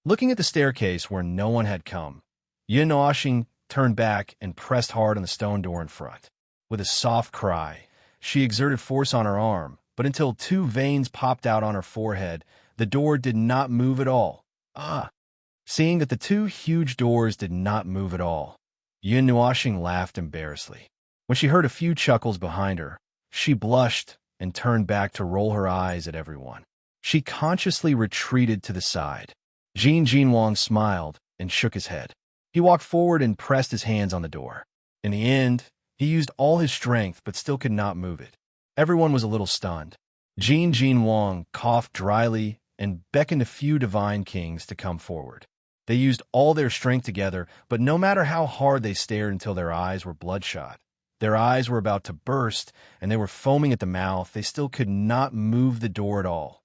Looking at the staircase where no one had come, Yin Nuoxing turned back and pressed hard on the stone door in front. With a soft cry, she exerted force on her arm, but until 2 veins popped out on her forehead, the door did not move at all. Seeing that the 2 huge doors did not move at all, Yin Nuoxing laughed embarrassedly. When she heard a few chuckles behind her, she blushed and turned back to roll her eyes at everyone. She consciously retreated to the side. Jin Jinwang smiled and shook his head. He walked forward and pressed his hands on the door. In the end, he used all his strength but still could not move it. Everyone was a little stunned. Jin Jinwang coughed dryly and beckoned a few divine kings to come forward. They used all their strength together, but no matter how hard they stared until their eyes were bloodshot, their eyes were about to burst and they were foaming at the mouth, they still could not move the door at all.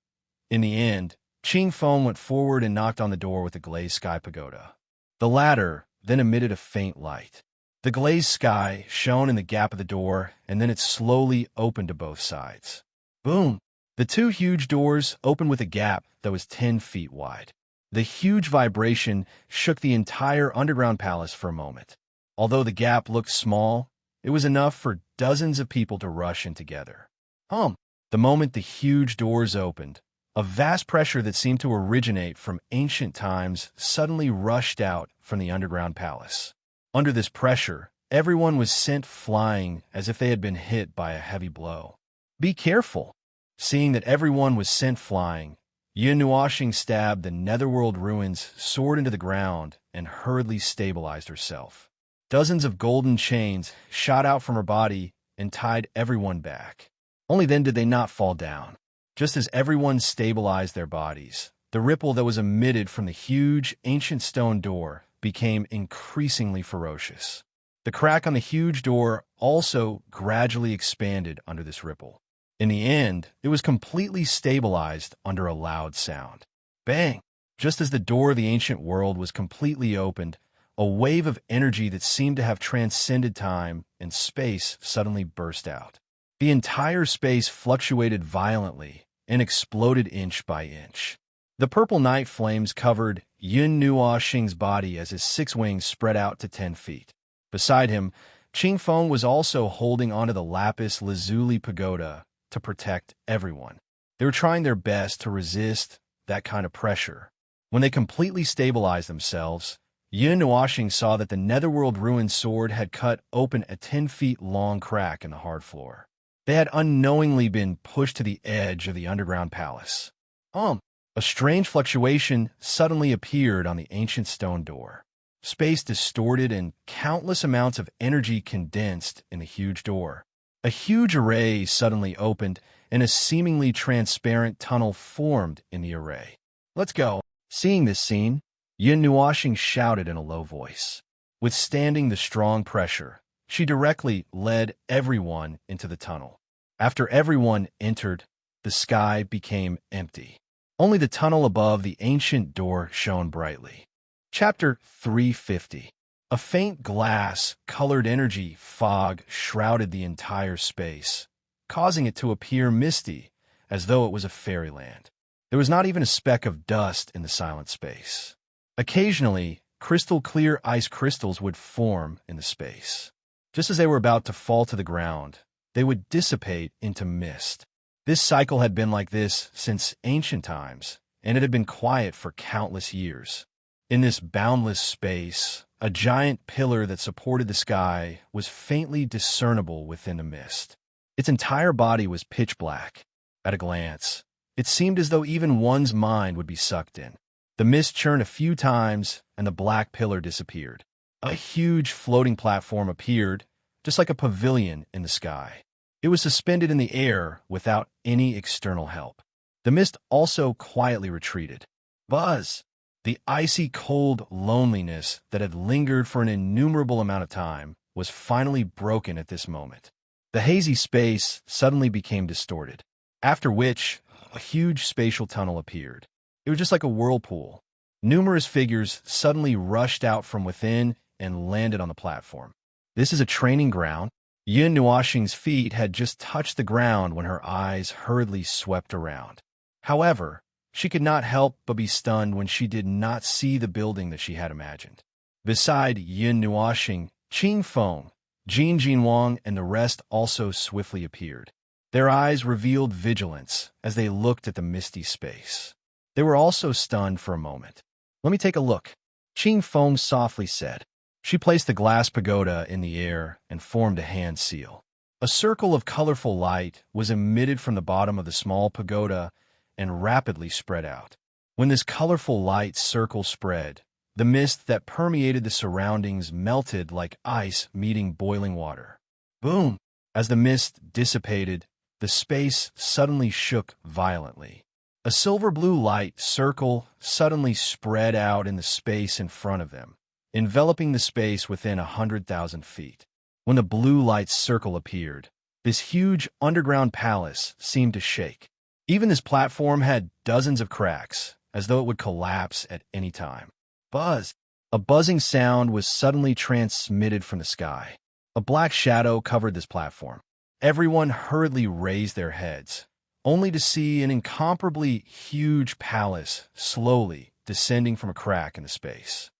In the end, Qing Feng went forward and knocked on the door with the glazed sky pagoda. The latter then emitted a faint light. The glazed sky shone in the gap of the door, and then it slowly opened to both sides. Boom! The 2 huge doors opened with a gap that was 10 feet wide. The huge vibration shook the entire underground palace for a moment. Although the gap looked small, it was enough for dozens of people to rush in together. The moment the huge doors opened, a vast pressure that seemed to originate from ancient times suddenly rushed out from the underground palace. Under this pressure, everyone was sent flying as if they had been hit by a heavy blow. Be careful! Seeing that everyone was sent flying, Yin Nuoxing stabbed the netherworld ruin's sword into the ground and hurriedly stabilized herself. Dozens of golden chains shot out from her body and tied everyone back. Only then did they not fall down. Just as everyone stabilized their bodies, the ripple that was emitted from the huge, ancient stone door became increasingly ferocious. The crack on the huge door also gradually expanded under this ripple. In the end, it was completely stabilized under a loud sound. Bang! Just as the door of the ancient world was completely opened, a wave of energy that seemed to have transcended time and space suddenly burst out. The entire space fluctuated violently and exploded inch by inch. The purple night flames covered Yin Nuoxing's body as his 6 wings spread out to 10 feet. Beside him, Qing Feng was also holding onto the lapis lazuli pagoda to protect everyone. They were trying their best to resist that kind of pressure. When they completely stabilized themselves, Yin Nuoxing saw that the netherworld ruined sword had cut open a 10 feet long crack in the hard floor. They had unknowingly been pushed to the edge of the underground palace. A strange fluctuation suddenly appeared on the ancient stone door. Space distorted and countless amounts of energy condensed in the huge door. A huge array suddenly opened and a seemingly transparent tunnel formed in the array. Let's go. Seeing this scene, Yin Nuoxing shouted in a low voice. Withstanding the strong pressure, she directly led everyone into the tunnel. After everyone entered, the sky became empty. Only the tunnel above the ancient door shone brightly. Chapter 350. A faint glass-colored energy fog shrouded the entire space, causing it to appear misty, as though it was a fairyland. There was not even a speck of dust in the silent space. Occasionally, crystal-clear ice crystals would form in the space. Just as they were about to fall to the ground, they would dissipate into mist. This cycle had been like this since ancient times, and it had been quiet for countless years. In this boundless space, a giant pillar that supported the sky was faintly discernible within the mist. Its entire body was pitch black. At a glance, it seemed as though even one's mind would be sucked in. The mist churned a few times, and the black pillar disappeared. A huge floating platform appeared, just like a pavilion in the sky. It was suspended in the air without any external help. The mist also quietly retreated. Buzz! The icy cold loneliness that had lingered for an innumerable amount of time was finally broken at this moment. The hazy space suddenly became distorted, after which a huge spatial tunnel appeared. It was just like a whirlpool. Numerous figures suddenly rushed out from within and landed on the platform. This is a training ground. Yin Nuoxing's feet had just touched the ground when her eyes hurriedly swept around. However, she could not help but be stunned when she did not see the building that she had imagined. Beside Yin Nuoxing, Qing Feng, Jin Jinwang, and the rest also swiftly appeared. Their eyes revealed vigilance as they looked at the misty space. They were also stunned for a moment. "Let me take a look," Qing Feng softly said. She placed the glass pagoda in the air and formed a hand seal. A circle of colorful light was emitted from the bottom of the small pagoda and rapidly spread out. When this colorful light circle spread, the mist that permeated the surroundings melted like ice meeting boiling water. Boom! As the mist dissipated, the space suddenly shook violently. A silver-blue light circle suddenly spread out in the space in front of them, enveloping the space within 100,000 feet. When the blue light circle appeared, this huge underground palace seemed to shake. Even this platform had dozens of cracks, as though it would collapse at any time. Buzz! A buzzing sound was suddenly transmitted from the sky. A black shadow covered this platform. Everyone hurriedly raised their heads, only to see an incomparably huge palace slowly descending from a crack in the space.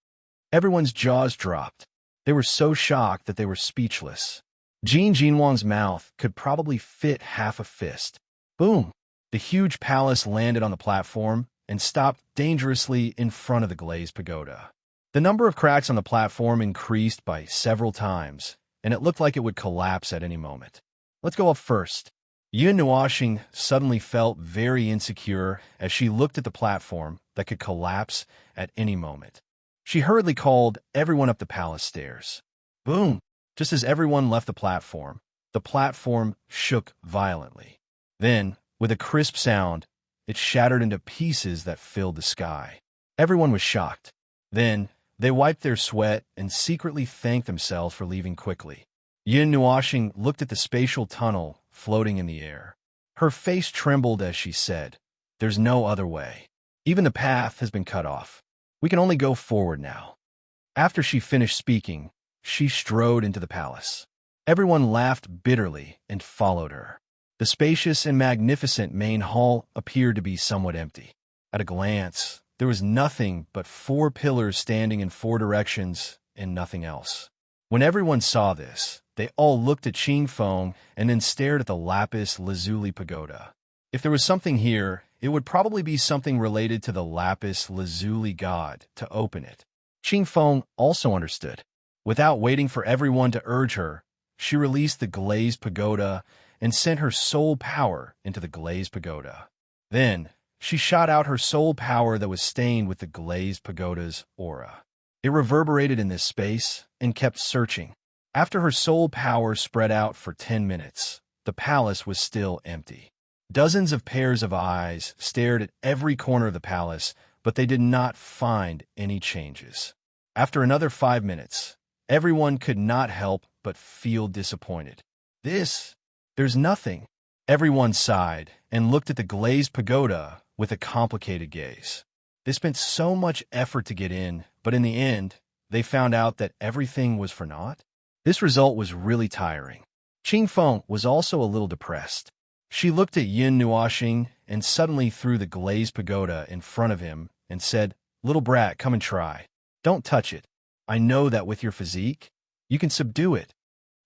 Everyone's jaws dropped. They were so shocked that they were speechless. Jin Jinwang's mouth could probably fit half a fist. Boom! The huge palace landed on the platform and stopped dangerously in front of the glazed pagoda. The number of cracks on the platform increased by several times, and it looked like it would collapse at any moment. "Let's go up first." Yin Nuoxing suddenly felt very insecure as she looked at the platform that could collapse at any moment. She hurriedly called everyone up the palace stairs. Boom! Just as everyone left the platform shook violently. Then, with a crisp sound, it shattered into pieces that filled the sky. Everyone was shocked. Then, they wiped their sweat and secretly thanked themselves for leaving quickly. Yin Nuoxing looked at the spatial tunnel floating in the air. Her face trembled as she said, "There's no other way. Even the path has been cut off. We can only go forward now." After she finished speaking, she strode into the palace. Everyone laughed bitterly and followed her. The spacious and magnificent main hall appeared to be somewhat empty. At a glance, there was nothing but 4 pillars standing in 4 directions and nothing else. When everyone saw this, they all looked at Qing Feng and then stared at the lapis lazuli pagoda. If there was something here, it would probably be something related to the lapis lazuli god to open it. Qing Feng also understood. Without waiting for everyone to urge her, she released the glazed pagoda and sent her soul power into the glazed pagoda. Then, she shot out her soul power that was stained with the glazed pagoda's aura. It reverberated in this space and kept searching. After her soul power spread out for 10 minutes, the palace was still empty. Dozens of pairs of eyes stared at every corner of the palace, but they did not find any changes. After another 5 minutes, everyone could not help but feel disappointed. There's nothing. Everyone sighed and looked at the glazed pagoda with a complicated gaze. They spent so much effort to get in, but in the end, they found out that everything was for naught. This result was really tiring. Qing Feng was also a little depressed. She looked at Yin Nuoxing and suddenly threw the glazed pagoda in front of him and said, "Little brat, come and try. Don't touch it. I know that with your physique, you can subdue it."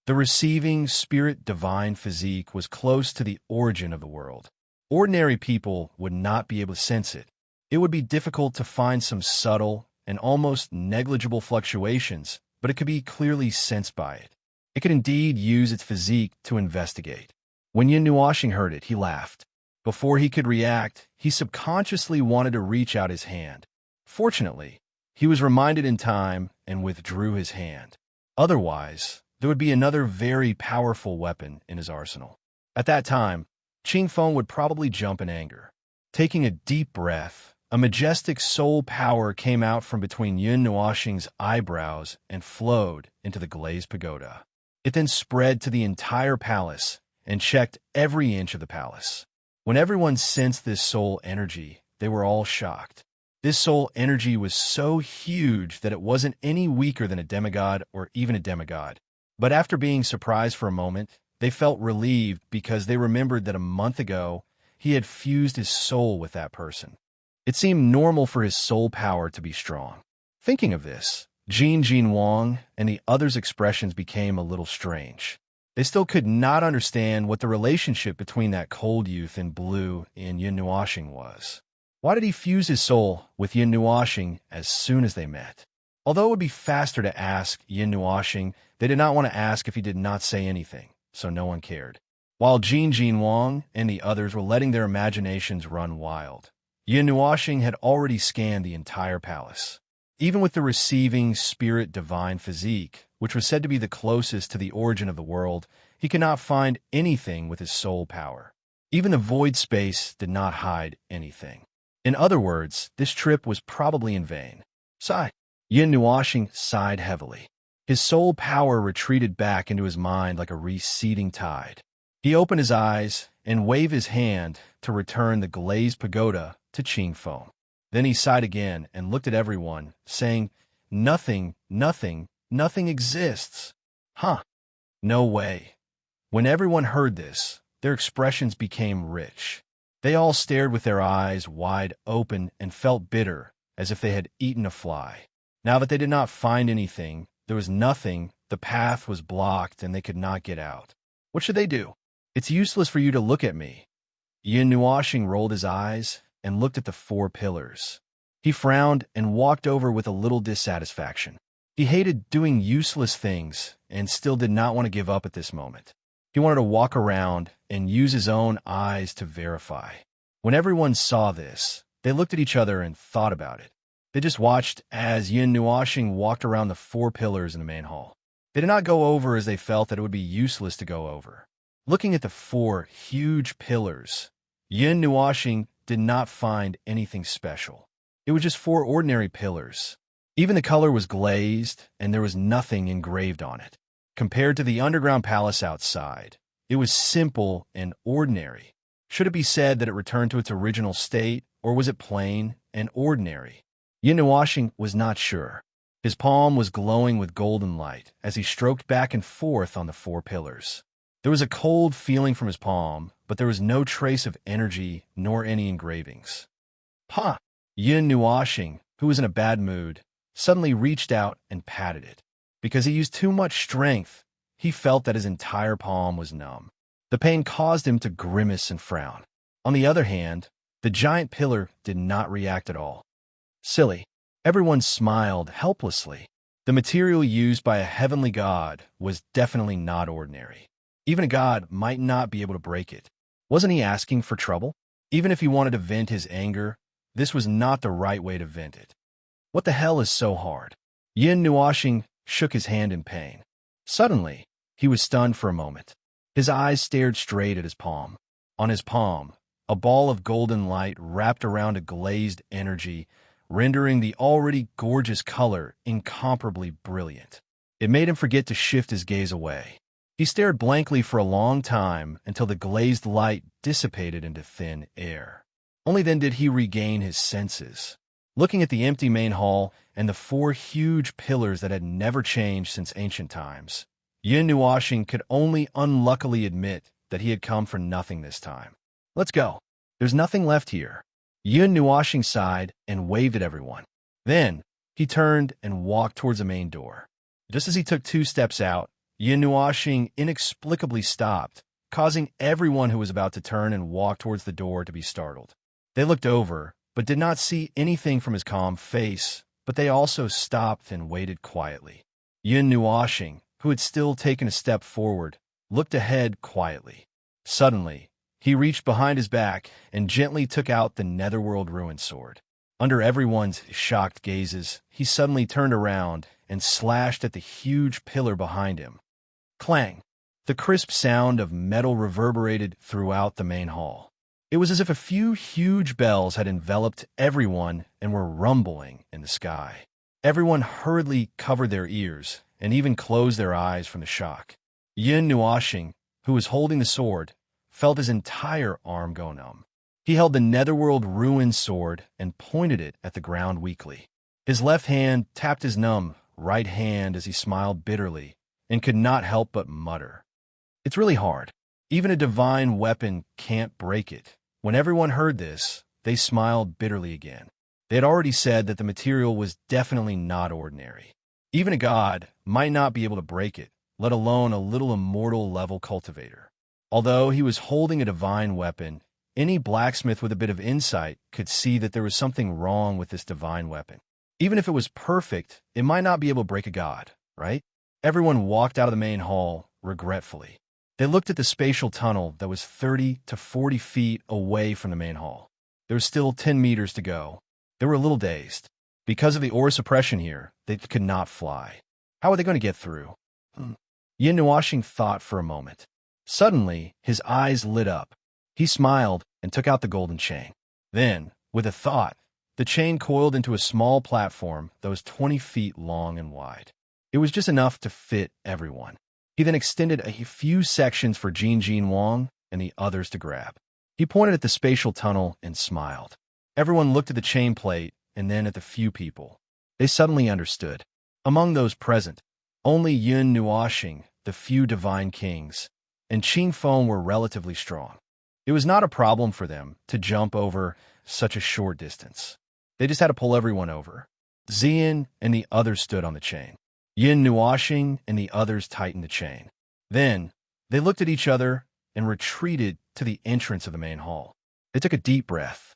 The receiving spirit divine physique was close to the origin of the world. Ordinary people would not be able to sense it. It would be difficult to find some subtle and almost negligible fluctuations, but it could be clearly sensed by it. It could indeed use its physique to investigate. When Yin Nuoxing heard it, he laughed. Before he could react, he subconsciously wanted to reach out his hand. Fortunately, he was reminded in time and withdrew his hand. Otherwise, there would be another very powerful weapon in his arsenal. At that time, Qing Feng would probably jump in anger. Taking a deep breath, a majestic soul power came out from between Yin Nuoxing's eyebrows and flowed into the glazed pagoda. It then spread to the entire palace and checked every inch of the palace. When everyone sensed this soul energy, they were all shocked. This soul energy was so huge that it wasn't any weaker than a demigod or even a demigod. But after being surprised for a moment, they felt relieved because they remembered that a month ago, he had fused his soul with that person. It seemed normal for his soul power to be strong. Thinking of this, Jin Wang and the others' expressions became a little strange. They still could not understand what the relationship between that cold youth in blue and Yin Nuoxing was. Why did he fuse his soul with Yin Nuoxing as soon as they met? Although it would be faster to ask Yin Nuoxing, they did not want to ask if he did not say anything, so no one cared. While Jin Wang and the others were letting their imaginations run wild, Yin Nuoxing had already scanned the entire palace. Even with the receiving spirit divine physique, which was said to be the closest to the origin of the world, he could not find anything with his soul power. Even the void space did not hide anything. In other words, this trip was probably in vain. Sigh. Yin Nuoxing sighed heavily. His soul power retreated back into his mind like a receding tide. He opened his eyes and waved his hand to return the glazed pagoda to Qing Feng. Then he sighed again and looked at everyone, saying, "Nothing exists." Huh. No way. When everyone heard this, their expressions became rich. They all stared with their eyes wide open and felt bitter, as if they had eaten a fly. Now that they did not find anything, there was nothing, the path was blocked and they could not get out. What should they do? "It's useless for you to look at me." Yin Nuoxing rolled his eyes and looked at the 4 pillars. He frowned and walked over with a little dissatisfaction. He hated doing useless things and still did not want to give up at this moment. He wanted to walk around and use his own eyes to verify. When everyone saw this, they looked at each other and thought about it. They just watched as Yin Nuoxing walked around the 4 pillars in the main hall. They did not go over as they felt that it would be useless to go over. Looking at the 4 huge pillars, Yin Nuoxing did not find anything special. It was just 4 ordinary pillars. Even the color was glazed, and there was nothing engraved on it. Compared to the underground palace outside, it was simple and ordinary. Should it be said that it returned to its original state, or was it plain and ordinary? Yin Nuoxing was not sure. His palm was glowing with golden light as he stroked back and forth on the 4 pillars. There was a cold feeling from his palm, but there was no trace of energy nor any engravings. "Huh!" Yin Nuoxing, who was in a bad mood, suddenly reached out and patted it. Because he used too much strength, he felt that his entire palm was numb. The pain caused him to grimace and frown. On the other hand, the giant pillar did not react at all. Silly. Everyone smiled helplessly. The material used by a heavenly god was definitely not ordinary. Even a god might not be able to break it. Wasn't he asking for trouble? Even if he wanted to vent his anger, this was not the right way to vent it. What the hell is so hard? Yin Nuoxing shook his hand in pain. Suddenly, he was stunned for a moment. His eyes stared straight at his palm. On his palm, a ball of golden light wrapped around a glazed energy rendering the already gorgeous color incomparably brilliant. It made him forget to shift his gaze away. He stared blankly for a long time until the glazed light dissipated into thin air. Only then did he regain his senses. Looking at the empty main hall and the four huge pillars that had never changed since ancient times, Yin Nuoxing could only unluckily admit that he had come for nothing this time. "Let's go. There's nothing left here." Yin Nuoxing sighed and waved at everyone. Then, he turned and walked towards the main door. Just as he took 2 steps out, Yin Nuoxing inexplicably stopped, causing everyone who was about to turn and walk towards the door to be startled. They looked over, but did not see anything from his calm face, but they also stopped and waited quietly. Yin Nuoxing, who had still taken a step forward, looked ahead quietly. Suddenly, he reached behind his back and gently took out the Netherworld ruin sword. Under everyone's shocked gazes, he suddenly turned around and slashed at the huge pillar behind him. Clang! The crisp sound of metal reverberated throughout the main hall. It was as if a few huge bells had enveloped everyone and were rumbling in the sky. Everyone hurriedly covered their ears and even closed their eyes from the shock. Yin Nuoxing, who was holding the sword, felt his entire arm go numb. He held the Netherworld ruin sword and pointed it at the ground weakly. His left hand tapped his numb right hand as he smiled bitterly and could not help but mutter, "It's really hard. Even a divine weapon can't break it." When everyone heard this, they smiled bitterly again. They had already said that the material was definitely not ordinary. Even a god might not be able to break it, let alone a little immortal-level cultivator. Although he was holding a divine weapon, any blacksmith with a bit of insight could see that there was something wrong with this divine weapon. Even if it was perfect, it might not be able to break a god, right? Everyone walked out of the main hall regretfully. They looked at the spatial tunnel that was 30 to 40 feet away from the main hall. There was still 10 meters to go. They were a little dazed. Because of the aura suppression here, they could not fly. How were they going to get through? Yin Nuoxing thought for a moment. Suddenly, his eyes lit up. He smiled and took out the golden chain. Then, with a thought, the chain coiled into a small platform that was 20 feet long and wide. It was just enough to fit everyone. He then extended a few sections for Jin Wang and the others to grab. He pointed at the spatial tunnel and smiled. Everyone looked at the chain plate and then at the few people. They suddenly understood. Among those present, only Yin Nuoxing, the few divine kings, and Qing Feng were relatively strong. It was not a problem for them to jump over such a short distance. They just had to pull everyone over. Xian and the others stood on the chain. Yin Nuoxing and the others tightened the chain. Then, they looked at each other and retreated to the entrance of the main hall. They took a deep breath.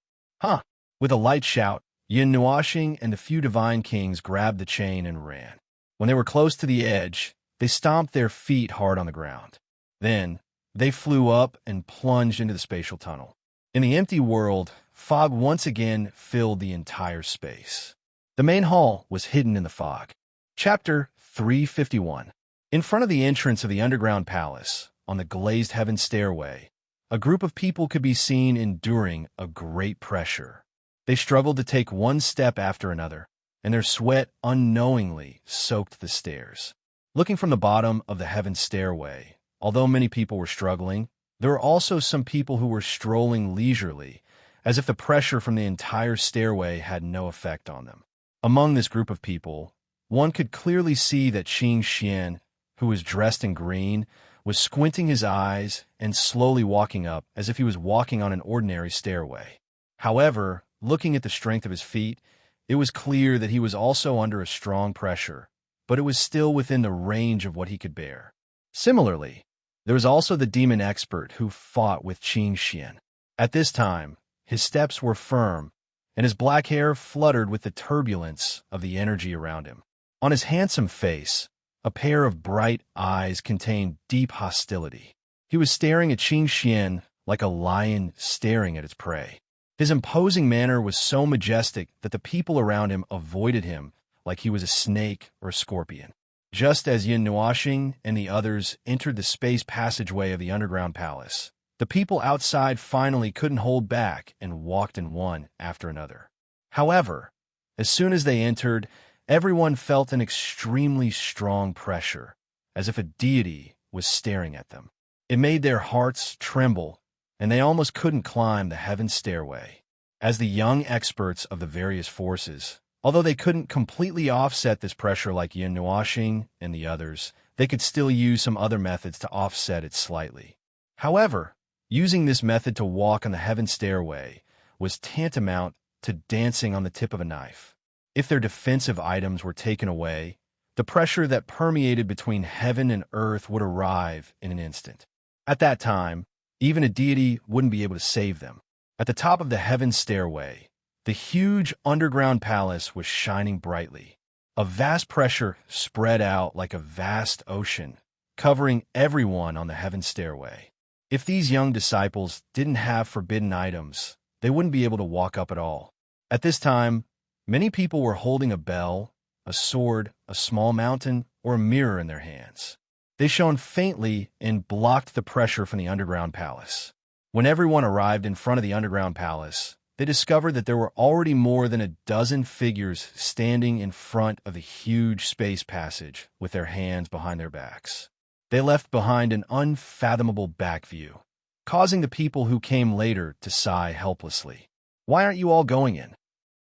With a light shout, Yin Nuoxing and the few divine kings grabbed the chain and ran. When they were close to the edge, they stomped their feet hard on the ground. Then, they flew up and plunged into the spatial tunnel. In the empty world, fog once again filled the entire space. The main hall was hidden in the fog. Chapter 351. In front of the entrance of the underground palace, on the glazed heaven stairway, a group of people could be seen enduring a great pressure. They struggled to take one step after another, and their sweat unknowingly soaked the stairs. Looking from the bottom of the heaven stairway, although many people were struggling, there were also some people who were strolling leisurely, as if the pressure from the entire stairway had no effect on them. Among this group of people, one could clearly see that Qing Xian, who was dressed in green, was squinting his eyes and slowly walking up as if he was walking on an ordinary stairway. However, looking at the strength of his feet, it was clear that he was also under a strong pressure, but it was still within the range of what he could bear. Similarly, there was also the demon expert who fought with Qing Xian. At this time, his steps were firm, and his black hair fluttered with the turbulence of the energy around him. On his handsome face, a pair of bright eyes contained deep hostility. He was staring at Qing Xian like a lion staring at its prey. His imposing manner was so majestic that the people around him avoided him like he was a snake or a scorpion. Just as Yin Nuoxing and the others entered the space passageway of the underground palace, the people outside finally couldn't hold back and walked in one after another. However, As soon as they entered, everyone felt an extremely strong pressure, as if a deity was staring at them. It made their hearts tremble, and they almost couldn't climb the heaven stairway. As the young experts of the various forces, although they couldn't completely offset this pressure like Yin Nuashing and the others, they could still use some other methods to offset it slightly. However, using this method to walk on the heaven stairway was tantamount to dancing on the tip of a knife. If their defensive items were taken away, the pressure that permeated between heaven and earth would arrive in an instant. At that time, even a deity wouldn't be able to save them. At the top of the heaven stairway, the huge underground palace was shining brightly. A vast pressure spread out like a vast ocean, covering everyone on the heaven stairway. If these young disciples didn't have forbidden items, they wouldn't be able to walk up at all. At this time, many people were holding a bell, a sword, a small mountain, or a mirror in their hands. They shone faintly and blocked the pressure from the underground palace. When everyone arrived in front of the underground palace, they discovered that there were already more than a dozen figures standing in front of the huge space passage with their hands behind their backs. They left behind an unfathomable back view, causing the people who came later to sigh helplessly. "Why aren't you all going in?"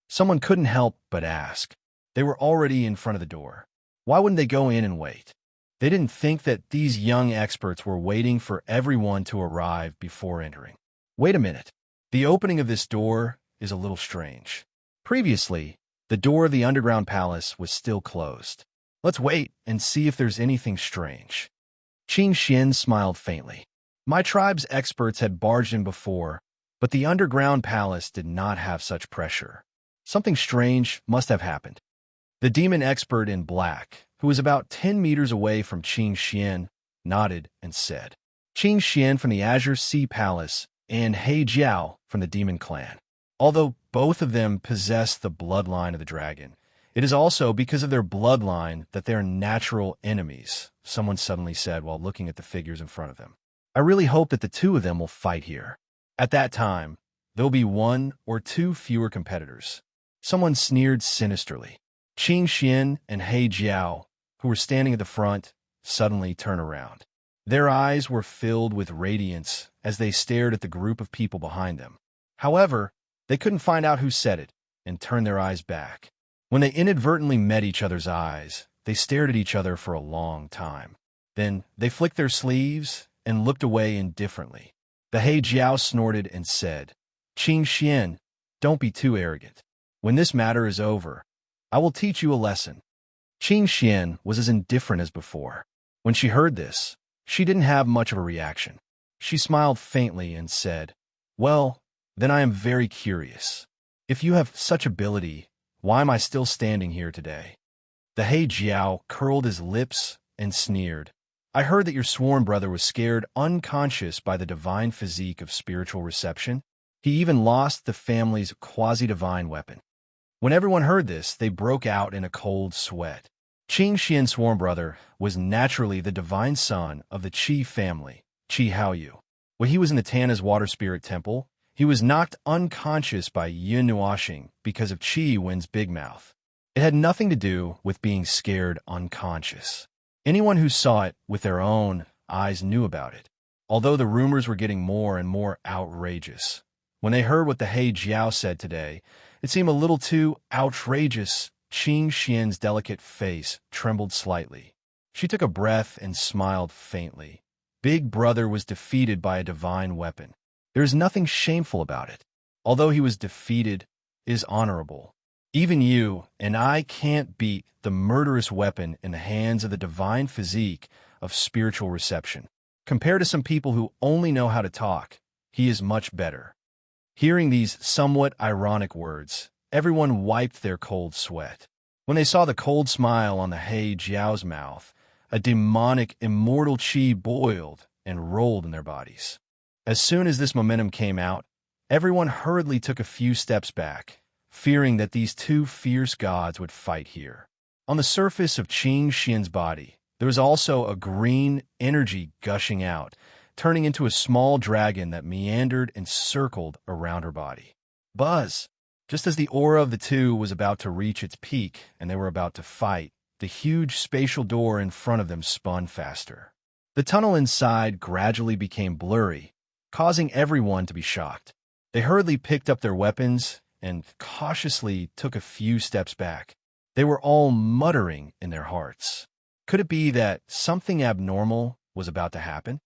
Someone couldn't help but ask. They were already in front of the door. Why wouldn't they go in and wait? They didn't think that these young experts were waiting for everyone to arrive before entering. Wait a minute. The opening of this door is a little strange. Previously, the door of the underground palace was still closed. Let's wait and see if there's anything strange. Qin Xian smiled faintly. My tribe's experts had barged in before, but the underground palace did not have such pressure. Something strange must have happened. The demon expert in black, who was about 10 meters away from Qin Xian, nodded and said, Qin Xian from the Azure Sea Palace and He Jiao from the Demon Clan. Although both of them possess the bloodline of the dragon, it is also because of their bloodline that they are natural enemies, someone suddenly said while looking at the figures in front of them. I really hope that the two of them will fight here. At that time, there'll be one or two fewer competitors. Someone sneered sinisterly. Qin Xian and He Jiao, who were standing at the front, suddenly turned around. Their eyes were filled with radiance as they stared at the group of people behind them. However, they couldn't find out who said it and turned their eyes back. When they inadvertently met each other's eyes, they stared at each other for a long time. Then they flicked their sleeves and looked away indifferently. The He Jiao snorted and said, Qin Xian, don't be too arrogant. When this matter is over, I will teach you a lesson. Qin Xian was as indifferent as before. When she heard this, she didn't have much of a reaction. She smiled faintly and said, Well, then I am very curious. If you have such ability, why am I still standing here today? The He Jiao curled his lips and sneered. I heard that your sworn brother was scared unconscious by the divine physique of spiritual reception. He even lost the family's quasi-divine weapon. When everyone heard this, they broke out in a cold sweat. Qin Xian's sworn brother was naturally the divine son of the Qi family, Qi Haoyu. When he was in the Tana's water spirit temple, he was knocked unconscious by Yin Nuashing because of Qi Wen's big mouth. It had nothing to do with being scared unconscious. Anyone who saw it with their own eyes knew about it, although the rumors were getting more and more outrageous. When they heard what the He Jiao said today, it seemed a little too outrageous. Qin Xian's delicate face trembled slightly. She took a breath and smiled faintly. Big Brother was defeated by a divine weapon. There is nothing shameful about it. Although he was defeated, it is honorable. Even you and I can't beat the murderous weapon in the hands of the divine physique of spiritual reception. Compared to some people who only know how to talk, he is much better. Hearing these somewhat ironic words, everyone wiped their cold sweat. When they saw the cold smile on the He Jiao's mouth, a demonic, immortal qi boiled and rolled in their bodies. As soon as this momentum came out, everyone hurriedly took a few steps back, fearing that these two fierce gods would fight here. On the surface of Qin Xian's body, there was also a green energy gushing out, turning into a small dragon that meandered and circled around her body. Buzz! Just as the aura of the two was about to reach its peak and they were about to fight, the huge spatial door in front of them spun faster. The tunnel inside gradually became blurry, causing everyone to be shocked. They hurriedly picked up their weapons and cautiously took a few steps back. They were all muttering in their hearts. Could it be that something abnormal was about to happen?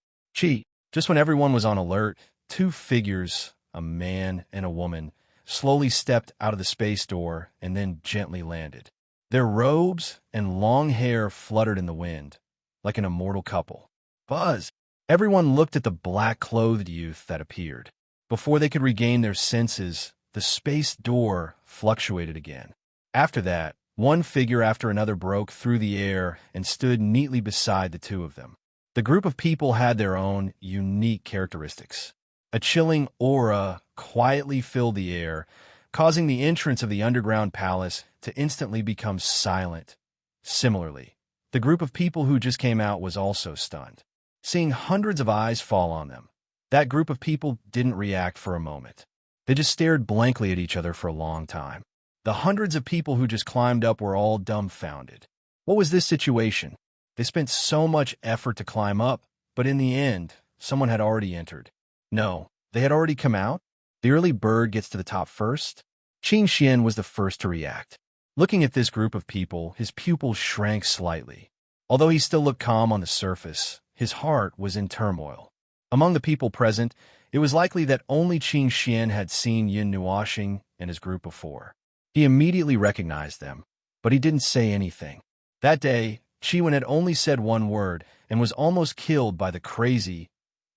Just when everyone was on alert, two figures, a man and a woman, slowly stepped out of the space door and then gently landed. Their robes and long hair fluttered in the wind, like an immortal couple. Buzz! Everyone looked at the black-clothed youth that appeared. Before they could regain their senses, the space door fluctuated again. After that, one figure after another broke through the air and stood neatly beside the two of them. The group of people had their own unique characteristics. A chilling aura quietly filled the air, causing the entrance of the underground palace to instantly become silent. Similarly, the group of people who just came out was also stunned. Seeing hundreds of eyes fall on them, that group of people didn't react for a moment. They just stared blankly at each other for a long time. The hundreds of people who just climbed up were all dumbfounded. What was this situation? They spent so much effort to climb up, but in the end, someone had already entered. No, they had already come out? The early bird gets to the top first? Qin Xian was the first to react. Looking at this group of people, his pupils shrank slightly. Although he still looked calm on the surface, his heart was in turmoil. Among the people present, it was likely that only Qin Xian had seen Yin Nuoxing and his group before. He immediately recognized them, but he didn't say anything. That day, Qi had only said one word and was almost killed by the crazy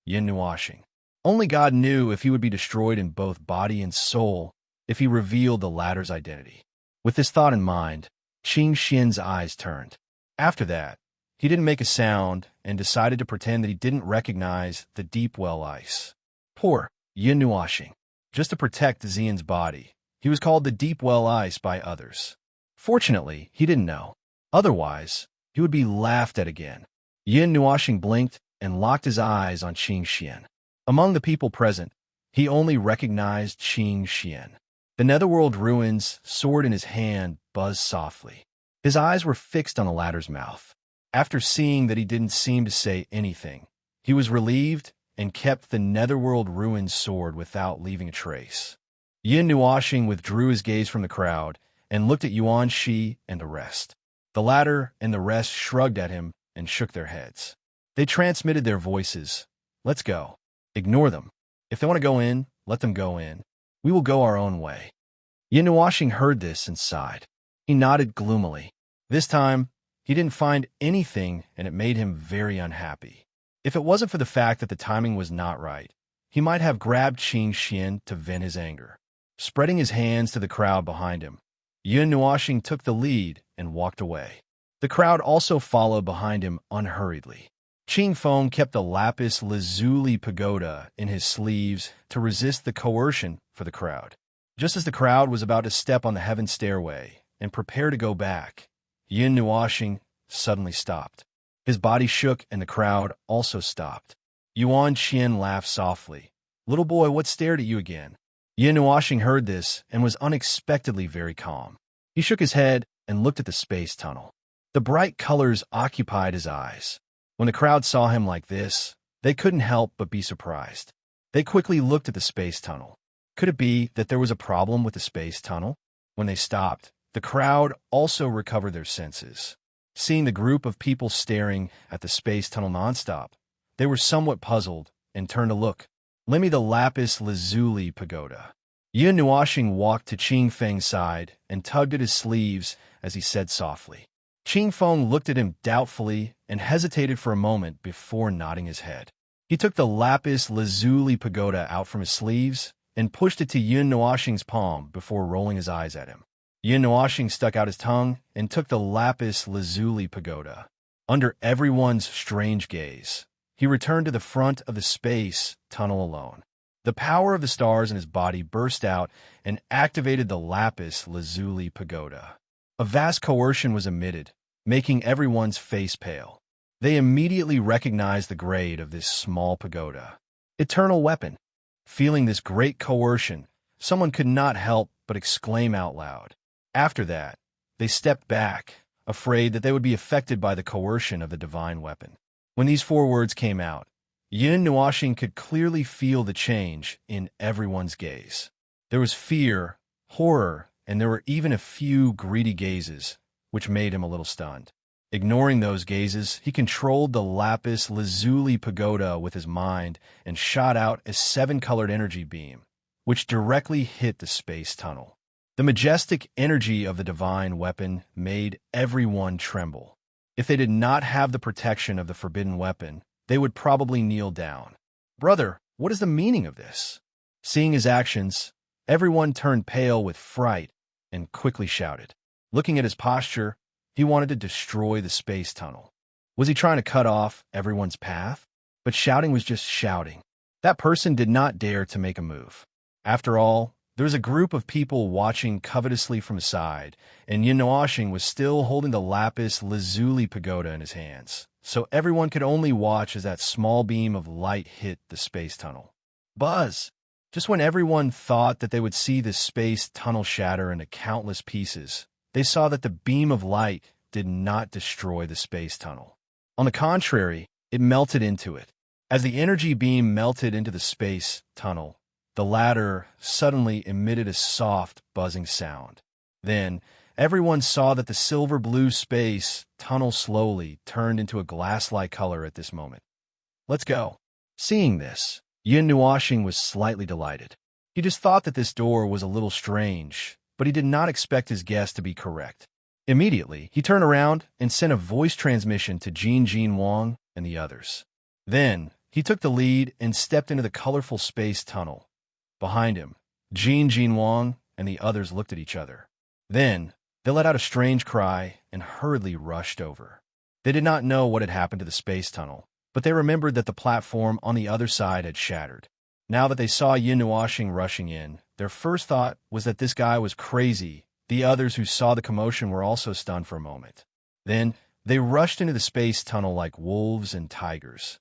Yin Nuoxing. Only God knew if he would be destroyed in both body and soul if he revealed the latter's identity. With this thought in mind, Qin Xian's eyes turned. After that, he didn't make a sound and decided to pretend that he didn't recognize the deep well ice. Poor Yin Nuoxing. Just to protect Xian's body, he was called the deep well ice by others. Fortunately, he didn't know. Otherwise, he would be laughed at again. Yin Nuoxing blinked and locked his eyes on Qin Xian. Among the people present, he only recognized Qin Xian. The netherworld ruins, sword in his hand, buzzed softly. His eyes were fixed on the latter's mouth. After seeing that he didn't seem to say anything, he was relieved and kept the netherworld ruined sword without leaving a trace. Yin Nuoxing withdrew his gaze from the crowd and looked at Yuan Shi and the rest. The latter and the rest shrugged at him and shook their heads. They transmitted their voices. Let's go. Ignore them. If they want to go in, let them go in. We will go our own way. Yin Nuoxing heard this and sighed. He nodded gloomily. This time, he didn't find anything, and it made him very unhappy. If it wasn't for the fact that the timing was not right, he might have grabbed Qin Xian to vent his anger. Spreading his hands to the crowd behind him, Yin Nuoxing took the lead and walked away. The crowd also followed behind him unhurriedly. Qing Feng kept the lapis lazuli pagoda in his sleeves to resist the coercion for the crowd. Just as the crowd was about to step on the heaven stairway and prepare to go back, Yin Nuoxing suddenly stopped. His body shook and the crowd also stopped. Yuan Qian laughed softly. Little boy, what stared at you again? Yin Nuoxing heard this and was unexpectedly very calm. He shook his head and looked at the space tunnel. The bright colors occupied his eyes. When the crowd saw him like this, they couldn't help but be surprised. They quickly looked at the space tunnel. Could it be that there was a problem with the space tunnel? When they stopped, the crowd also recovered their senses. Seeing the group of people staring at the space tunnel nonstop, they were somewhat puzzled and turned to look. Lend me the lapis lazuli pagoda. Yin Nuoxing walked to Qing Feng's side and tugged at his sleeves as he said softly. Qing Feng looked at him doubtfully and hesitated for a moment before nodding his head. He took the lapis lazuli pagoda out from his sleeves and pushed it to Yin Nuoxing's palm before rolling his eyes at him. Yin Nuoxing stuck out his tongue and took the lapis lazuli pagoda. Under everyone's strange gaze, he returned to the front of the space tunnel alone. The power of the stars in his body burst out and activated the lapis lazuli pagoda. A vast coercion was emitted, making everyone's face pale. They immediately recognized the grade of this small pagoda. Eternal weapon. Feeling this great coercion, someone could not help but exclaim out loud. After that, they stepped back, afraid that they would be affected by the coercion of the divine weapon. When these four words came out, Yin Nuashing could clearly feel the change in everyone's gaze. There was fear, horror, and there were even a few greedy gazes, which made him a little stunned. Ignoring those gazes, he controlled the lapis lazuli pagoda with his mind and shot out a seven-colored energy beam, which directly hit the space tunnel. The majestic energy of the divine weapon made everyone tremble. If they did not have the protection of the forbidden weapon, they would probably kneel down. "Brother, what is the meaning of this?" Seeing his actions, everyone turned pale with fright and quickly shouted. Looking at his posture, he wanted to destroy the space tunnel. Was he trying to cut off everyone's path? But shouting was just shouting. That person did not dare to make a move. After all, there was a group of people watching covetously from the side, and Yin Nuashing was still holding the lapis lazuli pagoda in his hands, so everyone could only watch as that small beam of light hit the space tunnel. Buzz! Just when everyone thought that they would see the space tunnel shatter into countless pieces, they saw that the beam of light did not destroy the space tunnel. On the contrary, it melted into it. As the energy beam melted into the space tunnel, the latter suddenly emitted a soft, buzzing sound. Then, everyone saw that the silver-blue space tunnel slowly turned into a glass-like color at this moment. "Let's go." Seeing this, Yin Nuashing was slightly delighted. He just thought that this door was a little strange, but he did not expect his guess to be correct. Immediately, he turned around and sent a voice transmission to Jin Wang and the others. Then, he took the lead and stepped into the colorful space tunnel. Behind him, Jin Wang and the others looked at each other. Then, they let out a strange cry and hurriedly rushed over. They did not know what had happened to the space tunnel, but they remembered that the platform on the other side had shattered. Now that they saw Yin Nuashing rushing in, their first thought was that this guy was crazy. The others who saw the commotion were also stunned for a moment. Then, they rushed into the space tunnel like wolves and tigers.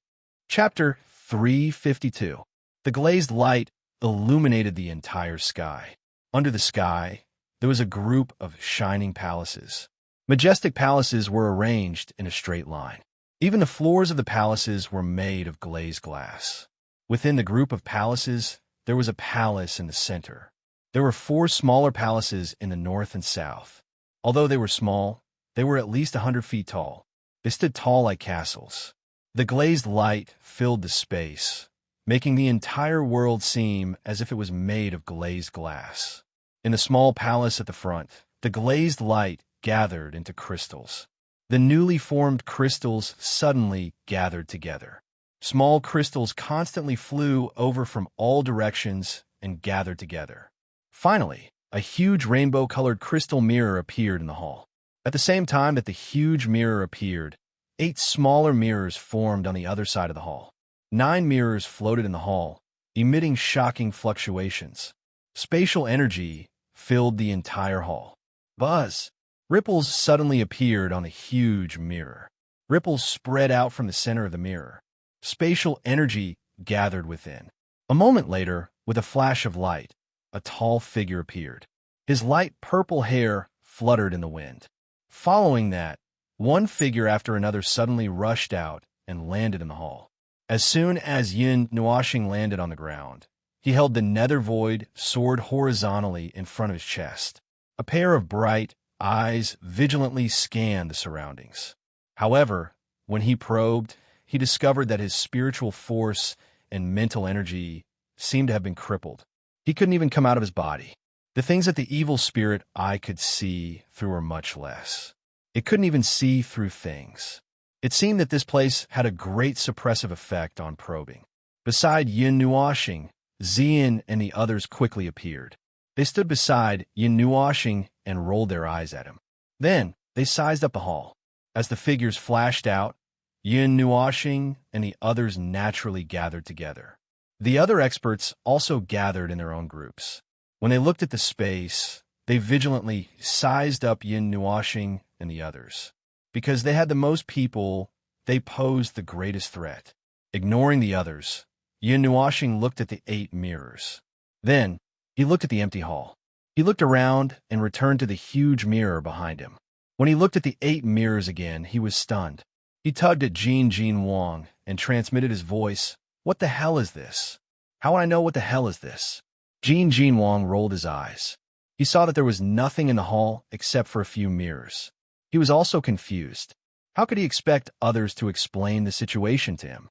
Chapter 352. The glazed light illuminated the entire sky. Under the sky, there was a group of shining palaces. Majestic palaces were arranged in a straight line. Even the floors of the palaces were made of glazed glass. Within the group of palaces, there was a palace in the center. There were four smaller palaces in the north and south. Although they were small, they were at least 100 feet tall. They stood tall like castles. The glazed light filled the space, making the entire world seem as if it was made of glazed glass. In the small palace at the front, the glazed light gathered into crystals. The newly formed crystals suddenly gathered together. Small crystals constantly flew over from all directions and gathered together. Finally, a huge rainbow-colored crystal mirror appeared in the hall. At the same time that the huge mirror appeared, 8 smaller mirrors formed on the other side of the hall. 9 mirrors floated in the hall, emitting shocking fluctuations. Spatial energy filled the entire hall. Buzz! Ripples suddenly appeared on the huge mirror. Ripples spread out from the center of the mirror. Spatial energy gathered within. A moment later, with a flash of light, a tall figure appeared. His light purple hair fluttered in the wind. Following that, one figure after another suddenly rushed out and landed in the hall. As soon as Yin Nuashing landed on the ground, he held the nether void sword horizontally in front of his chest. A pair of bright eyes vigilantly scanned the surroundings. However, when he probed, he discovered that his spiritual force and mental energy seemed to have been crippled. He couldn't even come out of his body. The things that the evil spirit eye could see through were much less. It couldn't even see through things. It seemed that this place had a great suppressive effect on probing. Beside Yin Nuashing, Xian and the others quickly appeared. They stood beside Yin Nuashing and rolled their eyes at him. Then, they sized up the hall. As the figures flashed out, Yin Nuashing and the others naturally gathered together. The other experts also gathered in their own groups. When they looked at the space, they vigilantly sized up Yin Nuashing and the others. Because they had the most people, they posed the greatest threat. Ignoring the others, Yin Nuashing looked at the 8 mirrors. Then, he looked at the empty hall. He looked around and returned to the huge mirror behind him. When he looked at the 8 mirrors again, he was stunned. He tugged at Jin Wang and transmitted his voice. What the hell is this? How would I know what the hell is this? Jin Wang rolled his eyes. He saw that there was nothing in the hall except for a few mirrors. He was also confused. How could he expect others to explain the situation to him?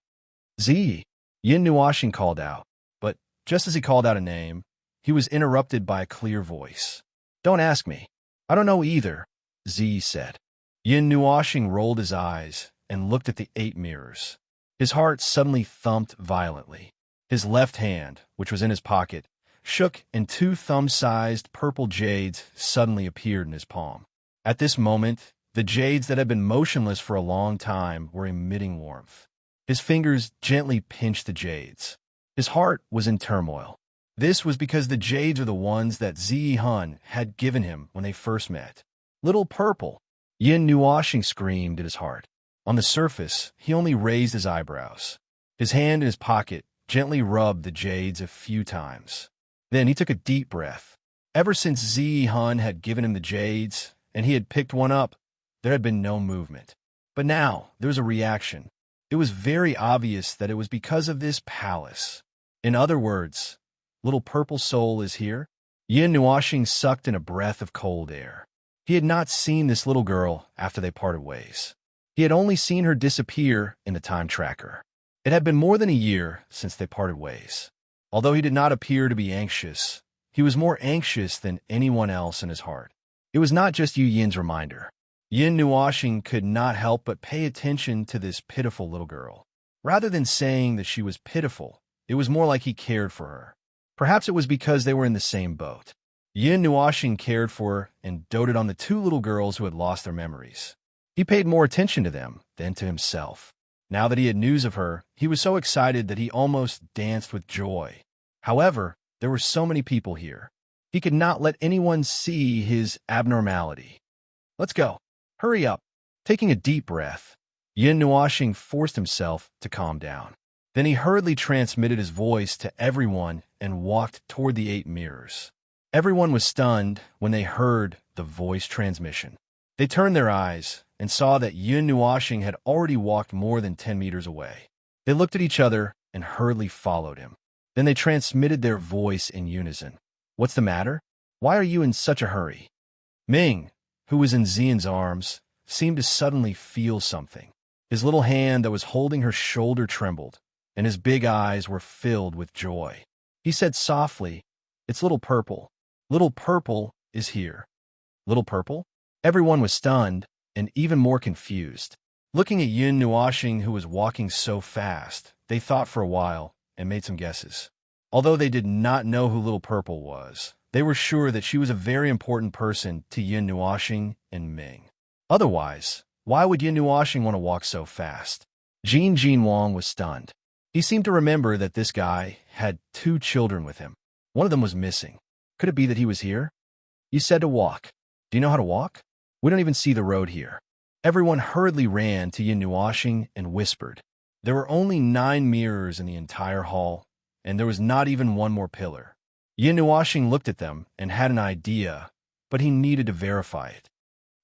Z. Yin Nuoxing called out, but just as he called out a name, he was interrupted by a clear voice. Don't ask me. I don't know either, Z said. Yin Nuoxing rolled his eyes and looked at the 8 mirrors. His heart suddenly thumped violently. His left hand, which was in his pocket, shook and 2 thumb-sized purple jades suddenly appeared in his palm. At this moment, the jades that had been motionless for a long time were emitting warmth. His fingers gently pinched the jades. His heart was in turmoil. This was because the jades are the ones that Zi Hun had given him when they first met. Little purple! Yin Nuoxing screamed at his heart. On the surface, he only raised his eyebrows. His hand in his pocket gently rubbed the jades a few times. Then he took a deep breath. Ever since Zi Hun had given him the jades, and he had picked one up, there had been no movement. But now, there was a reaction. It was very obvious that it was because of this palace. In other words, little purple soul is here? Yin Nuoxing sucked in a breath of cold air. He had not seen this little girl after they parted ways. He had only seen her disappear in the time tracker. It had been more than a year since they parted ways. Although he did not appear to be anxious, he was more anxious than anyone else in his heart. It was not just Yu Yin's reminder. Yin Nuoxing could not help but pay attention to this pitiful little girl. Rather than saying that she was pitiful, it was more like he cared for her. Perhaps it was because they were in the same boat. Yin Nuoxing cared for her and doted on the 2 little girls who had lost their memories. He paid more attention to them than to himself. Now that he had news of her, he was so excited that he almost danced with joy. However, there were so many people here. He could not let anyone see his abnormality. Let's go. Hurry up. Taking a deep breath, Yin Nuoxing forced himself to calm down. Then he hurriedly transmitted his voice to everyone and walked toward the 8 mirrors. Everyone was stunned when they heard the voice transmission. They turned their eyes and saw that Yin Nuoxing had already walked more than 10 meters away. They looked at each other and hurriedly followed him. Then they transmitted their voice in unison. What's the matter? Why are you in such a hurry? Ming, who was in Xian's arms, seemed to suddenly feel something. His little hand that was holding her shoulder trembled, and his big eyes were filled with joy. He said softly, "It's Little Purple. Little Purple is here." Little Purple? Everyone was stunned and even more confused. Looking at Yin Nuoxing, who was walking so fast, they thought for a while and made some guesses. Although they did not know who Little Purple was, they were sure that she was a very important person to Yin Nuoxing and Ming. Otherwise, why would Yin Nuoxing want to walk so fast? Jin Wang was stunned. He seemed to remember that this guy had 2 children with him. One of them was missing. Could it be that he was here? You said to walk. Do you know how to walk? We don't even see the road here. Everyone hurriedly ran to Yin Nuoxing and whispered. There were only 9 mirrors in the entire hall, and there was not even one more pillar. Yin Nuoxing looked at them and had an idea, but he needed to verify it.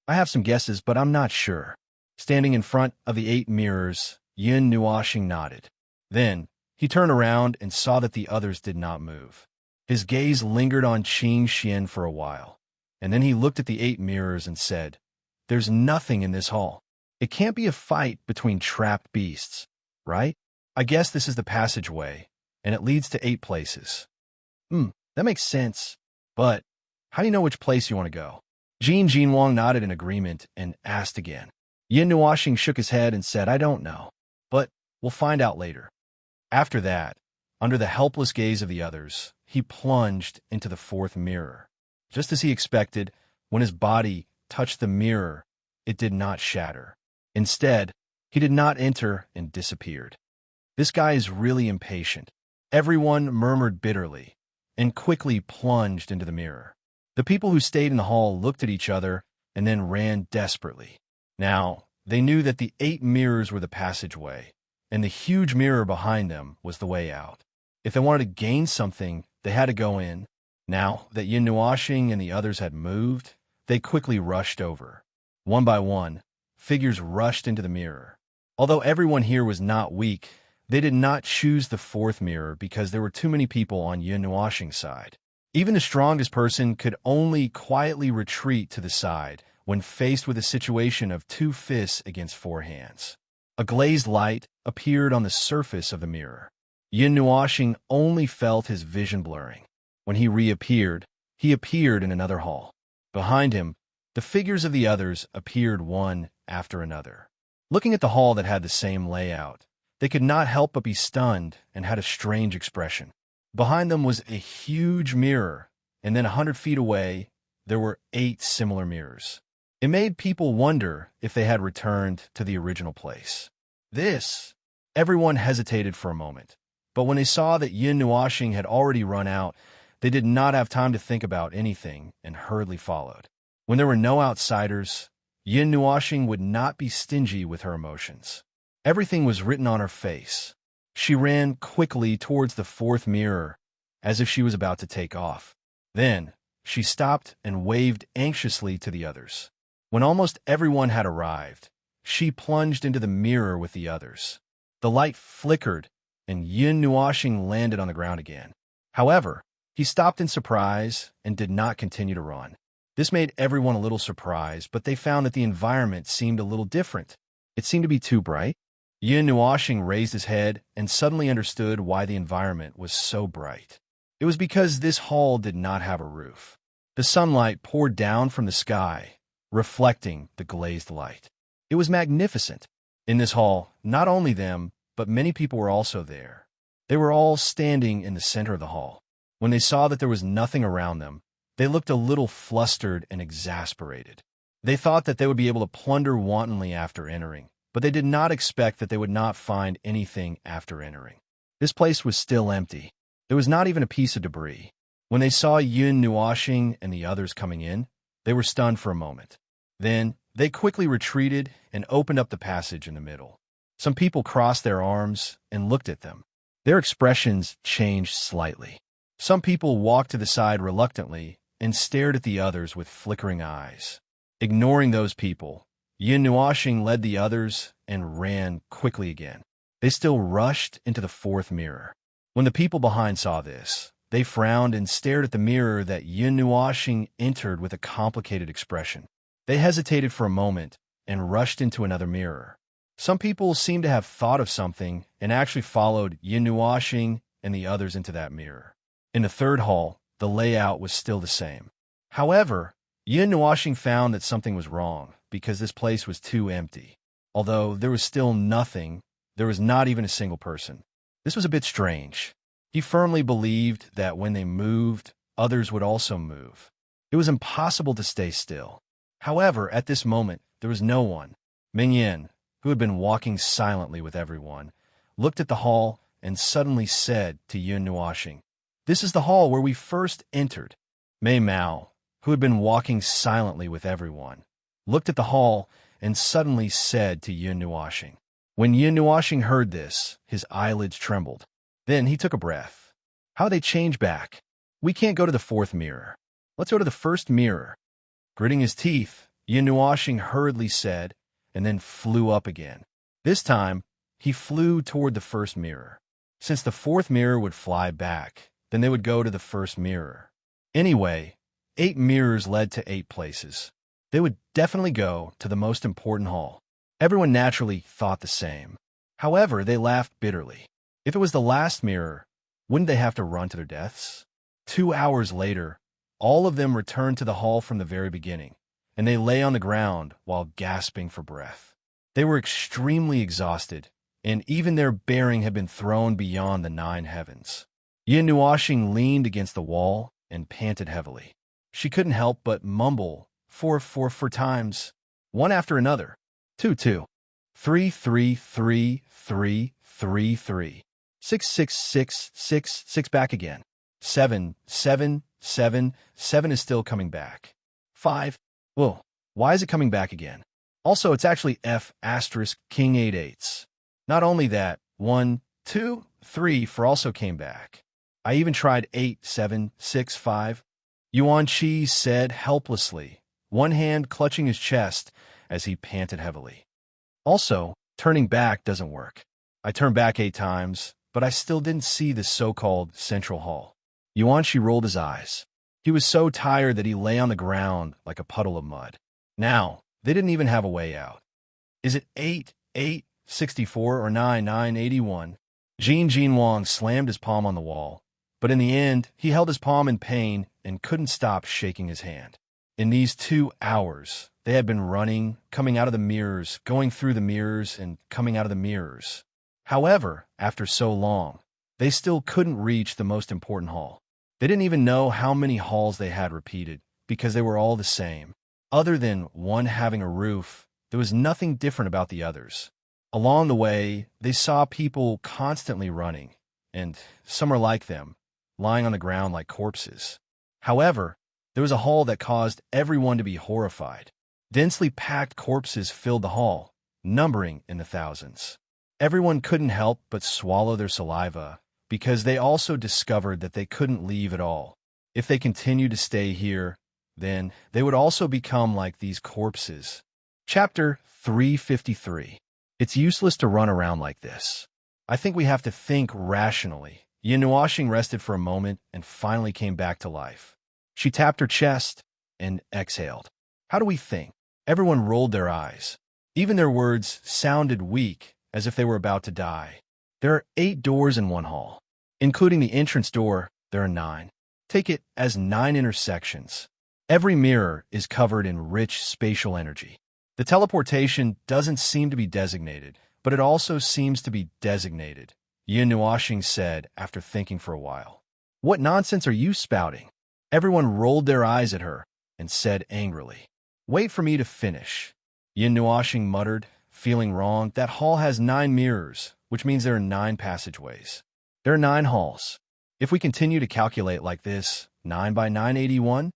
I have some guesses, but I'm not sure. Standing in front of the 8 mirrors, Yin Nuoxing nodded. Then, he turned around and saw that the others did not move. His gaze lingered on Qing Xian for a while, and then he looked at the 8 mirrors and said, "There's nothing in this hall. It can't be a fight between trapped beasts, right? I guess this is the passageway, and it leads to 8 places." That makes sense. But how do you know which place you want to go? Jin Wang nodded in agreement and asked again. Yin Nuoxing shook his head and said, "I don't know, but we'll find out later." After that, under the helpless gaze of the others, he plunged into the 4th mirror. Just as he expected, when his body touched the mirror, it did not shatter. Instead, he did not enter and disappeared. This guy is really impatient. Everyone murmured bitterly and quickly plunged into the mirror. The people who stayed in the hall looked at each other and then ran desperately. Now, they knew that the 8 mirrors were the passageway, and the huge mirror behind them was the way out. If they wanted to gain something, they had to go in. Now that Yin Nuashing and the others had moved, they quickly rushed over. One by one, figures rushed into the mirror. Although everyone here was not weak, they did not choose the fourth mirror because there were too many people on Yin Nuashing's side. Even the strongest person could only quietly retreat to the side when faced with a situation of 2 fists against 4 hands. A glazed light appeared on the surface of the mirror. Yin Nuashing only felt his vision blurring. When he reappeared, he appeared in another hall. Behind him, the figures of the others appeared one after another. Looking at the hall that had the same layout, they could not help but be stunned and had a strange expression. Behind them was a huge mirror, and then 100 feet away, there were 8 similar mirrors. It made people wonder if they had returned to the original place. Everyone hesitated for a moment, but when they saw that Yin Nuashing had already run out, they did not have time to think about anything and hurriedly followed. When there were no outsiders, Yin Nuashing would not be stingy with her emotions. Everything was written on her face. She ran quickly towards the 4th mirror, as if she was about to take off. Then, she stopped and waved anxiously to the others. When almost everyone had arrived, she plunged into the mirror with the others. The light flickered, and Yin Nuashing landed on the ground again. However, he stopped in surprise and did not continue to run. This made everyone a little surprised, but they found that the environment seemed a little different. It seemed to be too bright. Yin Nuashing raised his head and suddenly understood why the environment was so bright. It was because this hall did not have a roof. The sunlight poured down from the sky, reflecting the glazed light. It was magnificent. In this hall, not only them, but many people were also there. They were all standing in the center of the hall. When they saw that there was nothing around them, they looked a little flustered and exasperated. They thought that they would be able to plunder wantonly after entering, but they did not expect that they would not find anything after entering. This place was still empty. There was not even a piece of debris. When they saw Yin Nuashing and the others coming in, they were stunned for a moment. Then, they quickly retreated and opened up the passage in the middle. Some people crossed their arms and looked at them. Their expressions changed slightly. Some people walked to the side reluctantly and stared at the others with flickering eyes. Ignoring those people, Yin Nuashing led the others and ran quickly again. They still rushed into the 4th mirror. When the people behind saw this, they frowned and stared at the mirror that Yin Nuashing entered with a complicated expression. They hesitated for a moment and rushed into another mirror. Some people seemed to have thought of something and actually followed Yin Nuashing and the others into that mirror. In the 3rd hall, the layout was still the same. However, Yin Nuashing found that something was wrong because this place was too empty. Although there was still nothing, there was not even a single person. This was a bit strange. He firmly believed that when they moved, others would also move. It was impossible to stay still. However, at this moment, there was no one. Mingyan, who had been walking silently with everyone, looked at the hall and suddenly said to Yin Nuashing, "This is the hall where we first entered." Mei Mao, who had been walking silently with everyone, looked at the hall and suddenly said to Yin Nuashing. When Yin Nuashing heard this, his eyelids trembled. Then he took a breath. "How they change back? We can't go to the 4th mirror. Let's go to the 1st mirror." Gritting his teeth, Yin Nuashing hurriedly said, and then flew up again. This time, he flew toward the 1st mirror. Since the 4th mirror would fly back, then they would go to the 1st mirror. Anyway, 8 mirrors led to 8 places. They would definitely go to the most important hall. Everyone naturally thought the same. However, they laughed bitterly. If it was the last mirror, wouldn't they have to run to their deaths? 2 hours later, all of them returned to the hall from the very beginning, and they lay on the ground while gasping for breath. They were extremely exhausted, and even their bearing had been thrown beyond the 9 heavens. Yin Nuashing leaned against the wall and panted heavily. She couldn't help but mumble four times, one after another. 2, 2. 3, 3, 3, 3, 3, 3. 6, 6, 6, 6, 6 back again. 7, 7, 7, 7 is still coming back. 5. Whoa, why is it coming back again? Also, it's actually F asterisk King 8 8s. Not only that, 1, 2, 3 for also came back. I even tried 8, 7, 6, 5. Yuan Qi said helplessly, one hand clutching his chest as he panted heavily. Also, turning back doesn't work. I turned back 8 times, but I still didn't see the so-called central hall. Yuan Qi rolled his eyes. He was so tired that he lay on the ground like a puddle of mud. Now, they didn't even have a way out. Is it 8, 8, 64, or 9, 9, 81? Jin Wang slammed his palm on the wall, but in the end, he held his palm in pain and couldn't stop shaking his hand. In these 2 hours, they had been running, coming out of the mirrors, going through the mirrors, and coming out of the mirrors. However, after so long, they still couldn't reach the most important hall. They didn't even know how many halls they had repeated, because they were all the same. Other than one having a roof, there was nothing different about the others. Along the way, they saw people constantly running, and some were like them, lying on the ground like corpses. However, there was a hall that caused everyone to be horrified. Densely packed corpses filled the hall, numbering in the thousands. Everyone couldn't help but swallow their saliva, because they also discovered that they couldn't leave at all. If they continued to stay here, then they would also become like these corpses. Chapter 353. It's useless to run around like this. I think we have to think rationally. Yin Nuoxing rested for a moment and finally came back to life. She tapped her chest and exhaled. How do we think? Everyone rolled their eyes. Even their words sounded weak, as if they were about to die. There are 8 doors in one hall. Including the entrance door, there are 9. Take it as 9 intersections. Every mirror is covered in rich spatial energy. The teleportation doesn't seem to be designated, but it also seems to be designated, Yin Nuoxing said after thinking for a while. What nonsense are you spouting? Everyone rolled their eyes at her and said angrily. Wait for me to finish. Yin Nuoxing muttered, feeling wrong. That hall has 9 mirrors, which means there are 9 passageways. There are 9 halls. If we continue to calculate like this, 9 by 981?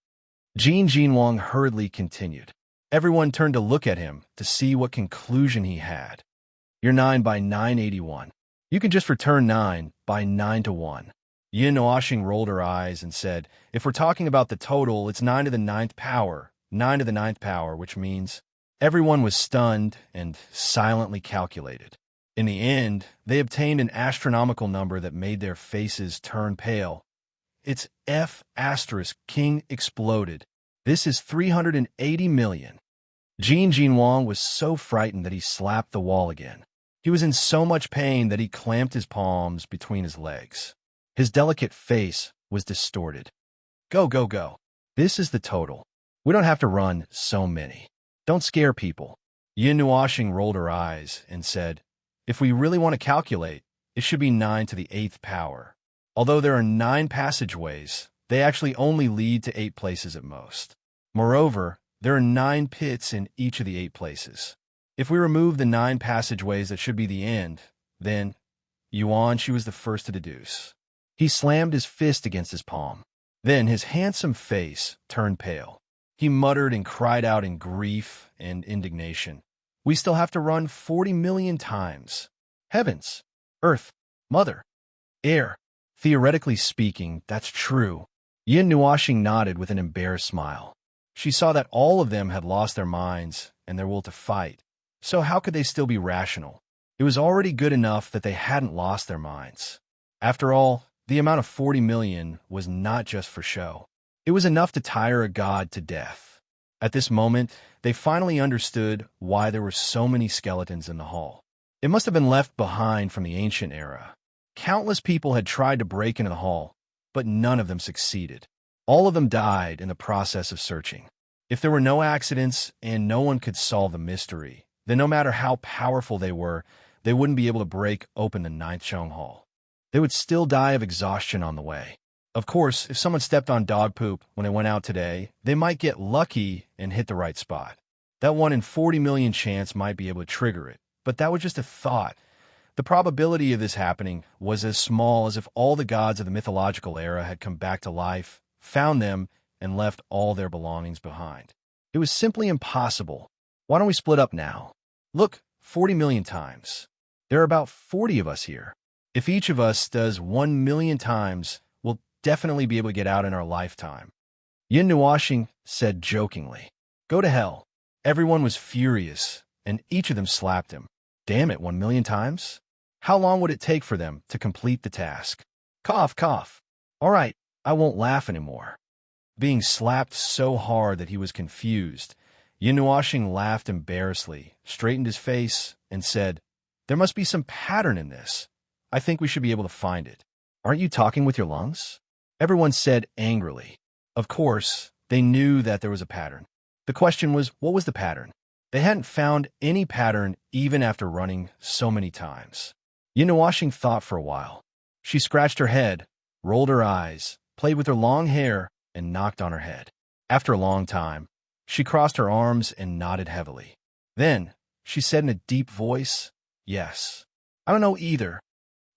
Jin Wang hurriedly continued. Everyone turned to look at him to see what conclusion he had. You're 9 by 981. You can just return 9 by 9 to 1. Yin Nuoxing rolled her eyes and said, if we're talking about the total, it's 9 to the 9th power, 9 to the 9th power, which means everyone was stunned and silently calculated. In the end, they obtained an astronomical number that made their faces turn pale. It's F** King exploded. This is 380 million. Jin Wang was so frightened that he slapped the wall again. He was in so much pain that he clamped his palms between his legs. His delicate face was distorted. Go, go, go. This is the total. We don't have to run so many. Don't scare people. Yin Nuoxing rolled her eyes and said, if we really want to calculate, it should be 9 to the 8th power. Although there are 9 passageways, they actually only lead to 8 places at most. Moreover, there are 9 pits in each of the 8 places. If we remove the 9 passageways that should be the end, then Yuan Qi was the first to deduce. He slammed his fist against his palm. Then his handsome face turned pale. He muttered and cried out in grief and indignation. We still have to run 40 million times. Heavens, earth, mother, air. Theoretically speaking, that's true. Yin Nuoxing nodded with an embarrassed smile. She saw that all of them had lost their minds and their will to fight. So how could they still be rational? It was already good enough that they hadn't lost their minds. After all, the amount of 40 million was not just for show. It was enough to tire a god to death. At this moment, they finally understood why there were so many skeletons in the hall. It must have been left behind from the ancient era. Countless people had tried to break into the hall, but none of them succeeded. All of them died in the process of searching. If there were no accidents and no one could solve the mystery, then no matter how powerful they were, they wouldn't be able to break open the 9th Chong Hall. They would still die of exhaustion on the way. Of course, if someone stepped on dog poop when they went out today, they might get lucky and hit the right spot. That 1 in 40 million chance might be able to trigger it, but that was just a thought. The probability of this happening was as small as if all the gods of the mythological era had come back to life, found them, and left all their belongings behind. It was simply impossible. Why don't we split up now? Look, 40 million times. There are about 40 of us here. If each of us does 1 million times, definitely be able to get out in our lifetime. Yin Nuashing said jokingly. Go to hell. Everyone was furious, and each of them slapped him. Damn it, 1,000,000 times? How long would it take for them to complete the task? Cough, cough. All right, I won't laugh anymore. Being slapped so hard that he was confused, Yin Nuashing laughed embarrassedly, straightened his face, and said, There must be some pattern in this. I think we should be able to find it. Aren't you talking with your lungs? Everyone said angrily. Of course, they knew that there was a pattern. The question was, what was the pattern? They hadn't found any pattern even after running so many times. Yin Nuashing thought for a while. She scratched her head, rolled her eyes, played with her long hair, and knocked on her head. After a long time, she crossed her arms and nodded heavily. Then, she said in a deep voice, Yes. I don't know either.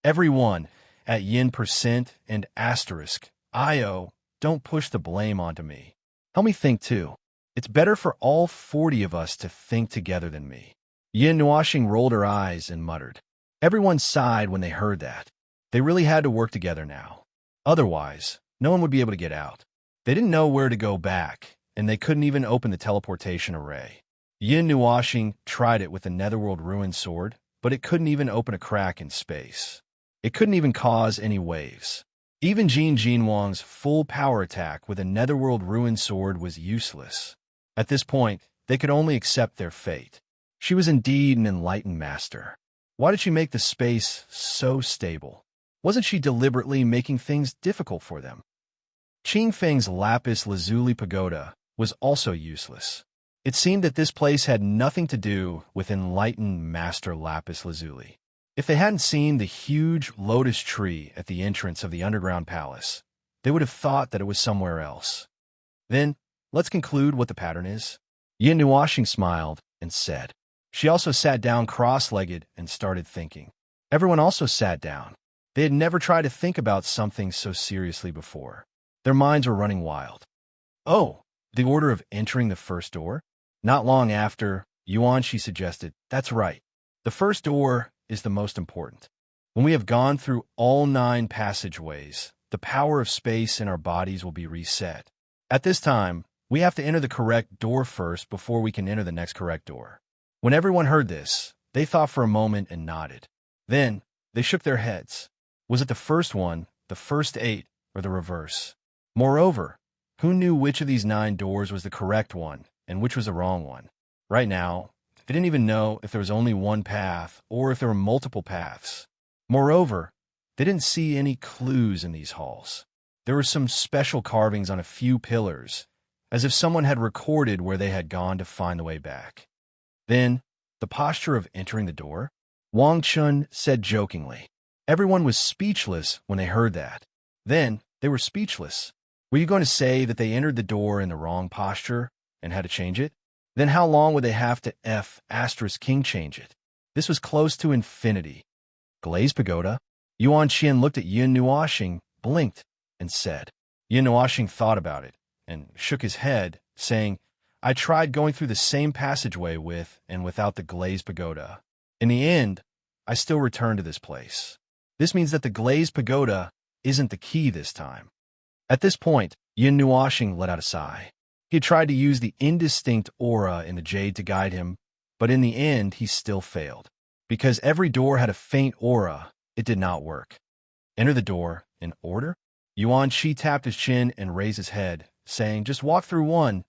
Everyone at Yin% and asterisk, IO, don't push the blame onto me. Help me think too. It's better for all 40 of us to think together than me. Yin Nuashing rolled her eyes and muttered. Everyone sighed when they heard that. They really had to work together now. Otherwise, no one would be able to get out. They didn't know where to go back, and they couldn't even open the teleportation array. Yin Nuashing tried it with the Netherworld Ruin Sword, but it couldn't even open a crack in space. It couldn't even cause any waves. Even Jin Jinwang's full power attack with a Netherworld Ruin Sword was useless. At this point, they could only accept their fate. She was indeed an enlightened master. Why did she make the space so stable? Wasn't she deliberately making things difficult for them? Qing Feng's lapis lazuli pagoda was also useless. It seemed that this place had nothing to do with enlightened Master Lapis Lazuli. If they hadn't seen the huge lotus tree at the entrance of the underground palace, they would have thought that it was somewhere else. Then, let's conclude what the pattern is. Yin Nuashing smiled and said. She also sat down cross-legged and started thinking. Everyone also sat down. They had never tried to think about something so seriously before. Their minds were running wild. Oh, the order of entering the first door? Not long after, Yuanqi suggested, That's right. The first door is the most important. When we have gone through all 9 passageways, the power of space in our bodies will be reset. At this time, we have to enter the correct door first before we can enter the next correct door. When everyone heard this, they thought for a moment and nodded. Then, they shook their heads. Was it the first one, the first 8, or the reverse? Moreover, who knew which of these 9 doors was the correct one and which was the wrong one? Right now, they didn't even know if there was only one path or if there were multiple paths. Moreover, they didn't see any clues in these halls. There were some special carvings on a few pillars, as if someone had recorded where they had gone to find the way back. Then, the posture of entering the door? Wang Chun said jokingly. Everyone was speechless when they heard that. Then, they were speechless. Were you going to say that they entered the door in the wrong posture and had to change it? Then how long would they have to *king change it? This was close to infinity. Glazed pagoda? Yuan Qian looked at Yin Nuashing, blinked, and said. Yin Nuashing thought about it and shook his head, saying, I tried going through the same passageway with and without the glazed pagoda. In the end, I still returned to this place. This means that the glazed pagoda isn't the key this time. At this point, Yin Nuashing let out a sigh. He had tried to use the indistinct aura in the jade to guide him, but in the end he still failed. Because every door had a faint aura, it did not work. Enter the door in order? Yuan Shi tapped his chin and raised his head, saying, Just walk through 1,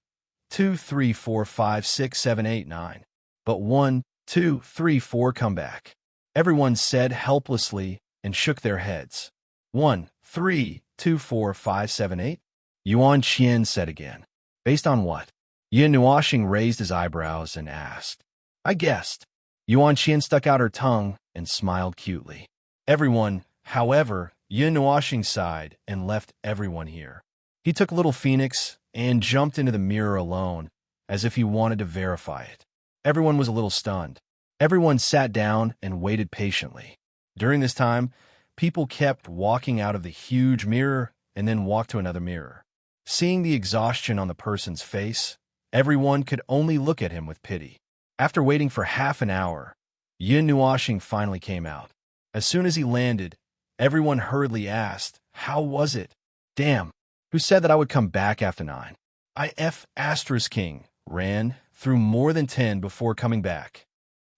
2, 3, 4, 5, 6, 7, 8, 9. But 1, 2, 3, 4 come back. Everyone said helplessly and shook their heads. 1, 3, 2, 4, 5, 7, 8? Yuan Qian said again. Based on what? Yin Nuashing raised his eyebrows and asked. I guessed. Yuan Qian stuck out her tongue and smiled cutely. Everyone, however, Yin Nuashing sighed and left everyone here. He took Little Phoenix and jumped into the mirror alone, as if he wanted to verify it. Everyone was a little stunned. Everyone sat down and waited patiently. During this time, people kept walking out of the huge mirror and then walked to another mirror. Seeing the exhaustion on the person's face, everyone could only look at him with pity. After waiting for half an hour, Yin Nuashing finally came out. As soon as he landed, everyone hurriedly asked, How was it? Damn, who said that I would come back after 9? I F asterisk king ran through more than 10 before coming back.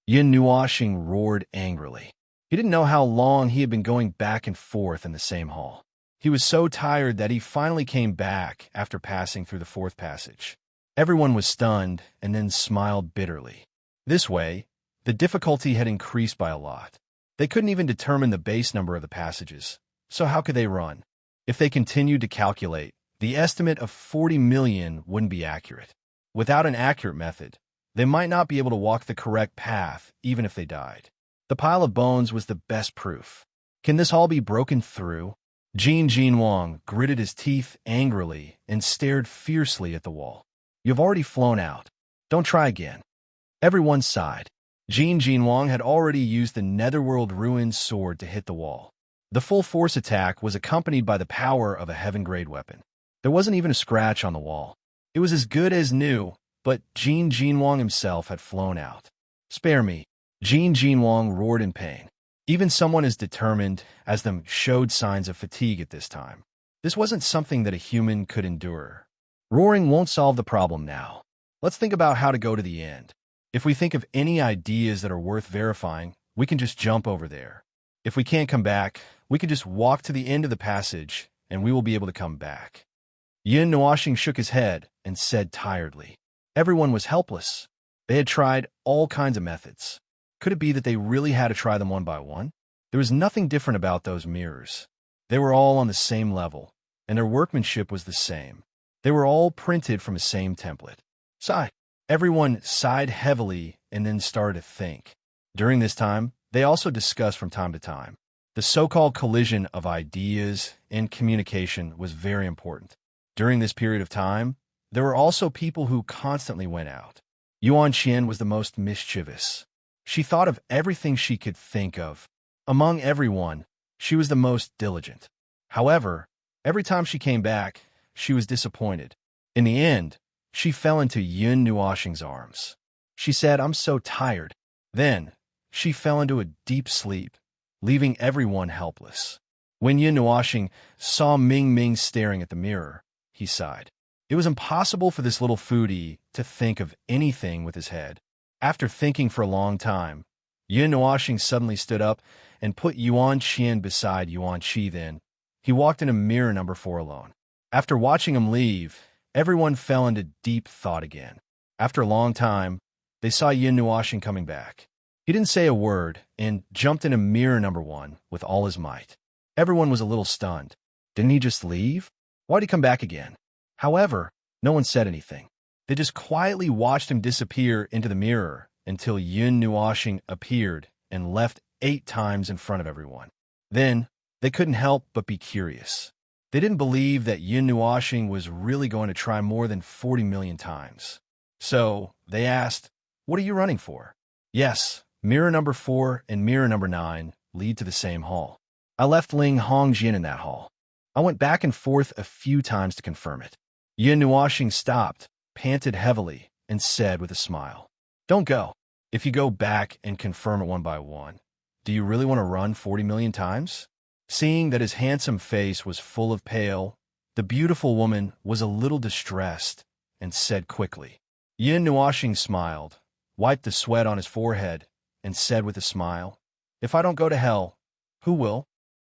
Yin Nuoxing roared angrily. He didn't know how long he had been going back and forth in the same hall. He was so tired that he finally came back after passing through the 4th passage. Everyone was stunned and then smiled bitterly. This way, the difficulty had increased by a lot. They couldn't even determine the base number of the passages, so how could they run? If they continued to calculate, the estimate of 40 million wouldn't be accurate. Without an accurate method, they might not be able to walk the correct path even if they died. The pile of bones was the best proof. Can this all be broken through? Jin Wang gritted his teeth angrily and stared fiercely at the wall. You've already flown out. Don't try again. Everyone sighed. Jin Wang had already used the Netherworld Ruined sword to hit the wall. The full force attack was accompanied by the power of a heaven-grade weapon. There wasn't even a scratch on the wall. It was as good as new, but Jin Wang himself had flown out. Spare me. Jin Wang roared in pain. Even someone as determined as them showed signs of fatigue at this time. This wasn't something that a human could endure. Roaring won't solve the problem now. Let's think about how to go to the end. If we think of any ideas that are worth verifying, we can just jump over there. If we can't come back, we can just walk to the end of the passage, and we will be able to come back. Yin Nuoxing shook his head and said tiredly. Everyone was helpless. They had tried all kinds of methods. Could it be that they really had to try them one by one? There was nothing different about those mirrors. They were all on the same level, and their workmanship was the same. They were all printed from the same template. Sigh. Everyone sighed heavily and then started to think. During this time, they also discussed from time to time. The so-called collision of ideas and communication was very important. During this period of time, there were also people who constantly went out. Yuan Qian was the most mischievous. She thought of everything she could think of. Among everyone, she was the most diligent. However, every time she came back, she was disappointed. In the end, she fell into Yin Nuoxing's arms. She said, "I'm so tired." Then, she fell into a deep sleep, leaving everyone helpless. When Yin Nuoxing saw Ming Ming staring at the mirror, he sighed. It was impossible for this little foodie to think of anything with his head. After thinking for a long time, Yin Nuoxing suddenly stood up and put Yuan Qian beside Yuan Qi. Then, he walked into mirror number 4 alone. After watching him leave, everyone fell into deep thought again. After a long time, they saw Yin Nuoxing coming back. He didn't say a word and jumped into mirror number 1 with all his might. Everyone was a little stunned. Didn't he just leave? Why'd he come back again? However, no one said anything. They just quietly watched him disappear into the mirror until Yin Nuoxing appeared and left 8 times in front of everyone. Then, they couldn't help but be curious. They didn't believe that Yin Nuoxing was really going to try more than 40 million times. So, they asked, "What are you running for?" "Yes, mirror number 4 and mirror number 9 lead to the same hall. I left Ling Hongjin in that hall. I went back and forth a few times to confirm it." Yin Nuoxing stopped, panted heavily, and said with a smile, "Don't go. If you go back and confirm it one by one, do you really want to run 40 million times?" Seeing that his handsome face was full of pale, the beautiful woman was a little distressed and said quickly. Yin Nuoxing smiled, wiped the sweat on his forehead, and said with a smile, "If I don't go to hell, who will?"